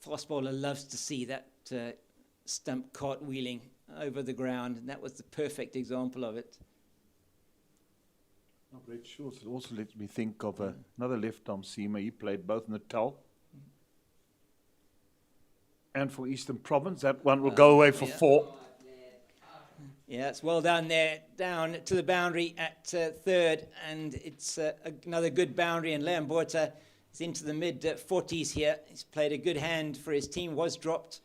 fast bowler loves to see that stump cartwheeling over the ground, and that was the perfect example of it. Brett Schultz also lets me think of another left-arm seamer. He played both Natal and for Eastern Province. That one will go away for 4. Yeah, it's well done there, down to the boundary at third, and it's another good boundary, and Liam Botha is into the mid-40s here. He's played a good hand for his team, was dropped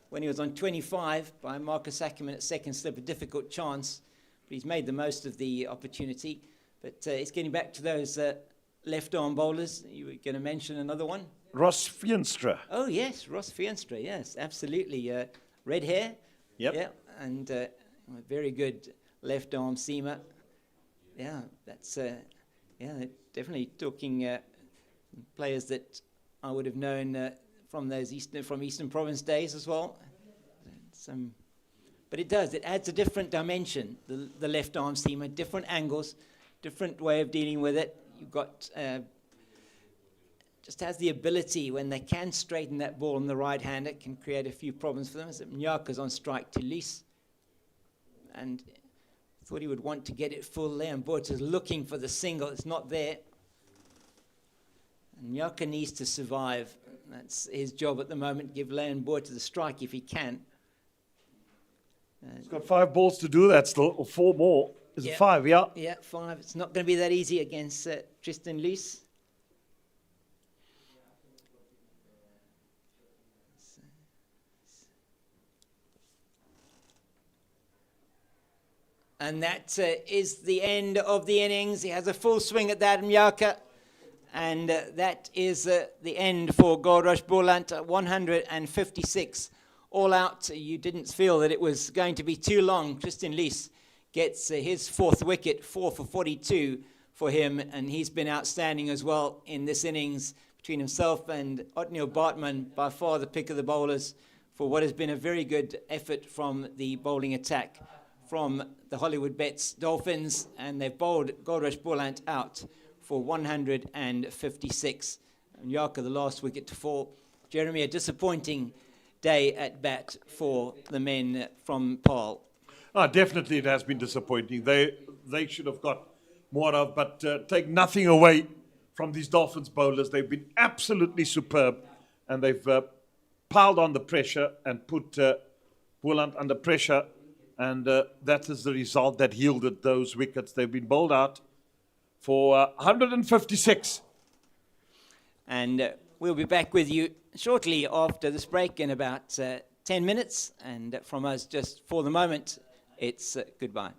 when he was on 25 by Marcus Ackerman at second slip, a difficult chance, but he's made the most of the opportunity. But he's getting back to those left-arm bowlers. You were going to mention another one? Ross Veenstra. Oh, yes, Ross Veenstra, yes, absolutely. Red hair. Yep. Yeah, and a very good left-arm seamer. Yeah, that's, definitely talking players that I would have known from those Eastern Province days as well. But it adds a different dimension, the left-arm seamer, different angles, different way of dealing with it. You've got, just has the ability, when they can straighten that ball on the right hand, it can create a few problems for them. As Mnyaka's on strike to Lease, and thought he would want to get it full there, and Botha's looking for the single. It's not there. And Mnyaka needs to survive. That's his job at the moment. Give Leon Botha the strike if he can. He's got 5 balls to do that still, or 4 more. Is it 5? Yeah. Yeah, 5. It's not going to be that easy against Tristan Lees. And that is the end of the innings. He has a full swing at that, Mnyaka. And that is the end for Goldrush Boland, 156 all out. You didn't feel that it was going to be too long. Tristan Lees gets his 4th wicket, 4 for 42 for him, and he's been outstanding as well in this innings. Between himself and Otniel Bartman, by far the pick of the bowlers for what has been a very good effort from the bowling attack from the Hollywoodbets Dolphins, and they've bowled Goldrush Boland out for 156. Mnyaka, the last wicket to fall. Jeremy, a disappointing day at bat for the men from Paarl. Definitely it has been disappointing. They should have got more of, but take nothing away from these Dolphins bowlers. They've been absolutely superb, and they've piled on the pressure and put Boland under pressure, and that is the result that yielded those wickets. They've been bowled out for 156. And we'll be back with you shortly after this break in about 10 minutes. And from us, just for the moment, it's goodbye.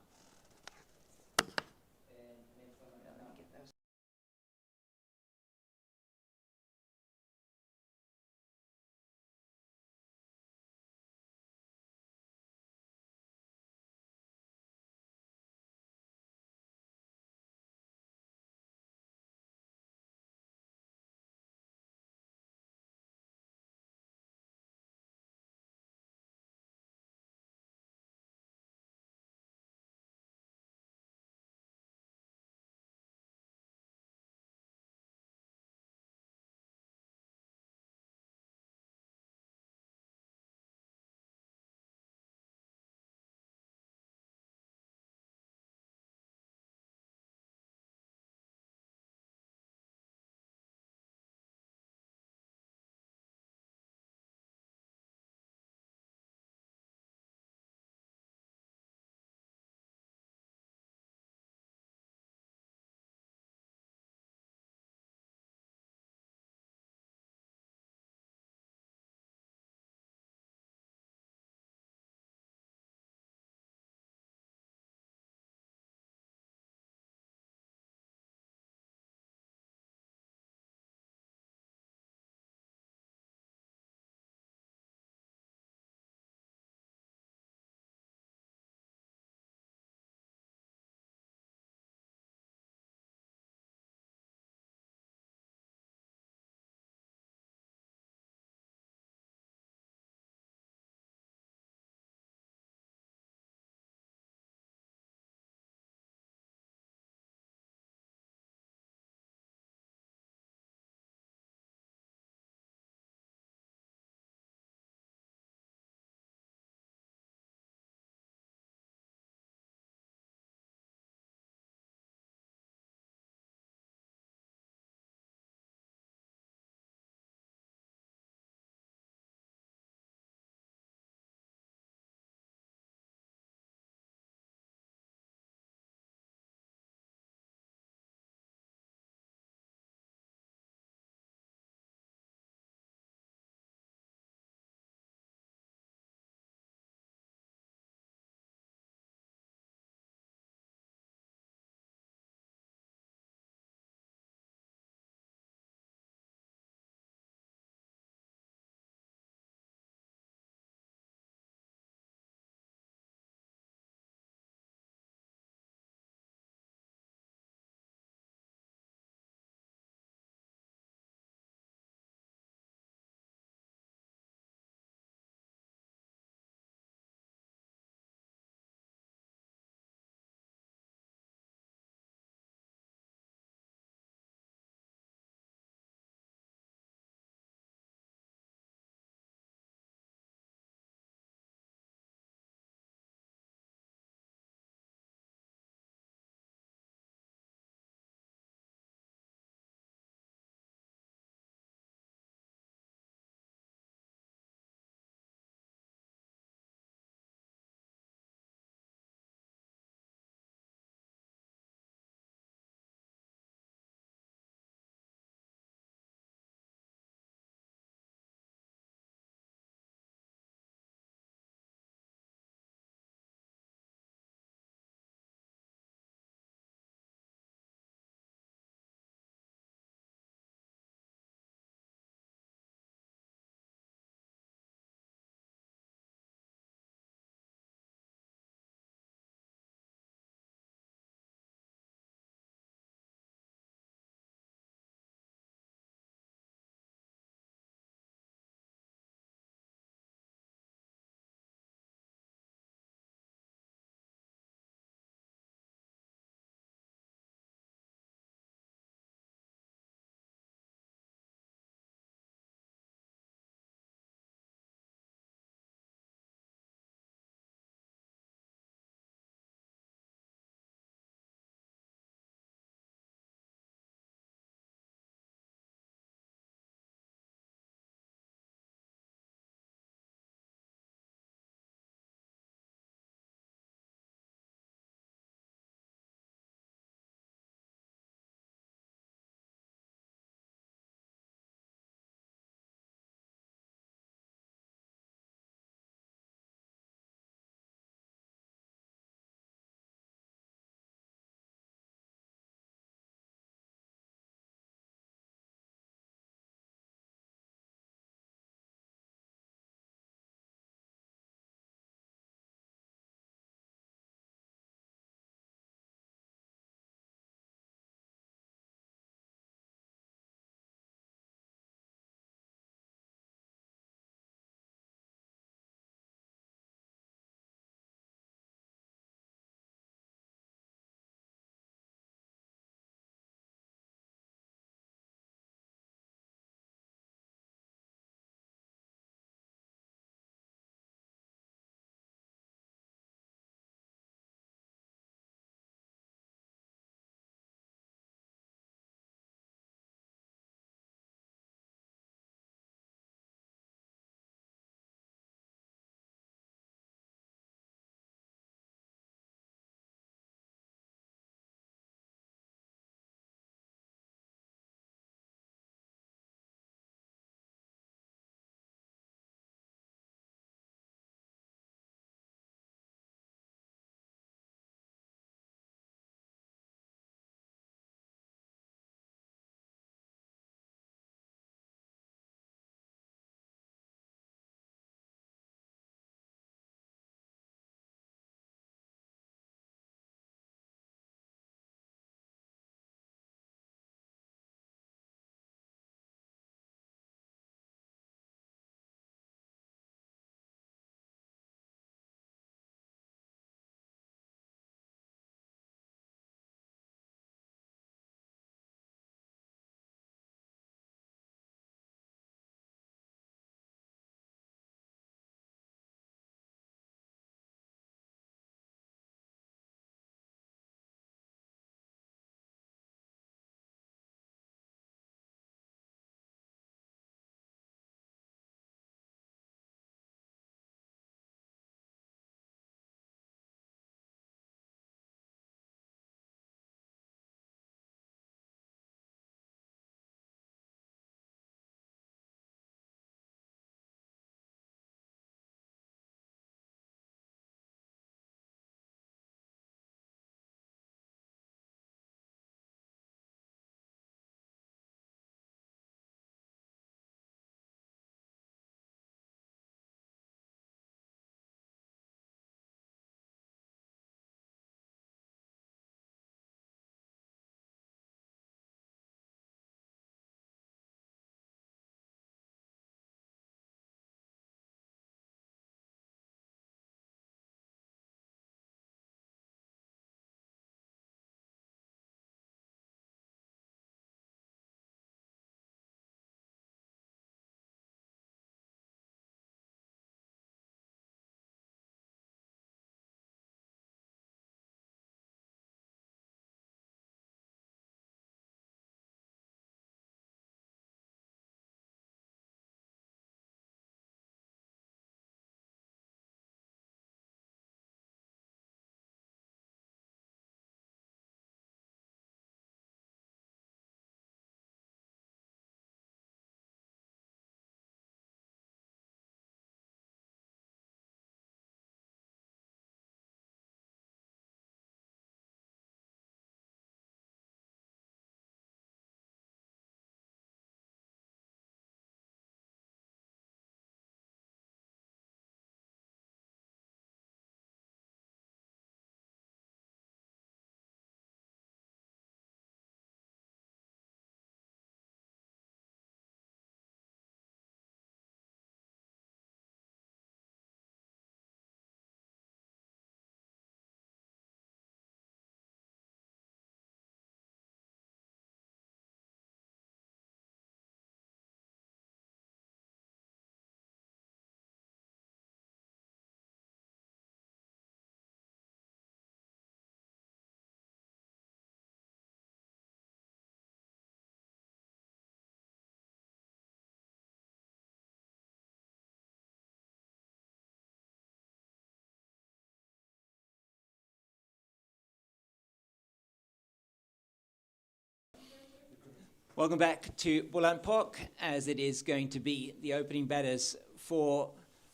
Welcome back to Boland Park, as it is going to be the opening batters for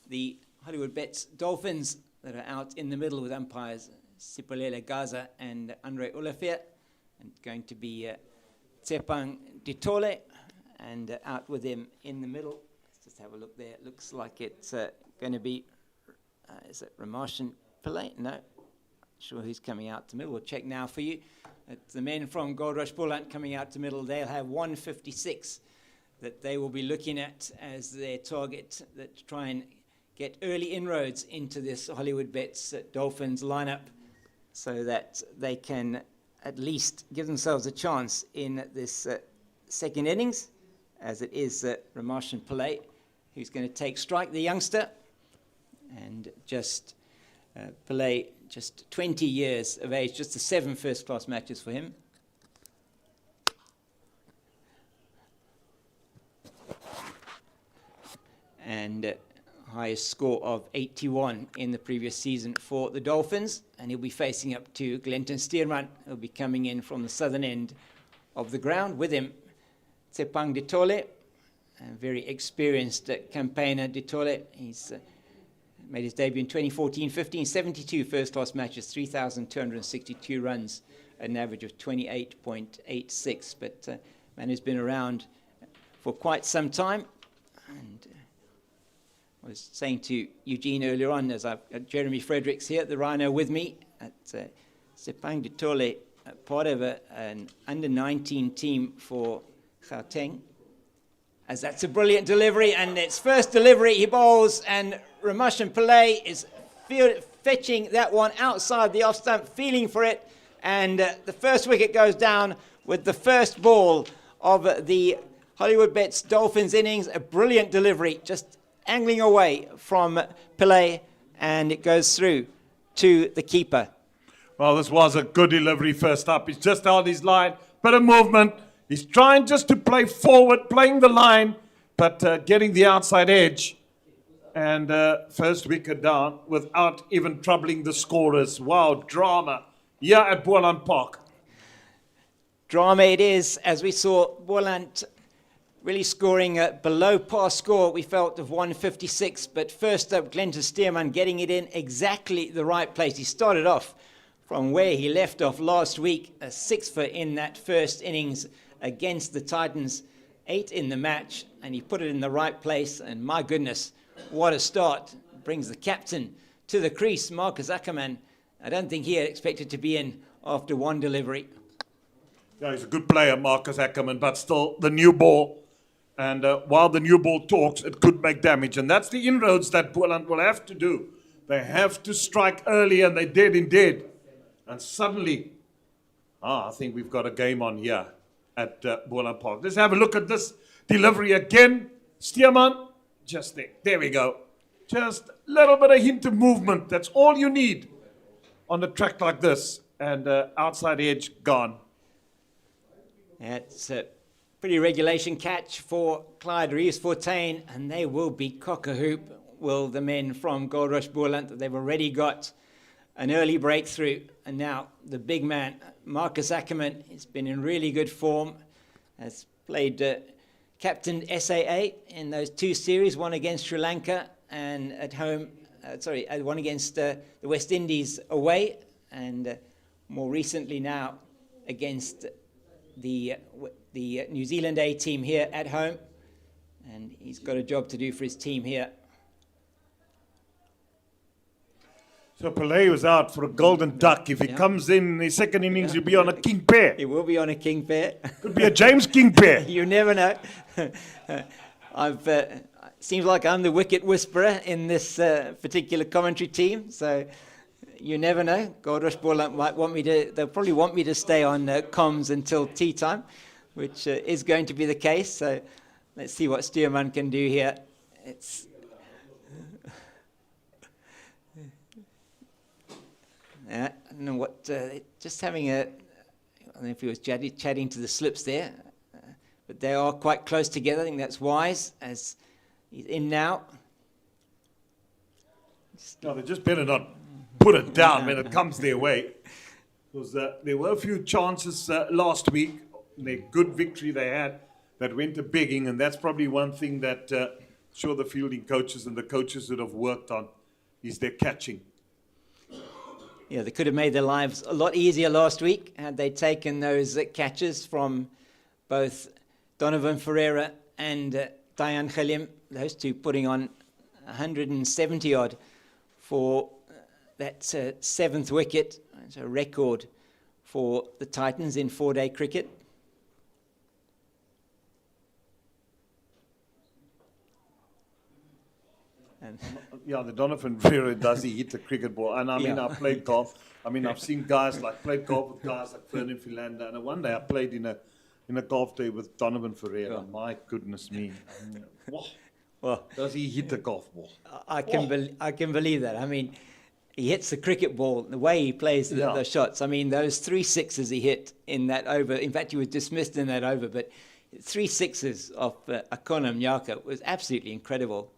the Hollywoodbets Dolphins that are out in the middle with umpires Sipolele Gaza and Andre Olafia, and going to be Tsepang Ditole, and out with him in the middle. Let's just have a look there. It looks like it's going to be, is it Ramashan Pillay? No, not sure who's coming out to middle. We'll check now for you. It's the men from Goldrush Boland coming out to middle. They'll have 156 that they will be looking at as their target, that to try and get early inroads into this Hollywoodbets Dolphins lineup, so that they can at least give themselves a chance in this second innings, as it is Ramashan Pillay who's going to take strike, the youngster. And just Pillay, just 20 years of age, just the 7 first-class matches for him. And highest score of 81 in the previous season for the Dolphins. And he'll be facing up to Glenton Steerman, who'll be coming in from the southern end of the ground. With him, Tsepang Ditole, a very experienced campaigner. Ditole, he's made his debut in 2014-15, 72 first-class matches, 3,262 runs, an average of 28.86. But man who's been around for quite some time. And I was saying to Eugene earlier on, as I've got Jeremy Fredericks here, the Rhino, with me, at Tsepang Ditole, part of an under-19 team for Gauteng. As that's a brilliant delivery, and it's first delivery, he bowls, and Ramashan Pillay is fetching that one outside the off stump, feeling for it, and the first wicket goes down with the first ball of the Hollywoodbets Dolphins innings. A brilliant delivery, just angling away from Pillay, and it goes through to the keeper. Well, this was a good delivery first up. He's just held his line, bit of movement. He's trying just to play forward, playing the line, but getting the outside edge. And first wicket down without even troubling the scorers. Wow, drama here at Boland Park. Drama it is, as we saw Boland really scoring a below par score, we felt, of 156. But first up, Glenton Steerman getting it in exactly the right place. He started off from where he left off last week, a 6-for in that first innings against the Titans, 8 in the match, and he put it in the right place. And my goodness, what a start. Brings the captain to the crease, Marcus Ackerman. I don't think he had expected to be in after one delivery. Yeah, he's a good player, Marcus Ackerman, but still the new ball. And while the new ball talks, it could make damage. And that's the inroads that Boland will have to do. They have to strike early, and they did indeed. And suddenly, I think we've got a game on here at Boland Park. Let's have a look at this delivery again. Steerman, just there. There we go. Just a little bit of hint of movement. That's all you need on a track like this. And outside edge, gone. That's a pretty regulation catch for Clyde Reeves-Fontaine, and they will be cock-a-hoop, will the men from Goldrush Boland. They've already got an early breakthrough, and now the big man, Marcus Ackerman, has been in really good form, has played captained SAA in those 2 series, one against Sri Lanka and at home, one against the West Indies away, and more recently now against the New Zealand A team here at home, and he's got a job to do for his team here. So Pillay was out for a golden duck. If he comes in the second innings, he'll be on a king pair. He will be on a king pair. Could be a James King pair. You never know. Seems like I'm the wicket whisperer in this particular commentary team, so you never know. Goldrush Boland might want me to. They'll probably want me to stay on comms until tea time, which is going to be the case. So let's see what Steerman can do here. It's I don't know what. Just having a. I don't know if he was chatting to the slips there, but they are quite close together. I think that's wise as he's in now. No, they just better not put it down when it comes their way. Because there were a few chances last week their good victory they had that went a begging, and that's probably one thing that sure the fielding coaches and the coaches would have worked on is their catching. Yeah, they could have made their lives a lot easier last week had they taken those catches from both Donovan Ferreira and Dayan Khalim, those two putting on 170 odd for that seventh wicket. It's a record for the Titans in 4-day cricket. And yeah, the Donovan Ferreira does he hit the cricket ball. And I mean, I played golf. I mean, I've seen guys played golf with guys like Vernon Philander. And one day I played in a golf day with Donovan Ferreira. Yeah. My goodness me. Well, does he hit the golf ball? I can believe that. I mean, he hits the cricket ball, the way he plays the shots. I mean, those 3 sixes he hit in that over. In fact, he was dismissed in that over. But 3 sixes of Akona Mnyaka was absolutely incredible.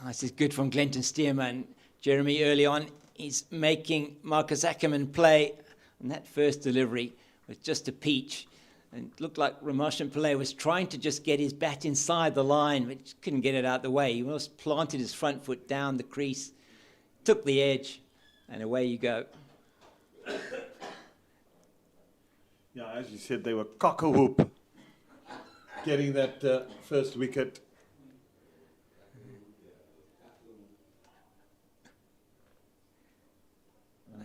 This is good from Glenton Stearman. Jeremy early on, he's making Marcus Ackerman play. And that first delivery was just a peach. And it looked like Ramashan Pillay was trying to just get his bat inside the line, but couldn't get it out the way. He almost planted his front foot down the crease, took the edge, and away you go. Yeah, as you said, they were cock-a-whoop getting that first wicket.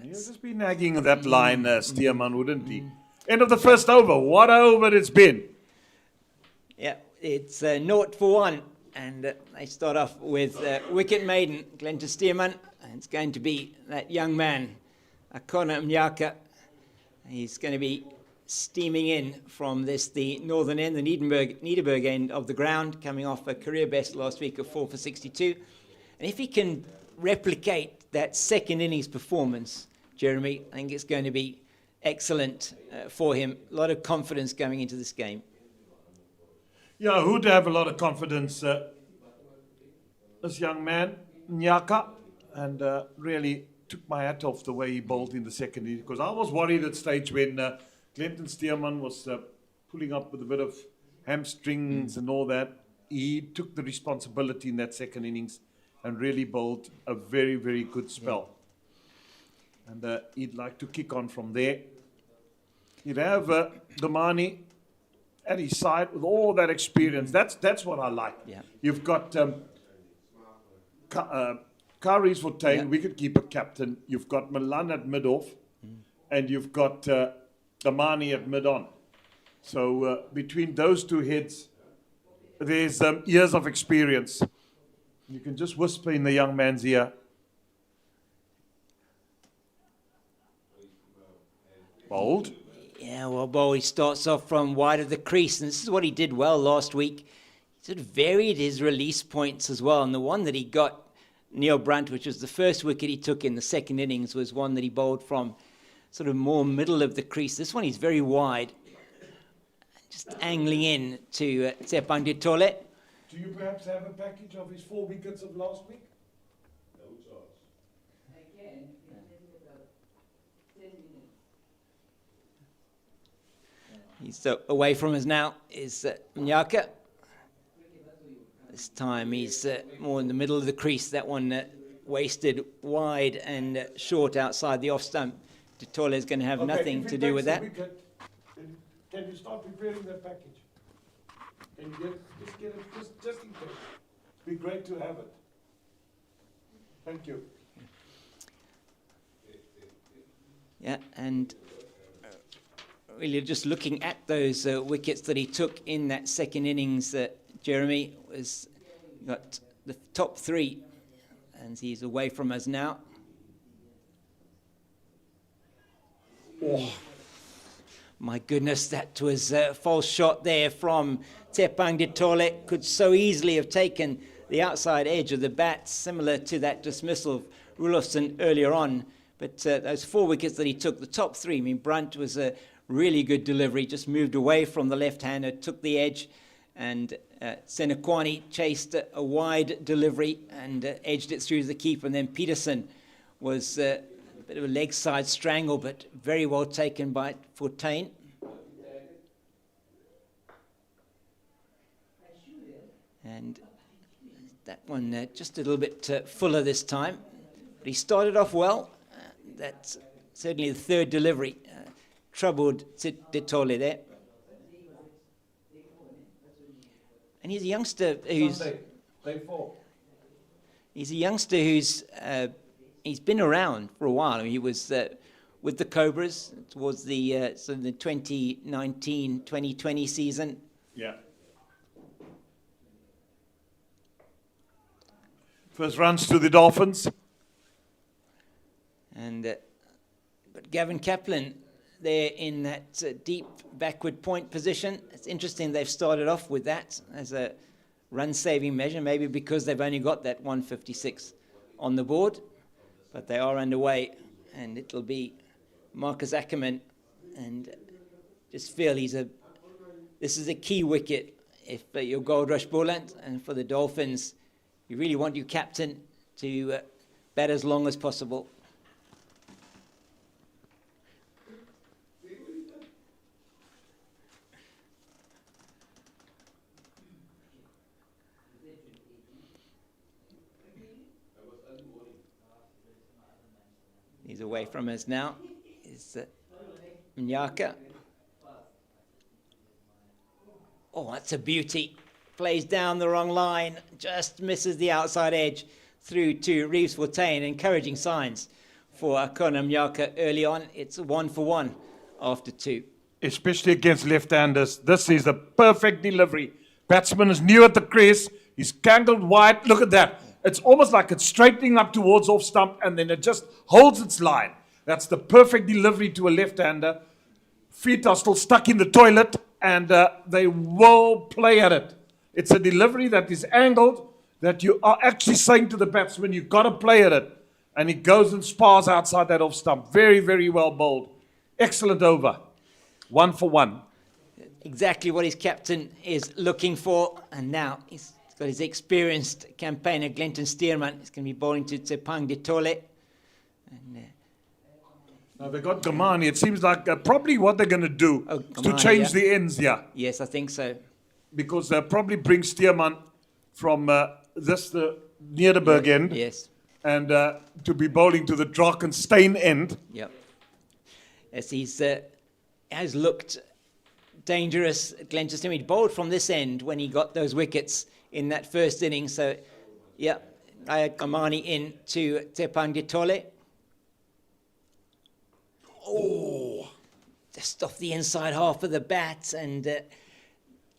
He'll just be nagging that line, Stearman, wouldn't he? End of the first over. What a over it's been. Yeah, it's 0 for 1. And they start off with wicket maiden, Glenton Stearman. And it's going to be that young man, Akona Mnyaka. He's going to be steaming in from the northern end, the Nederburg end of the ground, coming off a career best last week of 4 for 62. And if he can replicate that second innings performance, Jeremy, I think it's going to be excellent for him. A lot of confidence going into this game. Yeah, who'd have a lot of confidence? This young man, Nyaka, and really took my hat off the way he bowled in the second innings, because I was worried at stage when Glenton Stearman was pulling up with a bit of hamstrings and all that. He took the responsibility in that second innings and really bowled a very, very good spell. And he'd like to kick on from there. He'd have Damani at his side with all that experience. That's what I like. Yeah. You've got Kari's Fortain, wicketkeeper captain. You've got Milan at mid-off. And you've got Damani at mid-on. So between those two heads, there's years of experience. You can just whisper in the young man's ear. Bold. Yeah, well, Bowie starts off from wide of the crease, and this is what he did well last week. He sort of varied his release points as well, and the one that he got, Neil Brunt, which was the first wicket he took in the second innings, was one that he bowled from sort of more middle of the crease. This one he's very wide, just angling in to Tsepang Ditole. Do you perhaps have a package of his 4 wickets of last week? No chance. Again, he's away from us now is Mnyaka. This time he's more in the middle of the crease. That one wasted wide and short outside the off stump. Ditole is going to have nothing to do with that. Wicket, can you start preparing that package? Can you get it just in case? It'd be great to have it. Thank you. Yeah, and really just looking at those wickets that he took in that second innings, Jeremy was got the top 3, and he's away from us now. Oh, my goodness, that was a false shot there from Tsepang Ditole. Could so easily have taken the outside edge of the bat, similar to that dismissal of Rulofsson earlier on. But those 4 wickets that he took, the top 3, I mean, Brunt was a really good delivery, just moved away from the left-hander, took the edge, and Senekwani chased a wide delivery and edged it through the keeper. And then Peterson was Bit of a leg side strangle, but very well taken by Fontaine. And that one just a little bit fuller this time. But he started off well. That's certainly the third delivery. Troubled De Tole there. And he's a youngster who's... He's a youngster who's... he's been around for a while. I mean, he was with the Cobras towards the 2019-2020 season. Yeah. First runs to the Dolphins. And but Gavin Kaplan there in that deep backward point position. It's interesting they've started off with that as a run-saving measure, maybe because they've only got that 156 on the board. But they are underway, and it'll be Marcus Ackerman. And just feel this is a key wicket if you're Goldrush Boland, and for the Dolphins, you really want your captain to bat as long as possible. He's away from us now. Is Mnyaka. Oh, that's a beauty. Plays down the wrong line, just misses the outside edge through to Reeves Fontaine. Encouraging signs for Akona Mnyaka early on. It's a 1-for-1 after 2. Especially against left-handers. This is the perfect delivery. Batsman is new at the crease. He's angled wide. Look at that. It's almost like it's straightening up towards off stump, and then it just holds its line. That's the perfect delivery to a left-hander. Feet are still stuck in the toilet, and they will play at it. It's a delivery that is angled, that you are actually saying to the batsman, you've got to play at it. And he goes and spars outside that off stump. Very, very well bowled. Excellent over. 1-for-1. Exactly what his captain is looking for. And now he's got his experienced campaigner, Glenton Stearman. He's going to be bowling to Tepang De Tole. And, now they've got Gamani. It seems like probably what they're going to do is to Gamani, change the ends here. yes, I think so. Because they'll probably bring Stearman from the Nederburg end. Yes. And to be bowling to the Drakenstein end. Yep. Yes, he's has looked dangerous. Glenn Stearman, he bowled from this end when he got those wickets in that first inning. So, yeah, I had Kamani in to Tepang De Tole. Oh, just off the inside half of the bat and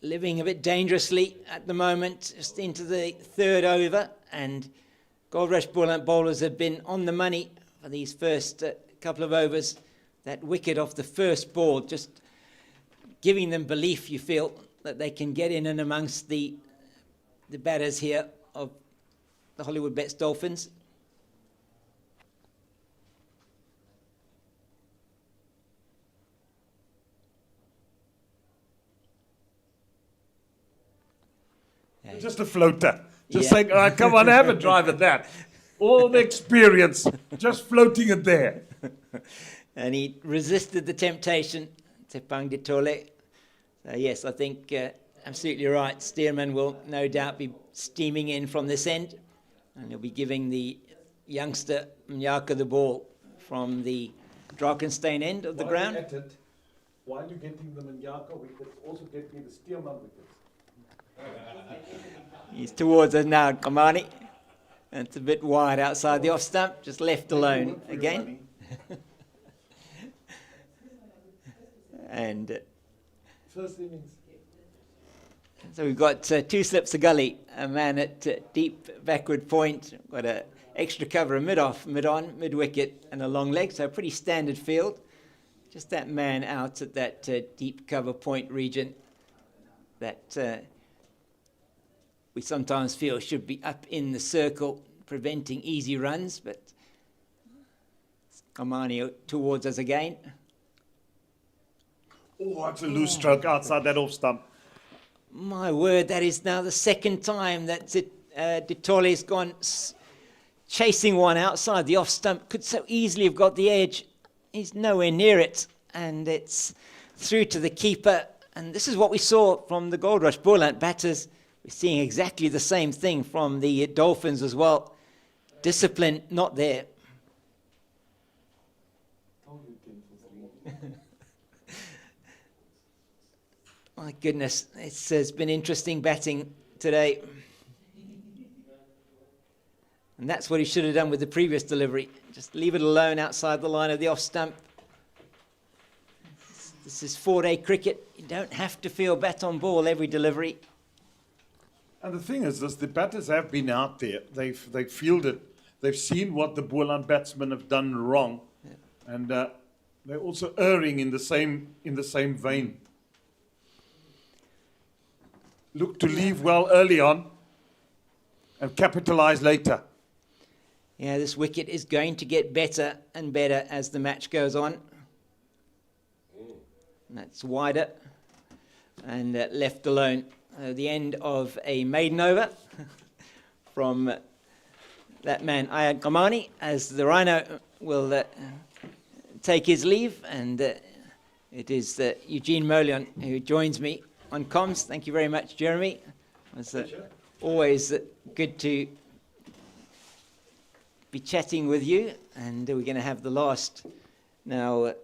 living a bit dangerously at the moment, just into the third over. And Goldrush bowlers have been on the money for these first couple of overs. That wicket off the first ball, just giving them belief, you feel, that they can get in and amongst the batters here of the Hollywoodbets Dolphins. Just a floater. Just saying, come on, have a drive at that. All the experience, just floating it there. And he resisted the temptation, Tepang De Tole. So yes, I think absolutely right. Stearman will no doubt be steaming in from this end, and he'll be giving the youngster Mnyaka the ball from the Drakenstein end of the ground. While you're getting the Mnyaka wickets, also get me the Stearman wickets. He's towards us now, Kamani. And it's a bit wide outside the off stump, just left alone again. And first innings. So we've got 2 slips of gully, a man at deep backward point, got an extra cover, a mid-off, mid-on, mid-wicket, and a long leg, so a pretty standard field. Just that man out at that deep cover point region that we sometimes feel should be up in the circle, preventing easy runs, but Kamani towards us again. Oh, that's a loose stroke outside that off stump. My word, that is now the second time that De Tole's gone chasing one outside the off stump, could so easily have got the edge. He's nowhere near it, and it's through to the keeper. And this is what we saw from the Goldrush Boland batters. We're seeing exactly the same thing from the Dolphins as well. Discipline not there. My goodness, it's been interesting batting today. And that's what he should have done with the previous delivery. Just leave it alone outside the line of the off stump. This is 4-day cricket. You don't have to feel bat on ball every delivery. And the thing is this, the batters have been out there. They've fielded. They've seen what the Boland batsmen have done wrong. Yeah. And they're also erring in the same vein. Look to leave well early on and capitalize later. Yeah, this wicket is going to get better and better as the match goes on. And that's wider and left alone. The end of a maiden over from that man, Ayaan Kamani, as the Rhino will take his leave. And it is Eugene Molion who joins me on comms. Thank you very much, Jeremy. It's always good to be chatting with you. And we're going to have the last now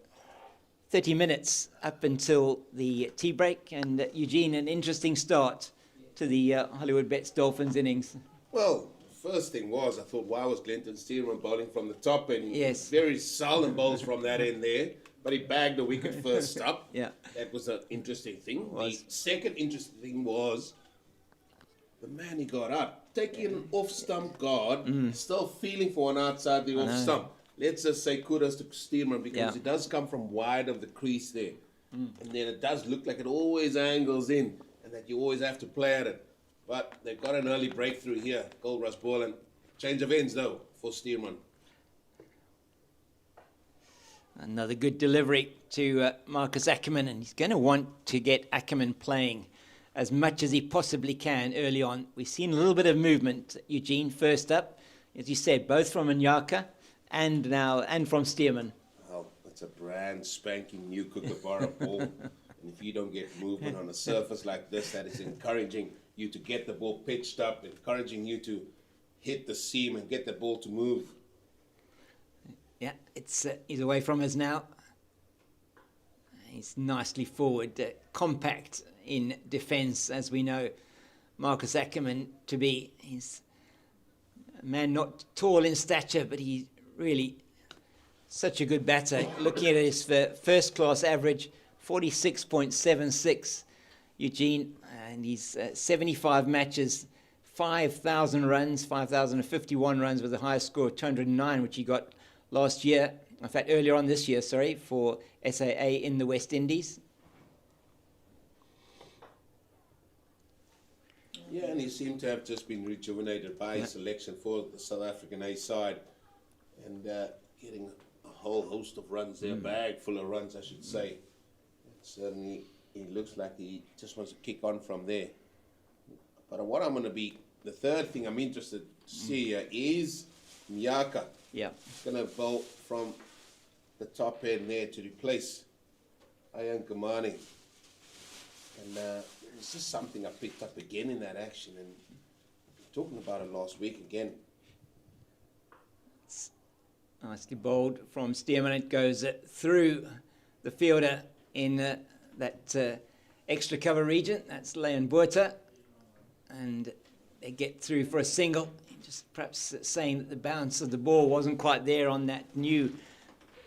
30 minutes up until the tea break. And Eugene, an interesting start to the Hollywoodbets Dolphins innings. Well, first thing was, I thought, why was Glenton Stearman bowling from the top? And he Yes. very seldom bowls from that end there. But he bagged the wicket first up. Yeah. That was an interesting thing. The second interesting thing was the man he got up, taking an off-stump guard, still feeling for one outside the off-stump. Let's just say kudos to Stearman because it does come from wide of the crease there. And then it does look like it always angles in and that you always have to play at it. But they've got an early breakthrough here, Goldrush Boland. Change of ends, though, for Stearman. Another good delivery to Marcus Ackerman, and he's going to want to get Ackerman playing as much as he possibly can early on. We've seen a little bit of movement, Eugene, first up, as you said, both from Nyaka and from Stearman. Well, it's a brand spanking new Kookaburra ball. And if you don't get movement on a surface like this, that is encouraging you to get the ball pitched up, encouraging you to hit the seam and get the ball to move. Yeah, he's away from us now. He's nicely forward, compact in defence, as we know Marcus Ackerman to be. He's a man not tall in stature, but he's really such a good batter. Looking at his first-class average, 46.76, Eugene, and he's 75 matches, 5,000 runs, 5,051 runs with the highest score of 209, which he got last year, in fact earlier on this year, for SAA in the West Indies. Yeah, and he seemed to have just been rejuvenated by his selection for the South African A side and getting a whole host of runs there, a bag full of runs, I should say. Certainly, he looks like he just wants to kick on from there. But what I'm going to be, the third thing I'm interested to see here is Nyaka. Yeah. He's going to bowl from the top end there to replace Ayaan Kamani. And it's just something I picked up again in that action. And talking about it last week again. It's nicely bowled from Stearman. It goes through the fielder in that extra cover region. That's Leon Buerta. And they get through for a single. Just perhaps saying that the bounce of the ball wasn't quite there on that new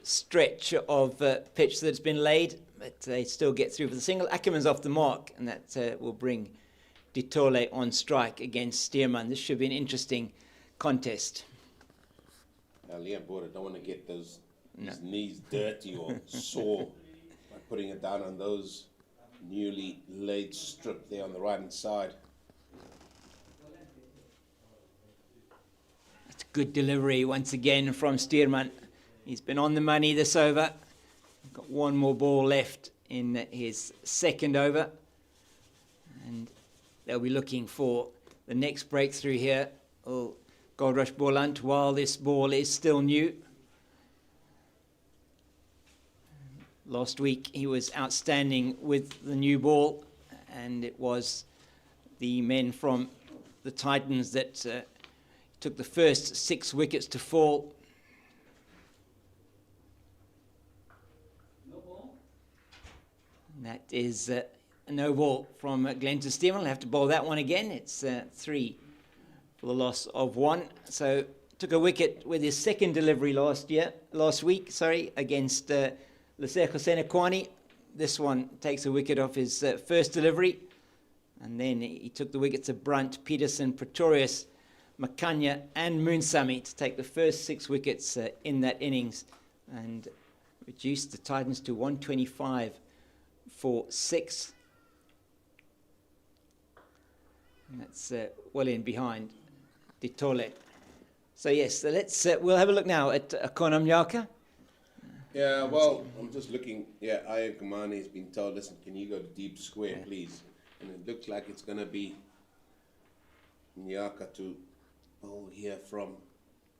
stretch of pitch that's been laid, but they still get through for the single. Ackerman's off the mark, and that will bring Ditole on strike against Stearman. This should be an interesting contest. Now, Leon Buerta don't want to get his knees dirty or sore by putting it down on those newly laid strip there on the right-hand side. Good delivery once again from Stearman. He's been on the money this over. Got one more ball left in his second over. And they'll be looking for the next breakthrough here. Oh, Goldrush Boland while this ball is still new. Last week he was outstanding with the new ball, and it was the men from the Titans that took the first 6 wickets to fall. And that is a no ball from Glenn to Steven. I'll have to bowl that one again. It's 3 for the loss of 1. So took a wicket with his second delivery last week, against Lesego Senekwani. This one takes a wicket off his first delivery. And then he took the wickets of Brunt, Peterson, Pretorius, Makanya and Moonsami to take the first 6 wickets in that innings and reduced the Titans to 125 for 6. And that's well in behind Ditole. So yes, we'll have a look now at Akona Mnyaka. Yeah, well, I'm just looking. Yeah, Aya Gamani has been told, listen, can you go to deep square, please? And it looks like it's going to be Mnyaka to bowl here from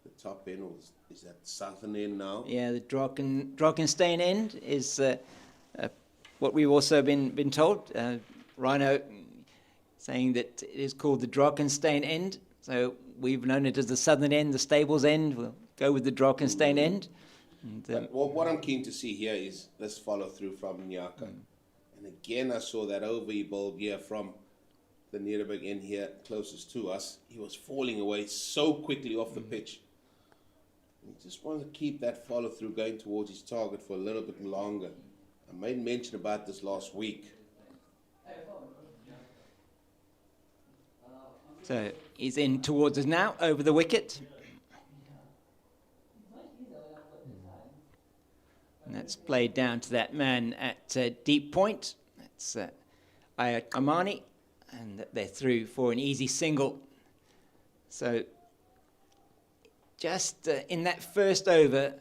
the top end, or is that southern end now? Yeah, the Drakensteen end is what we've also been told. Rhino saying that it is called the Drakensteen end. So we've known it as the southern end, the stables end. We'll go with the Drakensteen end. And, what I'm keen to see here is let's follow through from Mnyaka. And again, I saw that over he bowled here from the Nederburg end here closest to us. He was falling away so quickly off the pitch. He just wanted to keep that follow through going towards his target for a little bit longer. I made mention about this last week. So he's in towards us now, over the wicket. And that's played down to that man at deep point. That's Ayat Amani. And they're through for an easy single. So just in that first over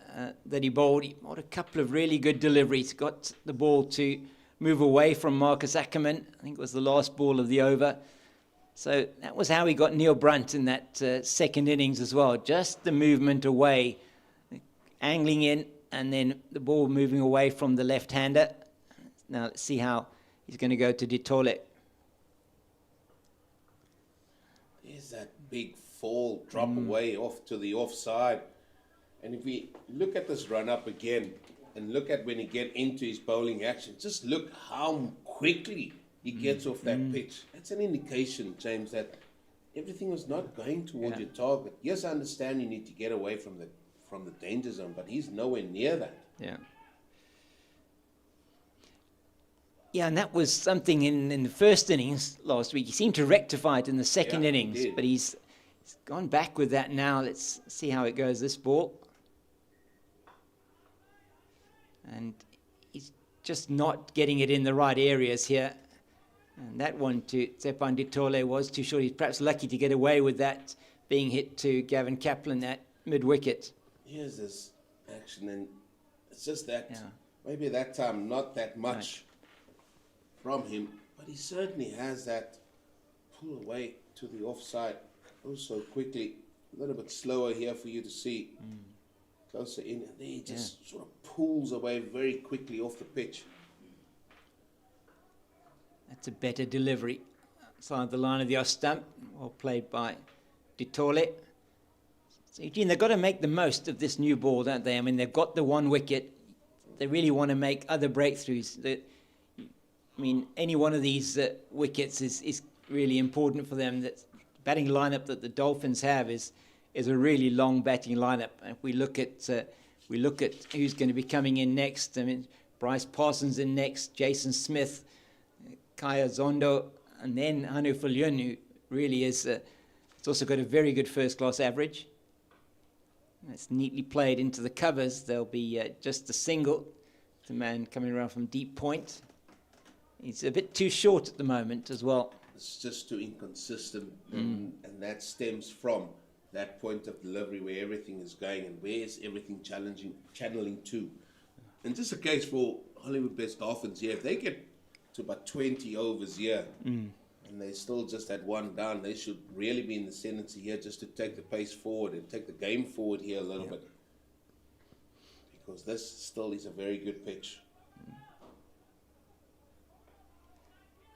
that he bowled a couple of really good deliveries. Got the ball to move away from Marcus Ackerman. I think it was the last ball of the over. So that was how he got Neil Brunt in that second innings as well. Just the movement away, angling in, and then the ball moving away from the left-hander. Now let's see how he's going to go to Ditole. There's that big fall, drop away off to the offside. And if we look at this run up again and look at when he get into his bowling action, just look how quickly he gets off that pitch. That's an indication, James, that everything was not going towards your target. Yes, I understand you need to get away from the danger zone, but he's nowhere near that. Yeah. Yeah, and that was something in the first innings last week. He seemed to rectify it in the second innings, but he's gone back with that now. Let's see how it goes, this ball. And he's just not getting it in the right areas here. And that one to Tsepan Ditole was too short. He's perhaps lucky to get away with that being hit to Gavin Kaplan at mid-wicket. Here's this action, and it's just that maybe that time not that much from him, but he certainly has that pull away to the offside also quickly. A little bit slower here for you to see closer in, and then he just sort of pulls away very quickly off the pitch. That's a better delivery outside the line of the off stump, well played by Ditole. So Eugene, they've got to make the most of this new ball, don't they? I mean, they've got the 1 wicket. They really want to make other breakthroughs. Any one of these wickets is really important for them. That batting lineup that the Dolphins have is a really long batting lineup. And if we look at who's going to be coming in next. I mean, Bryce Parsons in next, Jason Smith, Kaya Zondo, and then Hanu Fulyun, who really is. It's also got a very good first-class average. It's neatly played into the covers. There'll be just a single. The man coming around from deep point. He's a bit too short at the moment as well. It's just too inconsistent, and that stems from that point of delivery where everything is going and where is everything channeling to. And just a case for Hollywoodbets Dolphins here, if they get to about 20 overs here, and they still just had one down. They should really be in the ascendancy here just to take the pace forward and take the game forward here a little bit. Because this still is a very good pitch.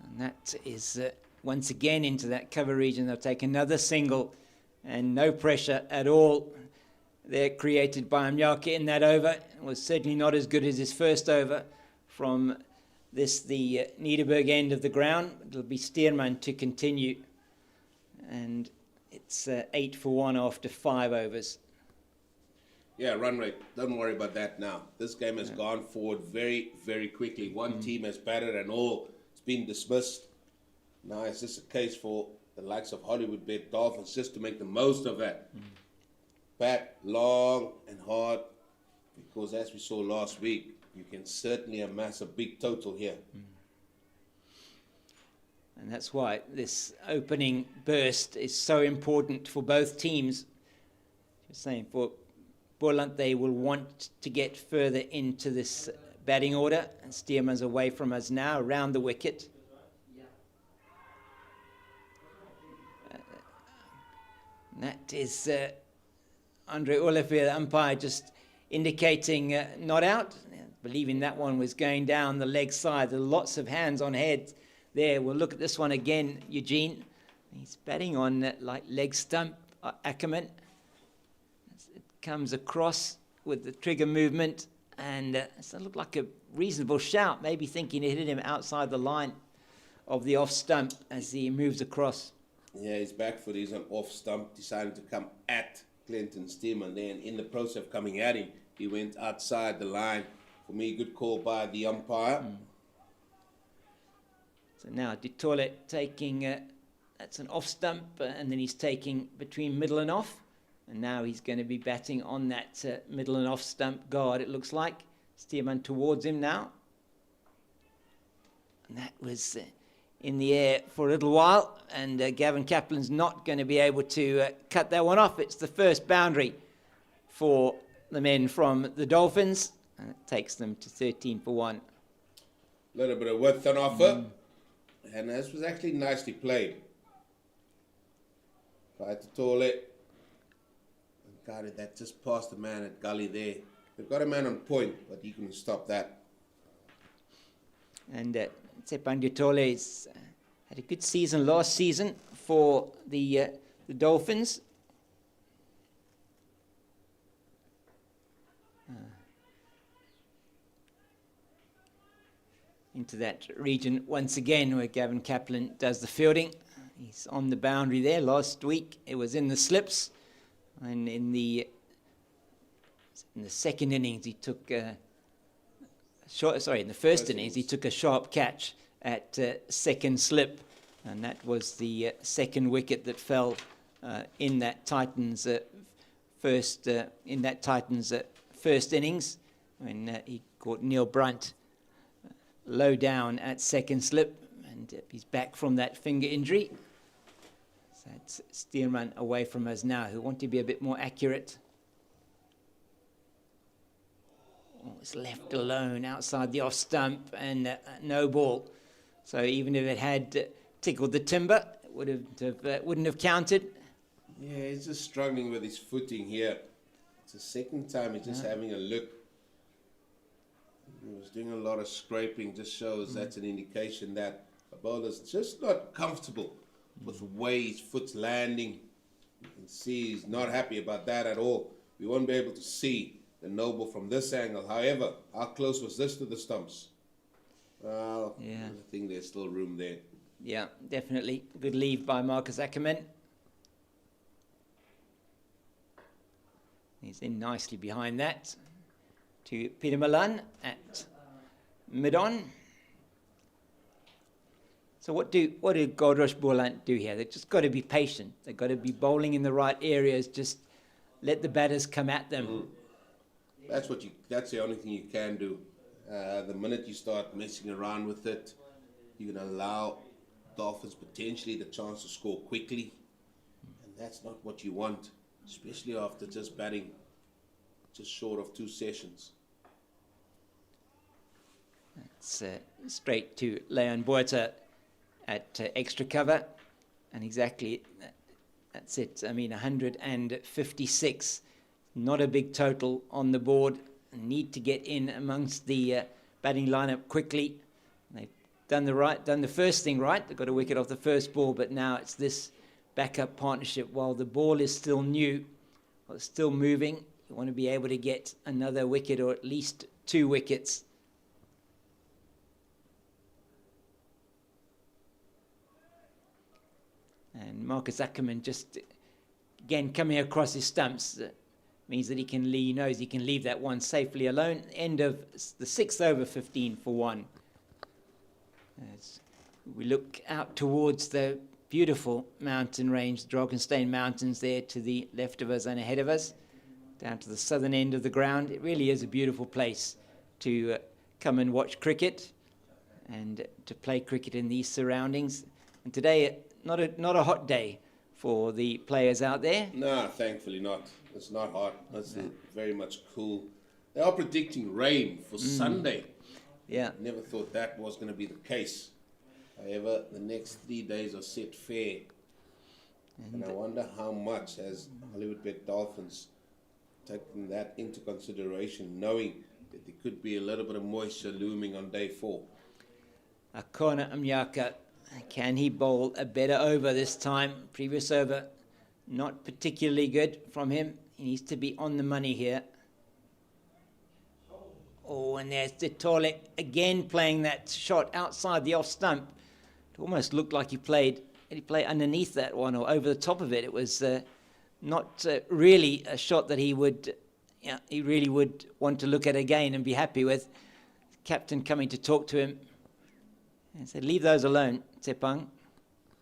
And that is once again into that cover region. They'll take another single and no pressure at all. They're created by Mnyaka in that over. It was certainly not as good as his first over from this, the Niederberg end of the ground. It'll be Steerman to continue. And it's 8 for 1 after 5 overs. Yeah, run rate. Don't worry about that now. This game has gone forward very, very quickly. One team has batted and all. It's been dismissed. Now it's just a case for the likes of Hollywoodbets, Dolphins, just to make the most of that. Bat long and hard, because as we saw last week, you can certainly amass a big total here. And that's why this opening burst is so important for both teams. Just saying, for Boland, they will want to get further into this batting order. And Steerman's away from us now, around the wicket. That is Andre Olivier, the umpire, just indicating not out, believing that one was going down the leg side. There are lots of hands on head there. We'll look at this one again, Eugene. He's batting on like leg stump, Ackerman. It comes across with the trigger movement, and it looked like a reasonable shout, maybe thinking it hit him outside the line of the off stump as he moves across. Yeah, his back foot is on off stump, decided to come at Clinton Steerman there, and in the process of coming at him, he went outside the line. For me, good call by the umpire. So now du Toit taking, that's an off stump, and then he's taking between middle and off. And now he's going to be batting on that middle and off stump guard, it looks like. Steerman towards him now. And that was in the air for a little while, and Gavin Kaplan's not going to be able to cut that one off. It's the first boundary for the men from the Dolphins, and it takes them to 13 for 1. A little bit of width on offer, and this was actually nicely played by du Toit. Got it, that just passed the man at gully there. They've got a man on point, but he couldn't stop that. And Tsepan du Toit's had a good season last season for the Dolphins. Into that region once again where Gavin Kaplan does the fielding. He's on the boundary there. Last week it was in the slips, and in the second innings he took in the first innings he took a sharp catch at second slip, and that was the second wicket that fell in that Titans first innings when he caught Neil Brunt low down at second slip, and he's back from that finger injury. So it's Steerman away from us now, who want to be a bit more accurate. It's left alone outside the off stump, and no ball. So even if it had tickled the timber, it wouldn't have counted. Yeah, he's just struggling with his footing here. It's the second time he's just having a look. He was doing a lot of scraping, just shows that's an indication that the bowler's just not comfortable with the way his foot's landing. You can see he's not happy about that at all. We won't be able to see the noble from this angle. However, how close was this to the stumps? Well, Yeah. I think there's still room there. Yeah, definitely. Good leave by Marcus Ackerman. He's in nicely behind that to Peter Milan at mid-on. So what do Goldrush Boland do here? They've just got to be patient. They've got to be bowling in the right areas. Just let the batters come at them. That's the only thing you can do. The minute you start messing around with it, you can allow Dolphins potentially the chance to score quickly, and that's not what you want, especially after just batting just short of 2 sessions. It's straight to Leon Botha at extra cover, and exactly that's it. I mean, 156, not a big total on the board. Need to get in amongst the batting lineup quickly. They've done the first thing right. They got a wicket off the first ball, but now it's this backup partnership. While the ball is still new, while it's still moving, you want to be able to get another wicket or at least 2 wickets. And Marcus Ackerman just, again, coming across his stumps means that he knows he can leave that one safely alone. End of the 6th over, 15 for 1. As we look out towards the beautiful mountain range, the Drakenstein Mountains there to the left of us and ahead of us, down to the southern end of the ground. It really is a beautiful place to come and watch cricket and to play cricket in these surroundings. And today, not a hot day for the players out there. No, thankfully not. It's not hot. It's very much cool. They are predicting rain for Sunday. Yeah. Never thought that was going to be the case. However, the next 3 days are set fair. And I wonder how much has Hollywoodbet Dolphins taken that into consideration, knowing that there could be a little bit of moisture looming on day 4. Akona Amyaka, can he bowl a better over this time? Previous over, not particularly good from him. He needs to be on the money here. Oh, and there's Tole again playing that shot outside the off stump. It almost looked like he played underneath that one or over the top of it. It was not really a shot that he really would want to look at again and be happy with. Captain coming to talk to him and said, "Leave those alone, Tsepang."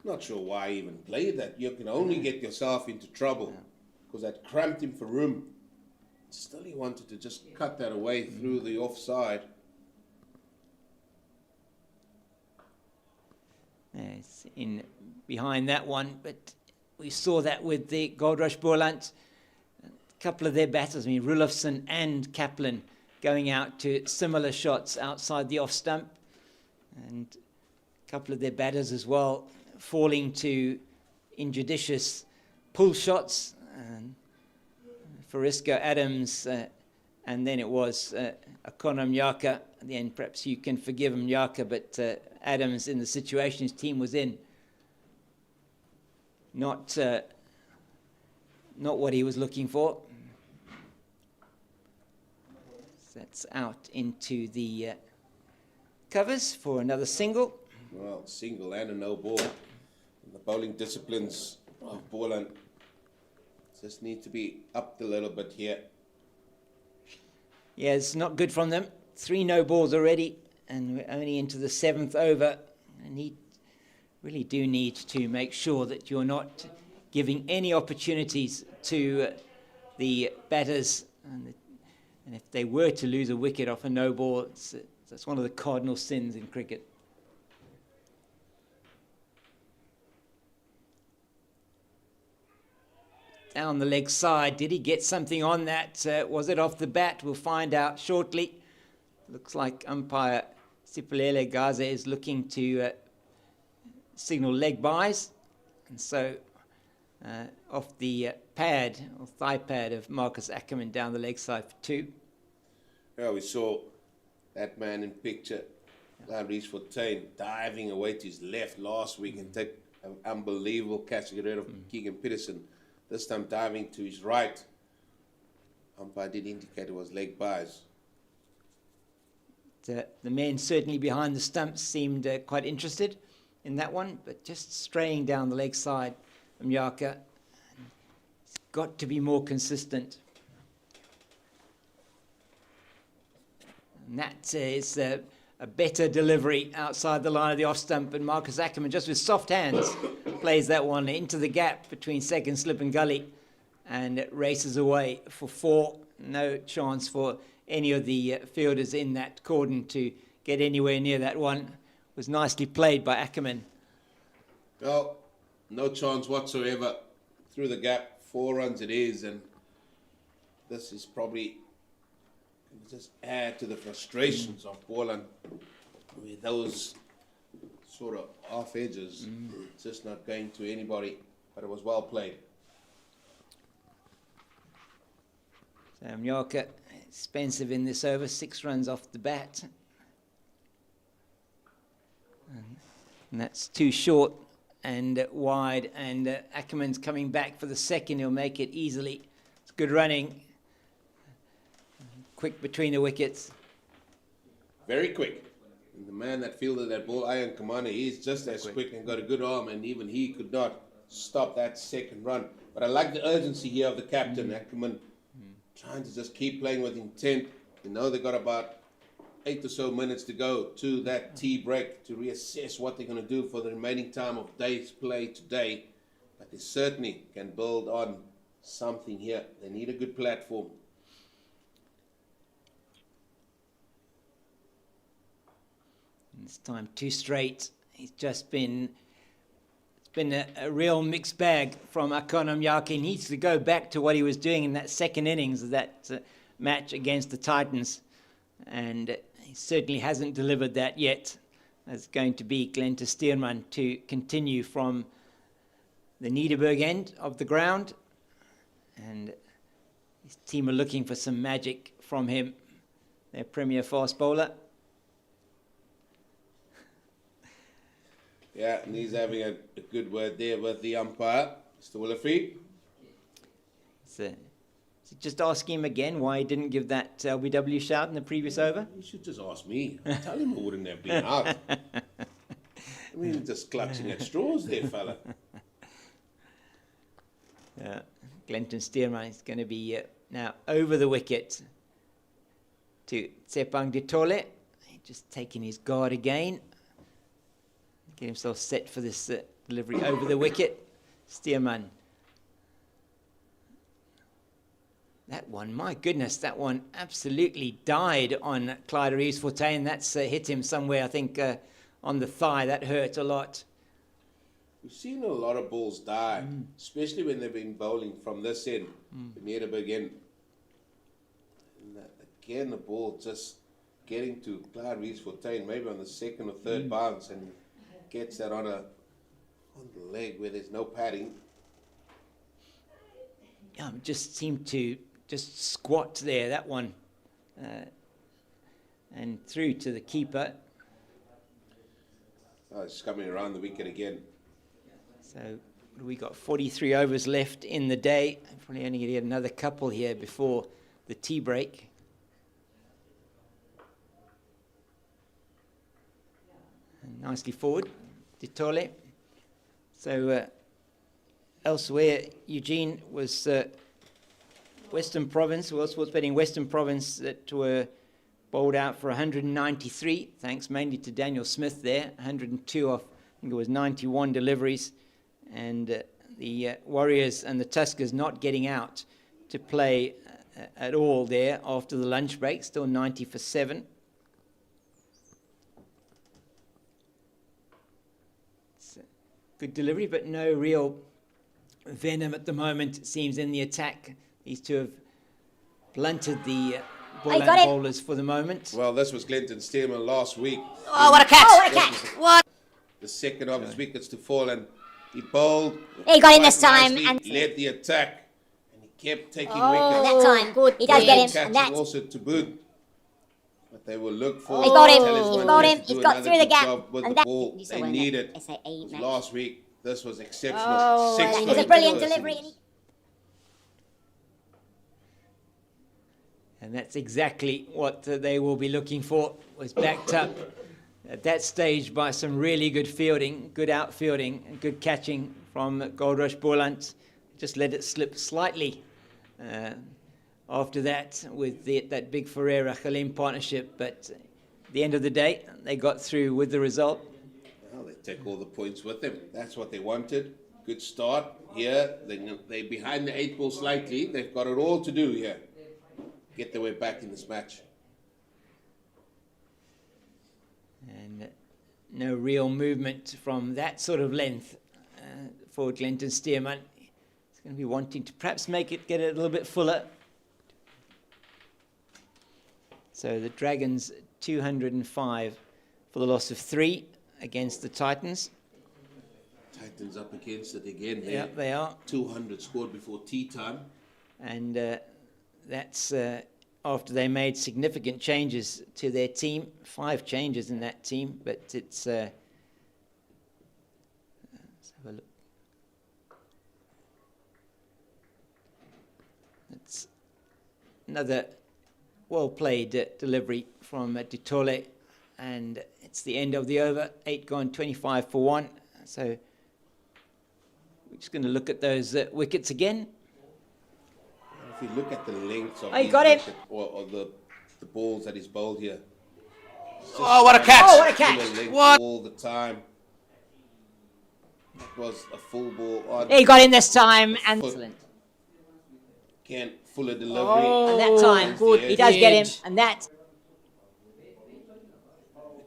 Not sure why he even played that. You can only get yourself into trouble because that cramped him for room. Still, he wanted to just cut that away through the offside. It's in behind that one, but we saw that with the Goldrush Boland. A couple of their batters, Rulofsson and Kaplan, going out to similar shots outside the off stump, and a couple of their batters as well falling to injudicious pull shots. And Farisco Adams, and then it was Akona Mnyaka. At the end, perhaps you can forgive Mnyaka, but Adams, in the situation his team was in, not what he was looking for. That's out into the covers for another single. Well, single and a no ball. And the bowling disciplines of Boland just need to be upped a little bit here. Yeah, it's not good from them. 3 no balls already, and we're only into the 7th over. And really do need to make sure that you're not giving any opportunities to the batters. And if they were to lose a wicket off a no ball, that's one of the cardinal sins in cricket. Down the leg side, did he get something on that? Was it off the bat? We'll find out shortly. Looks like umpire Sipulele Gaze is looking to signal leg buys. And so off the pad, or thigh pad of Marcus Ackerman down the leg side for 2. Yeah, we saw that man in picture, Gabriel Fontaine, diving away to his left last week and take an unbelievable catch to get rid of Keegan Peterson. This time diving to his right. Umpire did indicate it was leg buys. The men certainly behind the stumps seemed quite interested in that one, but just straying down the leg side, Mnyaka. He's got to be more consistent. And that is a better delivery outside the line of the off stump, and Marcus Ackerman, just with soft hands, plays that one into the gap between second slip and gully, and it races away for 4. No chance for any of the fielders in that cordon to get anywhere near that one. It was nicely played by Ackerman. Well, no chance whatsoever through the gap. 4 runs it is, and this is probably just add to the frustrations of Boland, where those sort of off edges, just not going to anybody, but it was well played. So Mjaka, expensive in this over, 6 runs off the bat. And that's too short and wide, and Ackerman's coming back for the second. He'll make it easily. It's good running. Quick between the wickets. Very quick. And the man that fielded that ball, Ian Kamani, he's just as quick and got a good arm, and even he could not stop that second run. But I like the urgency here of the captain, Ackerman, trying to just keep playing with intent. You know, they got about 8 or so minutes to go to that tea break to reassess what they're going to do for the remaining time of day's play today. But they certainly can build on something here. They need a good platform. And this time 2 straight. He's just been, it's been a real mixed bag from Akona Mjaka. He needs to go back to what he was doing in that second innings of that match against the Titans. And he certainly hasn't delivered that yet. It's going to be Glenn Steerman to continue from the Nederburg end of the ground. And his team are looking for some magic from him, their premier fast bowler. Yeah, and he's having a good word there with the umpire, Mr. Willifree. So just ask him again why he didn't give that LBW shout in the previous over. You should just ask me. Tell him I wouldn't have been out. I mean, just clutching at straws there, fella. Glenton Steerman is going to be now over the wicket to Tsepang Ditole. Just taking his guard again. Get himself set for this delivery over the wicket. Steerman. That one, my goodness, that one absolutely died on Clyde Reeves-Fontaine. That's hit him somewhere, I think, on the thigh. That hurt a lot. We've seen a lot of balls die, especially when they've been bowling from this end, the Nederburg end. And again, the ball just getting to Clyde Reeves-Fontaine, maybe on the second or third bounce, and gets that on the leg where there's no padding. Yeah, just seemed to just squat there, that one. And through to the keeper. Oh, it's coming around the wicket again. So we got 43 overs left in the day. Probably only going to get another couple here before the tea break. And nicely forward, Ditole. So elsewhere, Eugene was Western Province, World Sports Betting Western Province, that were bowled out for 193, thanks mainly to Daniel Smith there, 102 off, I think it was 91 deliveries. And the Warriors and the Tuskers not getting out to play at all there after the lunch break, still 90 for 7. It's a good delivery, but no real venom at the moment, it seems, in the attack. These two have blunted the Boland bowlers for the moment. Well, this was Glenton Steerman last week. Oh, what a catch! Oh, what a catch! What? The second of his wickets to fall, and he bowled. He got in this time nicely, and led the attack, and he kept taking wickets. that time, good. He does get him. Catching And that's also to boot. But they will look for. He got him. talisman He got here him. to He's do got another through the good gap. job with And the that- ball. you saw They in need that it. SAA match. Last week, this was exceptional. Oh, Six it was for a brilliant the delivery. Dolphins. And that's exactly what they will be looking for, was backed up at that stage by some really good fielding, good outfielding, and good catching from Goldrush Boland. Just let it slip slightly after that with that big Ferreira-Khalim partnership. But at the end of the day, they got through with the result. Well, they take all the points with them. That's what they wanted. Good start here. They're behind the 8 ball slightly. They've got it all to do here. Get their way back in this match. And no real movement from that sort of length for Glenton Steerman. He's going to be wanting to perhaps get it a little bit fuller. So the Dragons 205 for the loss of 3 against the Titans. Titans up against it again. Yeah, they are. 200 scored before tea time. And that's after they made significant changes to their team. 5 changes in that team, but it's... let's have a look. It's another well-played delivery from Dutole, and it's the end of the over. 8 gone, 25 for 1. So we're just going to look at those wickets again. If you look at the lengths of Oh, you got him. or the balls that he's bowled here. Oh, what a catch! Oh, what a catch! What? All the time. That was a full ball on. He got in this time, and excellent. Again, fuller delivery. And that time, good. He does get him, and that.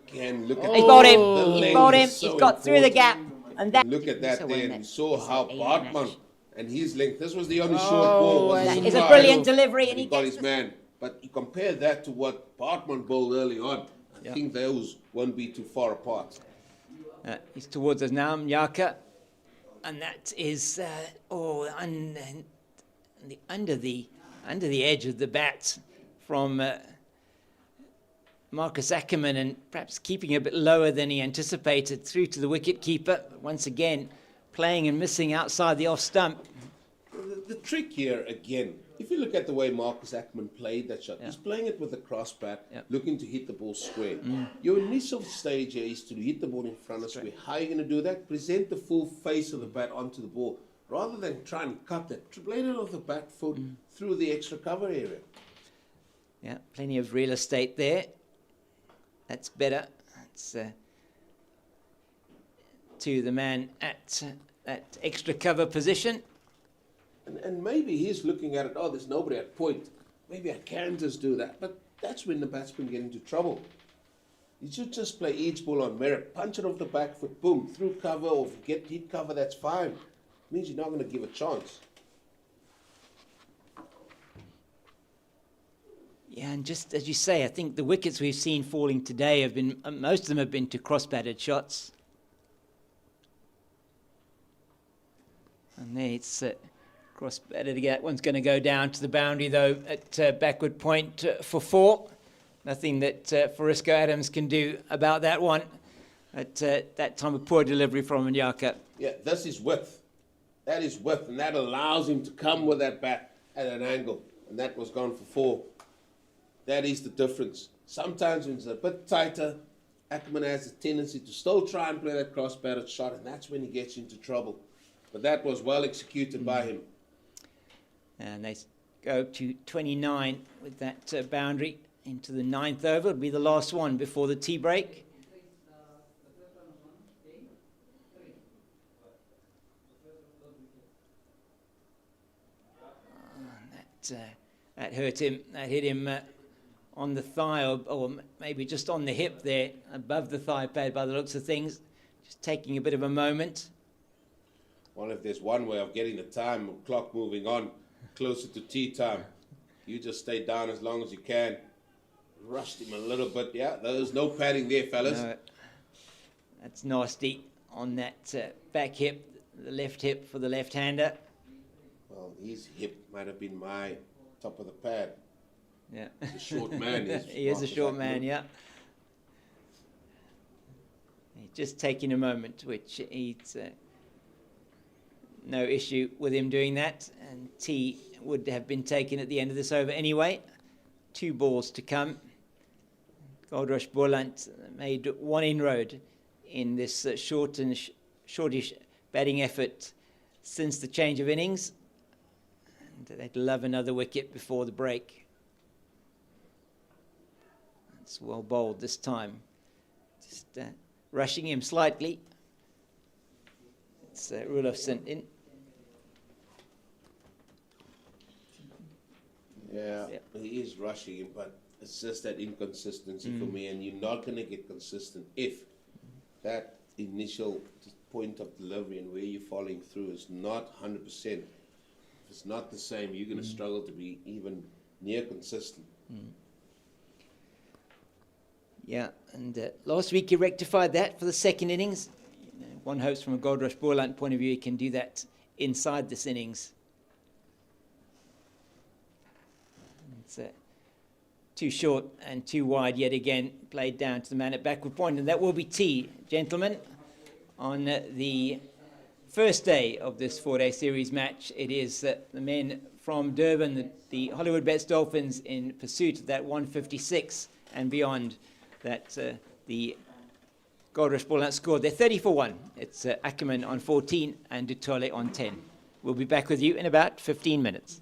Again, look at He bowled him. the He bowled him. length is so He's got through the important. gap, and that. Look at that So there, when and you that saw is how an A Bartman match. and his length. This was the only short ball. That is a brilliant delivery, and He he got gets his man. But you compare that to what Bartman bowled early on. I think those won't be too far apart. He's towards us now, Mnyaka, and that is under the edge of the bat from Marcus Ackerman, and perhaps keeping a bit lower than he anticipated through to the wicket keeper. Once again, playing and missing outside the off stump. The trick here again, if you look at the way Marcus Ackerman played that shot, he's playing it with a cross bat, looking to hit the ball square. Your initial stage here is to hit the ball in front of square. How are you going to do that? Present the full face of the bat onto the ball, rather than try and cut that. Blade it off the back foot through the extra cover area. Yeah, plenty of real estate there. That's better. It's to the man at that extra cover position. And maybe he's looking at it, oh, there's nobody at point. Maybe I can just do that. But that's when the batsmen get into trouble. You should just play each ball on merit. Punch it off the back foot, boom, through cover, or if you get hit cover, that's fine. It means you're not going to give a chance. Yeah, and just as you say, I think the wickets we've seen falling today have been, most of them have been to cross-batted shots. And there it's cross-batted again. That one's going to go down to the boundary, though, at backward point for 4. Nothing that Farisco Adams can do about that one. At that time, a poor delivery from Mnyaka. Yeah, this is width. That is width, and that allows him to come with that bat at an angle. And that was gone for 4. That is the difference. Sometimes when it's a bit tighter, Ackerman has a tendency to still try and play that cross-batted shot, and that's when he gets into trouble. But that was well executed by him. And they go to 29 with that boundary into the 9th over. It'll be the last one before the tea break. That hurt him. That hit him on the thigh, or maybe just on the hip there, above the thigh pad by the looks of things. Just taking a bit of a moment. Well, if there's one way of getting the time clock moving on closer to tea time, you just stay down as long as you can. Rushed him a little bit. Yeah, there's no padding there, fellas. No, that's nasty on that back hip, the left hip for the left-hander. Well, his hip might have been my top of the pad. Yeah. He's a short man. He is a short man, yeah. He's just taking a moment, which he's no issue with him doing that. And tea would have been taken at the end of this over anyway. 2 balls to come. Goldrush Boland made 1 inroad in this shortish batting effort since the change of innings. And they'd love another wicket before the break. It's well bowled this time. Just rushing him slightly. It's Rudolfsson in. Yeah, he is rushing him, but it's just that inconsistency for me, and you're not going to get consistent if that initial point of delivery and where you're following through is not 100%. If it's not the same, you're going to struggle to be even near consistent. Yeah, and last week he rectified that for the second innings. One hopes from a Goldrush Boland point of view he can do that inside this innings. It's too short and too wide yet again, played down to the man at backward point, and that will be tea, gentlemen, on the first day of this four-day series match. It is the men from Durban, the Hollywoodbets Dolphins, in pursuit of that 156 and beyond that the Goldrush Boland scored. They're 30 for 1. It's Ackerman on 14 and Dutole on 10. We'll be back with you in about 15 minutes.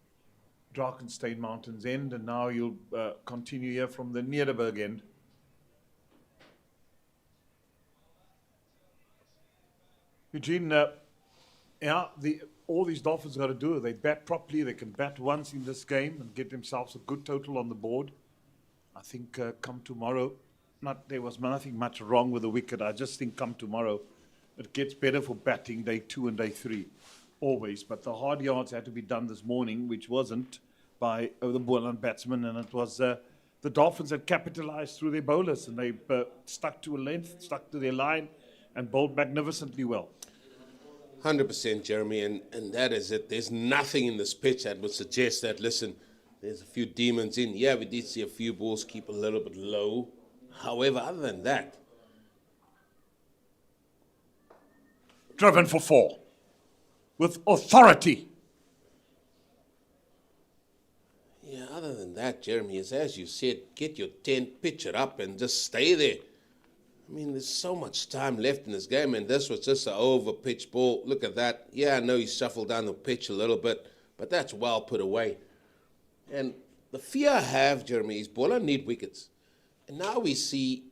Drakensberg Mountains end, and now you'll continue here from the Nederburg end. Eugene, all these Dolphins got to do is they bat properly. They can bat once in this game and get themselves a good total on the board. I think come tomorrow, there was nothing much wrong with the wicket. I just think come tomorrow, it gets better for batting day 2 and day 3, always. But the hard yards had to be done this morning, which wasn't by the Boland batsmen, and it was the Dolphins that capitalized through their bowlers, and they stuck to a length, stuck to their line, and bowled magnificently well. 100%, Jeremy, and that is it. There's nothing in this pitch that would suggest that, listen, there's a few demons in. Yeah, we did see a few balls keep a little bit low. However, other than that, driven for 4 with authority. Yeah, other than that, Jeremy, is as you said, get your tent, pitch it up, and just stay there. I mean, there's so much time left in this game, and this was just an over-pitched ball. Look at that. Yeah, I know he shuffled down the pitch a little bit, but that's well put away. And the fear I have, Jeremy, is Boland need wickets. And now we see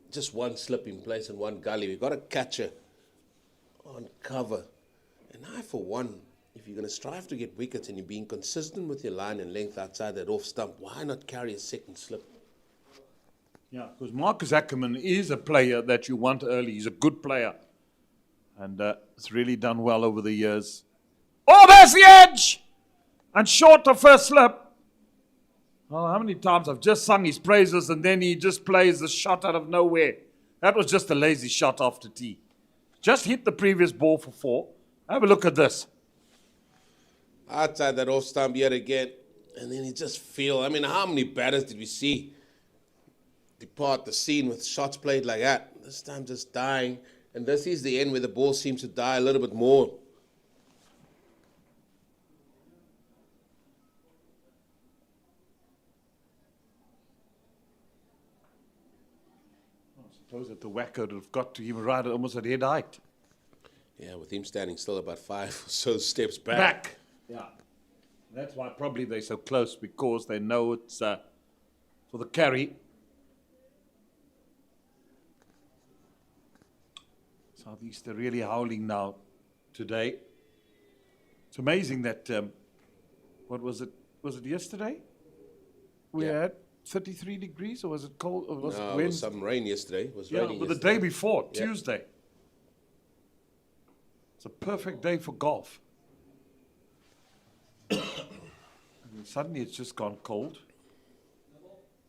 just one slip in place and one gully. We've got a catcher on cover. And I, for one, if you're going to strive to get wickets and you're being consistent with your line and length outside that off stump, why not carry a second slip? Yeah, because Marcus Ackerman is a player that you want early. He's a good player. And it's really done well over the years. Oh, there's the edge! And short of first slip. Oh, how many times I've just sung his praises and then he just plays the shot out of nowhere. That was just a lazy shot after tee. Just hit the previous ball for 4. Have a look at this. Outside that off stump yet again. And then he just feel, I mean, how many batters did we see depart the scene with shots played like that? This time just dying. And this is the end where the ball seems to die a little bit more. I suppose that the whacker would have got to him right almost at head height. Yeah, with him standing still about 5 or so steps back. Yeah. That's why probably they're so close, because they know it's for the carry. Southeast are really howling now today. It's amazing that, what was it? Was it yesterday? We had 33 degrees, or was it cold? Or was No, it it was some rain yesterday. It was raining but yesterday. the day before, Tuesday. It's a perfect day for golf. And suddenly it's just gone cold.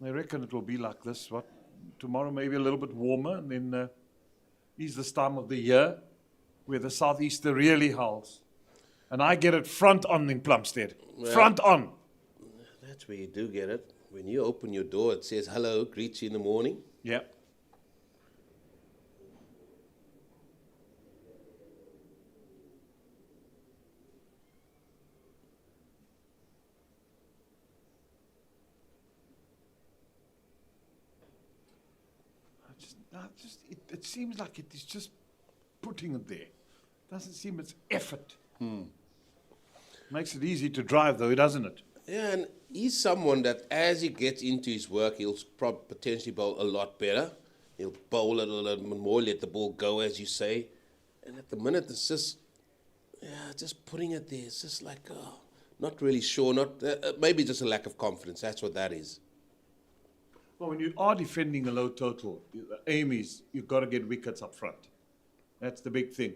I reckon it will be like this, tomorrow maybe a little bit warmer, and then is this time of the year where the southeaster really howls. And I get it front on in Plumstead. Well, front on. That's where you do get it. When you open your door, it says hello, greets you in the morning. Yeah. It seems like it is just putting it there. Doesn't seem it's effort. Makes it easy to drive, though, doesn't it? Yeah, and he's someone that as he gets into his work, he'll potentially bowl a lot better. He'll bowl a little bit more, let the ball go, as you say. And at the minute, it's just, just putting it there. It's just like, not really sure. Maybe just a lack of confidence. That's what that is. Well, when you are defending a low total, the aim is you've got to get wickets up front. That's the big thing.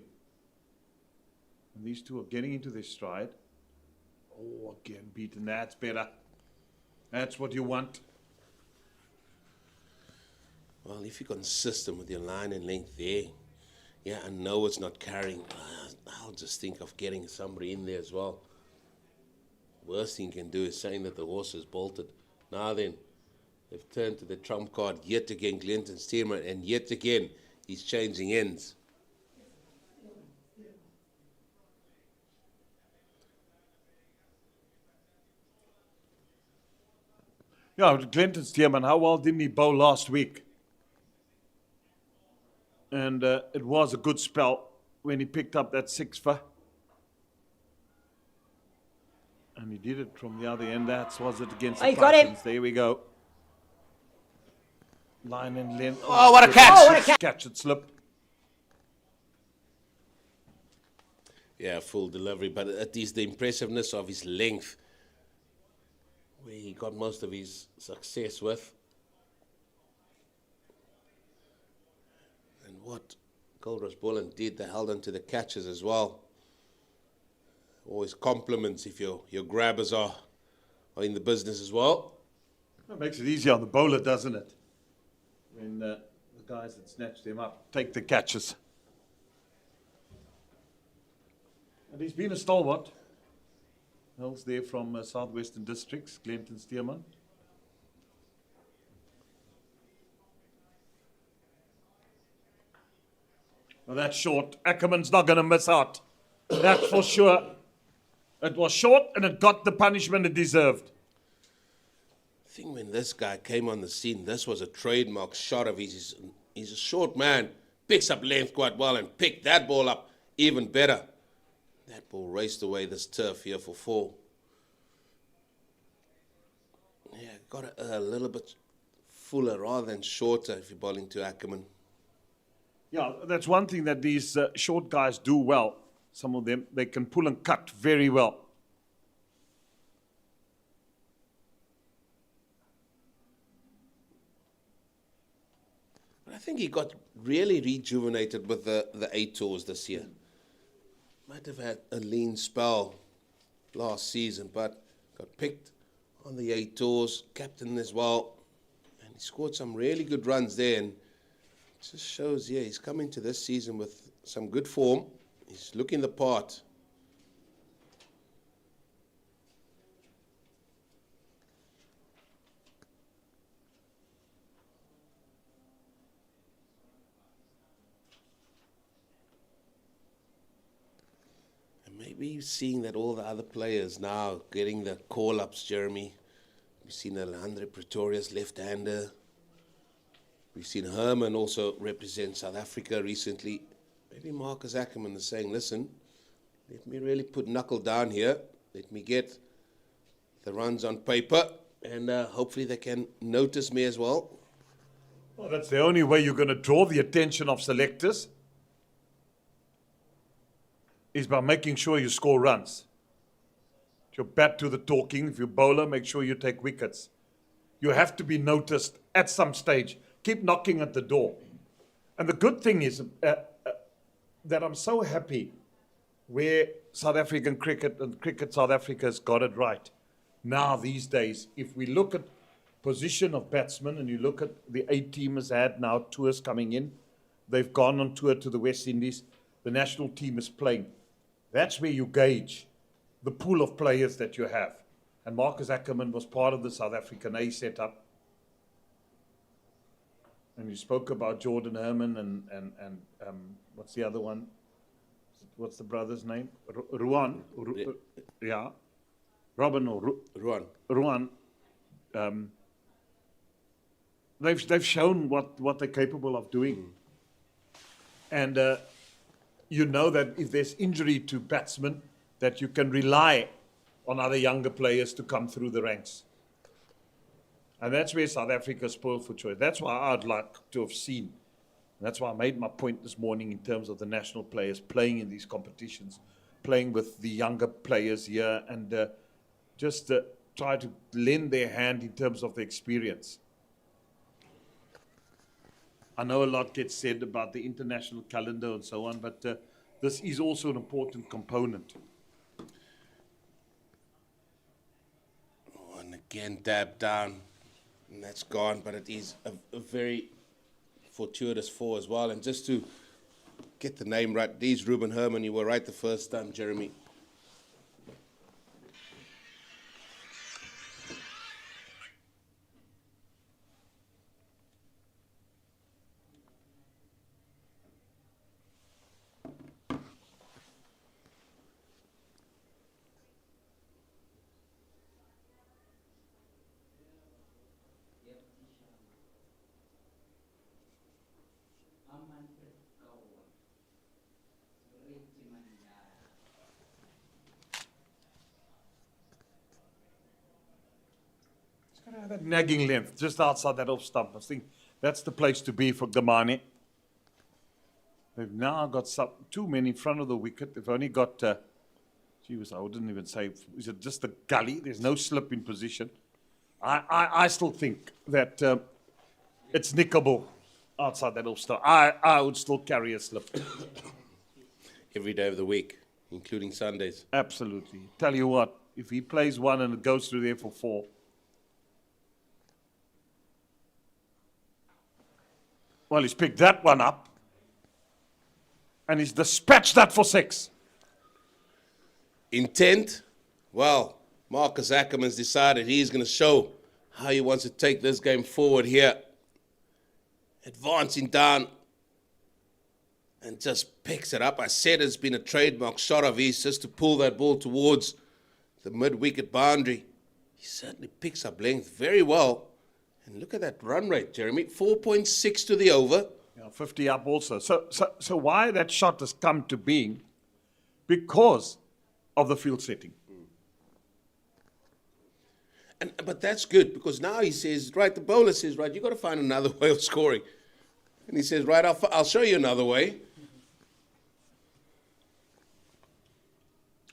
And these two are getting into their stride. Oh, again, beaten. That's better. That's what you want. Well, if you're consistent with your line and length there, I know it's not carrying. I'll just think of getting somebody in there as well. Worst thing you can do is saying that the horse is bolted. Now then, they've turned to the trump card yet again, Clinton Stearman, and yet again, he's changing ends. Yeah, Clinton Stearman, how well didn't he bowl last week? And it was a good spell when he picked up that 6 for. And he did it from the other end. That was it against Oh, the you got him. Titans. There we go. Line and length. Oh, what a catch! Oh, what a catch. Catch it slip. Yeah, full delivery, but at least the impressiveness of his length, where he got most of his success with. And what Goldrush Boland did, they held on to the catches as well. Always compliments if your grabbers are in the business as well. That makes it easier on the bowler, doesn't it? When the guys that snatch them up take the catches. And he's been a stalwart. Hails there from Southwestern Districts, Glenton Stearman. Well, that's short. Ackerman's not going to miss out. That's for sure. It was short and it got the punishment it deserved. I think when this guy came on the scene, this was a trademark shot of his. He's a short man, picks up length quite well and picked that ball up even better. That ball raced away this turf here for 4. Yeah, got a little bit fuller rather than shorter if you're bowling to Ackerman. Yeah, that's one thing that these short guys do well. Some of them, they can pull and cut very well. But I think he got really rejuvenated with the 8 tours this year. Might have had a lean spell last season, but got picked on the 8 tours, captain as well, and he scored some really good runs there. And it just shows, yeah, he's come into this season with some good form. He's looking the part. Maybe seeing that all the other players now getting the call-ups, Jeremy. We've seen Alejandro Pretorius, left-hander. We've seen Herman also represent South Africa recently. Maybe Marcus Ackerman is saying, listen, let me really put knuckle down here. Let me get the runs on paper, and hopefully they can notice me as well. Well, that's the only way you're going to draw the attention of selectors, is by making sure you score runs. If you bat to the talking, if you're bowler, make sure you take wickets. You have to be noticed at some stage. Keep knocking at the door. And the good thing is that I'm so happy where South African cricket and Cricket South Africa has got it right. Now, these days, if we look at position of batsmen and you look at the 8 teamers had now tours coming in, they've gone on tour to the West Indies, the national team is playing. That's where you gauge the pool of players that you have. And Marcus Ackerman was part of the South African A setup. And you spoke about Jordan Herman and what's the other one? What's the brother's name? Ruan. Yeah. Robin or Ruan. Ruan. They've shown what they're capable of doing. And you know that if there's injury to batsmen, that you can rely on other younger players to come through the ranks. And that's where South Africa is spoiled for choice. That's why I'd like to have seen. That's why I made my point this morning in terms of the national players playing in these competitions, playing with the younger players here, and just try to lend their hand in terms of the experience. I know a lot gets said about the international calendar and so on, but this is also an important component. Oh, and again, dab down, and that's gone, but it is a very fortuitous 4 as well. And just to get the name right, these Ruben Herman, you were right the first time, Jeremy. That nagging length, just outside that off stump. I think that's the place to be for Gamani. They've now got two men in front of the wicket. They've only got, I wouldn't even say, is it just the gully? There's no slip in position. I still think that it's nickable outside that off stump. I would still carry a slip. Every day of the week, including Sundays. Absolutely. Tell you what, if he plays one and it goes through there for 4, well, he's picked that one up. And he's dispatched that for 6. Intent? Well, Marcus Ackerman's decided he's going to show how he wants to take this game forward here. Advancing down and just picks it up. I said it's been a trademark shot of his just to pull that ball towards the mid-wicket boundary. He certainly picks up length very well. And look at that run rate, Jeremy. 4.6 to the over. 50 up also. So why that shot has come to being? Because of the field setting. But that's good, because now he says, right, the bowler says, right, you've got to find another way of scoring. And he says, right, I'll show you another way.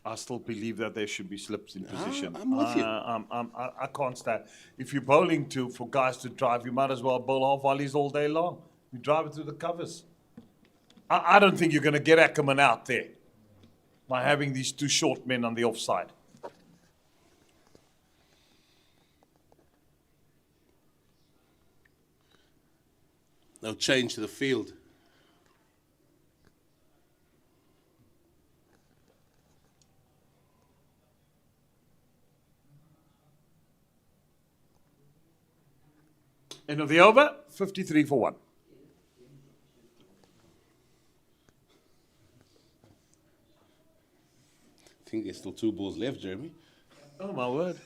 I still believe that there should be slips in position. I'm with you. I can't stand. If you're bowling for guys to drive, you might as well bowl half volleys all day long. You drive it through the covers. I don't think you're going to get Ackerman out there by having these 2 short men on the offside. No change to the field. End of the over, 53 for 1. I think there's still 2 balls left, Jeremy. Oh, my word.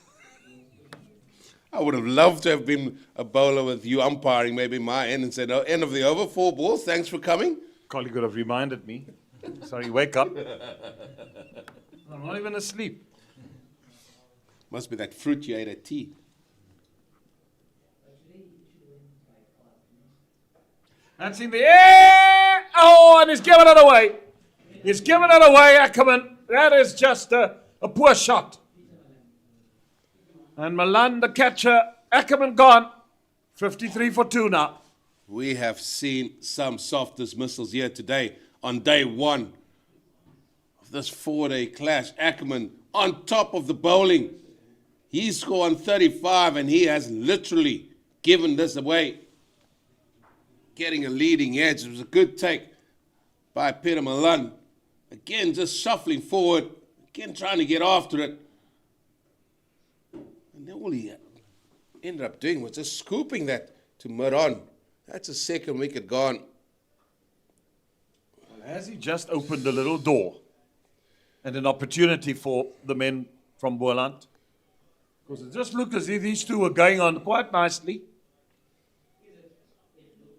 I would have loved to have been a bowler with you umpiring maybe my end and said, oh, end of the over, 4 balls, thanks for coming. Collie could have reminded me. Sorry, wake up. I'm not even asleep. Must be that fruit you ate at tea. That's in the air. Oh, and he's given it away. He's given it away, Ackerman. That is just a poor shot. And Milan, the catcher, Ackerman gone. 53 for 2 now. We have seen some soft dismissals here today on day 1 of this 4-day clash. Ackerman on top of the bowling. He scored on 35 and he has literally given this away. Getting a leading edge. It was a good take by Peter Milan. Again, just shuffling forward. Again, trying to get after it. And then all he ended up doing was just scooping that to mid-on. That's a 2nd wicket gone. Well, has he just opened a little door and an opportunity for the men from Boland? Because it just looked as if these 2 were going on quite nicely.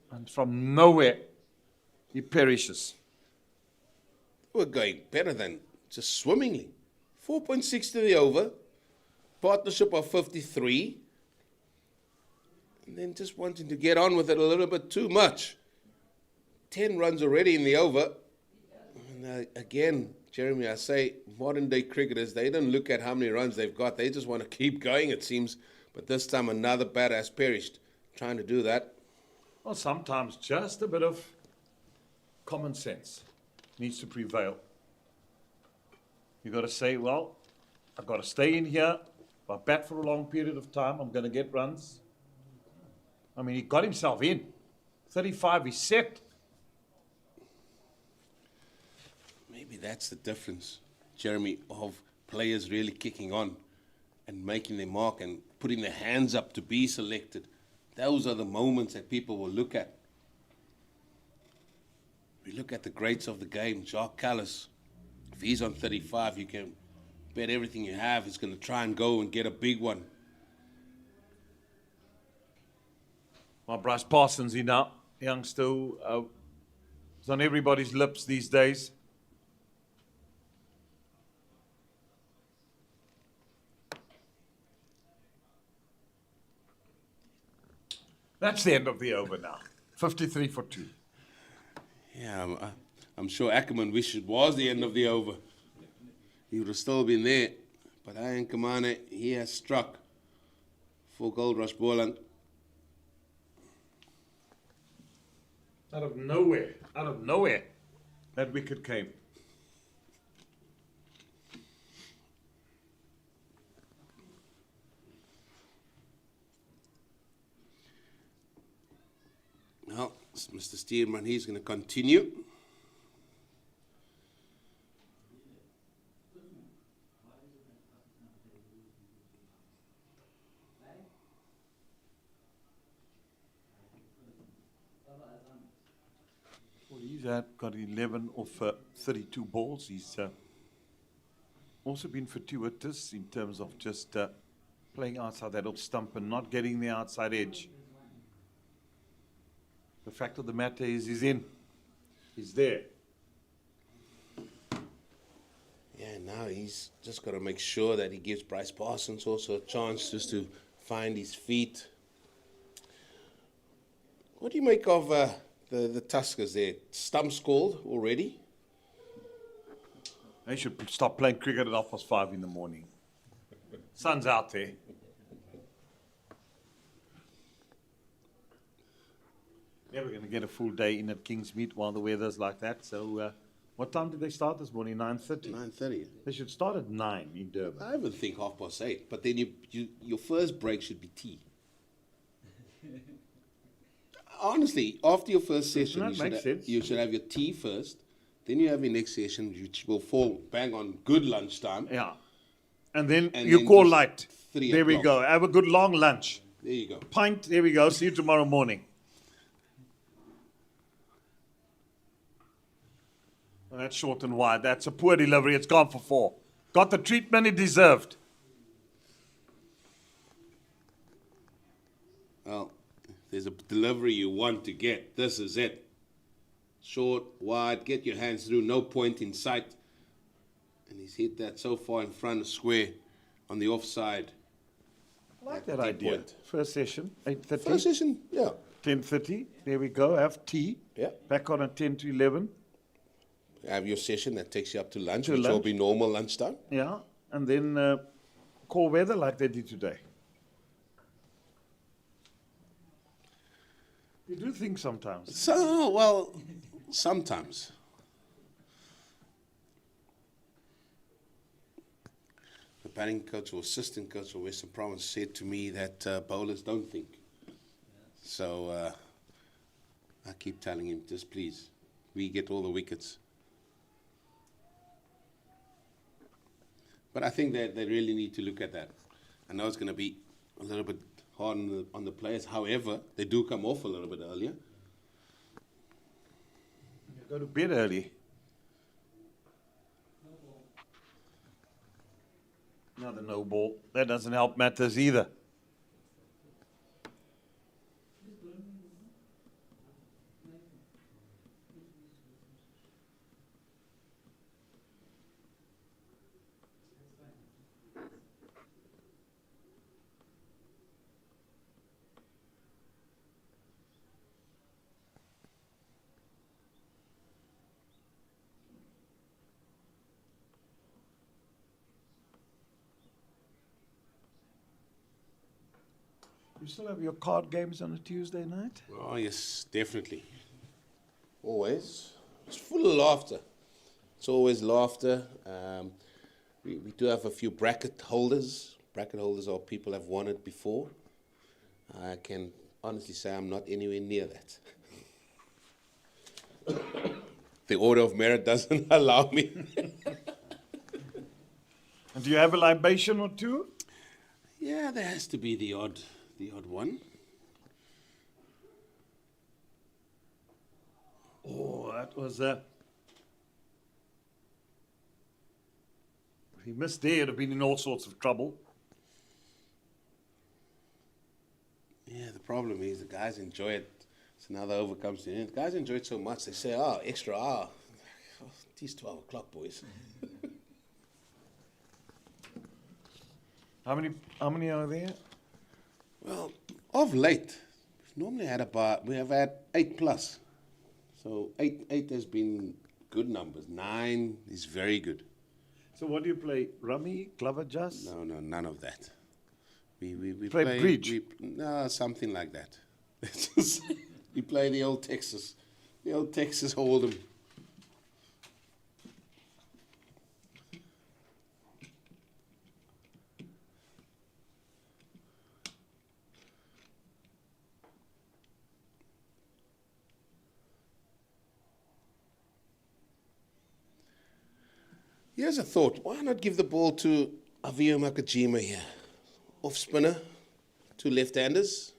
And from nowhere, he perishes. We're going better than just swimmingly. 4.6 to the over. Partnership of 53. And then just wanting to get on with it a little bit too much. 10 runs already in the over. And again, Jeremy, I say modern day cricketers, they don't look at how many runs they've got. They just want to keep going, it seems. But this time another batter has perished trying to do that. Well, sometimes just a bit of common sense needs to prevail. You've got to say, well, I've got to stay in here. If I bat for a long period of time, I'm going to get runs. I mean, he got himself in. 35, he's set. Maybe that's the difference, Jeremy, of players really kicking on and making their mark and putting their hands up to be selected. Those are the moments that people will look at. We look at the greats of the game, Jacques Callis. If he's on 35, you can bet everything you have he's going to try and go and get a big one. Well, Bryce Parsons, youngster, is on everybody's lips these days. That's the end of the over now. 53 for 2. Yeah, I'm sure Ackerman wished it was the end of the over. He would have still been there. But Ian Kamane, he has struck for Goldrush Boland. Out of nowhere, that wicket came. Now, Mr. Stearman, he's going to continue. Well, he's got 11 off 32 balls. He's also been fortuitous in terms of just playing outside that off stump and not getting the outside edge. The fact of the matter is he's in. He's there. Yeah, now he's just got to make sure that he gives Bryce Parsons also a chance just to find his feet. What do you make of the Tuskers there? Stumps called already? They should stop playing cricket at 5:30 in the morning. Sun's out there. Never going to get a full day in at Kingsmead while the weather's like that. So, what time did they start this morning? 9:30. 9:30. They should start at 9 in Durban. I would think 8:30. But then your first break should be tea. Honestly, after your first session, you should have your tea first. Then you have your next session, which will fall bang on good lunchtime. Yeah. And then And you then call just light. 3 There we o'clock. go. Have a good long lunch. There you go. Pint. There we go. See you tomorrow morning. Well, that's short and wide. That's a poor delivery. It's gone for 4. Got the treatment it deserved. Well, if there's a delivery you want to get, this is it. Short, wide, get your hands through, no point in sight. And he's hit that so far in front of square on the offside. I like that deep idea. point. First session, 8:30. First session, yeah. 10:30. There we go. Have tea. Yeah. Back on at 10 to 11. Have your session that takes you up to lunch, To which will lunch. be normal lunchtime. Yeah. And then call weather like they did today. You do think sometimes. So, well, sometimes. The batting coach or assistant coach of Western Province said to me that bowlers don't think. So I keep telling him, just please, we get all the wickets. But I think that they really need to look at that. I know it's going to be a little bit hard on the players. However, they do come off a little bit earlier. You go to bed early. Another no ball. That doesn't help matters either. You still have your card games on a Tuesday night? Oh, yes, definitely. Always. It's full of laughter. It's always laughter. We do have a few bracket holders. Bracket holders are people have won it before. I can honestly say I'm not anywhere near that. The order of merit doesn't allow me. And do you have a libation or two? Yeah, there has to be the odd one. Oh, that was if he missed there, he'd have been in all sorts of trouble. Yeah, the problem is the guys enjoy it. So now the over comes to the end. The guys enjoy it so much, they say, extra hour. Oh, it is 12 o'clock, boys. How many are there? Well, of late, we've normally we have had 8 plus. So eight has been good numbers. 9 is very good. So what do you play? Rummy, Clover Just? No, none of that. We Play bridge? No, something like that. We play the old Texas Hold'em. Here's a thought. Why not give the ball to Avio Makajima here? Off spinner, 2 left-handers.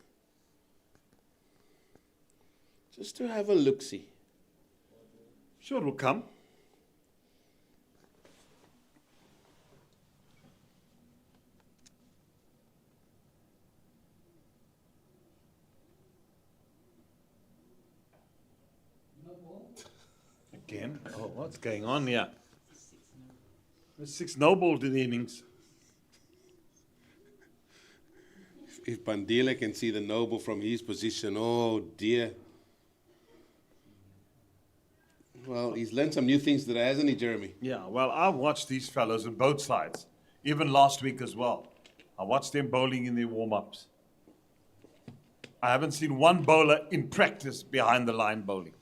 Just to have a look-see. Sure, will come. Again? Oh, what's going on here? There's 6 no balls in the innings. If Bandila can see the noble from his position, oh dear. Well, he's learned some new things today, hasn't he, Jeremy? Yeah, well, I've watched these fellows on both sides, even last week as well. I watched them bowling in their warm-ups. I haven't seen one bowler in practice behind the line bowling.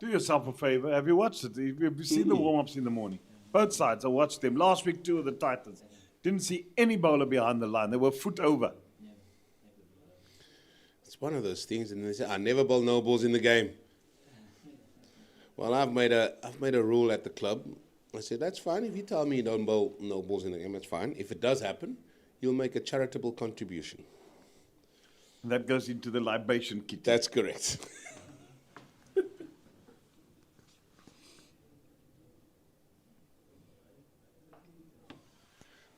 Do yourself a favor. Have you watched it? Have you seen the warm-ups in the morning? Both sides. I watched them. Last week, 2 of the Titans. Didn't see any bowler behind the line. They were a foot over. It's one of those things, and they say, I never bowl no balls in the game. Well, I've made a rule at the club. I said, that's fine. If you tell me you don't bowl no balls in the game, that's fine. If it does happen, you'll make a charitable contribution. And that goes into the libation kit. That's correct.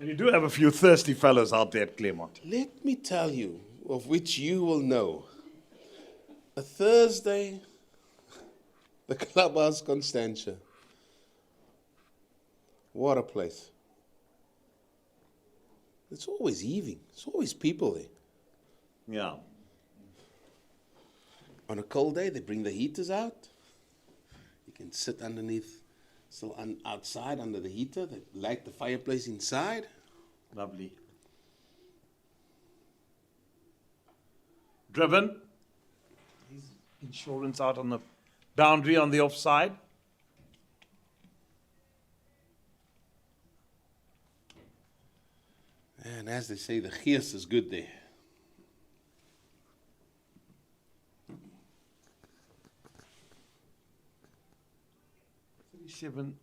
And you do have a few thirsty fellows out there at Claremont. Let me tell you, of which you will know. A Thursday, the Clubhouse Constantia. What a place. It's always heaving. There's always people there. Yeah. On a cold day, they bring the heaters out. You can sit underneath, outside under the heater. They light the fireplace inside. Lovely. Driven. His insurance out on the boundary on the offside. And as they say, the gees is good there. Seven,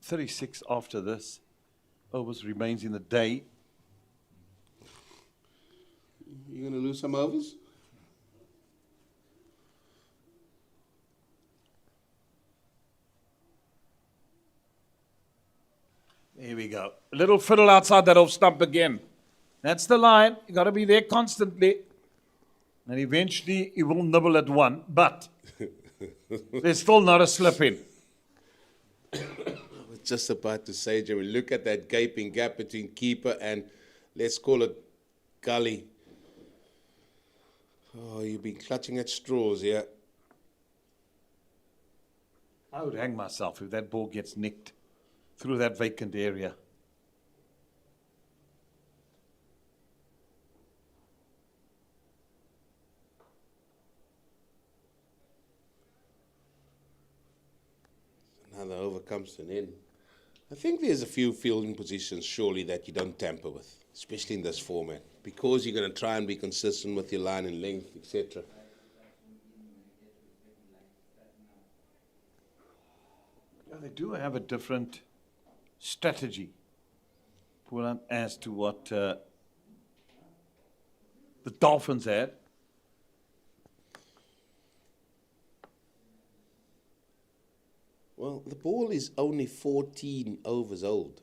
36 after this. Overs remains in the day. You going to lose some overs? Here we go. A little fiddle outside that off stump again. That's the line. You got to be there constantly. And eventually he will nibble at one. But there's still not a slip in. I was just about to say, Jerry, look at that gaping gap between keeper and, let's call it, gully. Oh, you've been clutching at straws here. I would hang myself if that ball gets nicked through that vacant area. Another over comes to an end. I think there's a few fielding positions, surely, that you don't tamper with, especially in this format, because you're going to try and be consistent with your line and length, etc. Yeah, they do have a different strategy, Boland, as to what the Dolphins had. Well, the ball is only 14 overs old.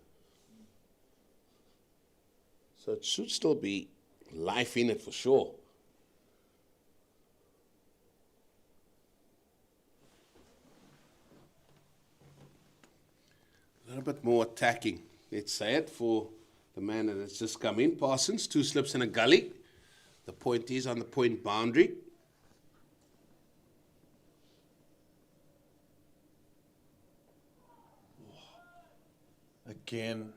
So it should still be life in it for sure. A little bit more attacking, let's say it, for the man that has just come in. Parsons, 2 slips and a gully. The point is on the point boundary. Again,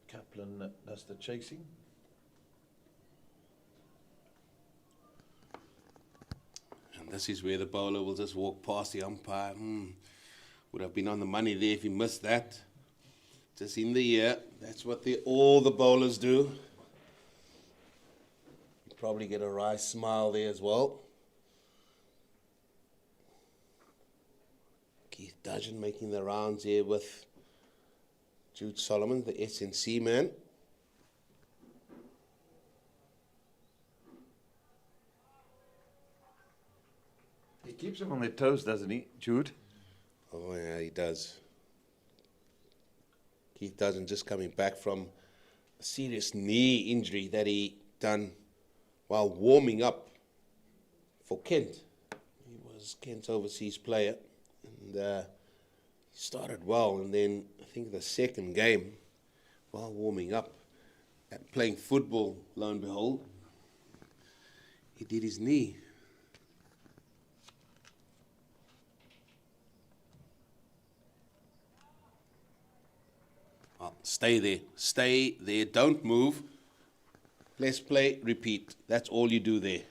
Kaplan does the chasing. And this is where the bowler will just walk past the umpire. Would have been on the money there if he missed that. Just in the air. That's what all the bowlers do. You probably get a wry smile there as well. Keith Dudgeon making the rounds here with Jude Solomon, the SNC man. He keeps them on their toes, doesn't he, Jude? Oh, yeah, he does. Keith Dudgeon just coming back from a serious knee injury that he done while warming up for Kent. He was Kent's overseas player, and he started well, and then I think the second game, while warming up and playing football, lo and behold, he did his knee. Stay there, don't move. Let's play, repeat. That's all you do there.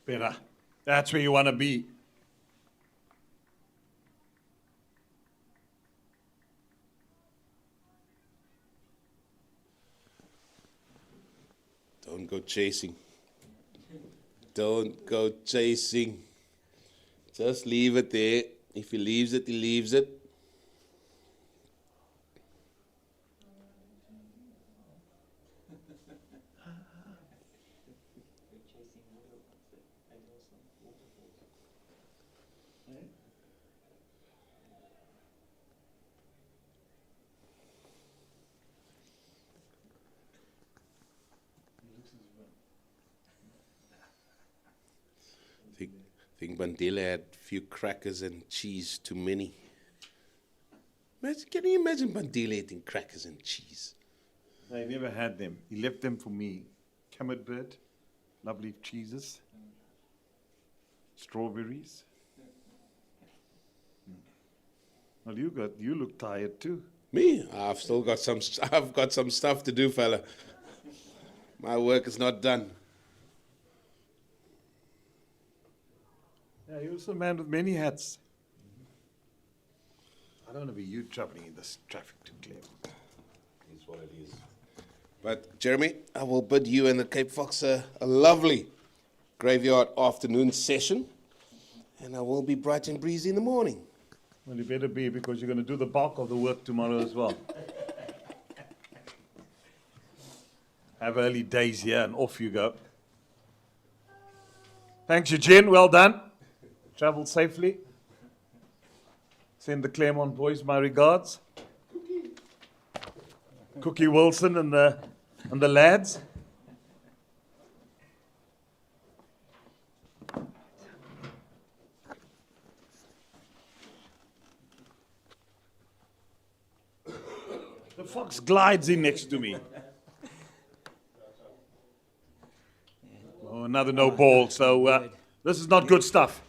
Better. That's where you want to be. Don't go chasing. Don't go chasing. Just leave it there. If he leaves it, he leaves it. I think Bandela had a few crackers and cheese too many. Can you imagine Bandela eating crackers and cheese? I never had them. He left them for me. Camembert, lovely cheeses, strawberries. Well, you look tired too. Me? I've got some stuff to do, fella. My work is not done. Yeah, you're also a man with many hats. I don't want to be you traveling in this traffic to Clare. It's what it is. But, Jeremy, I will bid you and the Cape Fox a lovely graveyard afternoon session. And I will be bright and breezy in the morning. Well, you better be, because you're going to do the bulk of the work tomorrow as well. Have early days here and off you go. Thanks, Eugene. Well done. Travel safely. Send the Claremont boys my regards. Cookie Wilson and the lads. The fox glides in next to me. Oh, another no ball. So this is not good stuff.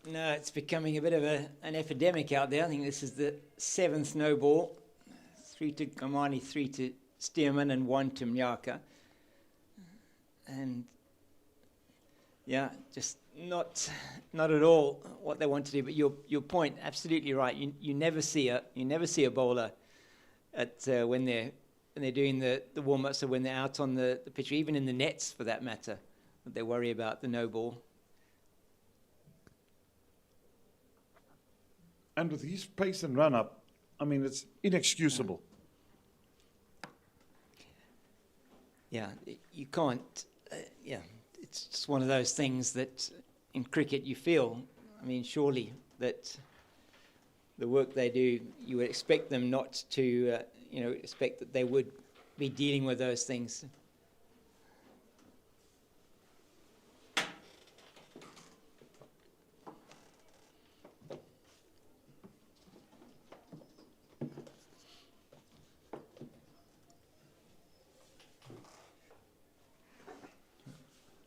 No, it's becoming a bit of an epidemic out there. I think this is the 7th no ball. 3 to Kamani, 3 to Stearman, and 1 to Mnyaka. And yeah, just not at all what they want to do. But your point, absolutely right. You never see a bowler at when they're doing the warm-ups, or when they're out on the pitch, or even in the nets for that matter, that they worry about the no ball. And with his pace and run-up, I mean, it's inexcusable. Yeah, you can't. Yeah, it's just one of those things that in cricket you feel. I mean, surely that the work they do, you would expect them not to, expect that they would be dealing with those things.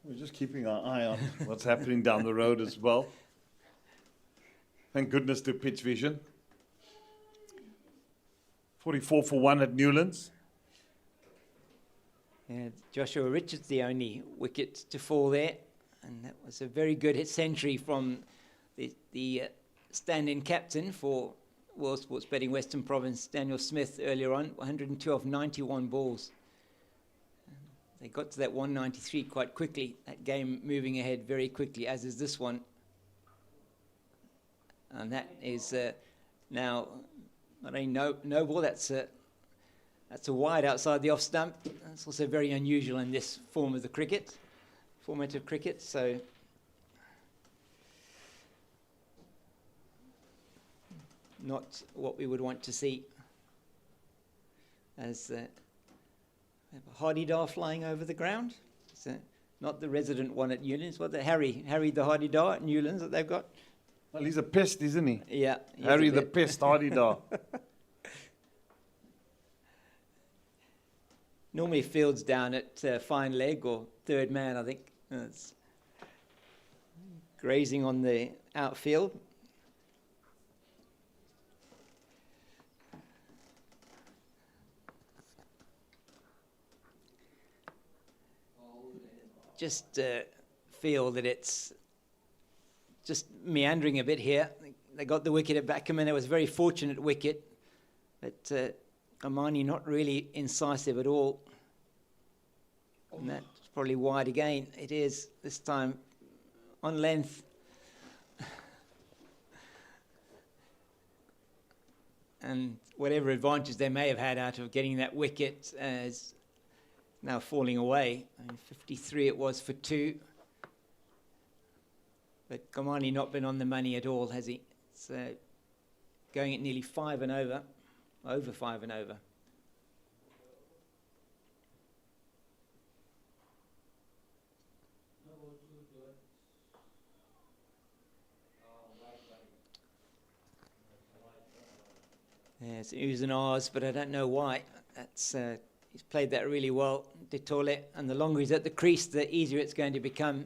We're just keeping our eye on what's happening down the road as well. Thank goodness to pitch vision. 44 for 1 at Newlands. Yeah, Joshua Richards, the only wicket to fall there. And that was a very good hit century from the stand-in captain for World Sports Betting Western Province, Daniel Smith, earlier on, 102 off 91 balls. They got to that 193 quite quickly, that game moving ahead very quickly, as is this one. And that is now not only no ball, that's a wide outside the off stump. That's also very unusual in this format of cricket. So not what we would want to see. As we have a Hardy-Dar flying over the ground. So not the resident one at Newlands, but the Harry the Hardy-Dar at Newlands that they've got. Well, he's a pest, isn't he? Yeah. Harry the pest, Hardy-Dar. Normally fields down at fine leg or third man, I think. It's grazing on the outfield. Just feel that it's just meandering a bit here. They got the wicket at Backerman. It was a very fortunate wicket, but Amani not really incisive at all. And that's probably wide again. It is this time on length. And whatever advantage they may have had out of getting that wicket is now falling away. I mean, 53 it was for 2. But Kamani not been on the money at all, has he? It's going at nearly 5 and over 5 and over. Yeah, it's oohs and ahs, but I don't know why. That's he's played that really well, De Tole, and the longer he's at the crease, the easier it's going to become.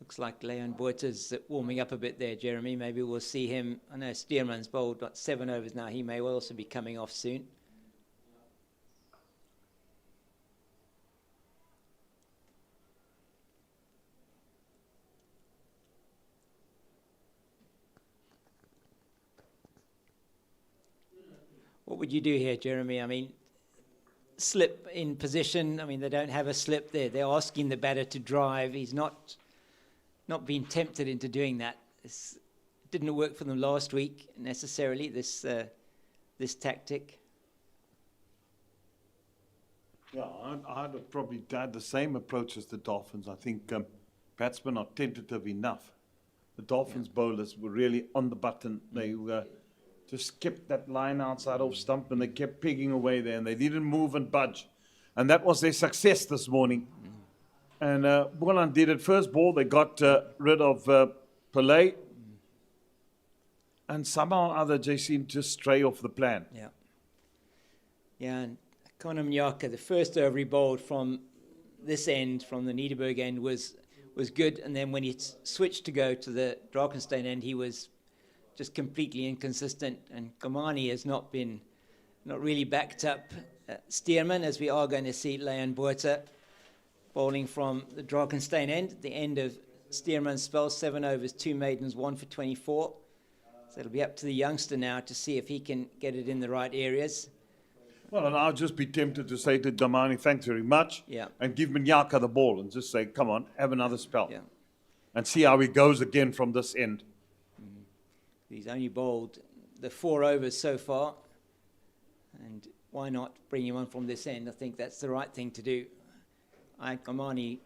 Looks like Leon Buerta's warming up a bit there, Jeremy. Maybe we'll see him. I know Stearman's bowled, got 7 overs now. He may well also be coming off soon. What would you do here, Jeremy? I mean, slip in position. I mean, they don't have a slip there. They're asking the batter to drive. He's not been tempted into doing that. It didn't work for them last week necessarily, this tactic. Yeah, I'd have probably had the same approach as the Dolphins. I think batsmen are tentative enough. The Dolphins bowlers were really on the button. They just kept that line outside off stump and they kept pegging away there and they didn't move and budge. And that was their success this morning. And Boland did it. First ball, they got rid of Paarl. And somehow or other, they seemed to stray off the plan. Yeah. Yeah, and Conor Mnyaka, the first over he bowled from this end, from the Niederberg end, was good. And then when he switched to go to the Drakenstein end, he was just completely inconsistent. And Kamani has not really backed up Stearman, as we are going to see Leon Buerta bowling from the Drakenstein end at the end of Stearman's spell. 7 overs, 2 maidens, 1 for 24. So it'll be up to the youngster now to see if he can get it in the right areas. Well, and I'll just be tempted to say to Damani, thanks very much, Yeah. and give Mnyaka the ball and just say, come on, have another spell. Yeah. and see how he goes again from this end. He's only bowled the 4 overs so far, and why not bring him on from this end? I think that's the right thing to do. Kamani,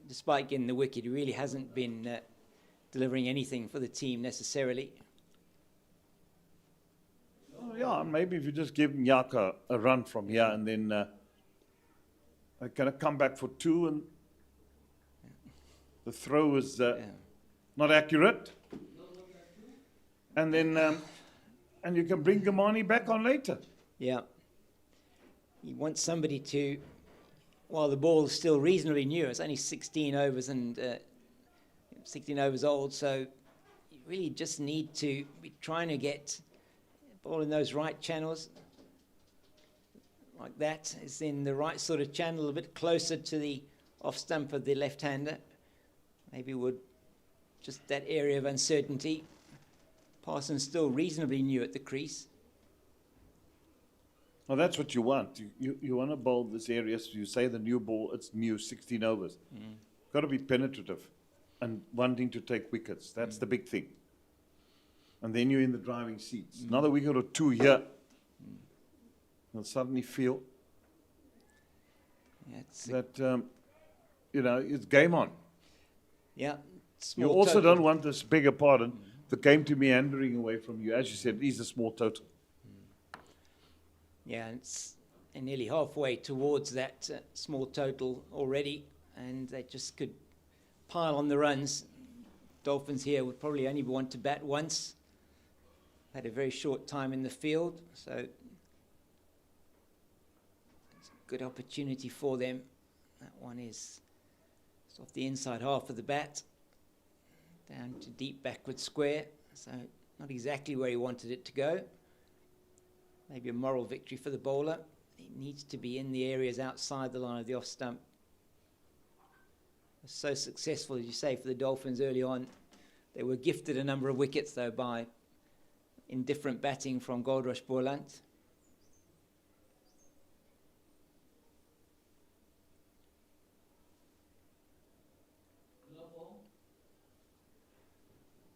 despite getting the wicket, he really hasn't been delivering anything for the team necessarily. Oh, yeah, maybe if you just give Nyaka a run from here, and then they're going to come back for 2, and the throw is not accurate. And then and you can bring Gamani back on later. Yeah. You want somebody to, while the ball is still reasonably new, it's only 16 overs and 16 overs old, so you really just need to be trying to get the ball in those right channels. Like that, it's in the right sort of channel, a bit closer to the off stump of the left-hander. Maybe would just that area of uncertainty. Parsons still reasonably new at the crease. Well, that's what you want. You want to bowl this area, so you say the new ball, it's new, 16 overs. Got to be penetrative and wanting to take wickets. That's the big thing. And then you're in the driving seats. Another wicket or 2 here. You'll suddenly feel that, it's game on. Yeah. You also don't want this, beg your pardon, the game to meandering away from you. As you said, it is a small total. Yeah, it's nearly halfway towards that small total already, and they just could pile on the runs. Dolphins here would probably only want to bat once. Had a very short time in the field, so it's a good opportunity for them. That one is off the inside half of the bat, down to deep backward square, so not exactly where he wanted it to go. Maybe a moral victory for the bowler. He needs to be in the areas outside the line of the off stump. Was so successful, as you say, for the Dolphins early on. They were gifted a number of wickets, though, by indifferent batting from Goldrush Boland.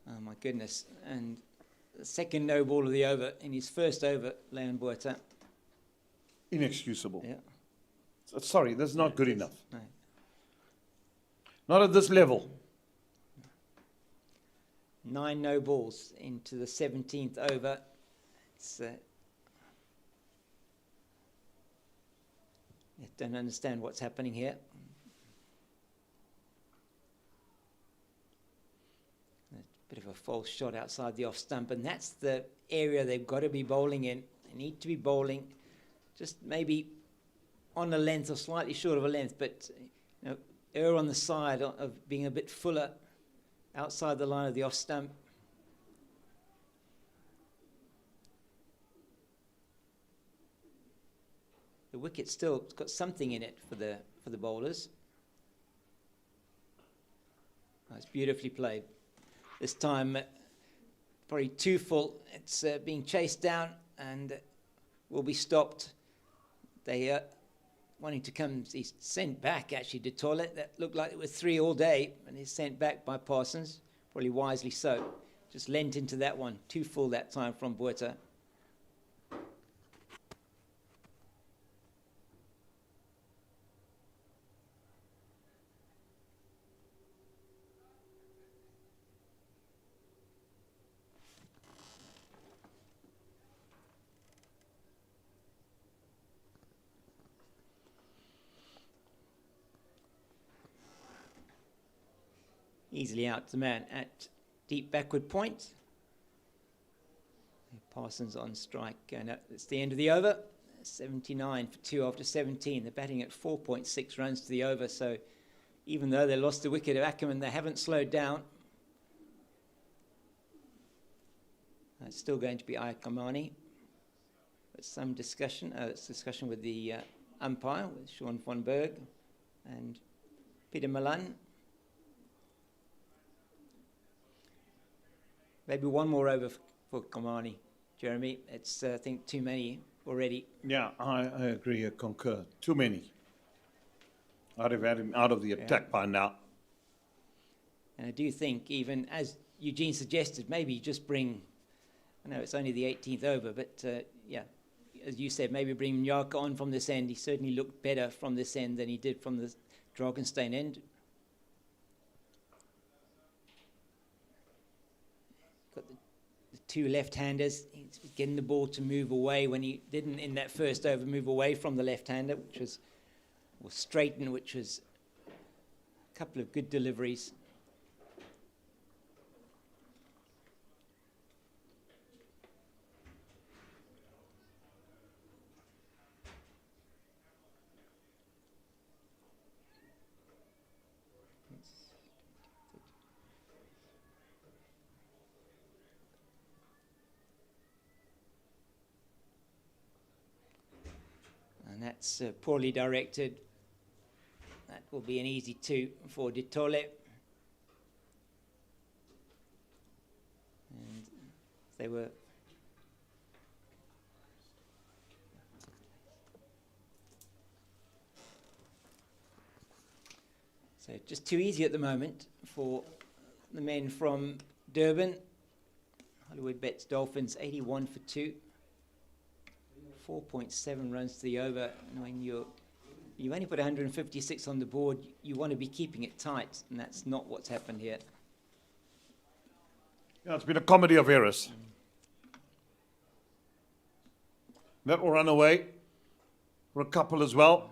Oh, my goodness. And the second no ball of the over in his first over, Leon Buerta. Inexcusable. Yeah. Sorry, that's not good enough. No. Not at this level. 9 no balls into the 17th over. It's, I don't understand what's happening here. A bit of a false shot outside the off stump, and that's the area they've got to be bowling in. They need to be bowling just maybe on a length or slightly short of a length, but err on the side of being a bit fuller outside the line of the off stump. The wicket still got something in it for the bowlers. Oh, it's beautifully played. This time, probably too full. It's being chased down and will be stopped. They wanting to come. He's sent back actually to toilet. That looked like it was 3 all day, and he's sent back by Parsons, probably wisely so. Just lent into that one. Too full that time from Buerta. Easily out the man at deep backward point. Parsons on strike. It's the end of the over. 79 for 2 after 17. They're batting at 4.6 runs to the over. So even though they lost the wicket of Ackerman, they haven't slowed down. It's still going to be Kamani. There's some discussion. It's discussion with the umpire, with Sean von Berg and Peter Milan. Maybe one more over for Kamani, Jeremy. It's, I think, too many already. Yeah, I agree, I concur. Too many. I'd have had him out of the attack by now. And I do think, even as Eugene suggested, maybe you just bring, I know it's only the 18th over, but yeah, as you said, maybe bring Mjaka on from this end. He certainly looked better from this end than he did from the Drakenstein end. Got the two left-handers. He's getting the ball to move away when he didn't in that first over move away from the left-hander, which was, or straighten, which was a couple of good deliveries. And that's poorly directed. That will be an easy 2 for Ditole. And they were so just too easy at the moment for the men from Durban. Hollywoodbets Dolphins 81 for 2. 4.7 runs to the over. And when you only put 156 on the board, you want to be keeping it tight, and that's not what's happened here. Yeah, it's been a comedy of errors. That will run away for a couple as well.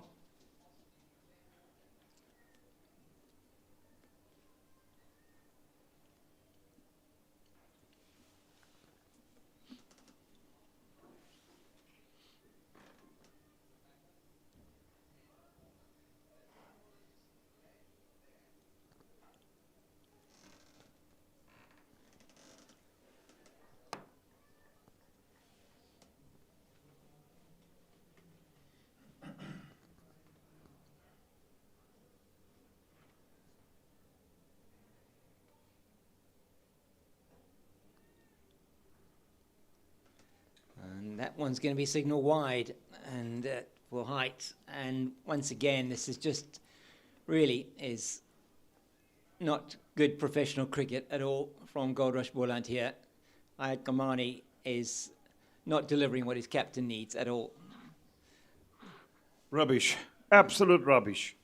And that one's going to be signal wide and for height. And once again, this is just really is not good professional cricket at all from Goldrush Boland here. Ayat Kamani is not delivering what his captain needs at all. Rubbish. Absolute rubbish.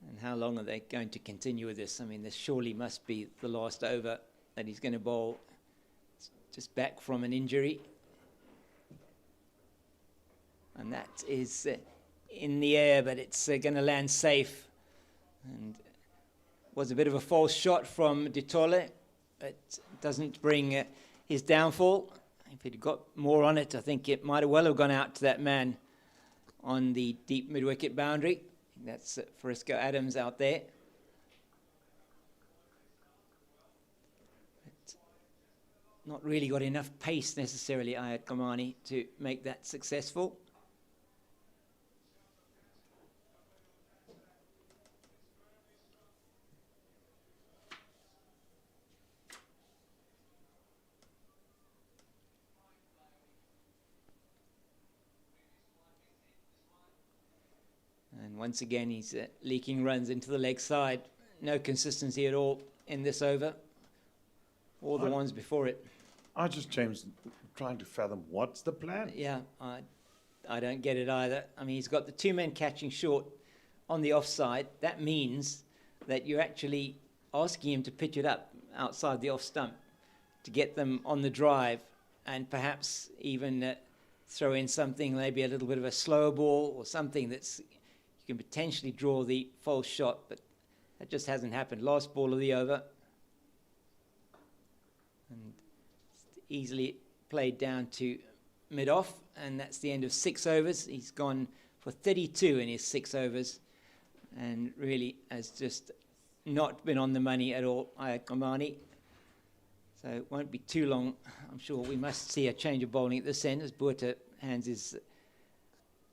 And how long are they going to continue with this? I mean, this surely must be the last over that he's going to bowl. It's just back from an injury. And that is in the air, but it's going to land safe. And was a bit of a false shot from Ditole, but doesn't bring his downfall. If he'd got more on it, I think it might well have gone out to that man on the deep mid-wicket boundary. That's Frisco Adams out there. But not really got enough pace necessarily, Ayat Kamani, to make that successful. And once again, he's leaking runs into the leg side. No consistency at all in this over, or the ones before it. I just, James, trying to fathom what's the plan. Yeah, I don't get it either. I mean, he's got the two men catching short on the offside. That means that you're actually asking him to pitch it up outside the off stump to get them on the drive, and perhaps even throw in something, maybe a little bit of a slower ball or something that's you can potentially draw the false shot, but that just hasn't happened. Last ball of the over. And easily played down to mid-off, and that's the end of 6 overs. He's gone for 32 in his 6 overs, and really has just not been on the money at all, Ayat Kamani. So it won't be too long. I'm sure we must see a change of bowling at this end as Buerta hands his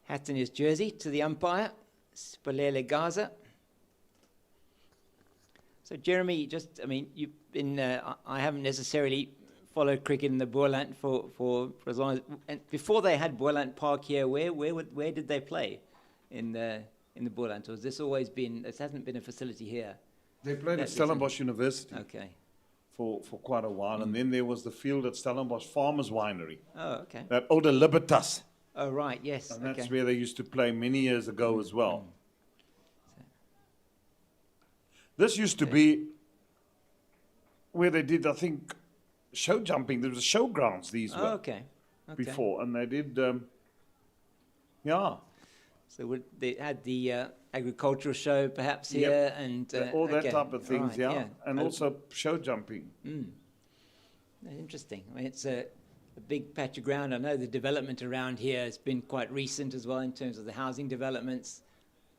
hat and his jersey to the umpire. Spalele Gaza. So Jeremy, just, I mean, you've been, I haven't necessarily followed cricket in the Boland for as long as, and before they had Boland Park here, where did they play in in the Boland? Or has this always been, this hasn't been a facility here? They played at That- Stellenbosch University Okay. for quite a while, and then there was the field at Stellenbosch Farmers Winery, Oh, okay. that older Libertas, Oh, right, yes. and that's Okay. where they used to play many years ago as well. This used to be where they did, I think, show jumping. There was showgrounds, these Oh, were, okay. Okay. before, and they did, yeah. So they had the agricultural show perhaps Yep. here and All that okay. type of things, Right, yeah. And Oh, also show jumping. interesting. I mean, it's a big patch of ground. I know the development around here has been quite recent as well in terms of the housing developments.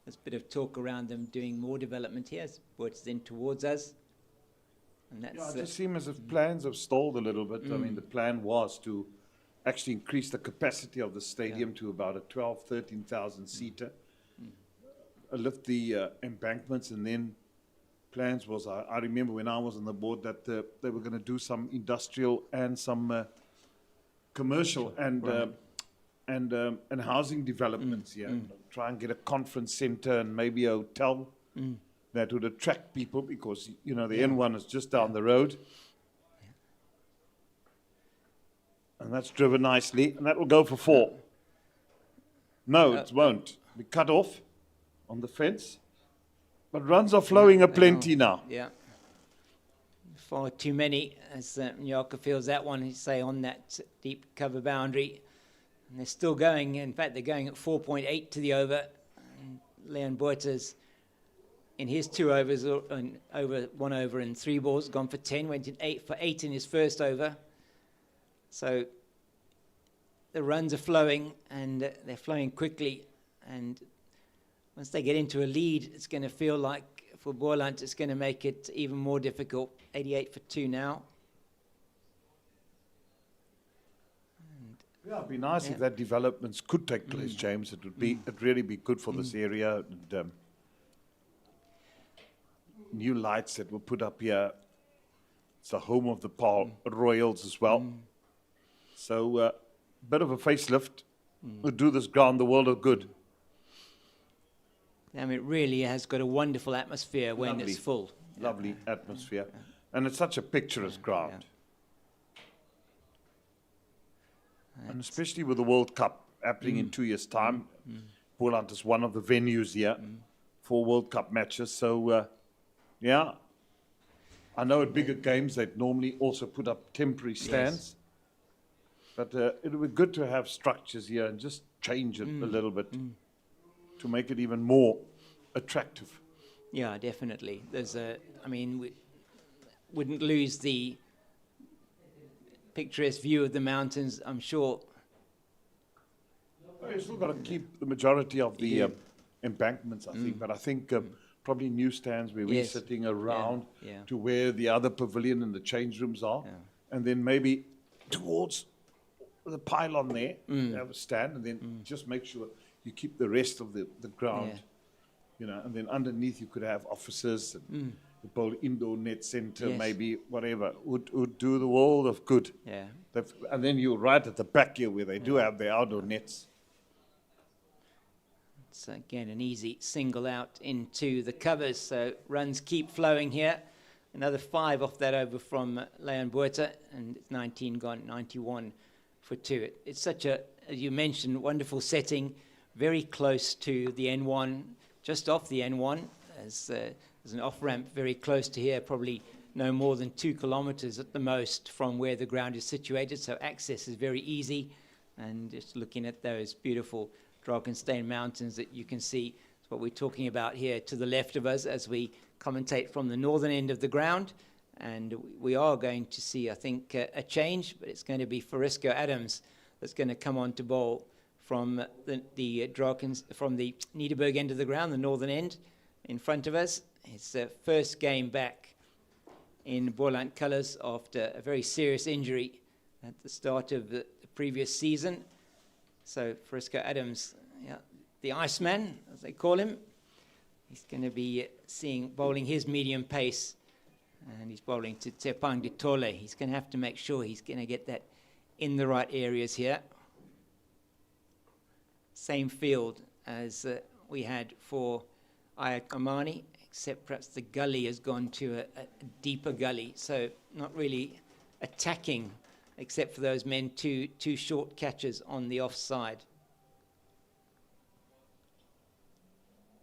There's a bit of talk around them doing more development here, towards in towards us. And Yeah, that's it just seems as if plans have stalled a little bit. I mean, the plan was to actually increase the capacity of the stadium to about a 12, 13,000 seater, lift the embankments, and then plans was, I remember when I was on the board, that they were going to do some industrial and some commercial and housing developments here. Try and get a conference center and maybe a hotel that would attract people, because, you know, the N1 is just down the road. And that's driven nicely, and that will go for 4. No, it won't. Be cut off on the fence. But runs are flowing aplenty now. Yeah. Far too many, as Nyaka feels that one, he'd say, on that deep cover boundary. And they're still going. In fact, they're going at 4.8 to the over. And Leon Buerta's in his 2 overs, over 1 over and 3 balls, gone for 10, went in 8 for 8 in his first over. So the runs are flowing, and they're flowing quickly. And once they get into a lead, it's going to feel like for Boland, it's going to make it even more difficult. 88 for 2 now. Yeah, it'd be nice if that developments could take place, James. It would be, it'd really be good for this area. And, new lights that were put up here. It's the home of the Paarl Royals as well. So, a bit of a facelift would do this ground the world of good. I mean, it really has got a wonderful atmosphere when Lovely. it's full. Lovely atmosphere. And it's such a picturesque ground. And especially with the World Cup happening in 2 years' time, Boland is one of the venues here for World Cup matches. So, yeah, I know at bigger games they'd normally also put up temporary stands. But it would be good to have structures here and just change it a little bit to make it even more attractive. Yeah, definitely. There's I mean, we wouldn't lose the picturesque view of the mountains, I'm sure. You've still got to keep the majority of the embankments, I think. But I think probably new stands where we're Yes. sitting around Yeah. to where the other pavilion and the change rooms are. And then maybe towards the pylon there, have a stand, and then just make sure you keep the rest of the ground. Yeah. You know, and then underneath you could have offices, and the Paarl Indoor Net Center, Yes. maybe, whatever, would do the world of good. Yeah. And then you're right at the back here where they do have their outdoor nets. It's again an easy single out into the covers. So runs keep flowing here. Another 5 off that over from Leon Buerta, and it's 19 gone, 91 for 2. It's such a, as you mentioned, wonderful setting, very close to the N1, just off the N1. There's an off-ramp very close to here, probably no more than 2 kilometers at the most from where the ground is situated, so access is very easy. And just looking at those beautiful Drakenstein Mountains that you can see, it's what we're talking about here to the left of us as we commentate from the northern end of the ground. And we are going to see, I think, a change, but it's going to be Frisco Adams that's going to come on to bowl from the Drakens, from the Niederberg end of the ground, the northern end in front of us. It's the first game back in Boland colours after a very serious injury at the start of the previous season. So Frisco Adams, the Iceman, as they call him, he's going to be bowling his medium pace, and he's bowling to Tsepang Ditole. He's going to have to make sure he's going to get that in the right areas here. Same field as we had for Ayat Amani, except perhaps the gully has gone to a deeper gully, so not really attacking, except for those men, two short catches on the offside.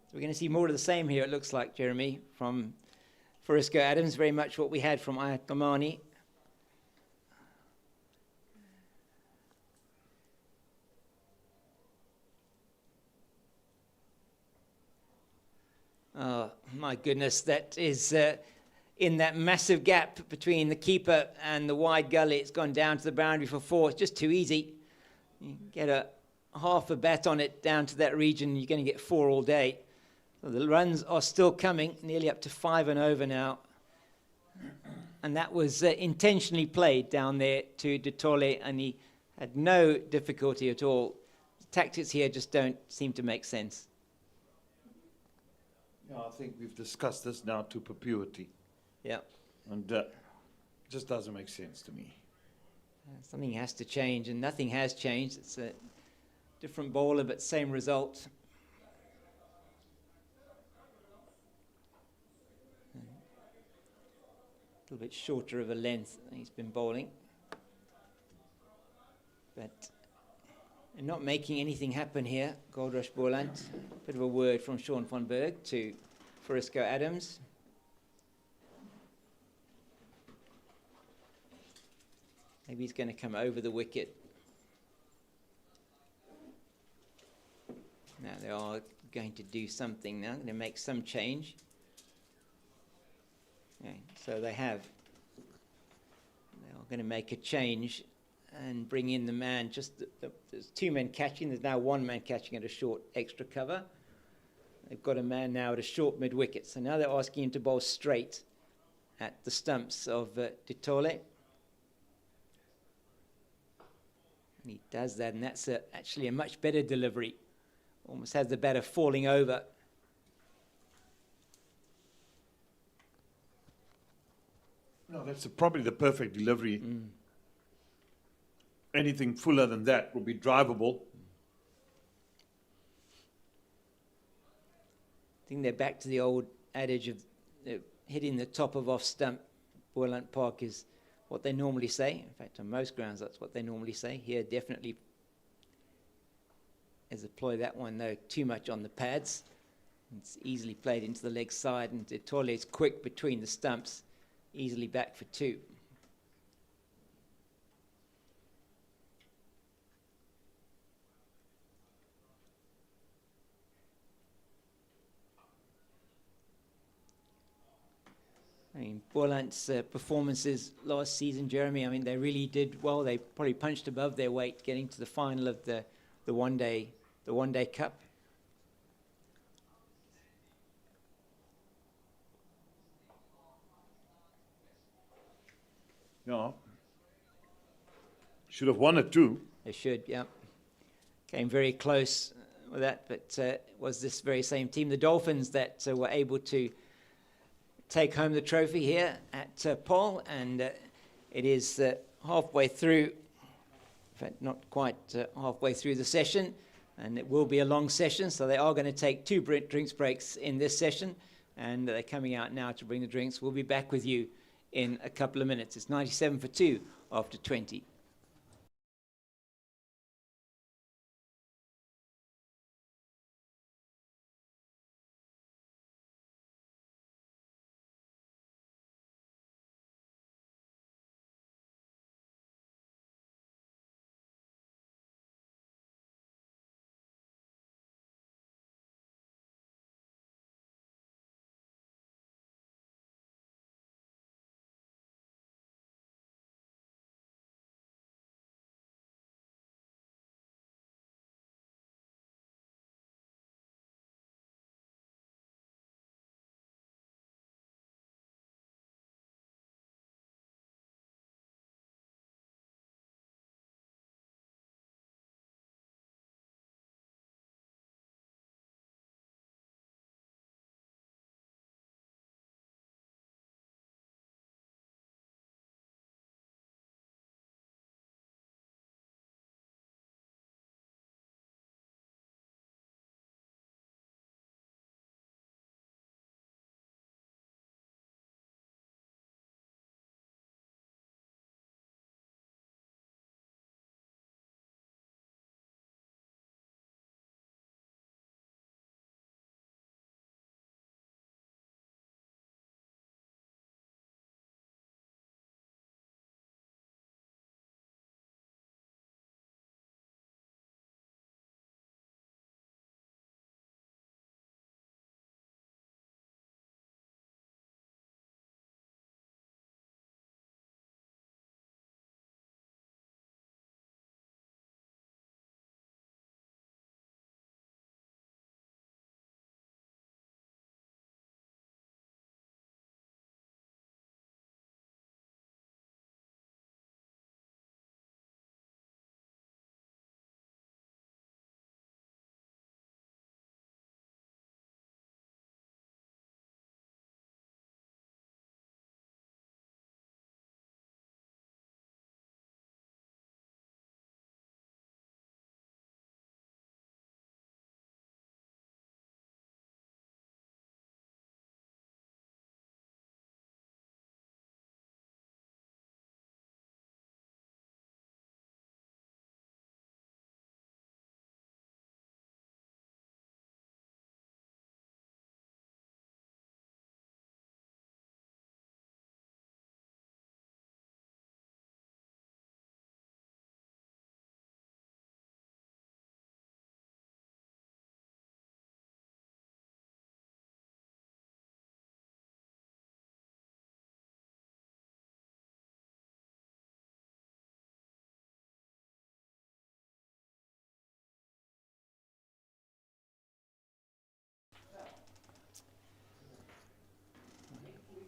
So we're going to see more of the same here, it looks like, Jeremy, from Frisco Adams, very much what we had from Ayat Amani. Oh, my goodness, that is in that massive gap between the keeper and the wide gully. It's gone down to the boundary for 4. It's just too easy. You get a half a bat on it down to that region, you're going to get 4 all day. So the runs are still coming, nearly up to 5 and over now. And that was intentionally played down there to Ditole, and he had no difficulty at all. The tactics here just don't seem to make sense. Yeah, I think we've discussed this now to perpetuity. Yeah. And it just doesn't make sense to me. Something has to change, and nothing has changed. It's a different bowler, but same result. A little bit shorter of a length he's been bowling. But not making anything happen here, Goldrush Boland. Bit of a word from Sean van Berg to Frisco Adams. Maybe he's going to come over the wicket. Now they are going to do something now, going to make some change. Okay, so they are going to make a change and bring in the man, there's 2 men catching, there's now 1 man catching at a short extra cover. They've got a man now at a short mid-wicket, so now they're asking him to bowl straight at the stumps of Ditole. And he does that, and that's actually a much better delivery. Almost has the batter falling over. No, that's probably the perfect delivery. Anything fuller than that will be drivable. I think they're back to the old adage of hitting the top of off stump. Boland Park is what they normally say. In fact, on most grounds, that's what they normally say. Here, definitely is employ that one, though, too much on the pads. It's easily played into the leg side, and Ditole is quick between the stumps, easily back for 2. I mean, Boland's performances last season, Jeremy, I mean, they really did well. They probably punched above their weight getting to the final of the one day cup. Yeah. Should have won it too. They should, yeah. Came very close with that, but it was this very same team, the Dolphins, that were able to take home the trophy here at Paarl, and it is halfway through, in fact not quite halfway through the session, and it will be a long session, so they are going to take 2 drinks breaks in this session, and they're coming out now to bring the drinks. We'll be back with you in a couple of minutes. It's 97 for 2 after 20.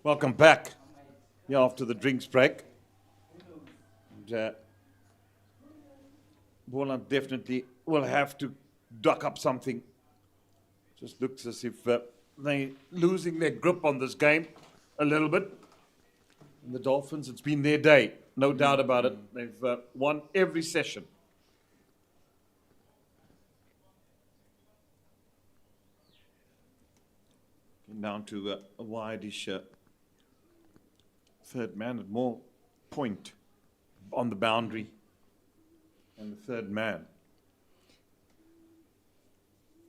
Welcome back. Yeah, after the drinks break. And, Boland definitely will have to duck up something. Just looks as if they're losing their grip on this game a little bit. And the Dolphins, it's been their day, no doubt about it. They've won every session. Down to a wide-ish third man at more point on the boundary and the third man.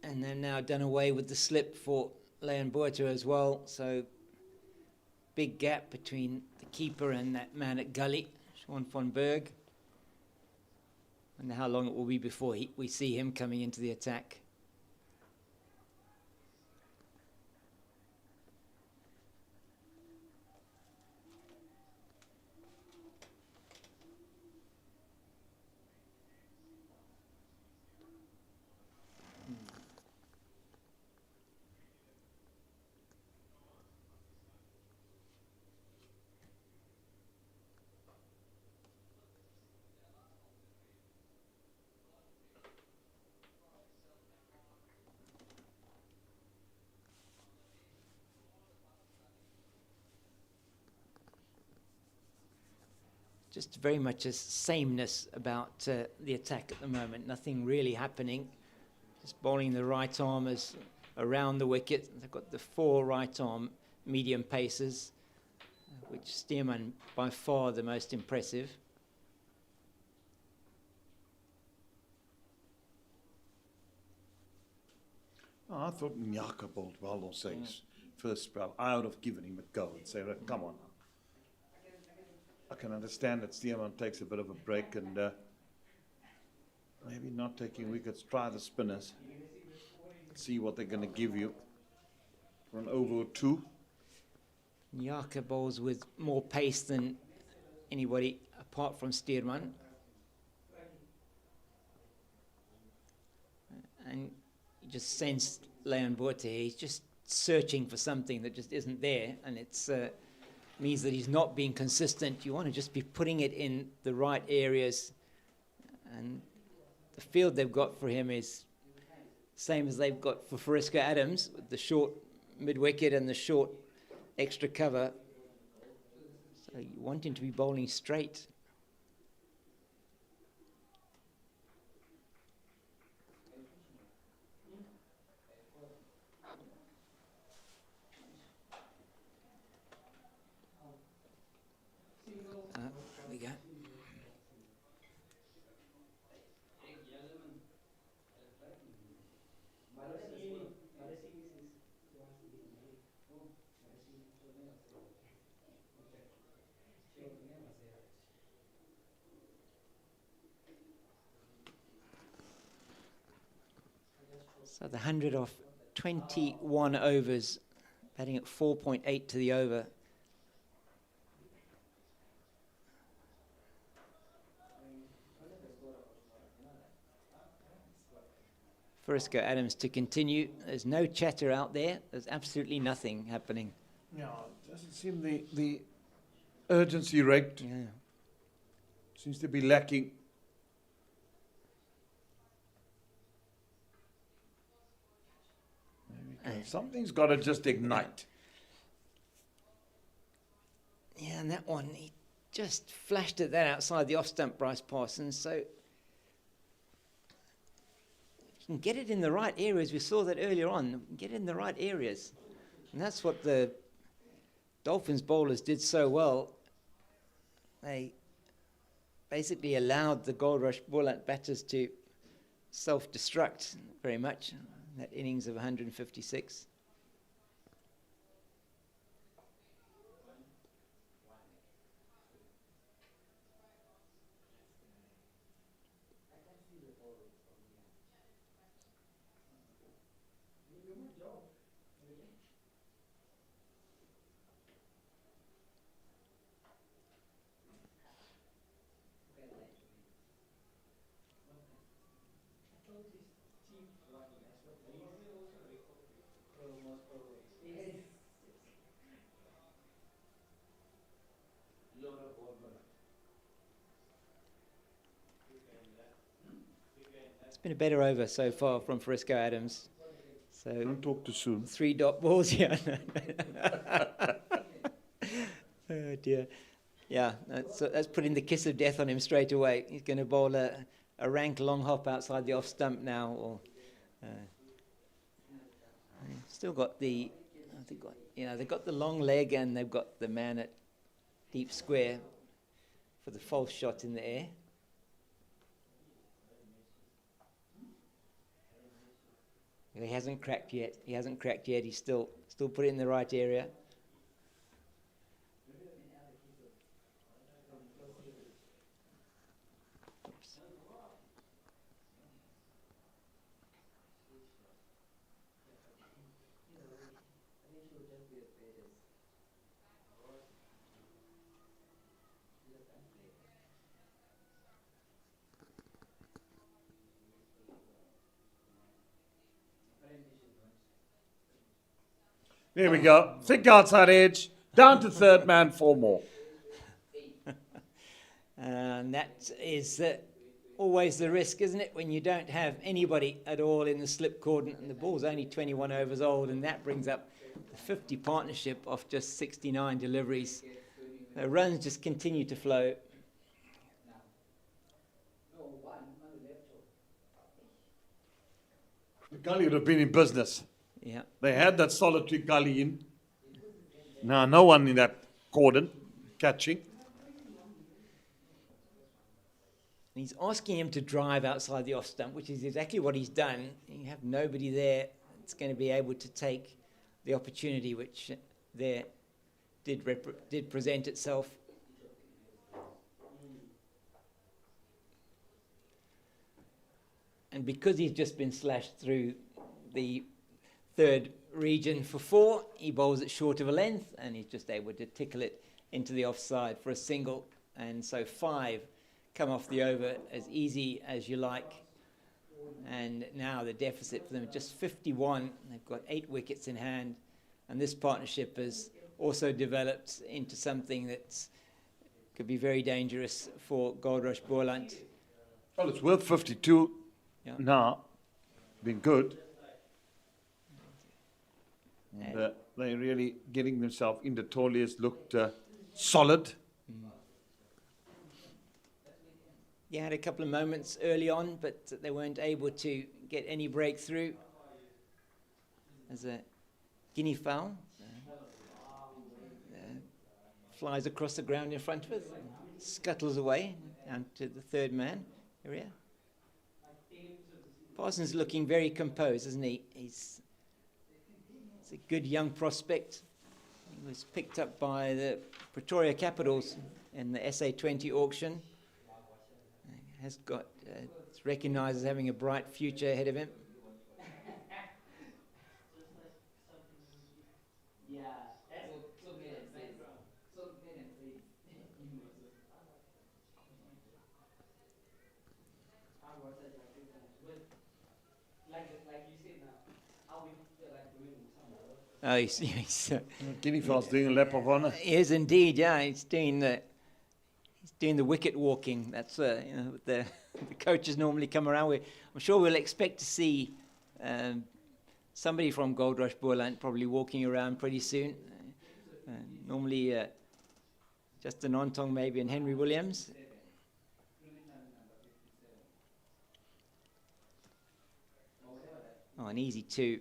And they've now done away with the slip for Leon Boerter as well. So big gap between the keeper and that man at gully, Sean von Berg. Wonder how long it will be before we see him coming into the attack. Just very much a sameness about the attack at the moment. Nothing really happening. Just bowling the right armers around the wicket. They've got the 4 right arm medium paces, which Stearman by far the most impressive. Oh, I thought Nyaka bowled well on 6 first spell. I would have given him a go and say, come on. I can understand that Stearman takes a bit of a break and maybe not taking wickets. Try the spinners. See what they're going to give you for an over or 2. Nyaka bowls with more pace than anybody apart from Stearman. And you just sense Leon Boerter, he's just searching for something that just isn't there, and it's means that he's not being consistent. You want to just be putting it in the right areas, and the field they've got for him is same as they've got for Fariska Adams, with the short mid-wicket and the short extra cover. So you want him to be bowling straight. There we go. So the 100 off 21 overs, batting at 4.8 to the over. Fariska Adams to continue. There's no chatter out there. There's absolutely nothing happening. Yeah, it doesn't seem the urgency rate seems to be lacking. There we go. Something's got to just ignite. Yeah, and that one, he just flashed at that outside the off-stump, Bryce Parsons. So you can get it in the right areas. We saw that earlier on. Get it in the right areas. And that's what the Dolphins bowlers did so well. They basically allowed the Goldrush Boland batters to self-destruct very much. That innings of 156. been a better over so far from Frisco Adams. So Don't talk too soon. 3 dot balls here. Oh dear. Yeah, that's putting the kiss of death on him straight away. He's going to bowl a rank long hop outside the off stump now. Or still got the, they've got the long leg and they've got the man at deep square for the false shot in the air. He hasn't cracked yet. He's still put it in the right area. Oops. There we go. Thick outside edge. Down to third man, 4 more. And that is always the risk, isn't it, when you don't have anybody at all in the slip cordon and the ball's only 21 overs old, and that brings up the 50 partnership of just 69 deliveries. The runs just continue to flow. The gully would have been in business. Yeah. They had that solitary gully in. Now, no one in that cordon catching. He's asking him to drive outside the off stump, which is exactly what he's done. You have nobody there that's going to be able to take the opportunity which there did present itself. And because he's just been slashed through the third region for 4, he bowls it short of a length, and he's just able to tickle it into the offside for a single. And so 5 come off the over as easy as you like. And now the deficit for them is just 51. They've got 8 wickets in hand, and this partnership has also developed into something that could be very dangerous for Goldrush Boland. Well, it's worth 52 Yeah. now. Been good. And, they're really getting themselves in. The Tauliers looked solid. Yeah, had a couple of moments early on, but they weren't able to get any breakthrough. As a guinea fowl flies across the ground in front of us, and scuttles away down to the third man area. Parsons looking very composed, isn't he? He's a good young prospect. He was picked up by the Pretoria Capitals in the SA20 auction. Has got, it's recognised as having a bright future ahead of him. Oh, he's Guinea fowl's doing a lap of honour. he is indeed, yeah. He's doing the wicket walking. That's the coaches normally come around with. I'm sure we'll expect to see somebody from Goldrush Boland probably walking around pretty soon. Normally Justin Ontong maybe and Henry Williams. Oh, an easy 2.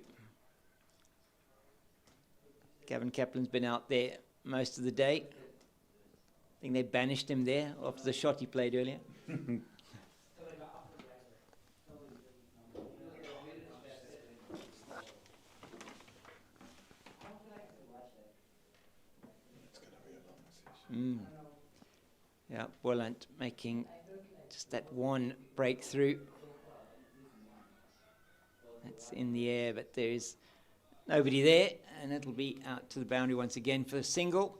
Gavin Kaplan's been out there most of the day. I think they banished him there after the shot he played earlier. Yeah, Boland making just that one breakthrough. That's in the air, but there is nobody there, and it'll be out to the boundary once again for a single.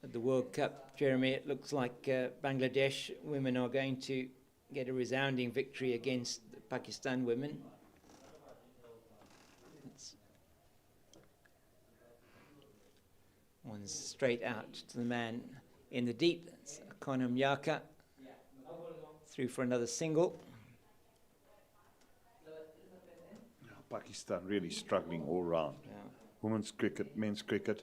At the World Cup, Jeremy, it looks like Bangladesh women are going to get a resounding victory against the Pakistan women. One's straight out to the man in the deep. That's Akona Myaka. Through for another single. Pakistan really struggling all round. Yeah. Women's cricket, men's cricket.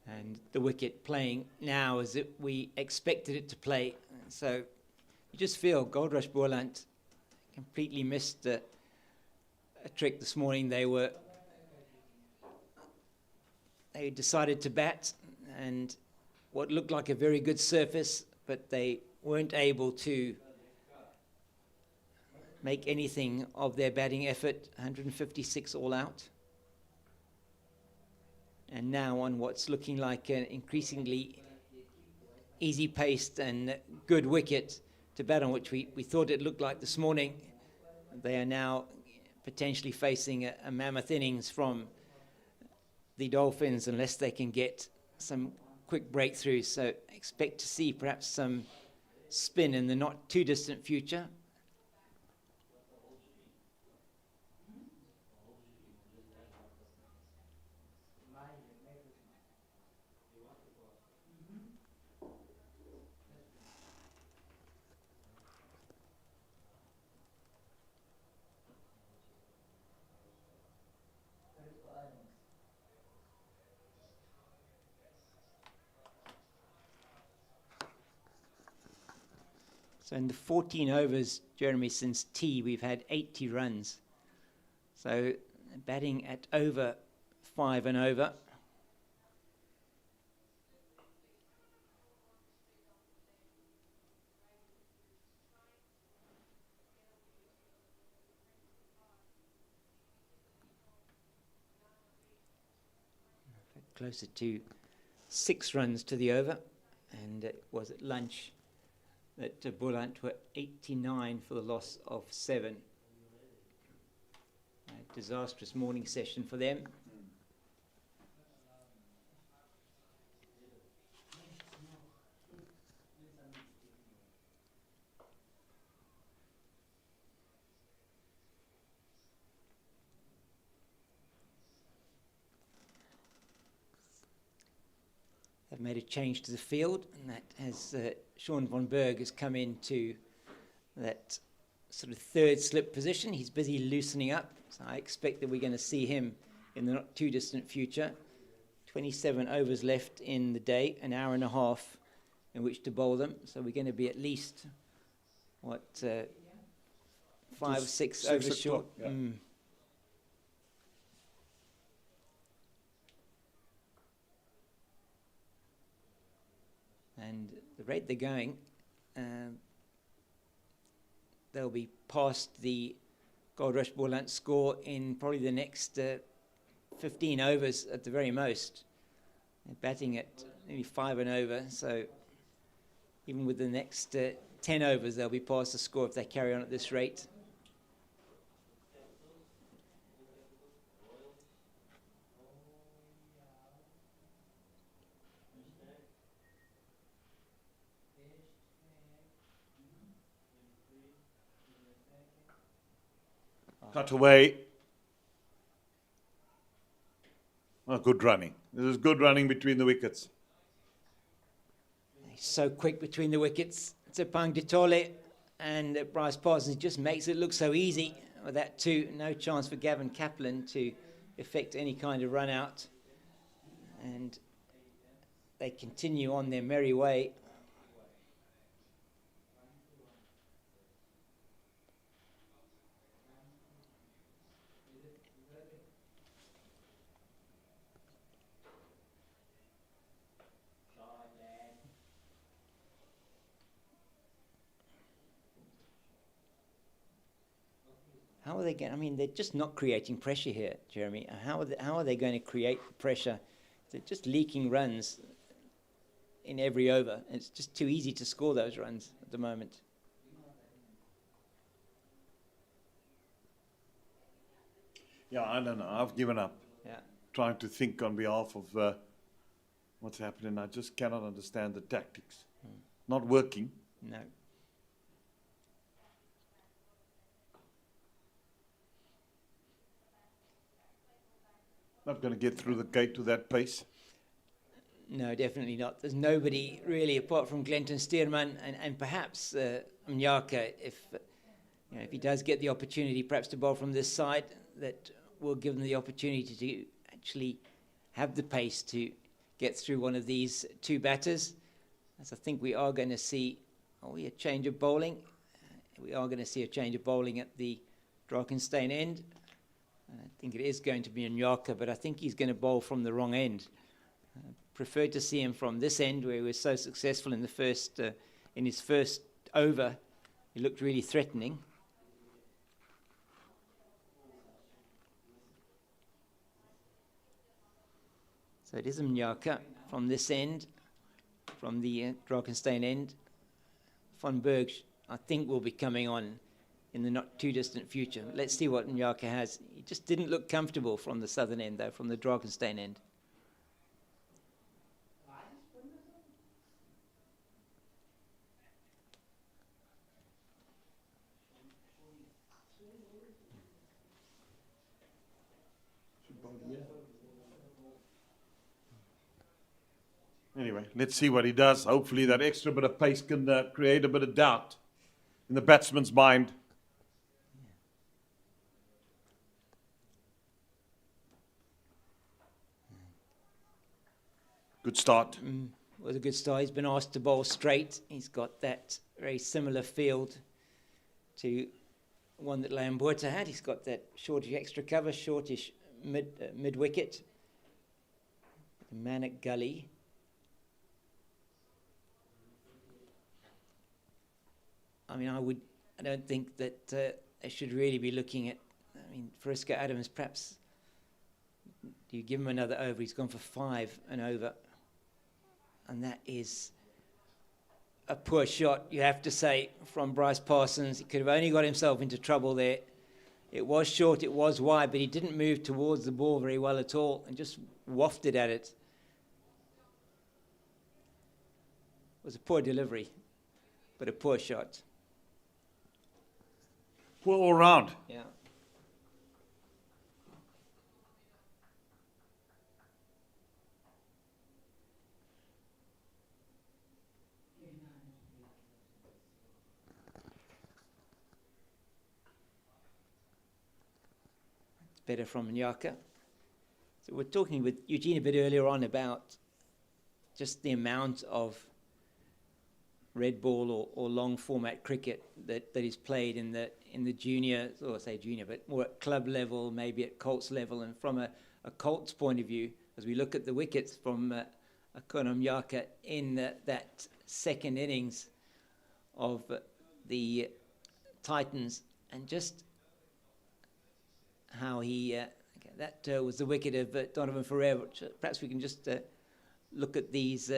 And the wicket playing now as we expected it to play. So you just feel Goldrush Boland completely missed a trick this morning. They decided to bat, and what looked like a very good surface, but they weren't able to make anything of their batting effort. 156 all out. And now on what's looking like an increasingly easy-paced and good wicket to bat on, which we thought it looked like this morning. They are now potentially facing a mammoth innings from the Dolphins unless they can get some quick breakthroughs. So expect to see perhaps some spin in the not too distant future. So in the 14 overs, Jeremy, since tea, we've had 80 runs. So batting at over 5 and over. Closer to 6 runs to the over, and it was at lunch that Boland were 89 for the loss of 7. A disastrous morning session for them. They've made a change to the field, and that has Sean von Berg has come into that sort of third slip position. He's busy loosening up, so I expect that we're going to see him in the not too distant future. 27 overs left in the day, an hour and a half in which to bowl them, so we're going to be at least, 5 or 6 overs short. Yeah. And the rate they're going, they'll be past the Goldrush Boland score in probably the next 15 overs at the very most. They're batting at maybe 5 and over, so even with the next 10 overs, they'll be past the score if they carry on at this rate. Cut away. Oh, good running. This is good running between the wickets. He's so quick between the wickets. Tsepang Ditole and Bryce Parsons just makes it look so easy. With that too, no chance for Gavin Kaplan to effect any kind of run out. And they continue on their merry way. How are they going? I mean, they're just not creating pressure here, Jeremy. How are they going to create pressure? They're just leaking runs in every over. It's just too easy to score those runs at the moment. Yeah, I don't know. I've given up Yeah. trying to think on behalf of what's happening. I just cannot understand the tactics. Not working. No. Not going to get through the gate with that pace. No, definitely not. There's nobody really apart from Glenton Steerman and perhaps Mnyaka, if he does get the opportunity perhaps to bowl from this side, that will give him the opportunity to actually have the pace to get through one of these two batters. As I think we are going to see a change of bowling. We are going to see a change of bowling at the Drakenstein end. I think it is going to be Mnyaka, but I think he's going to bowl from the wrong end. Preferred to see him from this end where he was so successful in the in his first over. He looked really threatening. So it is Mnyaka from this end, from the Drakenstein end. Van Berg, I think, will be coming on in the not too distant future. Let's see what Mnyaka has. He just didn't look comfortable from the southern end, though, from the Drakenstein end. Anyway, let's see what he does. Hopefully that extra bit of pace can create a bit of doubt in the batsman's mind. Good start. Was a good start. He's been asked to bowl straight. He's got that very similar field to one that Lamberta had. He's got that shortish extra cover, shortish mid wicket. Manic Gully. I mean, I don't think that they should really be looking at. I mean, Frisco Adams, perhaps. Do you give him another over? He's gone for 5 and over. And that is a poor shot, you have to say, from Bryce Parsons. He could have only got himself into trouble there. It was short, it was wide, but he didn't move towards the ball very well at all and just wafted at it. It was a poor delivery, but a poor shot. Poor all round. Yeah. Better from Mnyaka. So we're talking with Eugene a bit earlier on about just the amount of red ball or long format cricket that is played in the junior, or I say junior, but more at club level, maybe at Colts level. And from a Colts point of view, as we look at the wickets from Akona Mnyaka in that second innings of the Titans, and just how he that was the wicket of Donovan Ferreira. Perhaps we can just look at these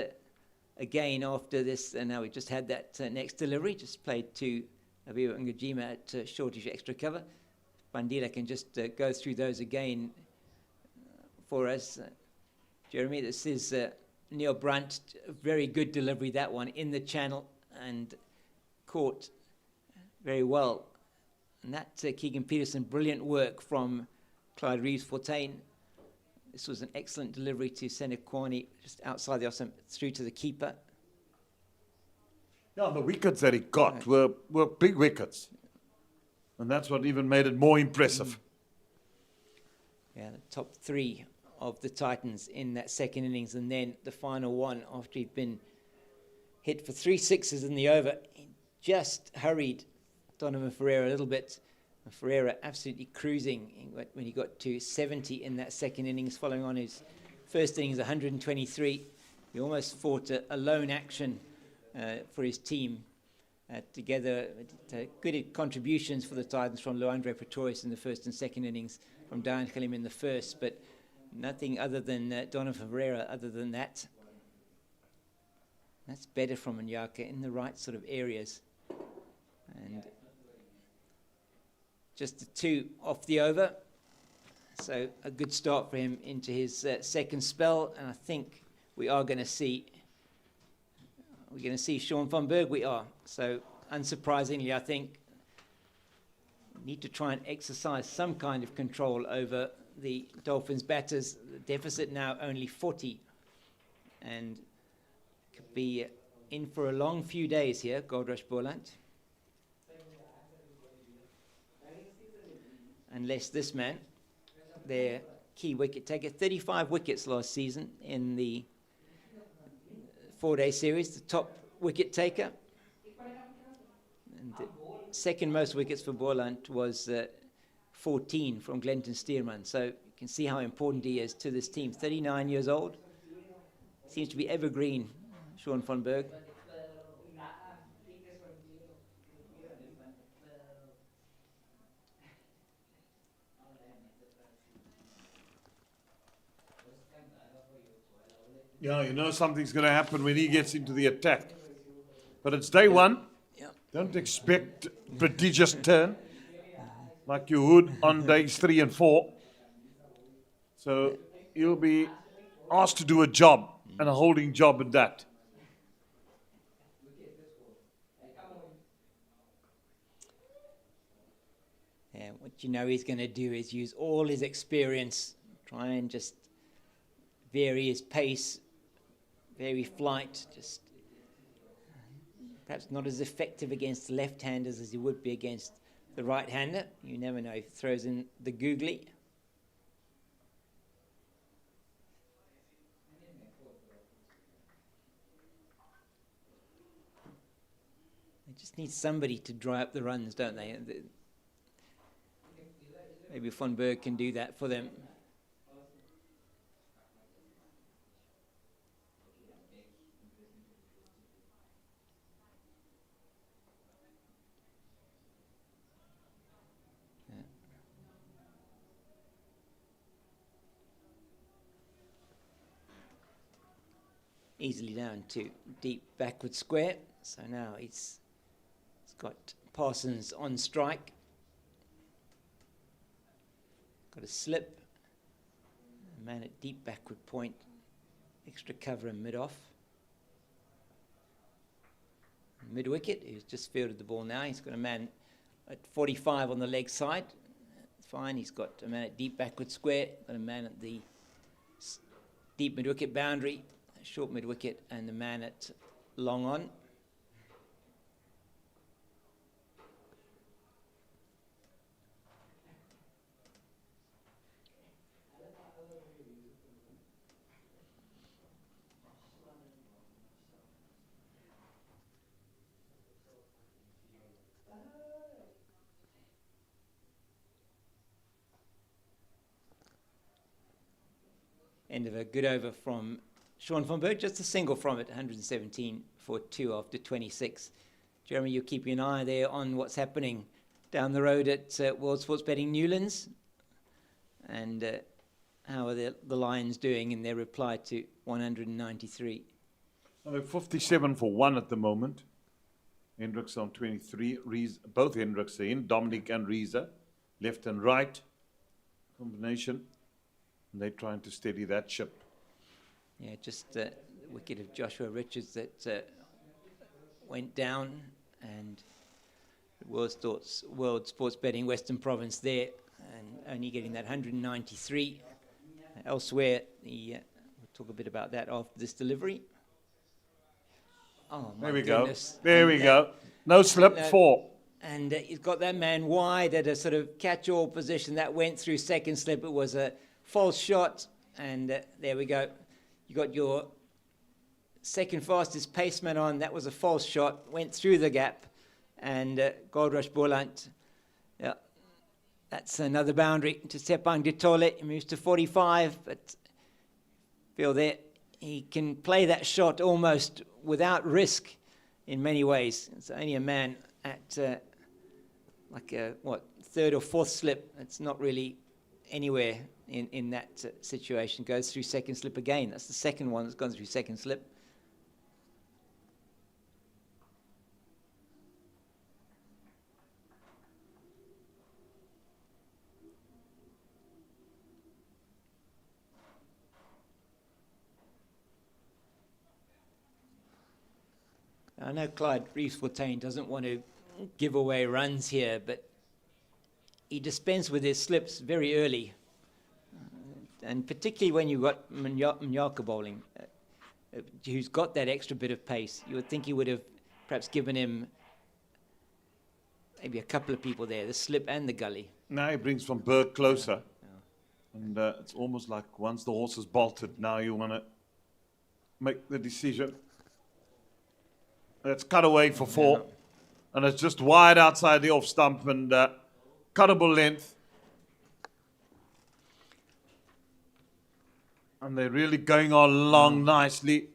again after this. And now we just had that next delivery, just played to Aviva Ngajima at shortish extra cover. Bandila can just go through those again for us. Jeremy, this is Neil Brunt, a very good delivery, that one, in the channel and caught very well. And that Keegan Peterson, brilliant work from Clyde Reeves-Fontaine. This was an excellent delivery to Senekwani, just outside the offside, through to the keeper. Yeah, the wickets that he got were big wickets. And that's what even made it more impressive. Yeah, the top 3 of the Titans in that second innings, and then the final one after he'd been hit for 3 sixes in the over. He just hurried Donovan Ferreira a little bit. And Ferreira absolutely cruising when he got to 70 in that second innings, following on his first innings, 123. He almost fought a lone action for his team. Together, good contributions for the Titans from Luandre Pretorius in the first and second innings, from Darren Khalim in the first, but nothing other than Donovan Ferreira other than that. That's better from Mnyaka in the right sort of areas. And just the 2 off the over. So a good start for him into his second spell, and I think we are going to see. We're going to see Sean van Berg. We are. So unsurprisingly, I think we need to try and exercise some kind of control over the Dolphins batters. The deficit now only 40, and could be in for a long few days here. Goldrush Boland. Unless this man, their key wicket taker, 35 wickets last season in the 4-day series, the top wicket taker. And the second most wickets for Boland was 14 from Glenton Stearman. So you can see how important he is to this team. 39 years old. Seems to be evergreen, Sean van Berg. Yeah, you know something's going to happen when he gets into the attack. But it's day one. Yeah. Don't expect prodigious turn like you would on days 3 and 4. So you'll be asked to do a job, and a holding job at that. And what you know he's going to do is use all his experience, try and just vary his pace, vary flight, just perhaps not as effective against left-handers as he would be against the right-hander. You never know if he throws in the googly. They just need somebody to dry up the runs, don't they? Maybe Van Berg can do that for them. Easily down to deep backward square. So now he's got Parsons on strike. Got a slip. A man at deep backward point. Extra cover and mid-off. Mid-wicket, who's just fielded the ball now. He's got a man at 45 on the leg side. Fine. He's got a man at deep backward square. Got a man at the deep mid-wicket boundary. Short mid-wicket, and the man at long on. End of a good over from Sean van Berg, just a single from it, 117 for 2 after 26. Jeremy, you're keeping an eye there on what's happening down the road at World Sports Betting Newlands, and how are the Lions doing in their reply to 193? They're 57 for 1 at the moment. Hendricks on 23. Both Hendricks are in, Dominic and Reza, left and right combination. And they're trying to steady that ship. Yeah, just the wicket of Joshua Richards that went down, and World Sports Betting Western Province there, and only getting that 193. Elsewhere, we'll talk a bit about that after this delivery. Oh, my goodness. There we go. No slip, 4. And he's got that man wide at a sort of catch-all position. That went through second slip. It was a false shot, and there we go. You got your second fastest paceman on. That was a false shot. Went through the gap. And Goldrush Boland, yeah, that's another boundary to Sepang Ditole. He moves to 45. But feel that he can play that shot almost without risk in many ways. It's only a man at like a, third or fourth slip. It's not really anywhere in that situation. Goes through second slip again. That's the second one that's gone through second slip. I know Clyde Reeves-Fontaine doesn't want to give away runs here, but he dispensed with his slips very early. And particularly when you've got Mnyaka bowling, who's got that extra bit of pace, you would think he would have perhaps given him maybe a couple of people there, the slip and the gully. Now he brings Van Berg closer. And it's almost like once the horse is bolted, now you want to make the decision. It's cut away for 4. And it's just wide outside the off stump and cuttable length. And they're really going along nicely.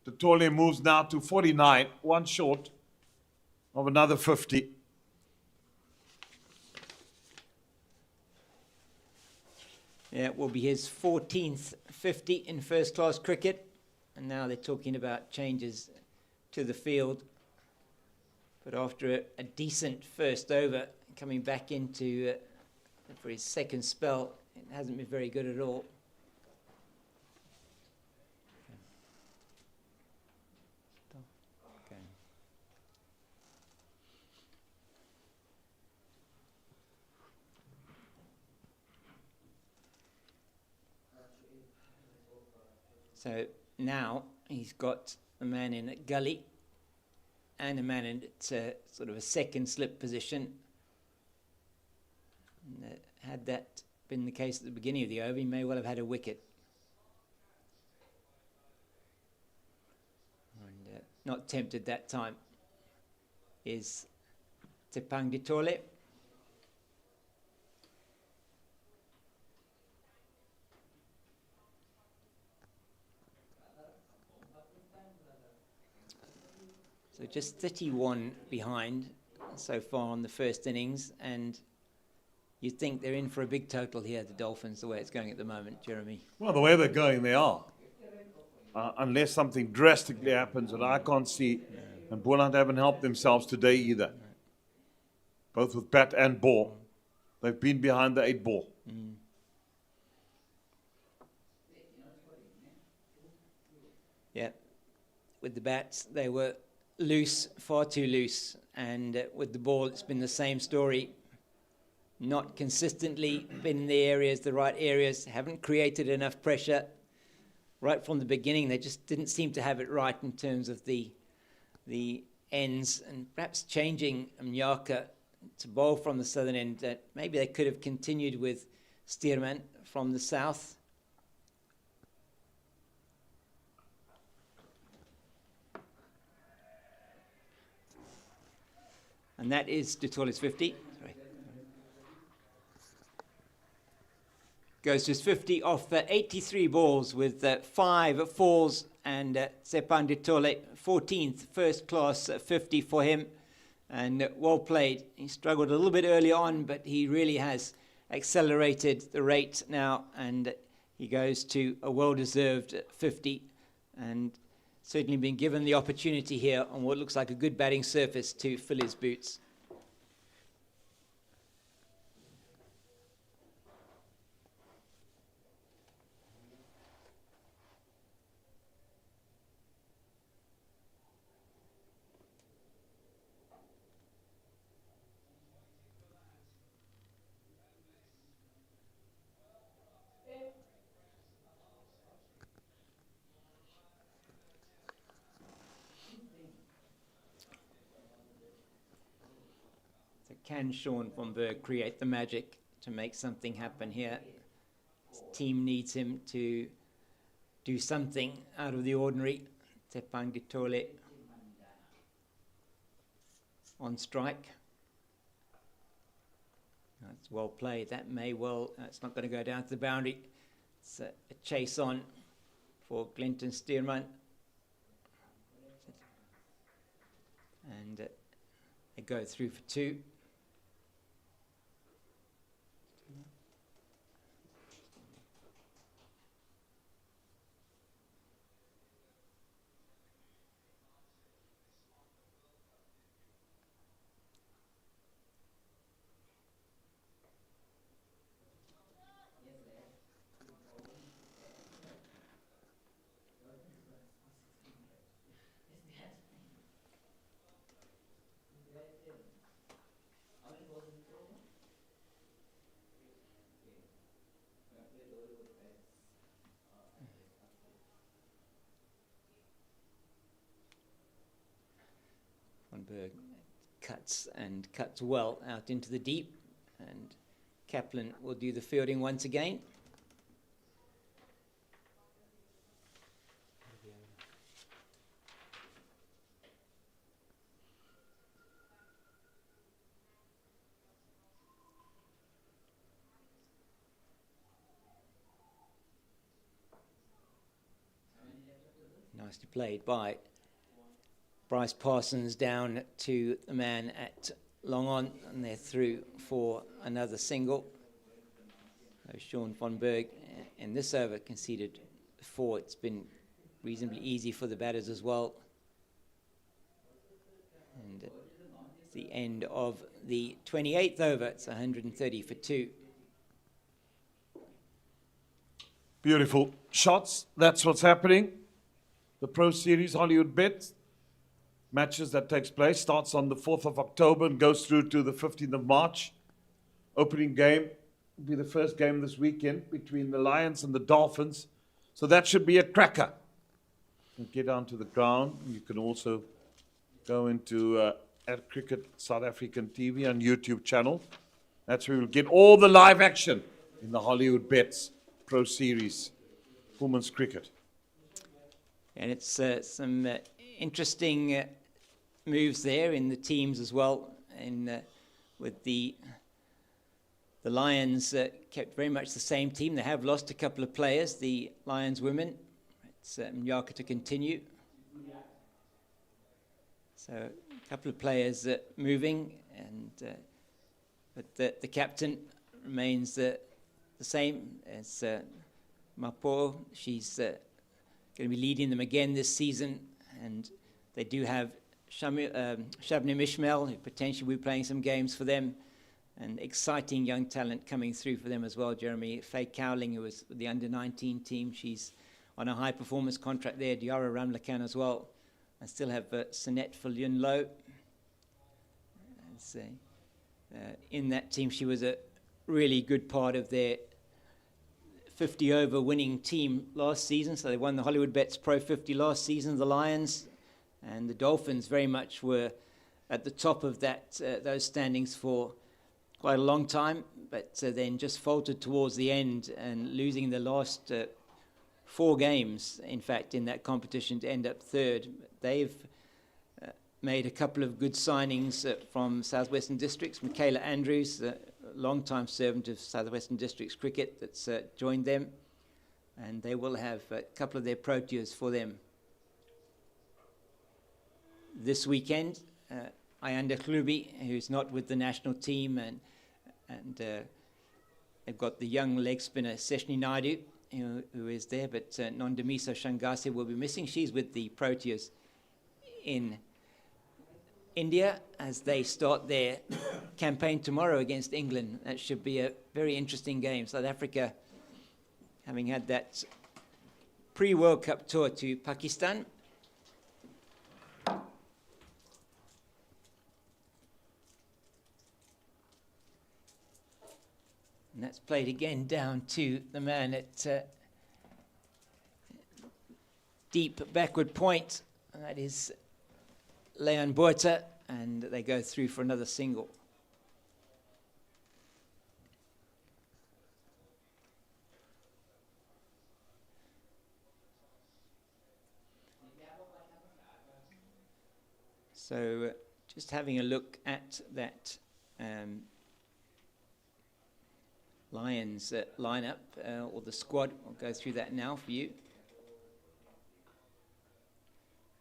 The Tole moves now to 49, one short of another 50. Yeah, it will be his 14th 50 in first-class cricket. And now they're talking about changes to the field. But after a decent first over, coming back into for his second spell, it hasn't been very good at all. Okay. So now he's got a man in at gully and a man in sort of a second slip position. And, had that been the case at the beginning of the over, he may well have had a wicket. And not tempted that time is Tepang Ditole. So just 31 behind so far on the first innings, and you'd think they're in for a big total here, the Dolphins, the way it's going at the moment, Jeremy. Well, the way they're going, they are. Unless something drastically happens that I can't see, and Boland haven't helped themselves today either. Both with bat and ball. They've been behind the 8 ball. Yeah, with the bats, they were loose, far too loose, and with the ball, it's been the same story. Not consistently been in the areas, the right areas, haven't created enough pressure. Right from the beginning, they just didn't seem to have it right in terms of the ends, and perhaps changing Mnyaka to bowl from the southern end. That maybe they could have continued with Steerman from the south. And that is Dutole's 50. Sorry. Goes to his 50 off 83 balls with 5 fours, and Tepang Ditole, 14th first-class 50 for him. And well played. He struggled a little bit early on, but he really has accelerated the rate now, and he goes to a well-deserved 50. And certainly been given the opportunity here on what looks like a good batting surface to fill his boots. Can Sean van Berg create the magic to make something happen here? His team needs him to do something out of the ordinary. Tepang Ditole on strike. That's well played. That may well, it's not going to go down to the boundary. It's a chase on for Glenton Steerman. And they go through for 2. Berg cuts well out into the deep, and Kaplan will do the fielding once again. Nicely played by Bryce Parsons down to the man at long on, and they're through for another single. So Sean von Berg in this over conceded 4. It's been reasonably easy for the batters as well. And at the end of the 28th over, it's 130 for 2. Beautiful shots. That's what's happening. The Pro Series Hollywoodbets matches that takes place starts on the 4th of October and goes through to the 15th of March. Opening game will be the first game this weekend between the Lions and the Dolphins. So that should be a cracker. And get down to the ground. You can also go into at Cricket South African TV and YouTube channel. That's where you'll get all the live action in the Hollywoodbets Pro Series Women's Cricket. And it's some interesting moves there in the teams as well. And with the Lions kept very much the same team. They have lost a couple of players. The Lions women, it's Mnyaka to continue. So a couple of players moving, and but the captain remains the same as Paarl. She's going to be leading them again this season, and they do have Shabnim Ishmael, who potentially will be playing some games for them, and exciting young talent coming through for them as well. Jeremy Faye Cowling, who was with the under-19 team, she's on a high-performance contract there. Diara Ramlakan as well. I still have Sinette Fulyunlo. In that team, she was a really good part of their 50-over winning team last season. So they won the Hollywoodbets Pro 50 last season, the Lions. And the Dolphins very much were at the top of that those standings for quite a long time, but then just faltered towards the end and losing the last 4 games, in fact, in that competition to end up 3rd. They've made a couple of good signings from Southwestern Districts. Michaela Andrews, long-time servant of Southwestern Districts cricket, that's joined them, and they will have a couple of their proteas for them this weekend. Ayanda Klubi, who's not with the national team, and they've got the young leg spinner Seshni Naidu, who is there, but Nondamiso Shangase will be missing. She's with the Proteas in India as they start their campaign tomorrow against England. That should be a very interesting game. South Africa, having had that pre-World Cup tour to Pakistan. And that's played again down to the man at deep backward point. And that is Leon Botha, and they go through for another single. So just having a look at that Lions lineup, or the squad. I'll go through that now for you.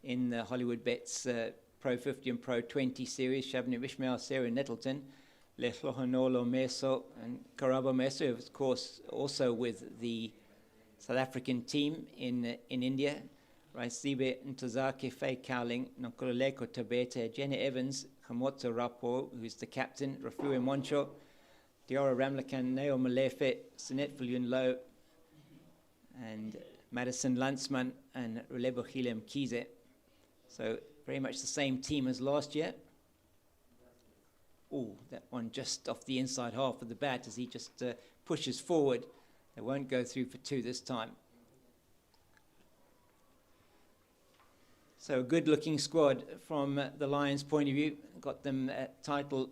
In the Hollywoodbets Pro 50 and Pro 20 series, Shabnim Ishmael, Sarah Nettleton, Lehlohonolo Meso, and Karabo Meso, of course, also with the South African team in India. Raisibe Ntozake, Faye Cowling, Nkololeko Tabete, Jenny Evans, Kamotso Rapo, who's the captain, Rafue Moncho, Diora Ramlakan, Neo Malefe, Sinette Fulyunlo, and Madison Lantzman, and Rulebo Hilem Kize. So very much the same team as last year. Oh, that one just off the inside half of the bat as he just pushes forward. They won't go through for 2 this time. So a good-looking squad from the Lions' point of view. Got them title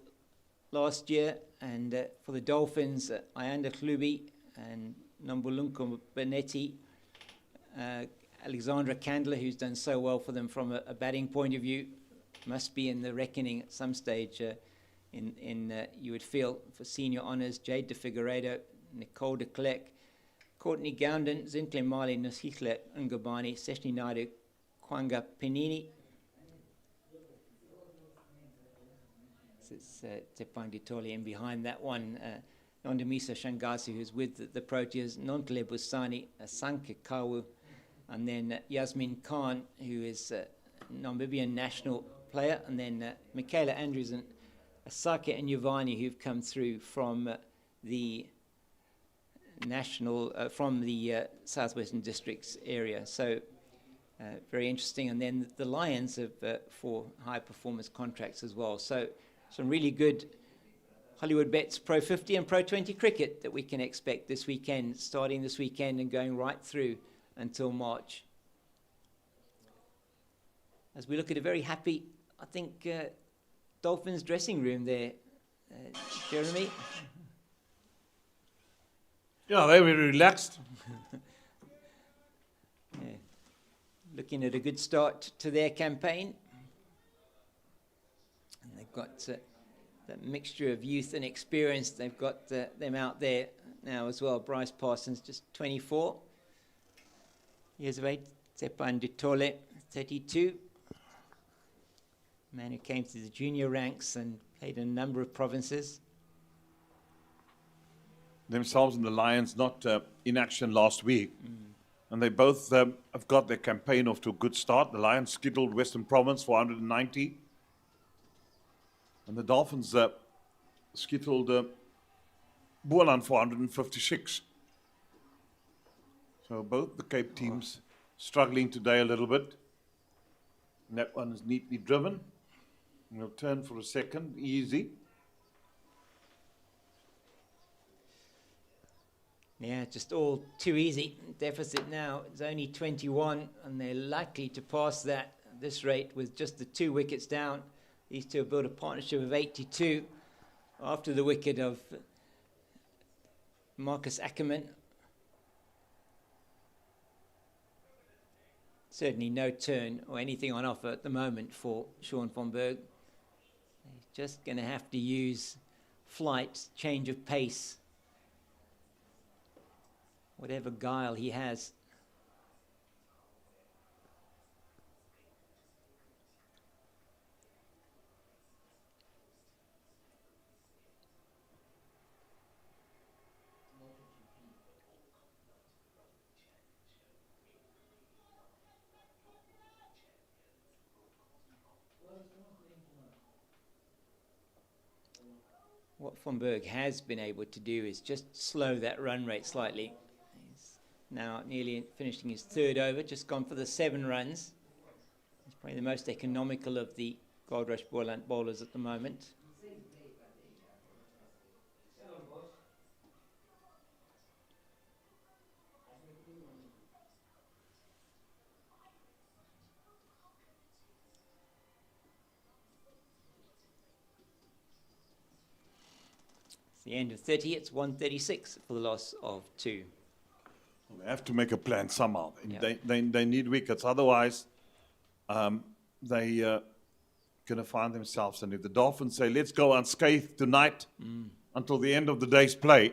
last year, and for the Dolphins, Ayanda Klubi and Nombulunko Benetti, Alexandra Candler, who's done so well for them from a batting point of view, must be in the reckoning at some stage. You would feel, for senior honours, Jade de Figueiredo, Nicole de Klerk, Courtney Gounden, Zintle Mali, Nasihle Ngabani, Seshni Naidu, Kwanga Penini. It's Tepang Ditoli, and behind that one, Nondamisa Shangazi, who's with the Proteas, Nontele Busani, Sanke Kawu, and then Yasmin Khan, who is a Namibian national player, and then Michaela Andrews and Asake and Yovani, who've come through from the national, from the Southwestern Districts area. So very interesting. And then the Lions have 4 high performance contracts as well. So some really good Hollywoodbets Pro 50 and Pro 20 cricket that we can expect this weekend, starting this weekend and going right through until March. As we look at a very happy, I think, Dolphins dressing room there, Jeremy. Yeah, they were relaxed. Yeah. Looking at a good start to their campaign. And they've got that mixture of youth and experience. They've got them out there now as well. Bryce Parsons, just 24 years of age. Tsepan Ditole, 32. Man who came through the junior ranks and played in a number of provinces. Themselves and the Lions not in action last week. And they both have got their campaign off to a good start. The Lions skittled Western Province for 190. And the Dolphins skittled Boland for 156. So both the Cape teams struggling today a little bit. And that one is neatly driven. And he'll turn for a second, easy. Yeah, just all too easy. Deficit now is only 21, and they're likely to pass that at this rate with just the 2 wickets down. These two have built a partnership of 82 after the wicket of Marcus Ackerman. Certainly no turn or anything on offer at the moment for Sean von Berg. He's just going to have to use flight, change of pace, whatever guile he has. What von Berg has been able to do is just slow that run rate slightly. He's now nearly finishing his 3rd over, just gone for the 7 runs. He's probably the most economical of the Goldrush Boland bowlers at the moment. The end of 30, it's 136 for the loss of 2. Well, they have to make a plan somehow. Yeah. They need wickets, otherwise they're going to find themselves. And if the Dolphins say, let's go unscathed tonight until the end of the day's play,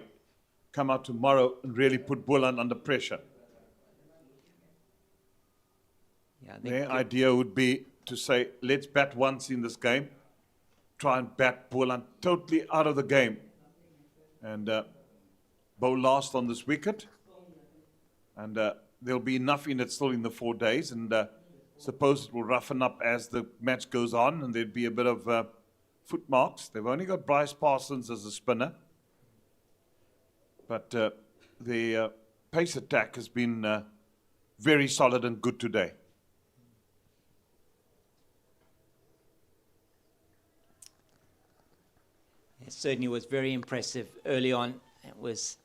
come out tomorrow and really put Boland under pressure. Yeah, Their idea would be to say, let's bat once in this game, try and bat Boland totally out of the game. And bowl last on this wicket. And there'll be enough in it still in the 4 days. And suppose it will roughen up as the match goes on. And there'd be a bit of foot marks. They've only got Bryce Parsons as a spinner. But the pace attack has been very solid and good today. It certainly was very impressive early on. It was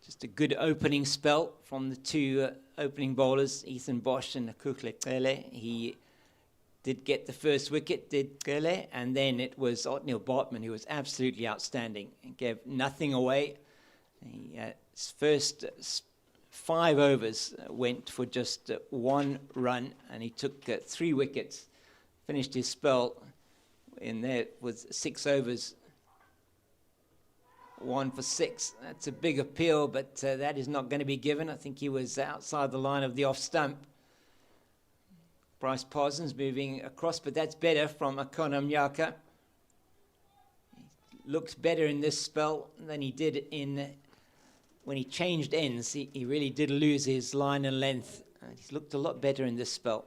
Just a good opening spell from the two opening bowlers, Ethan Bosch and Akukle Kele. He did get the first wicket, did Kele, and then it was Otniel Bartman who was absolutely outstanding and gave nothing away. His first 5 overs went for just 1 run, and he took 3 wickets, finished his spell in there with 6 overs, 1 for 6. That's a big appeal, but that is not going to be given. I think he was outside the line of the off stump. Bryce Parsons moving across, but that's better from Akona Mnyaka. He looks better in this spell than he did when he changed ends. He really did lose his line and length. He's looked a lot better in this spell.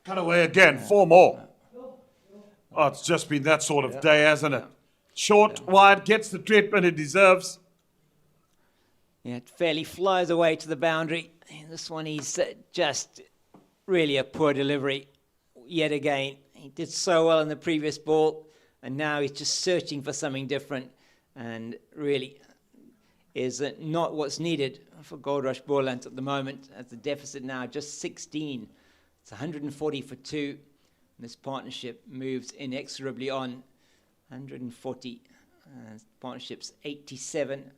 Cut away again, 4 more. Oh, it's just been that sort of day, hasn't it? Short, wide, gets the treatment it deserves. Yeah, it fairly flies away to the boundary. And this one, he's just really a poor delivery yet again. He did so well in the previous ball, and now he's just searching for something different, and really is not what's needed for Goldrush Boland at the moment, as the deficit now just 16. It's 140 for 2. And this partnership moves inexorably on. 140. Partnership's 87.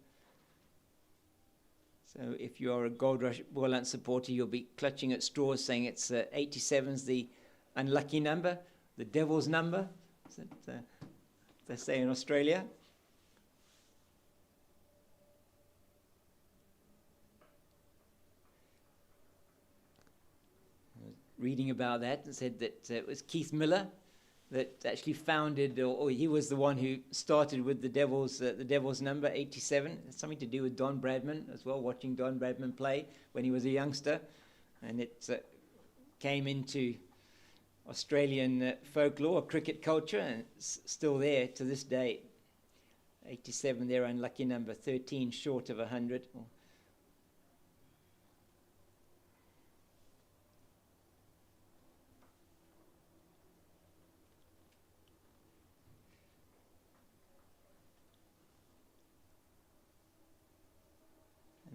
So if you are a Goldrush Boland supporter, you'll be clutching at straws saying it's 87's the unlucky number, the devil's number, as they say in Australia. Reading about that and said that it was Keith Miller that actually founded, or he was the one who started with the Devil's number 87. It's something to do with Don Bradman as well, watching Don Bradman play when he was a youngster, and it came into Australian folklore, cricket culture, and it's still there to this day. 87, their unlucky number, 13 short of 100.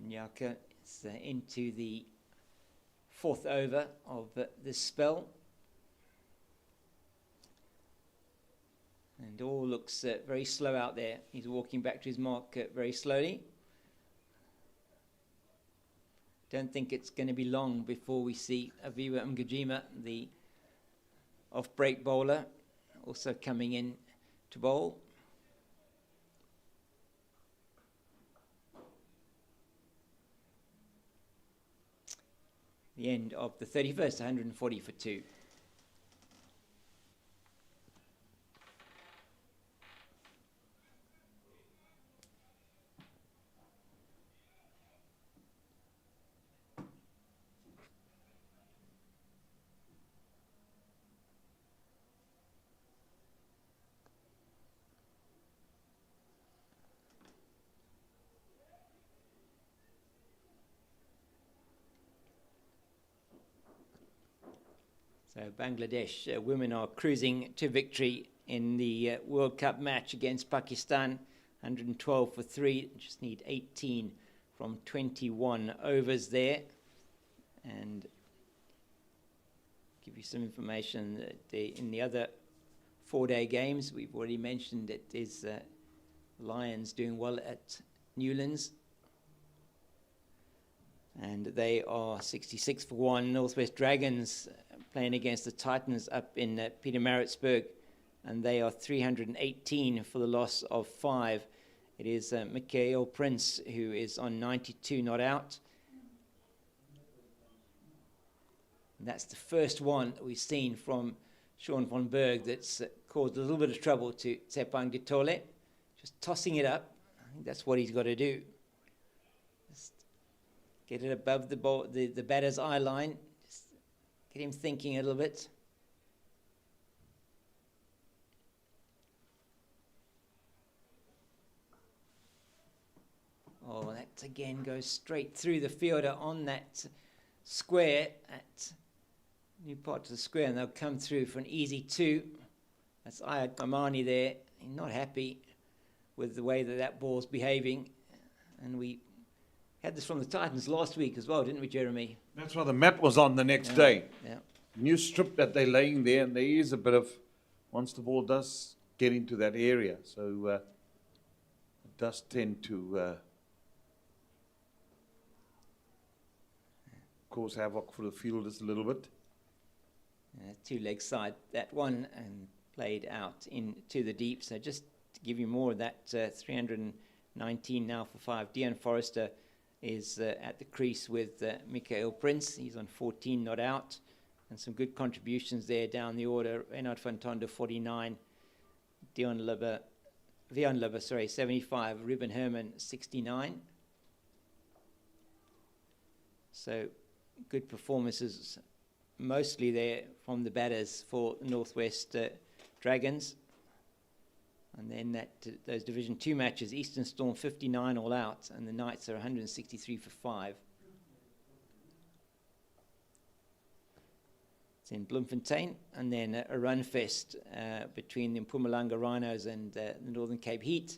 Nyaka is into the 4th over of this spell. And all looks very slow out there. He's walking back to his mark very slowly. Don't think it's going to be long before we see Aviwa Mgajima, the off-break bowler, also coming in to bowl. The end of the 31st, 140 for 2. So Bangladesh women are cruising to victory in the World Cup match against Pakistan. 112 for 3, just need 18 from 21 overs there. And give you some information that in the other 4-day games, we've already mentioned that there's Lions doing well at Newlands. And they are 66 for 1. Northwest Dragons playing against the Titans up in Pietermaritzburg, and they are 318 for the loss of 5. It is Mikael Prince who is on 92 not out. And that's the first one that we've seen from Sean von Berg that's caused a little bit of trouble to Tsepang Ditole. Just tossing it up. I think that's what he's got to do. Just get it above the ball, the batter's eye line. Just get him thinking a little bit. Oh, that again goes straight through the fielder on that square at new part of the square, and they'll come through for an easy 2. That's Ayad Mamani there. He's not happy with the way that ball's behaving. And we had this from the Titans last week as well, didn't we, Jeremy? That's why the mat was on the next day. Yeah. New strip that they're laying there, and there is a bit of, once the ball does get into that area, so it does tend to cause havoc for the fielders a little bit. 2-leg side, that one, and played out into the deep. So just to give you more of that, 319 now for 5. Dion Forrester is at the crease with Mikael Prince. He's on 14 not out. And some good contributions there down the order. Reinhard van Tonder, 49. Vion Libber, 75. Ruben Herman, 69. So good performances, mostly there from the batters for the Northwest Dragons. And then those Division 2 matches, Eastern Storm 59 all out, and the Knights are 163 for 5. It's in Bloemfontein, and then a run fest between the Mpumalanga Rhinos and the Northern Cape Heat,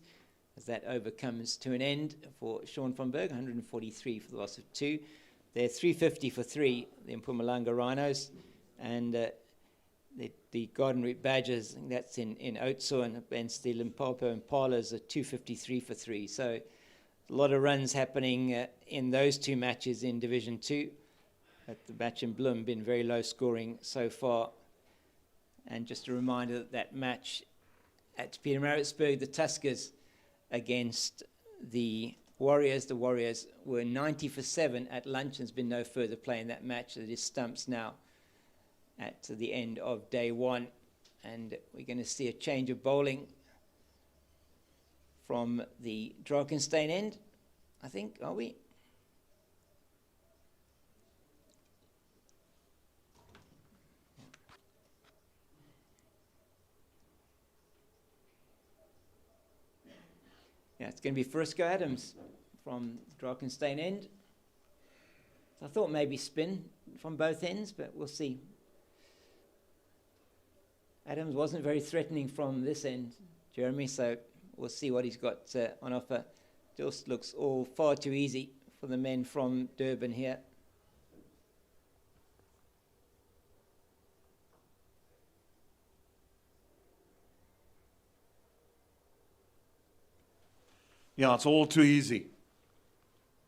as that over comes to an end for Sean van Berg, 143 for the loss of 2. They're 350 for 3, the Mpumalanga Rhinos, and the Garden Route Badgers, that's in Oudtshoorn against the Limpopo and Paarlers, are 253 for 3. So a lot of runs happening in those 2 matches in Division 2. But the match in Bloem been very low scoring so far. And just a reminder that match at Pietermaritzburg, the Tuskers against the Warriors were 90 for 7 at lunch, and there's been no further play in that match. It is stumps now at the end of day 1, and we're going to see a change of bowling from the Drakenstein end, I think, are we? Yeah, it's going to be Frisco Adams from Drakenstein end. I thought maybe spin from both ends, but we'll see. Adams wasn't very threatening from this end, Jeremy, so we'll see what he's got on offer. Just looks all far too easy for the men from Durban here. Yeah, it's all too easy.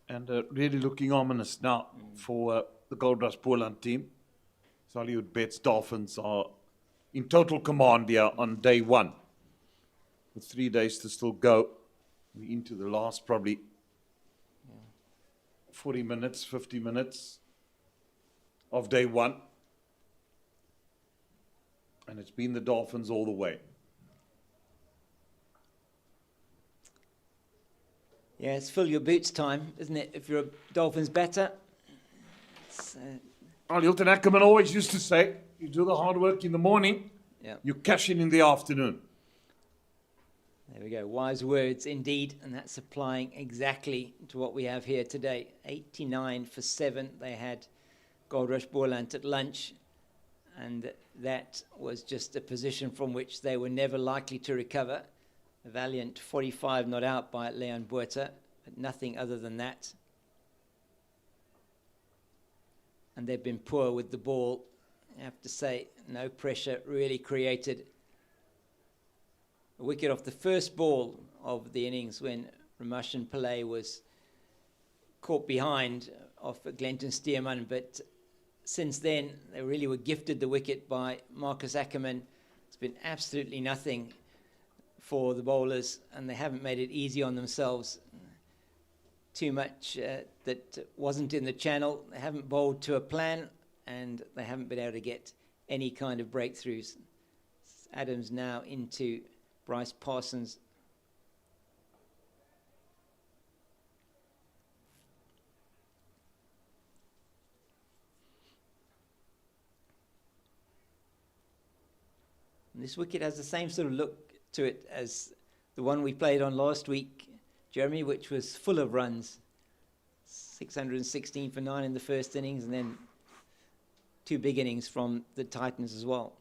And really looking ominous now for the Goldrush Boland team. Hollywoodbets Dolphins are in total command here on day 1. With 3 days to still go. We're into the last probably 40 minutes, 50 minutes of day 1. And it's been the Dolphins all the way. Yeah, it's fill your boots time, isn't it? If you're a Dolphins batter. Well, Hilton Ackerman always used to say, you do the hard work in the morning, you cash in the afternoon. There we go, wise words indeed, and that's applying exactly to what we have here today. 89 for 7, they had Goldrush Boland at lunch, and that was just a position from which they were never likely to recover. A valiant 45 not out by Leon Buerta, but nothing other than that. And they've been poor with the ball. I have to say, no pressure really created. A wicket off the first ball of the innings when Ramashan Pillay was caught behind off Glenton Stearman, but since then they really were gifted the wicket by Marcus Ackerman. It's been absolutely nothing for the bowlers, and they haven't made it easy on themselves. Too much that wasn't in the channel. They haven't bowled to a plan, and they haven't been able to get any kind of breakthroughs. Adams now into Bryce Parsons. And this wicket has the same sort of look to it as the one we played on last week, Jeremy, which was full of runs. 616 for 9 in the first innings, and then 2 big innings from the Titans as well.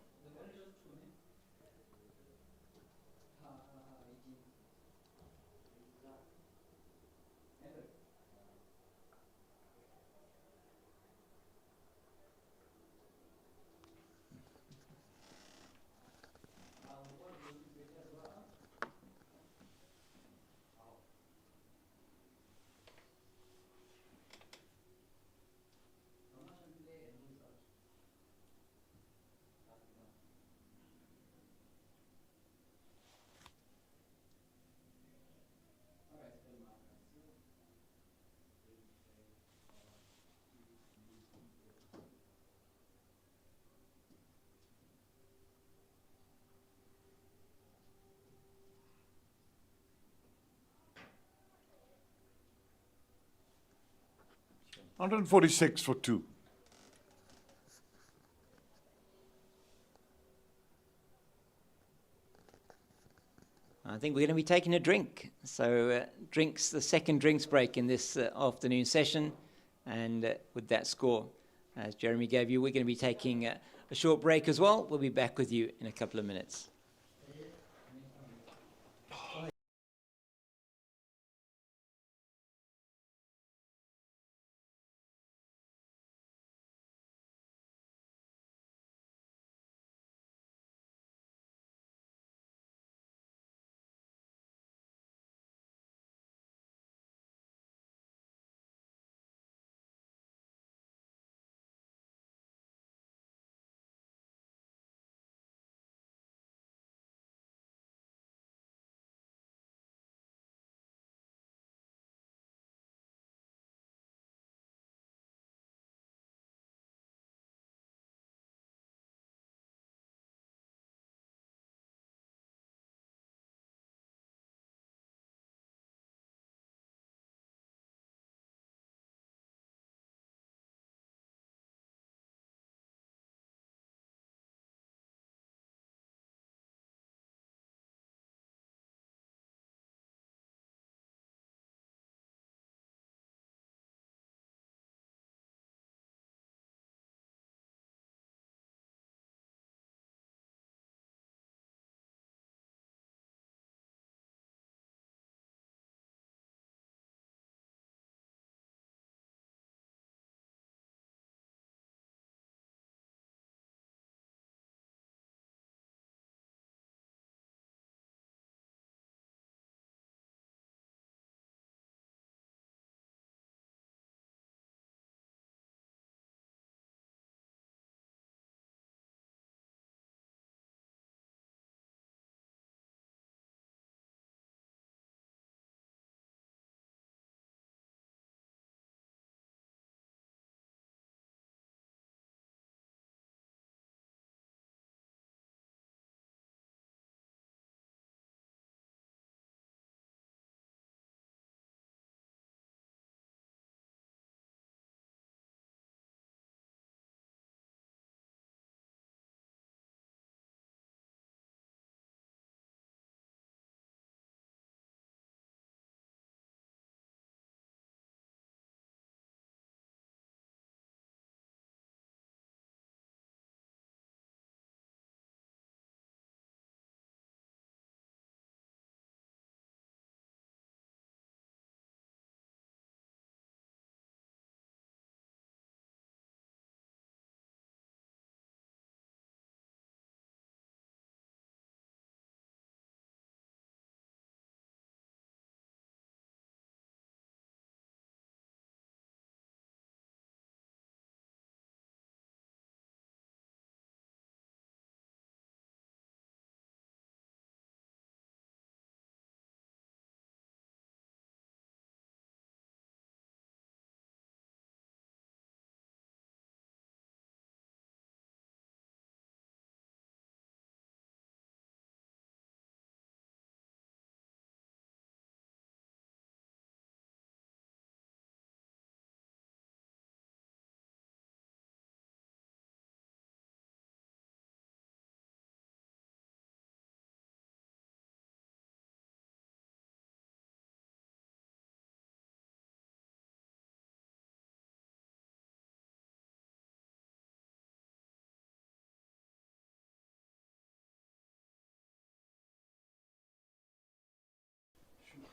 $146 for 2. I think we're going to be taking a drink. So drinks, the second drinks break in this afternoon session. And with that score, as Jeremy gave you, we're going to be taking a short break as well. We'll be back with you in a couple of minutes.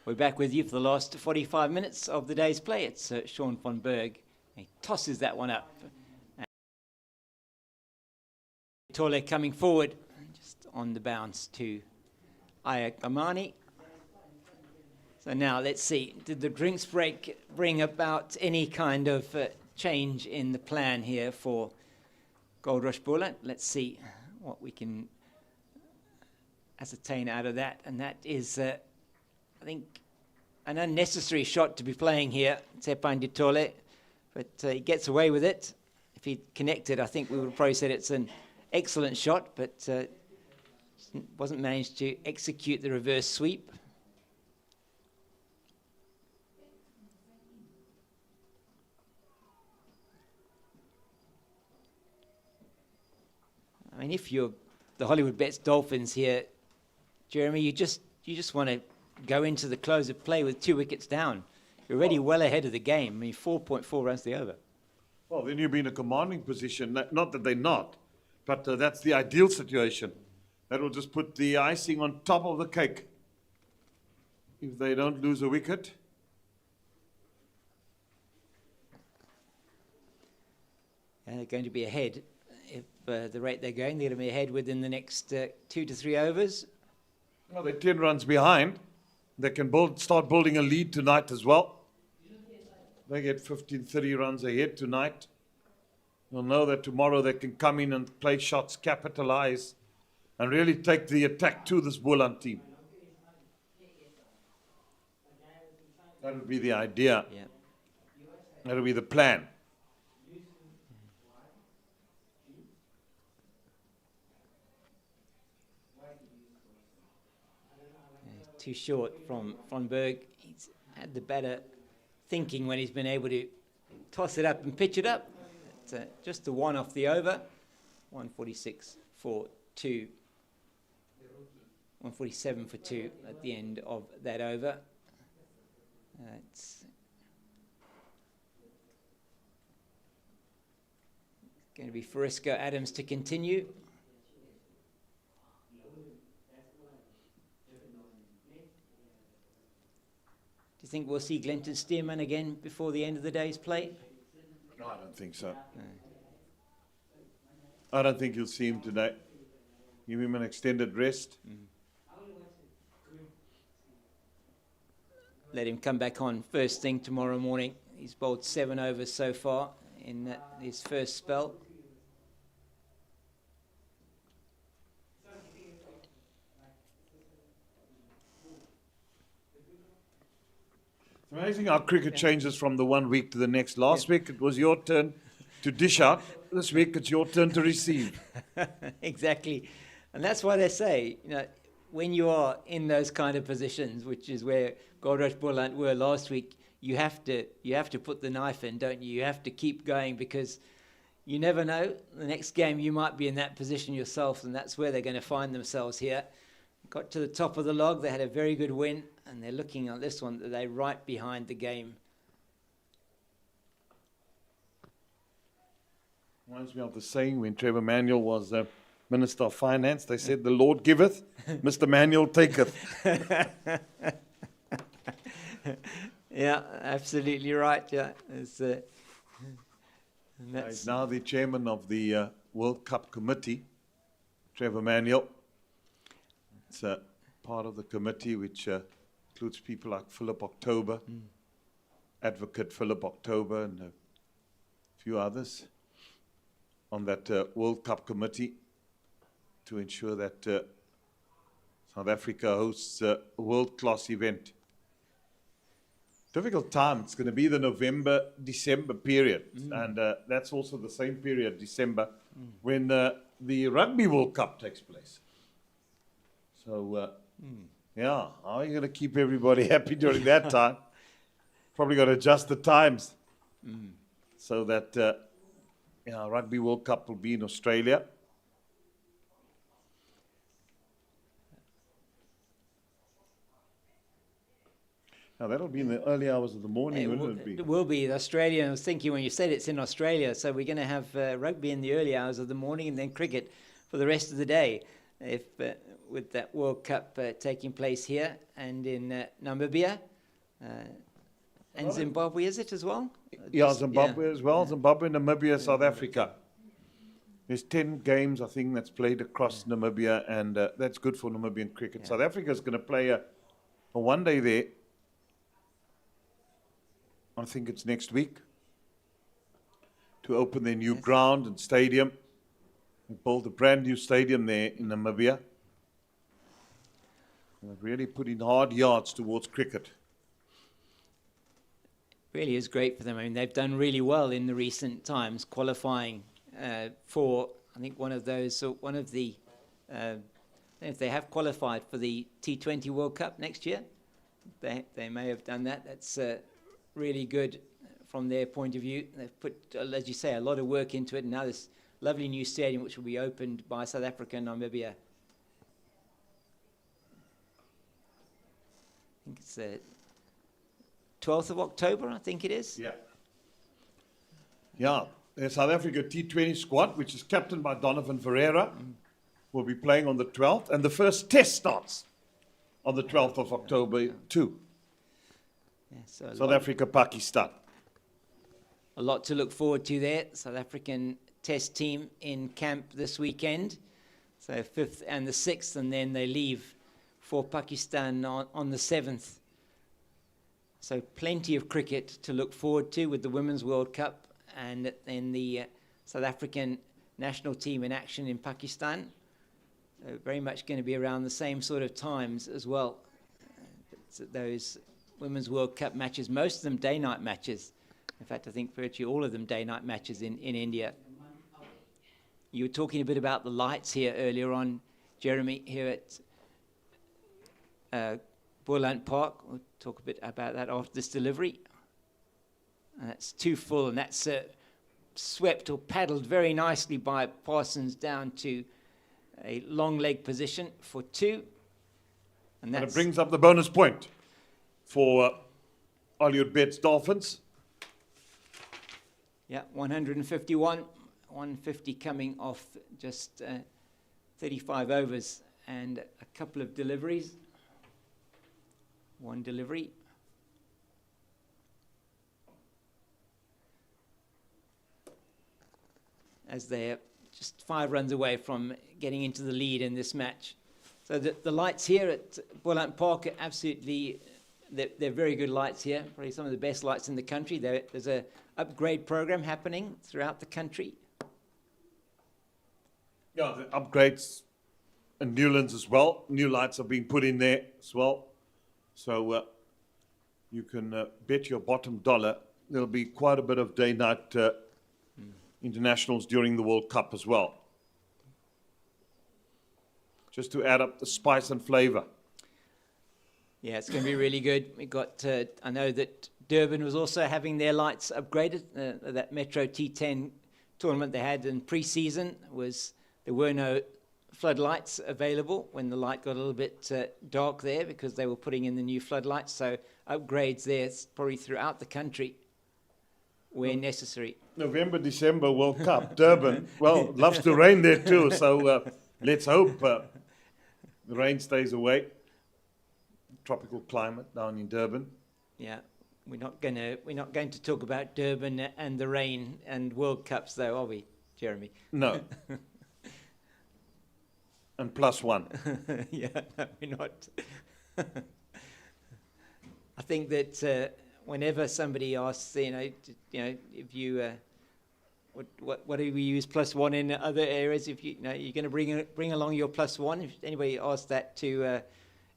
We're back with you for the last 45 minutes of the day's play. It's Sean von Berg. He tosses that one up. Tole coming forward, just on the bounce to Ayak Amani. So now let's see, did the drinks break bring about any kind of change in the plan here for Goldrush Boland? Let's see what we can ascertain out of that. And that is, I think, an unnecessary shot to be playing here, Tsepandi Tole, but he gets away with it. If he connected, I think we would have probably said it's an excellent shot, but wasn't managed to execute the reverse sweep. I mean, if you're the Hollywoodbets Dolphins here, Jeremy, you just want to go into the close of play with 2 wickets down. You're already well ahead of the game. I mean, 4.4 runs the over. Well, then you'll be in a commanding position. Not that they're not, but that's the ideal situation. That will just put the icing on top of the cake. If they don't lose a wicket. And they're going to be ahead. If the rate they're going to be ahead within the next 2 to 3 overs. Well, they're 10 runs behind. They can start building a lead tonight as well. They get 15, 30 runs ahead tonight. They'll know that tomorrow they can come in and play shots, capitalize, and really take the attack to this Boland team. That would be the idea. Yeah. That would be the plan. Too short from von Berg. He's had the better thinking when he's been able to toss it up and pitch it up. It's just the one off the over. 146 for 2. 147 for 2 at the end of that over. It's going to be Frisco Adams to continue. Do you think we'll see Glenton Stearman again before the end of the day's play? No, I don't think so. No. I don't think you'll see him today. Give him an extended rest. Let him come back on first thing tomorrow morning. He's bowled 7 overs so far in his first spell. It's amazing how cricket changes from the one week to the next. Last week it was your turn to dish out. This week it's your turn to receive. Exactly. And that's why they say, you know, when you are in those kind of positions, which is where Goldrush Boland were last week, you have to put the knife in, don't you? You have to keep going, because you never know. The next game you might be in that position yourself, and that's where they're going to find themselves here. Got to the top of the log, they had a very good win, and they're looking at this one, they're right behind the game. Reminds me of the saying when Trevor Manuel was Minister of Finance. They said, "The Lord giveth, Mr. Manuel taketh." Yeah, absolutely right. Yeah, He's now the chairman of the World Cup Committee, Trevor Manuel. It's part of the committee which includes people like Philip October, Advocate Philip October, and a few others on that World Cup Committee to ensure that South Africa hosts a world-class event. Difficult time. It's going to be the November-December period, and that's also the same period, December, when the Rugby World Cup takes place. So, yeah, how are you going to keep everybody happy during that time? Probably got to adjust the times so that Rugby World Cup will be in Australia. Now, that'll be in the early hours of the morning, wouldn't it be? It will be. Australia, I was thinking when you said it's in Australia, so we're going to have rugby in the early hours of the morning and then cricket for the rest of the day. if with that World Cup taking place here and in Namibia and Zimbabwe, is it as well? Yeah, Zimbabwe as well. Zimbabwe, Namibia, South Africa. There's 10 games, I think, that's played across Namibia, and that's good for Namibian cricket. South Africa's going to play a one-day there. I think it's next week, to open their new ground and stadium. They built a brand new stadium there in Namibia. They've really put in hard yards towards cricket. Really is great for them. I mean, they've done really well in the recent times, qualifying for, I think, one of the, if they have qualified for the T20 World Cup next year, they may have done that. That's really good from their point of view. They've put, as you say, a lot of work into it, and now this lovely new stadium which will be opened by South Africa and Namibia. I think it's 12th of October, I think it is. Yeah. Yeah, the South Africa T20 squad, which is captained by Donovan Ferreira, will be playing on the 12th, and the first test starts on the 12th of October too. Yeah, so South Africa, Pakistan. A lot to look forward to there. South African test team in camp this weekend. So 5th and the 6th, and then they leave for Pakistan on the 7th. So plenty of cricket to look forward to with the Women's World Cup and then the South African national team in action in Pakistan. So very much going to be around the same sort of times as well. Those Women's World Cup matches, most of them day-night matches. In fact, I think virtually all of them day-night matches in India. You were talking a bit about the lights here earlier on, Jeremy, here at Boland Park. We'll talk a bit about that after this delivery. And that's too full, and that's swept or paddled very nicely by Parsons down to a long leg position for 2. And it brings up the bonus point for Hollywoodbets Dolphins. Yeah, 151, 150 coming off just 35 overs and a couple of deliveries. One delivery. As they're just 5 runs away from getting into the lead in this match. So the lights here at Boland Park are absolutely, they're very good lights here, probably some of the best lights in the country. There's a upgrade program happening throughout the country. Yeah, the upgrades and Newlands as well. New lights are being put in there as well. So you can bet your bottom dollar there'll be quite a bit of day-night internationals during the World Cup as well. Just to add up the spice and flavor. Yeah, it's going to be really good. We got, I know that Durban was also having their lights upgraded. That Metro T10 tournament they had in pre-season there were no floodlights available when the light got a little bit dark there because they were putting in the new floodlights. So upgrades there probably throughout the country where necessary. November, December World Cup, Durban. Well, loves to rain there too. So let's hope the rain stays away. Tropical climate down in Durban. Yeah, we're not going to talk about Durban and the rain and World Cups though, are we, Jeremy? No. And +1. Yeah, no, we're not. I think that whenever somebody asks, if you, what do we use +1 in other areas? If you're going to bring along your +1. If anybody asks that to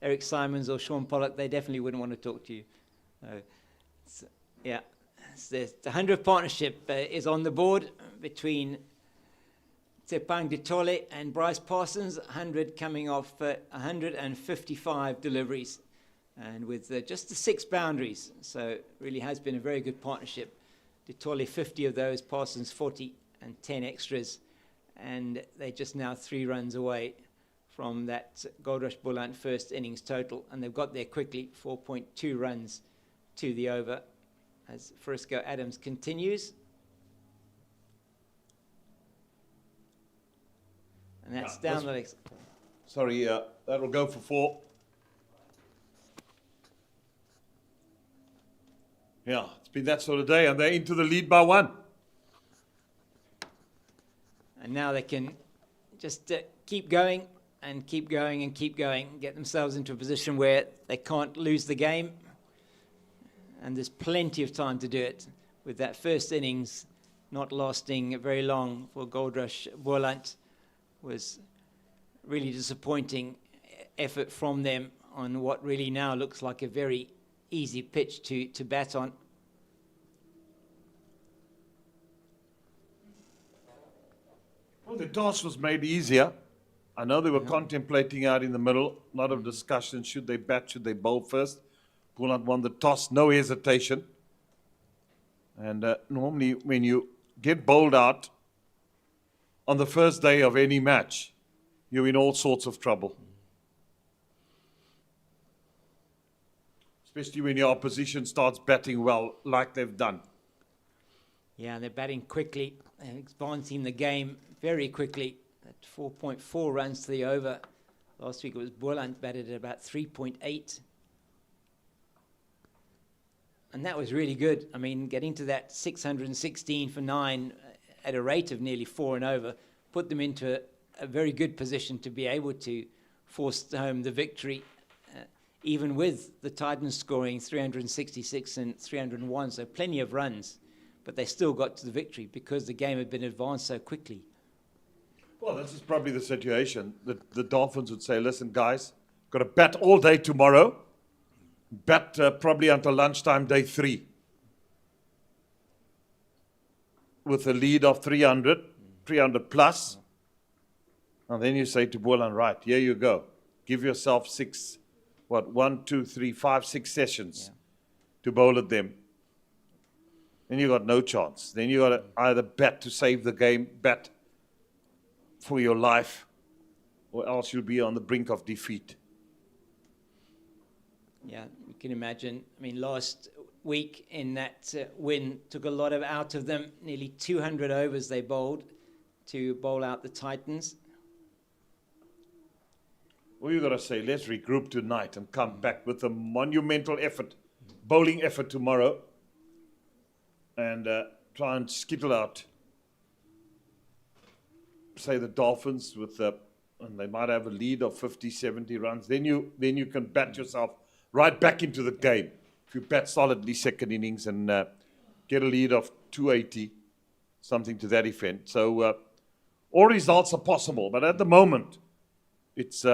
Eric Simons or Sean Pollock, they definitely wouldn't want to talk to you. Yeah, the 100th partnership is on the board between Tepang Ditole and Bryce Parsons, 100 coming off 155 deliveries, and with just the 6 boundaries. So it really has been a very good partnership. Ditole 50 of those, Parsons 40 and 10 extras, and they're just now 3 runs away from that Goldrush Boland first innings total, and they've got there quickly, 4.2 runs to the over as Frisco Adams continues. And that's down the legs. Sorry, that will go for 4. Yeah, it's been that sort of day, and they're into the lead by 1. And now they can just keep going and keep going and keep going, get themselves into a position where they can't lose the game. And there's plenty of time to do it, with that first innings not lasting very long for Goldrush. Boland was really disappointing effort from them on what really now looks like a very easy pitch to bat on. Well, the toss was made easier. I know they were contemplating out in the middle. A lot of discussion. Should they bat? Should they bowl first? Boland won the toss. No hesitation. And normally when you get bowled out on the first day of any match, you're in all sorts of trouble. Especially when your opposition starts batting well, like they've done. Yeah, they're batting quickly, advancing the game very quickly at 4.4 runs to the over. Last week it was Boland batted at about 3.8. And that was really good. I mean, getting to that 616 for 9 at a rate of nearly 4 and over put them into a very good position to be able to force home the victory, even with the Titans scoring 366 and 301, so plenty of runs. But they still got to the victory because the game had been advanced so quickly. Well, this is probably the situation. The Dolphins would say, listen, guys, got to bat all day tomorrow. Bat probably until lunchtime, day 3. With a lead of 300 plus. And then you say to Boland, right, here you go. Give yourself 6, 1, 2, 3, 5, 6 sessions to bowl at them. Then you got no chance. Then you got to either bat to save the game, bat for your life, or else you'll be on the brink of defeat. Yeah, you can imagine. I mean, last week in that win took a lot out of them. Nearly 200 overs they bowled to bowl out the Titans. Well, you've got to say, let's regroup tonight and come back with a monumental effort, bowling effort tomorrow, and try and skittle out, say, the Dolphins with and they might have a lead of 50, 70 runs. Then you can bat yourself right back into the game. If you bat solidly second innings and get a lead of 280, something to that effect. So all results are possible, but at the moment, it's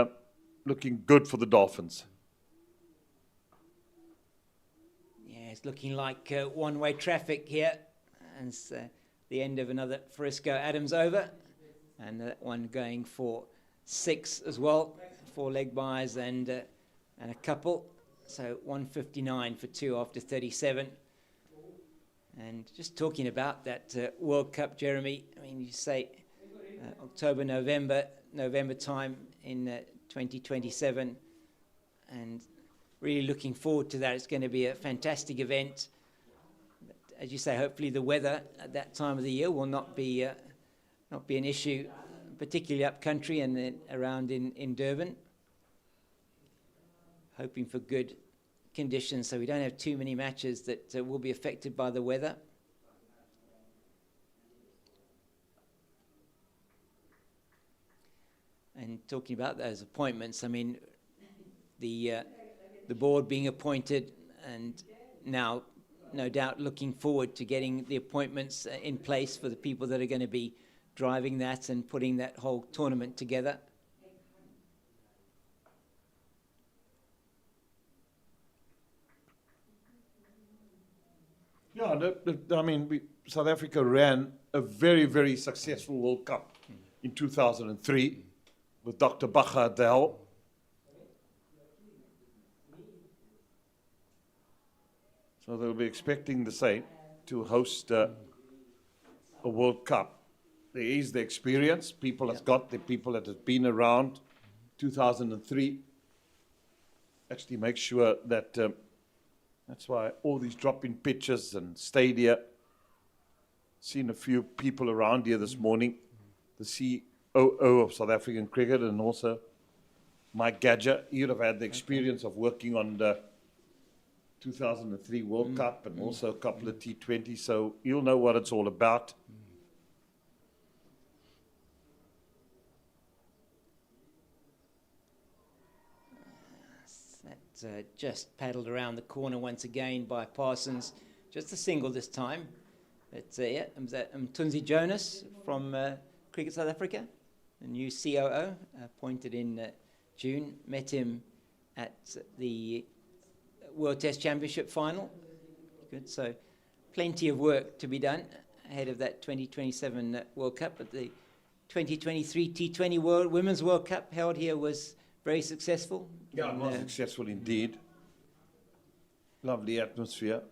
looking good for the Dolphins. Yeah, it's looking like one-way traffic here. And it's the end of another Frisco Adams over. And that one going for 6 as well. 4 leg byes and a couple. So 159 for 2 after 37. And just talking about that World Cup, Jeremy, I mean, you say October, November time in 2027. And really looking forward to that. It's going to be a fantastic event. But as you say, hopefully the weather at that time of the year will not be an issue, particularly up country and then around in Durban. Hoping for good conditions so we don't have too many matches that will be affected by the weather. And talking about those appointments, I mean, the board being appointed and now no doubt looking forward to getting the appointments in place for the people that are going to be driving that and putting that whole tournament together. Yeah, I mean, South Africa ran a very, very successful World Cup in 2003 with Dr. Bacha at the helm. So they'll be expecting the same to host a World Cup. There is the experience. People have got the people that have been around 2003. Actually make sure that that's why all these drop-in pitches and stadia. Seen a few people around here this morning. The COO of South African Cricket and also Mike Gadger, you'd have had the experience of working on the 2003 World Cup and also a couple of T20, so you'll know what it's all about. Just paddled around the corner once again by Parsons. Just a single this time. But yeah, it was Tunzi Jonas from Cricket South Africa, the new COO, appointed in June. Met him at the World Test Championship final. Good, so plenty of work to be done ahead of that 2027 World Cup. But the 2023 T20 Women's World Cup held here was very successful. Yeah, it was successful indeed. Lovely atmosphere.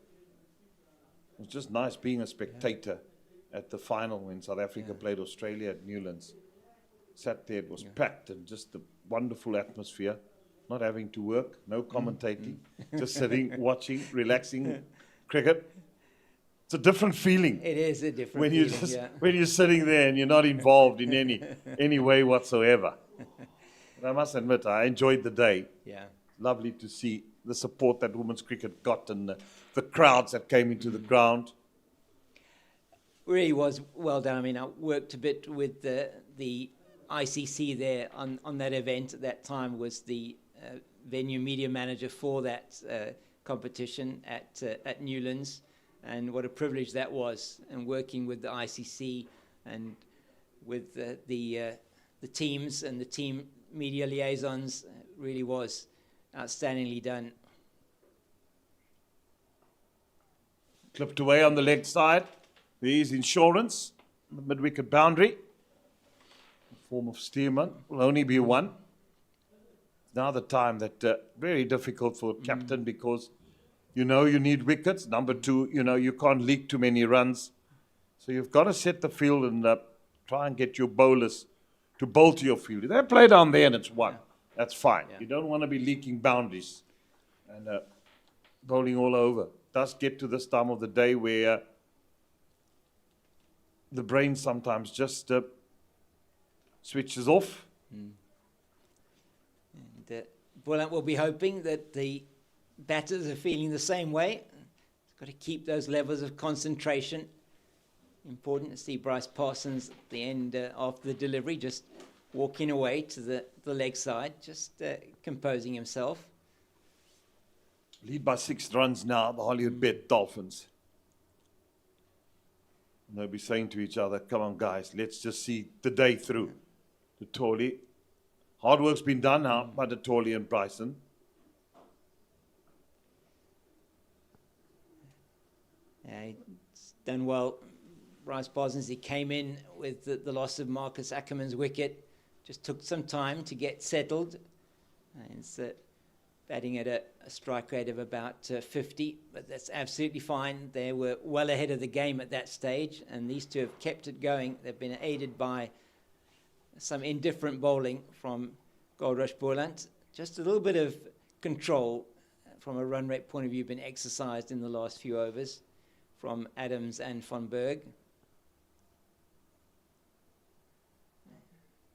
It was just nice being a spectator at the final when South Africa played Australia at Newlands. Sat there, it was packed, and just a wonderful atmosphere. Not having to work, no commentating, just sitting, watching, relaxing cricket. It's a different feeling. It is a different when feeling, you're when you're sitting there and you're not involved in any way whatsoever. But I must admit, I enjoyed the day. Yeah. Lovely to see the support that women's cricket got and the crowds that came into the ground. Really was well done. I mean, I worked a bit with the ICC there on that event. At that time was the venue media manager for that competition at Newlands, and what a privilege that was. And working with the ICC and with the teams and the team media liaisons really was outstandingly done. Clipped away on the leg side. There is insurance, the mid-wicket boundary. A form of Stearman will only be one. Now the time that very difficult for a captain because you know you need wickets. Number two, you know you can't leak too many runs. So you've got to set the field and try and get your bowlers to bowl to your field. If they play down there and it's one, that's fine. Yeah. You don't want to be leaking boundaries and bowling all over. It does get to this time of the day where the brain sometimes just switches off. And Boland will be hoping that the batters are feeling the same way. It's got to keep those levels of concentration. Important to see Bryce Parsons at the end after the delivery, just walking away to the leg side, just composing himself. Lead by 6 runs now, the Hollywoodbets Dolphins. And they'll be saying to each other, come on guys, let's just see the day through. The Tolly. Hard work's been done now by the Tolly and Bryson. He's done well. Bryce Parsons, he came in with the loss of Marcus Ackerman's wicket. Just took some time to get settled. And it's batting at a strike rate of about 50, but that's absolutely fine. They were well ahead of the game at that stage, and these two have kept it going. They've been aided by some indifferent bowling from Goldrush Boland. Just a little bit of control from a run rate point of view been exercised in the last few overs from Adams and Van Berg.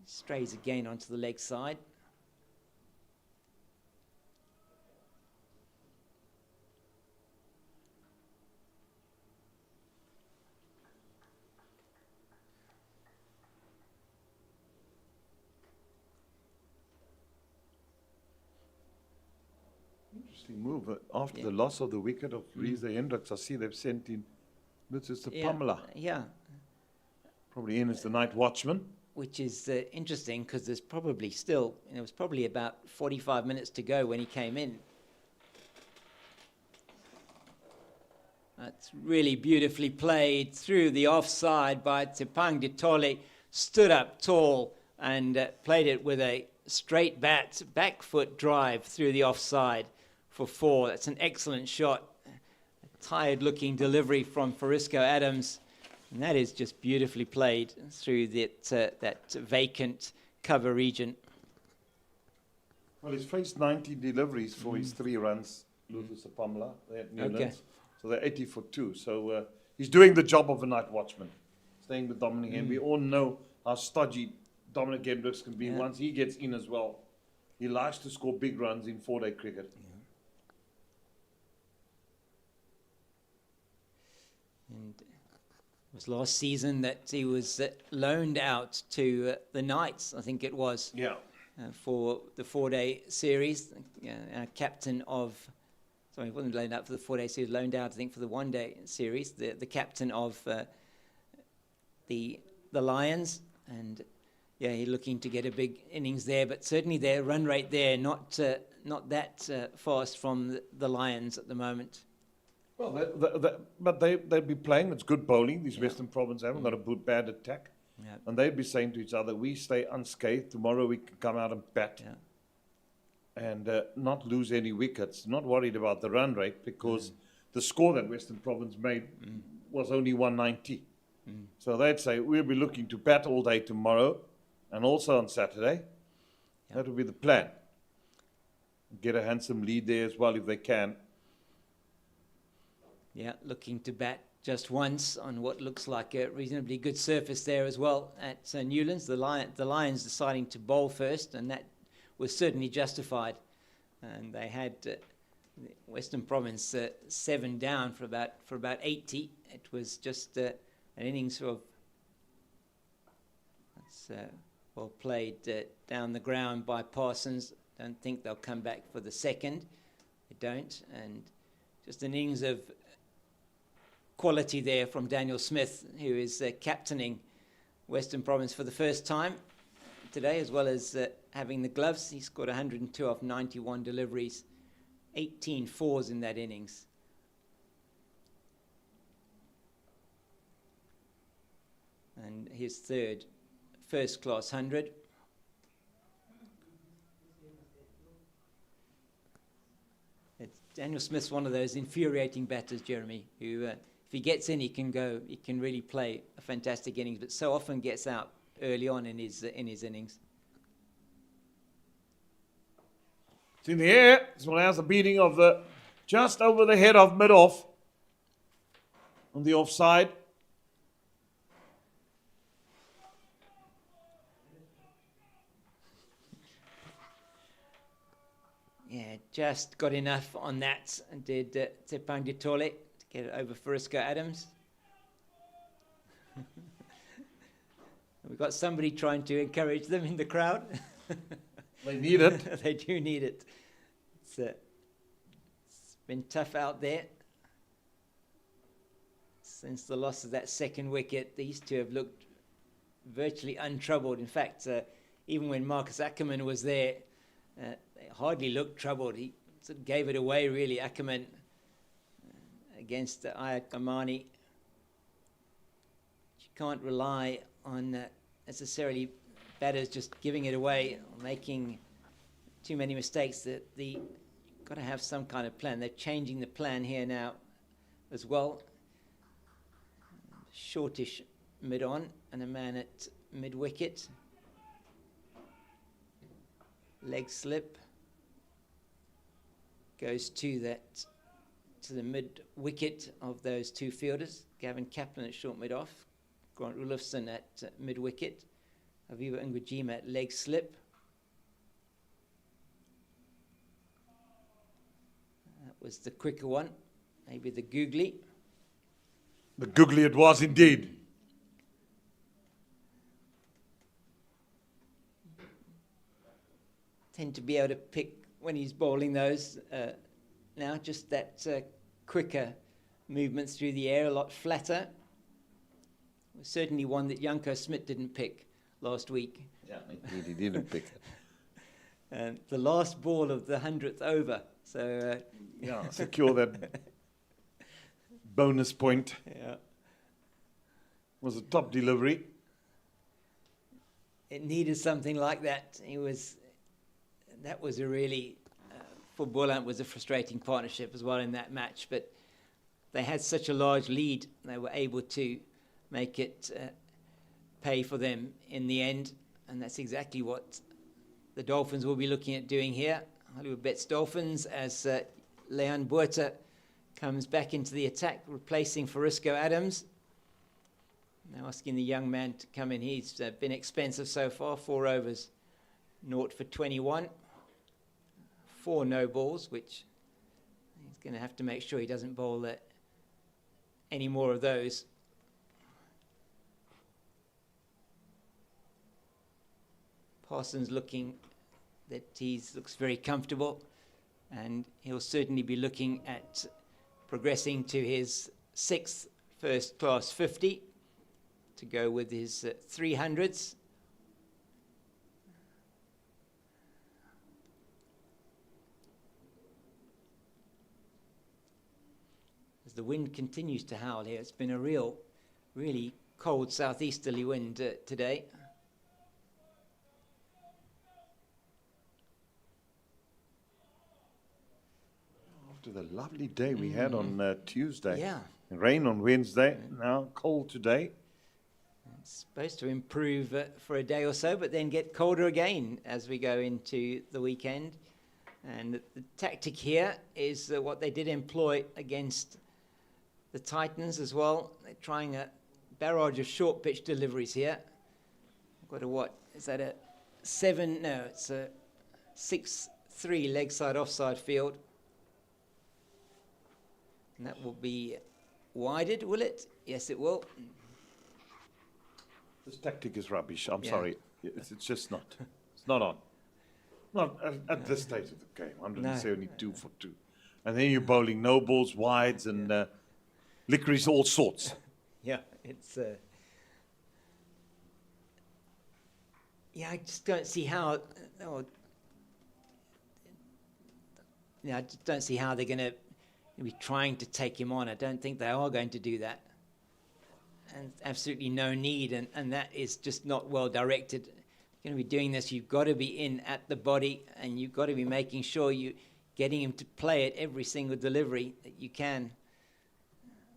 Strays again onto the leg side. Interesting move. After the loss of the wicket of Reza Hendricks, I see they've sent in Mr. Pamela. Yeah. Probably in as the night watchman. Which is interesting because there's probably still, it was probably about 45 minutes to go when he came in. That's really beautifully played through the offside by Tepang Ditole. Stood up tall and played it with a straight back foot drive through the offside for 4. That's an excellent shot. A tired looking delivery from Farisko Adams. And that is just beautifully played through that vacant cover region. Well, he's faced 90 deliveries for his 3 runs, Luther Pamela, at Newlands. Okay. So they're 80 for 2. So he's doing the job of a night watchman, staying with Dominic. And we all know how stodgy Dominic Hendricks can be once he gets in as well. He likes to score big runs in 4-day cricket. And it was last season that he was loaned out to the Knights, I think it was, Yeah. for the 4-day series. Captain of, sorry, he wasn't loaned out for the 4-day series, loaned out, I think, for the 1-day series. The captain of the Lions, and yeah, he's looking to get a big innings there, but certainly their run rate there not that fast from the Lions at the moment. Well, but they'd be playing. It's good bowling. These Western Province haven't got a bad attack. Yeah. And they'd be saying to each other, we stay unscathed. Tomorrow we can come out and bat and not lose any wickets. Not worried about the run rate because the score that Western Province made was only 190. So they'd say, we'll be looking to bat all day tomorrow and also on Saturday. That would be the plan. Get a handsome lead there as well if they can. Yeah, looking to bat just once on what looks like a reasonably good surface there as well at Newlands. The Lions deciding to bowl first, and that was certainly justified. And they had Western Province 7 down for about 80. It was just an innings of well played down the ground by Parsons. Don't think they'll come back for the second. They don't, and just an innings of quality there from Daniel Smith, who is captaining Western Province for the first time today, as well as having the gloves. He scored 102 off 91 deliveries, 18 fours in that innings. And his third first-class 100. Daniel Smith's one of those infuriating batters, Jeremy, who if he gets in, he can really play a fantastic innings, but so often gets out early on in his innings. It's in the air. This one has a beating of just over the head of mid-off on the offside. Yeah, just got enough on that, and did Tepang Ditole to get it over Frisco Adams. We've got somebody trying to encourage them in the crowd. They need it. They do need it. It's been tough out there. Since the loss of that second wicket, these two have looked virtually untroubled. In fact, even when Marcus Ackerman was there, they hardly looked troubled. He sort of gave it away, really, Ackerman, against Ayat Kamani. You can't rely on necessarily batters just giving it away or making too many mistakes. You've got to have some kind of plan. They're changing the plan here now as well. Shortish mid-on and a man at mid-wicket. Leg slip goes to the mid wicket of those two fielders. Gavin Kaplan at short mid off, Grant Olofsson at mid wicket, Aviva Ngujima at leg slip. That was the quicker one, maybe the googly. The googly it was indeed. Tend to be able to pick when he's bowling those now, just that quicker movements through the air, a lot flatter. Certainly one that Janko Smit didn't pick last week. Yeah, indeed, he didn't pick it. The last ball of the 100th over. So yeah, secure that bonus point. Yeah, Was a top delivery. it needed something like that. That was a really, for Boland, was a frustrating partnership as well in that match. But they had such a large lead, they were able to make it pay for them in the end. And that's exactly what the Dolphins will be looking at doing here. Hollywoodbets Dolphins, as Leon Buerta comes back into the attack, replacing Frisco Adams. Now asking the young man to come in. He's been expensive so far, 4 overs, 0 for 21. 4 no balls, which he's going to have to make sure he doesn't bowl any more of those. Parsons looking that he looks very comfortable, and he'll certainly be looking at progressing to his 6th first-class 50 to go with his 300s. As the wind continues to howl here, it's been a really cold southeasterly wind today. After the lovely day we had on Tuesday. Yeah. Rain on Wednesday, now cold today. It's supposed to improve for a day or so, but then get colder again as we go into the weekend. And the tactic here is what they did employ against the Titans as well. They're trying a barrage of short pitch deliveries here. Got a what? Is that a 7? No, it's a 6-3 leg side offside field. And that will be wided, will it? Yes, it will. This tactic is rubbish. I'm sorry. It's just not. It's not on. Not at this stage of the game. 172 for 2. And then you're bowling no balls, wides, and licorice, all sorts. Yeah, it's... I just don't see how... I just don't see how they're going to be trying to take him on. I don't think they are going to do that. And absolutely no need, and that is just not well directed. You're going to be doing this, you've got to be in at the body, and you've got to be making sure you're getting him to play at every single delivery that you can.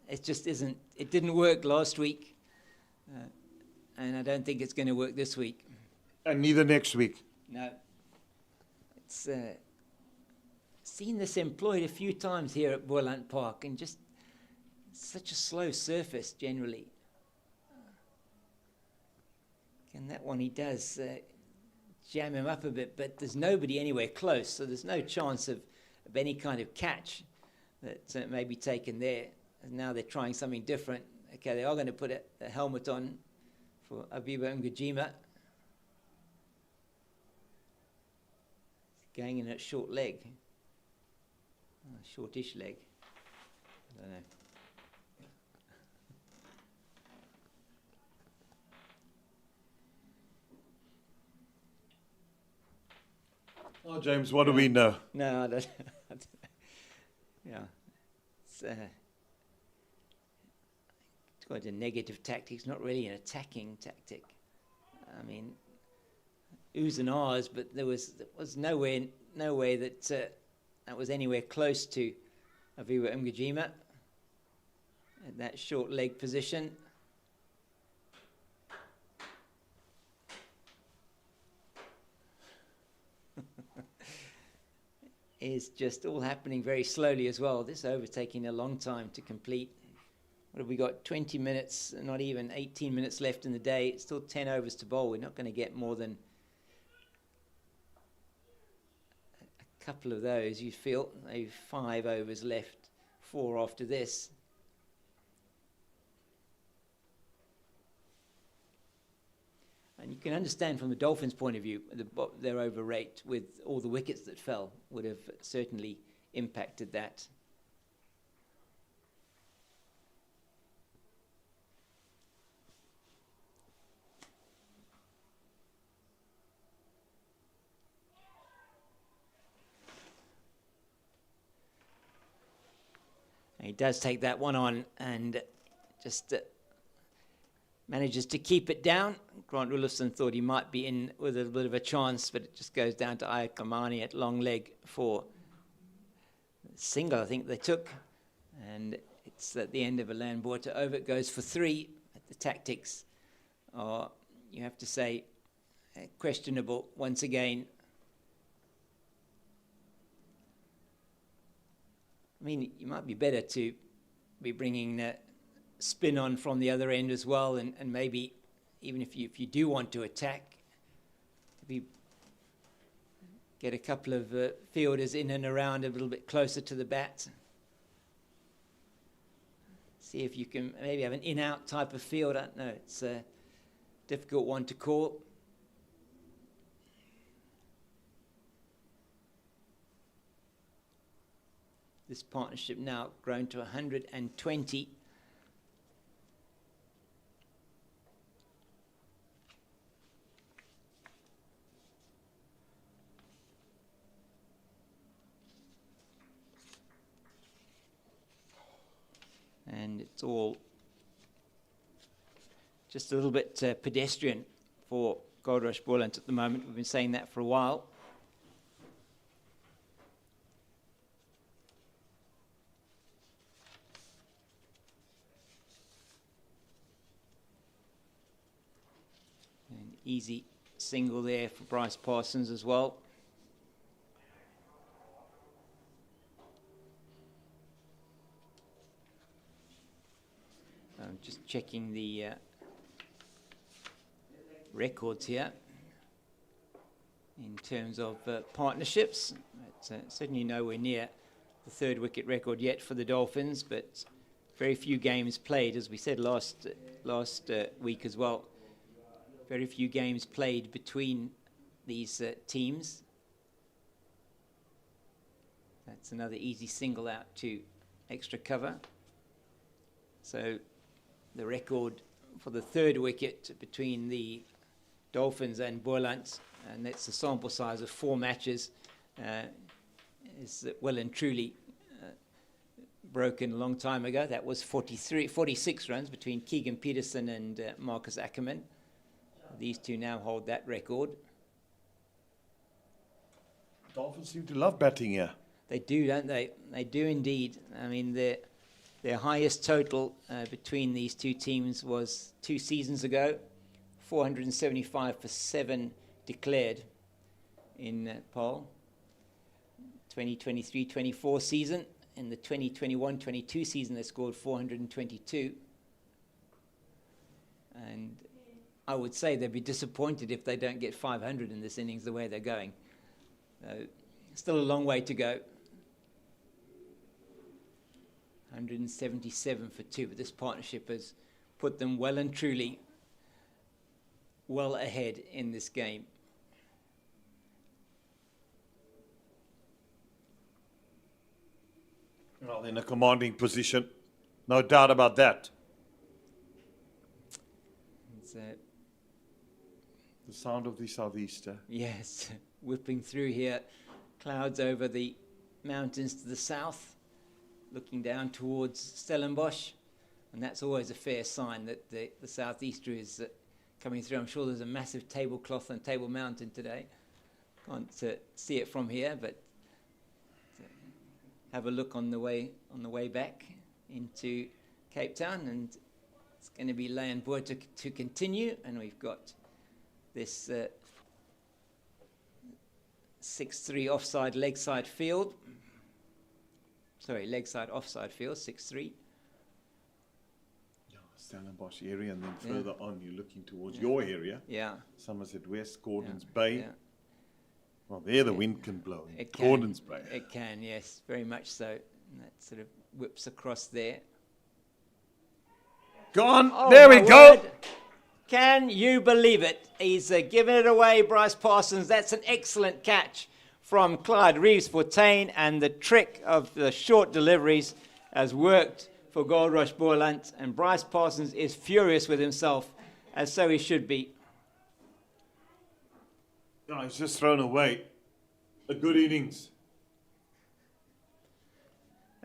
It just isn't, it didn't work last week, and I don't think it's going to work this week. And neither next week. No. It's seen this employed a few times here at Boland Park, and just such a slow surface generally. And that one he does jam him up a bit, but there's nobody anywhere close, so there's no chance of any kind of catch that may be taken there. And now they're trying something different. Okay, they are going to put a helmet on for Abiba Ngajima. He's going in at short leg. Shortish leg. I don't know. Oh, James, what do we know? No, I don't. Yeah, it's quite a negative tactic. It's not really an attacking tactic. I mean, oohs and ahs, but there was no way that that was anywhere close to Aviwa Mgajima at that short leg position. Is just all happening very slowly as well. This over taking a long time to complete. What have we got? 20 minutes, not even 18 minutes left in the day. It's still 10 overs to bowl. We're not going to get more than a couple of those. You feel maybe 5 overs left, 4 after this. And you can understand from the Dolphins' point of view, their over rate with all the wickets that fell would have certainly impacted that. And he does take that one on and just manages to keep it down. Grant Willison thought he might be in with a bit of a chance, but it just goes down to Ayat Kamani at long leg for single, I think they took. And it's at the end of a Landwater over. It goes for 3. The tactics are, you have to say, questionable once again. I mean, you might be better to be bringing spin on from the other end as well, and maybe even if you do want to attack, be get a couple of fielders in and around a little bit closer to the bat. See if you can maybe have an in-out type of field. I don't know, it's a difficult one to call. This partnership now grown to 120. And it's all just a little bit pedestrian for Goldrush Boland at the moment. We've been saying that for a while. An easy single there for Bryce Parsons as well. I'm just checking the records here in terms of partnerships. It's certainly nowhere near the third wicket record yet for the Dolphins, but very few games played, as we said last week as well. Very few games played between these teams. That's another easy single out to extra cover. So the record for the third wicket between the Dolphins and Boland, and that's a sample size of 4 matches, is well and truly broken a long time ago. That was 46 runs between Keegan Peterson and Marcus Ackerman. These two now hold that record. Dolphins seem to love batting here. They do, don't they? They do indeed. I mean, their highest total between these two teams was 2 seasons ago, 475 for 7 declared in Paarl. 2023-24 season. In the 2021-22 season, they scored 422. And I would say they'd be disappointed if they don't get 500 in this innings the way they're going. Still a long way to go. 177 for 2, but this partnership has put them well and truly well ahead in this game. Well, in a commanding position, no doubt about that. It's, the sound of the southeaster. yes, whipping through here. Clouds over the mountains to the south, looking down towards Stellenbosch, and that's always a fair sign that the southeaster is coming through. I'm sure there's a massive tablecloth on Table Mountain today. Can't see it from here, but have a look on the way back into Cape Town, and it's going to be Leon Boer to continue, and we've got this 6-3 offside leg side field. Sorry, leg side offside field, 6-3. Yeah, Stellenbosch area, and then further on you're looking towards your area. Yeah. Somerset West, Gordons Bay. Yeah. Well, there the wind can blow. It can. Gordons Bay. It can, yes, very much so. And that sort of whips across there. Gone. Oh, there we go. Word. Can you believe it? He's given it away, Bryce Parsons. That's an excellent catch from Clyde Reeves-Fontaine, and the trick of the short deliveries has worked for Goldrush Boland, and Bryce Parsons is furious with himself, as so he should be. No, he's just thrown away a good innings.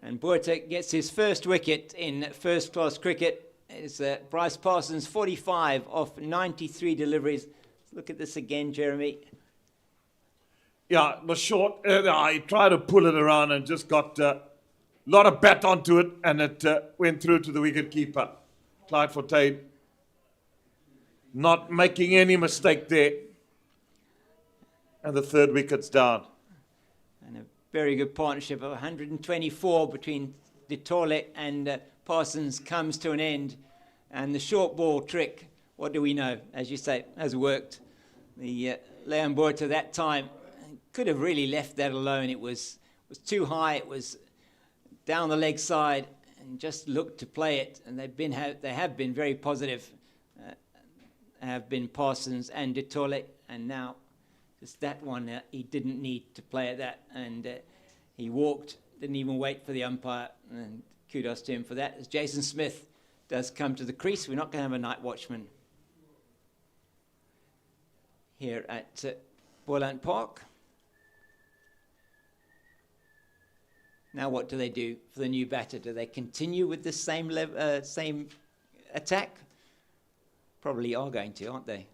And Boerta gets his first wicket in first-class cricket. It's Bryce Parsons, 45 off 93 deliveries. Look at this again, Jeremy. Yeah, it was short. I tried to pull it around and just got a lot of bat onto it, and it went through to the wicket keeper, Clyde Fontaine. Not making any mistake there. And the third wicket's down. And a very good partnership of 124 between De Tole and Parsons comes to an end. And the short ball trick, what do we know? As you say, has worked. The Leon Boerta that time could have really left that alone. It was too high. It was down the leg side, and just looked to play it. And they have been very positive. Have been Parsons and De Tole, and now just that one he didn't need to play at that, and he walked, didn't even wait for the umpire, and kudos to him for that. As Jason Smith does come to the crease, we're not going to have a night watchman here at Boland Park. Now what do they do for the new batter? Do they continue with the same attack? Probably are going to, aren't they?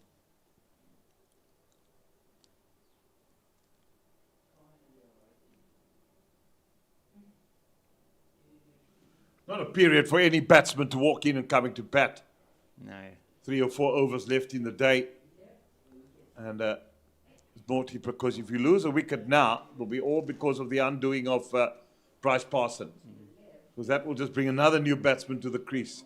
Not a period for any batsman to walk in and coming to bat. No. 3 or 4 overs left in the day. And it's naughty because if you lose a wicket now, it will be all because of the undoing of Bryce Parsons. Because that will just bring another new batsman to the crease.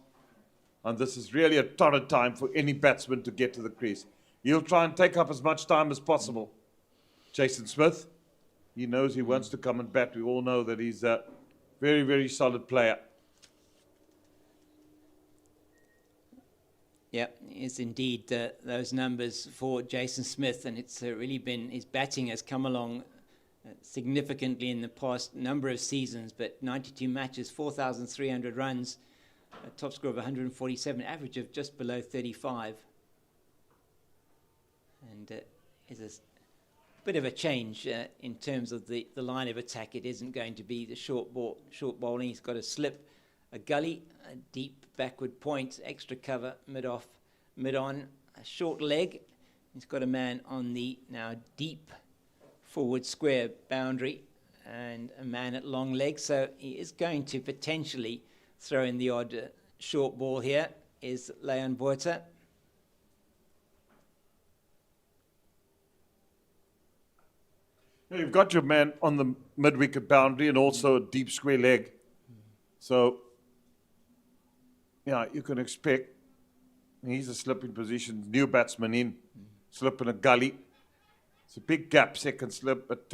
And this is really a torrid time for any batsman to get to the crease. He'll try and take up as much time as possible. Jason Smith, he knows he wants to come and bat. We all know that he's a very, very solid player. Yeah, it's indeed those numbers for Jason Smith, and it's really been, his batting has come along significantly in the past number of seasons, but 92 matches, 4,300 runs, a top score of 147, average of just below 35. And is a bit of a change in terms of the line of attack. It isn't going to be the short bowling. He's got a slip, a gully, a deep backward point, extra cover, mid-off, mid-on, a short leg. He's got a man on the now deep forward square boundary and a man at long leg. So he is going to potentially throw in the odd short ball here. Is Leon Botha. You've got your man on the mid-wicket boundary and also a deep square leg. So, yeah, you can expect he's a slipping position, new batsman in, slip in a gully. It's a big gap, second slip, but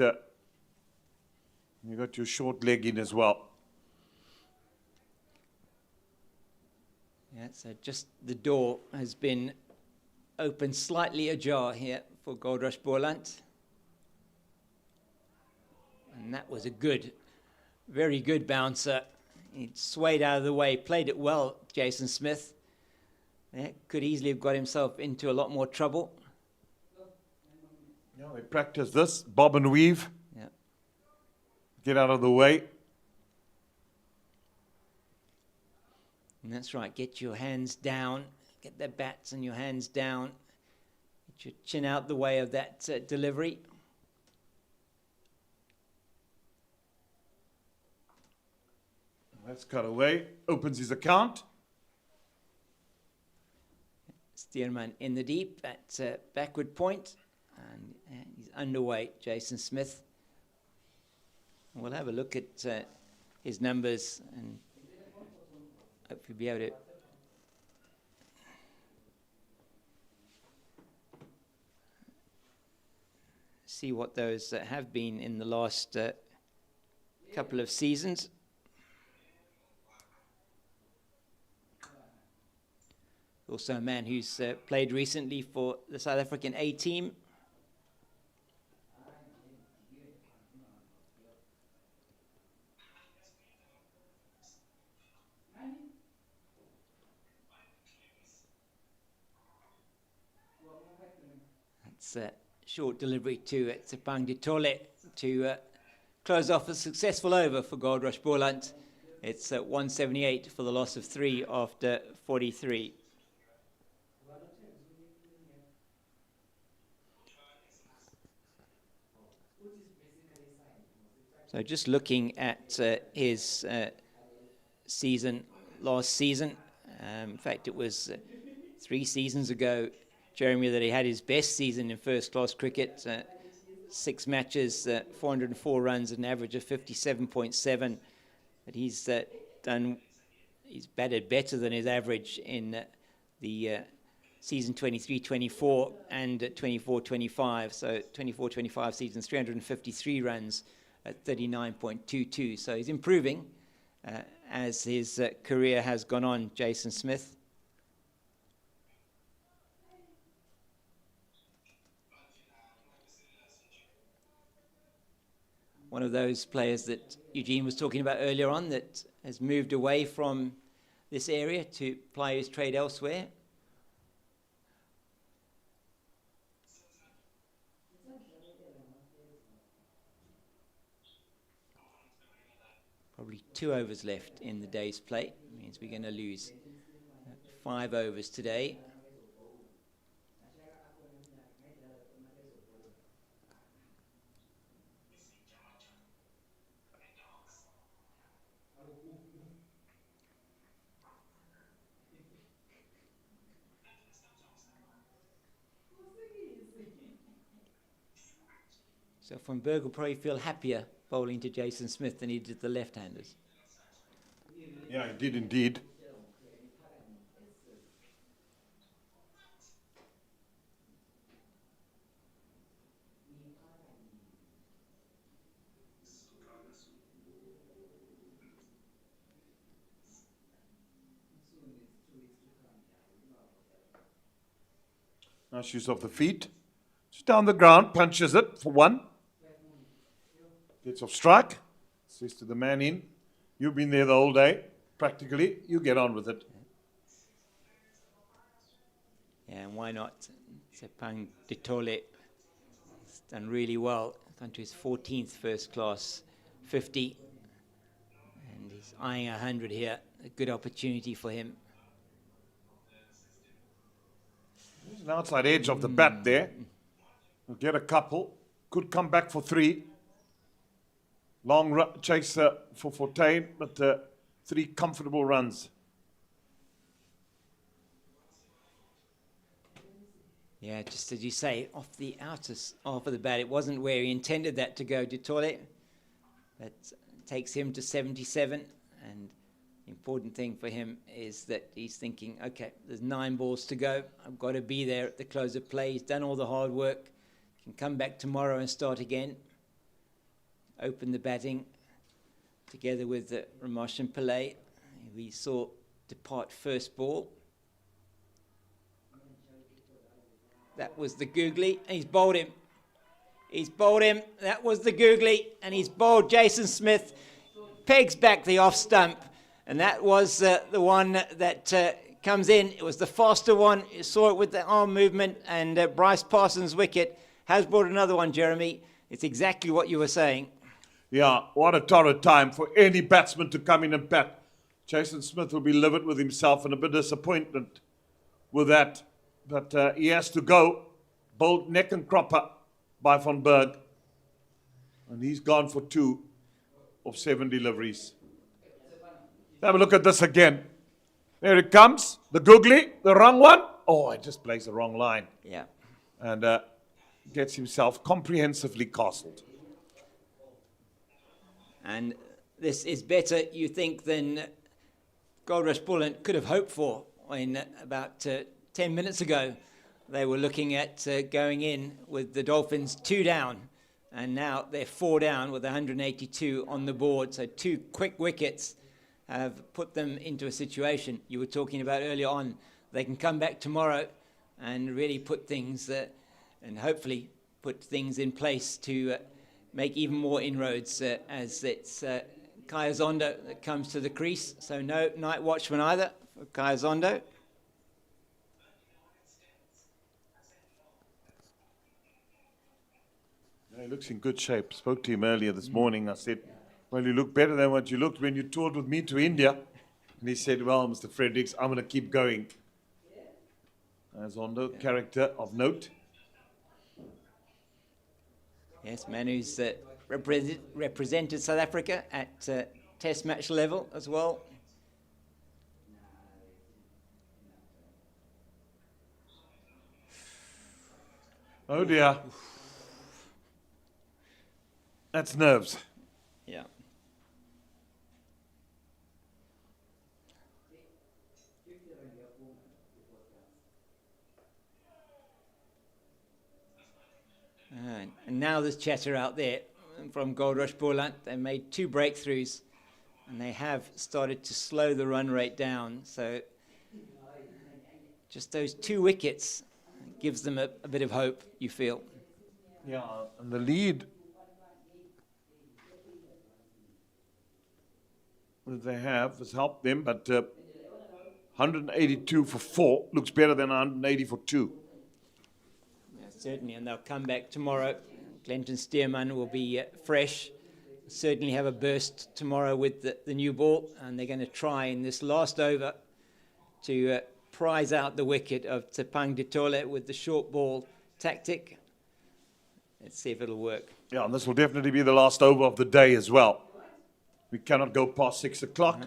you got your short leg in as well. Yeah, so just the door has been opened slightly ajar here for Goldrush Boland. And that was a good, very good bouncer. He swayed out of the way, played it well, Jason Smith. Yeah, could easily have got himself into a lot more trouble. Yeah, they practice this, bob and weave. Yeah. Get out of the way. And that's right, get your hands down, get the bats and your hands down, get your chin out the way of that delivery. That's cut away, opens his account. Steerman in the deep at backward point, and he's underway, Jason Smith. We'll have a look at his numbers and hopefully be able to see what those have been in the last couple of seasons. Also a man who's played recently for the South African A team. That's a short delivery to Tsepang De Tole to close off a successful over for Goldrush Boland. It's 178 for the loss of 3 after 43. So just looking at his season, last season, in fact it was 3 seasons ago, Jeremy, that he had his best season in first-class cricket, 6 matches, 404 runs, an average of 57.7. But he's batted better than his average in the season 23-24 and 24-25. So 24-25 season, 353 runs at 39.22. So he's improving as his career has gone on, Jason Smith. One of those players that Eugene was talking about earlier on that has moved away from this area to ply his trade elsewhere. Probably 2 overs left in the day's play. Means we're going to lose 5 overs today. So Van Berg will probably feel happier bowling to Jason Smith than he did the left-handers. Yeah, he did indeed. Nice use of the feet. Just down the ground, punches it for 1. Gets off strike. Says to the man in, you've been there the whole day. Practically, you get on with it. Yeah, and why not? Sepang Ditole has done really well. Gone to his 14th first-class 50. And he's eyeing 100 here. A good opportunity for him. There's an outside edge of the bat there. He'll get a couple. Could come back for 3. Long chaser for Fortuin, but 3 comfortable runs. Yeah, just as you say, off the outer half of the bat, it wasn't where he intended that to go, Ditole. That takes him to 77, and the important thing for him is that he's thinking, okay, there's 9 balls to go. I've got to be there at the close of play. He's done all the hard work. Can come back tomorrow and start again. Open the batting together with Ramesh and Pillay. We saw depart first ball. That was the googly, and he's bowled him. He's bowled him. That was the googly, and he's bowled Jason Smith. Pegs back the off stump, and that was the one that comes in. It was the faster one. You saw it with the arm movement, and Bryce Parsons' wicket has brought another one, Jeremy. It's exactly what you were saying. Yeah, what a torrid time for any batsman to come in and bat. Jason Smith will be livid with himself and a bit of disappointment with that. But he has to go. Bowled neck and cropper by Van Berg. And he's gone for 2 of 7 deliveries. Have a look at this again. There it comes. The googly, the wrong one. Oh, it just plays the wrong line. Yeah. And gets himself comprehensively castled. And this is better, you think, than Goldrush Boland could have hoped for in about 10 minutes ago. They were looking at going in with the Dolphins 2 down, and now they're 4 down with 182 on the board. So 2 quick wickets have put them into a situation you were talking about earlier on. They can come back tomorrow and really put things, and hopefully put things in place to make even more inroads as it's Kaya Zondo that comes to the crease. So no night watchman either for Kaya Zondo. He looks in good shape. Spoke to him earlier this morning. I said, well, you look better than what you looked when you toured with me to India. And he said, well, Mr. Fredericks, I'm going to keep going. Zondo, character of note. Yes, man who's represented South Africa at test match level as well. Oh dear. That's nerves. Yeah. And now there's chatter out there from Goldrush Boland. They made 2 breakthroughs, and they have started to slow the run rate down. So just those 2 wickets gives them a bit of hope, you feel. Yeah, and the lead that they have has helped them, but 182 for 4 looks better than 180 for 2. Yeah, certainly, and they'll come back tomorrow. Glenton Stearman will be fresh. Certainly have a burst tomorrow with the new ball, and they're going to try in this last over to prize out the wicket of Tepang Ditole with the short ball tactic. Let's see if it'll work. Yeah, and this will definitely be the last over of the day as well. We cannot go past 6 o'clock.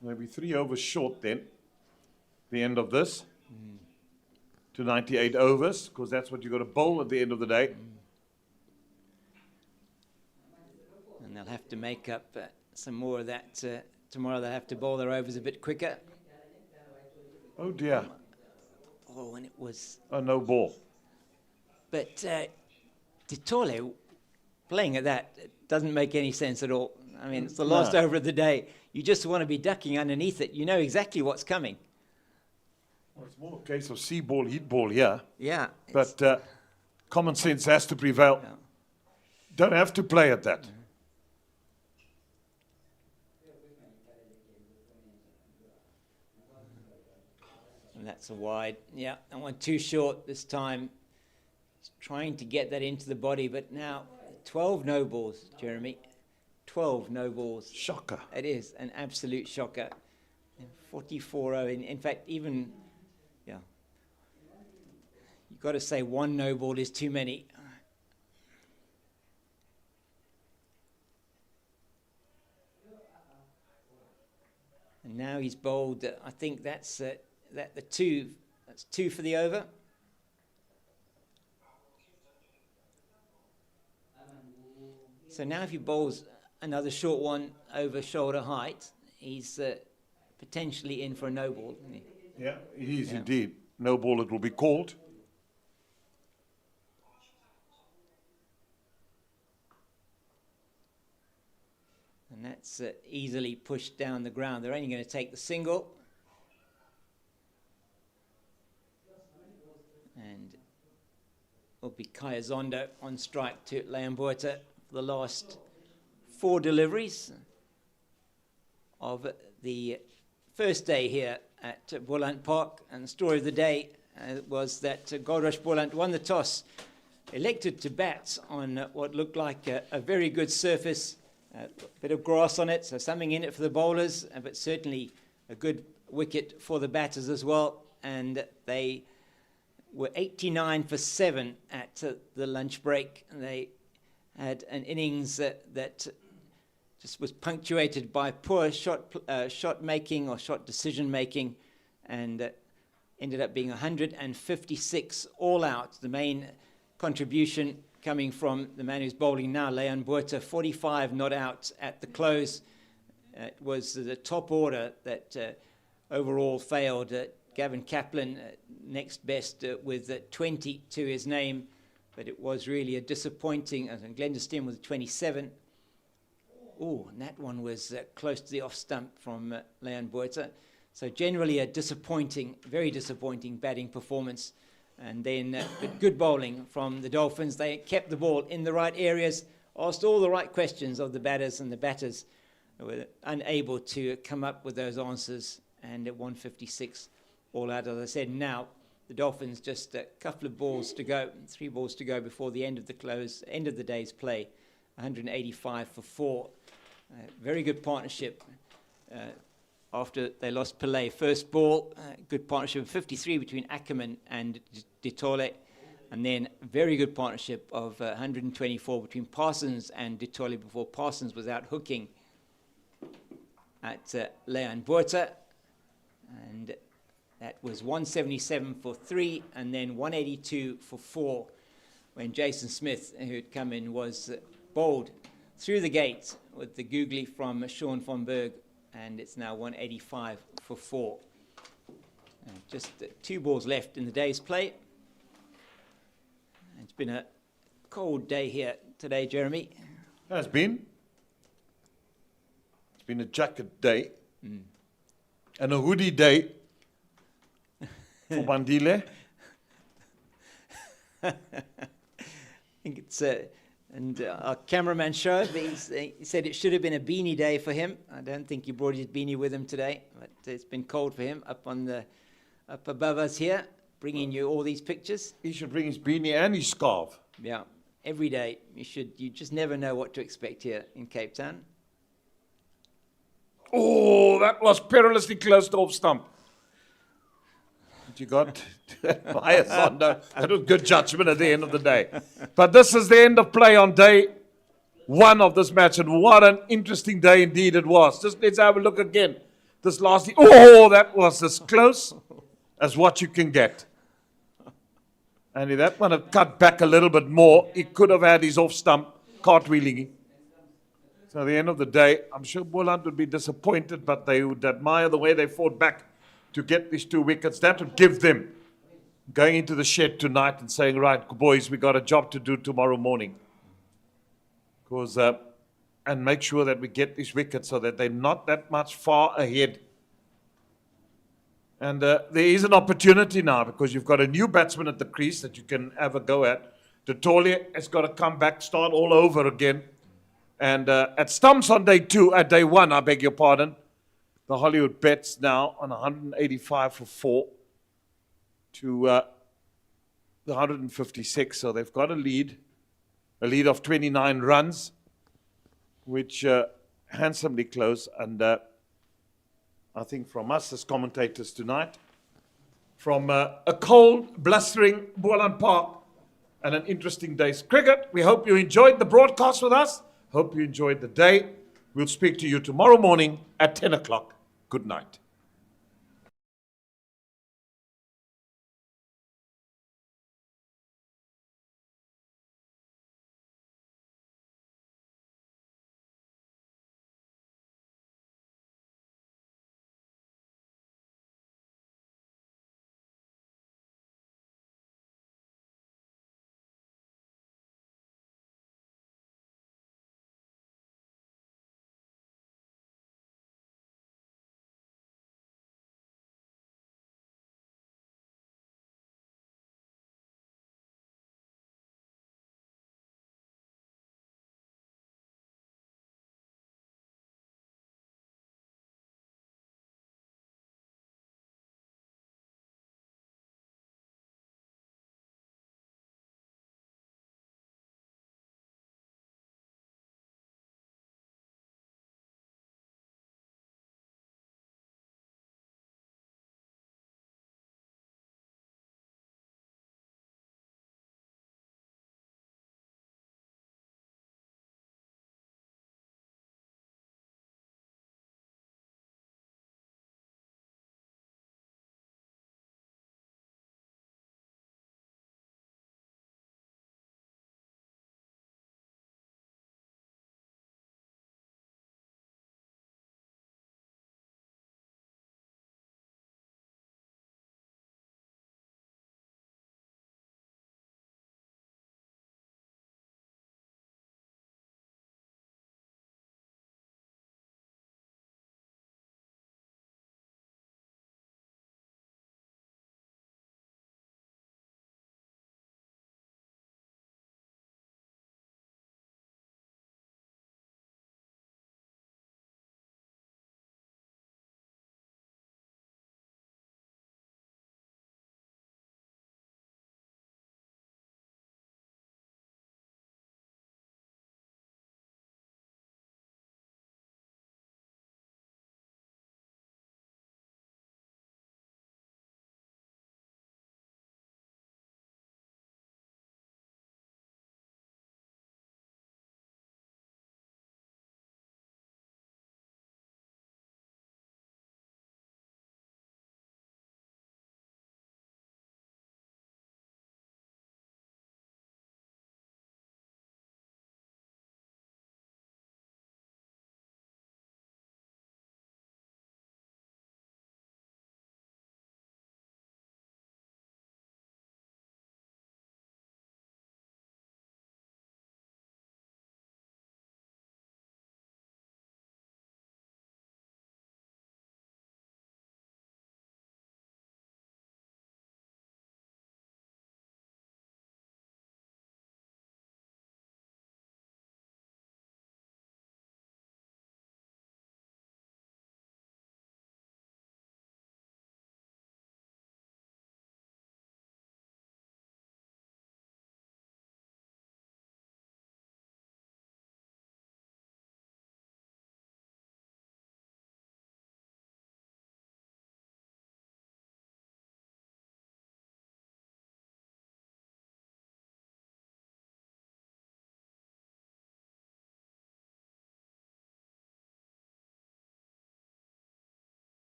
Maybe 3 overs short then, the end of this, to 98 overs, because that's what you've got to bowl at the end of the day. And they'll have to make up some more of that. Tomorrow they'll have to bowl their overs a bit quicker. Oh dear. Oh, and it was... Oh, no ball. But Ditole playing at that, it doesn't make any sense at all. I mean, it's the last over of the day. You just want to be ducking underneath it. You know exactly what's coming. Well, it's more a case of see ball, hit ball here. Yeah. But common sense has to prevail. Yeah. Don't have to play at that. And that's a wide. Yeah, that one too short this time. He's trying to get that into the body, but now 12 no balls, Jeremy. 12 no balls. Shocker. It is an absolute shocker. 44-0. In fact, even, yeah, you've got to say 1 no ball is too many. And now he's bowled, I think that's the 2. That's 2 for the over. So now if he bowls another short one over shoulder height, he's potentially in for a no ball, isn't he? Yeah, it is indeed. No ball, it will be called. And that's easily pushed down the ground. They're only going to take the single. And will be Kaya Zondo on strike to Leambueta for the last 4 deliveries of the first day here at Boland Park. And the story of the day was that Goldrush Boland won the toss, elected to bat on what looked like a very good surface, a bit of grass on it, so something in it for the bowlers, but certainly a good wicket for the batters as well. And they were 89 for 7 at the lunch break. And they had an innings that just was punctuated by poor shot making or shot decision making, and ended up being 156 all out. The main contribution coming from the man who's bowling now, Leambueta, 45 not out at the close. It was the top order that overall failed. Gavin Kaplan next best with 20 to his name, but it was really a disappointing, and Glenda Stem with 27. Oh, and that one was close to the off stump from Leambueta. So generally a disappointing, very disappointing batting performance. And then good bowling from the Dolphins. They kept the ball in the right areas, asked all the right questions of the batters, and the batters were unable to come up with those answers. And at 156 all out, as I said, now the Dolphins just a couple of balls to go, 3 balls to go before the end of the day's play. 185 for 4. Very good partnership after they lost Pillay. First ball, good partnership of 53 between Ackerman and Ditole. And then very good partnership of 124 between Parsons and Ditole before Parsons was out hooking at Leambueta. And that was 177 for 3 and then 182 for 4 when Jason Smith, who had come in, was bowled through the gate with the googly from Sean von Berg, and it's now 185 for 4. Just 2 balls left in the day's play. It's been a cold day here today, Jeremy. Has been. It's been a jacket day and a hoodie day for Bandile. I think it's and our cameraman showed, but he said it should have been a beanie day for him. I don't think he brought his beanie with him today, but it's been cold for him up above us here, bringing you all these pictures. He should bring his beanie and his scarf. Yeah, every day you just never know what to expect here in Cape Town. Oh, that was perilously close to off stump. But you got bias on. No, that was good judgment at the end of the day. But this is the end of play on day 1 of this match, and what an interesting day indeed it was. Just let's have a look again. This last, oh, that was as close as what you can get. And if that one had cut back a little bit more, he could have had his off stump cartwheeling. So at the end of the day, I'm sure Boland would be disappointed, but they would admire the way they fought back to get these 2 wickets. That would give them going into the shed tonight and saying, right, boys, we got a job to do tomorrow morning. Because, and make sure that we get these wickets so that they're not that much far ahead. And there is an opportunity now because you've got a new batsman at the crease that you can have a go at. Totoli has got to come back, start all over again. And at stumps on day 1, I beg your pardon, the Hollywoodbets now on 185 for 4 to the 156. So they've got a lead of 29 runs, which handsomely close. And I think from us as commentators tonight, from a cold, blustering Boland Park and an interesting day's cricket, we hope you enjoyed the broadcast with us. Hope you enjoyed the day. We'll speak to you tomorrow morning at 10 o'clock. Good night.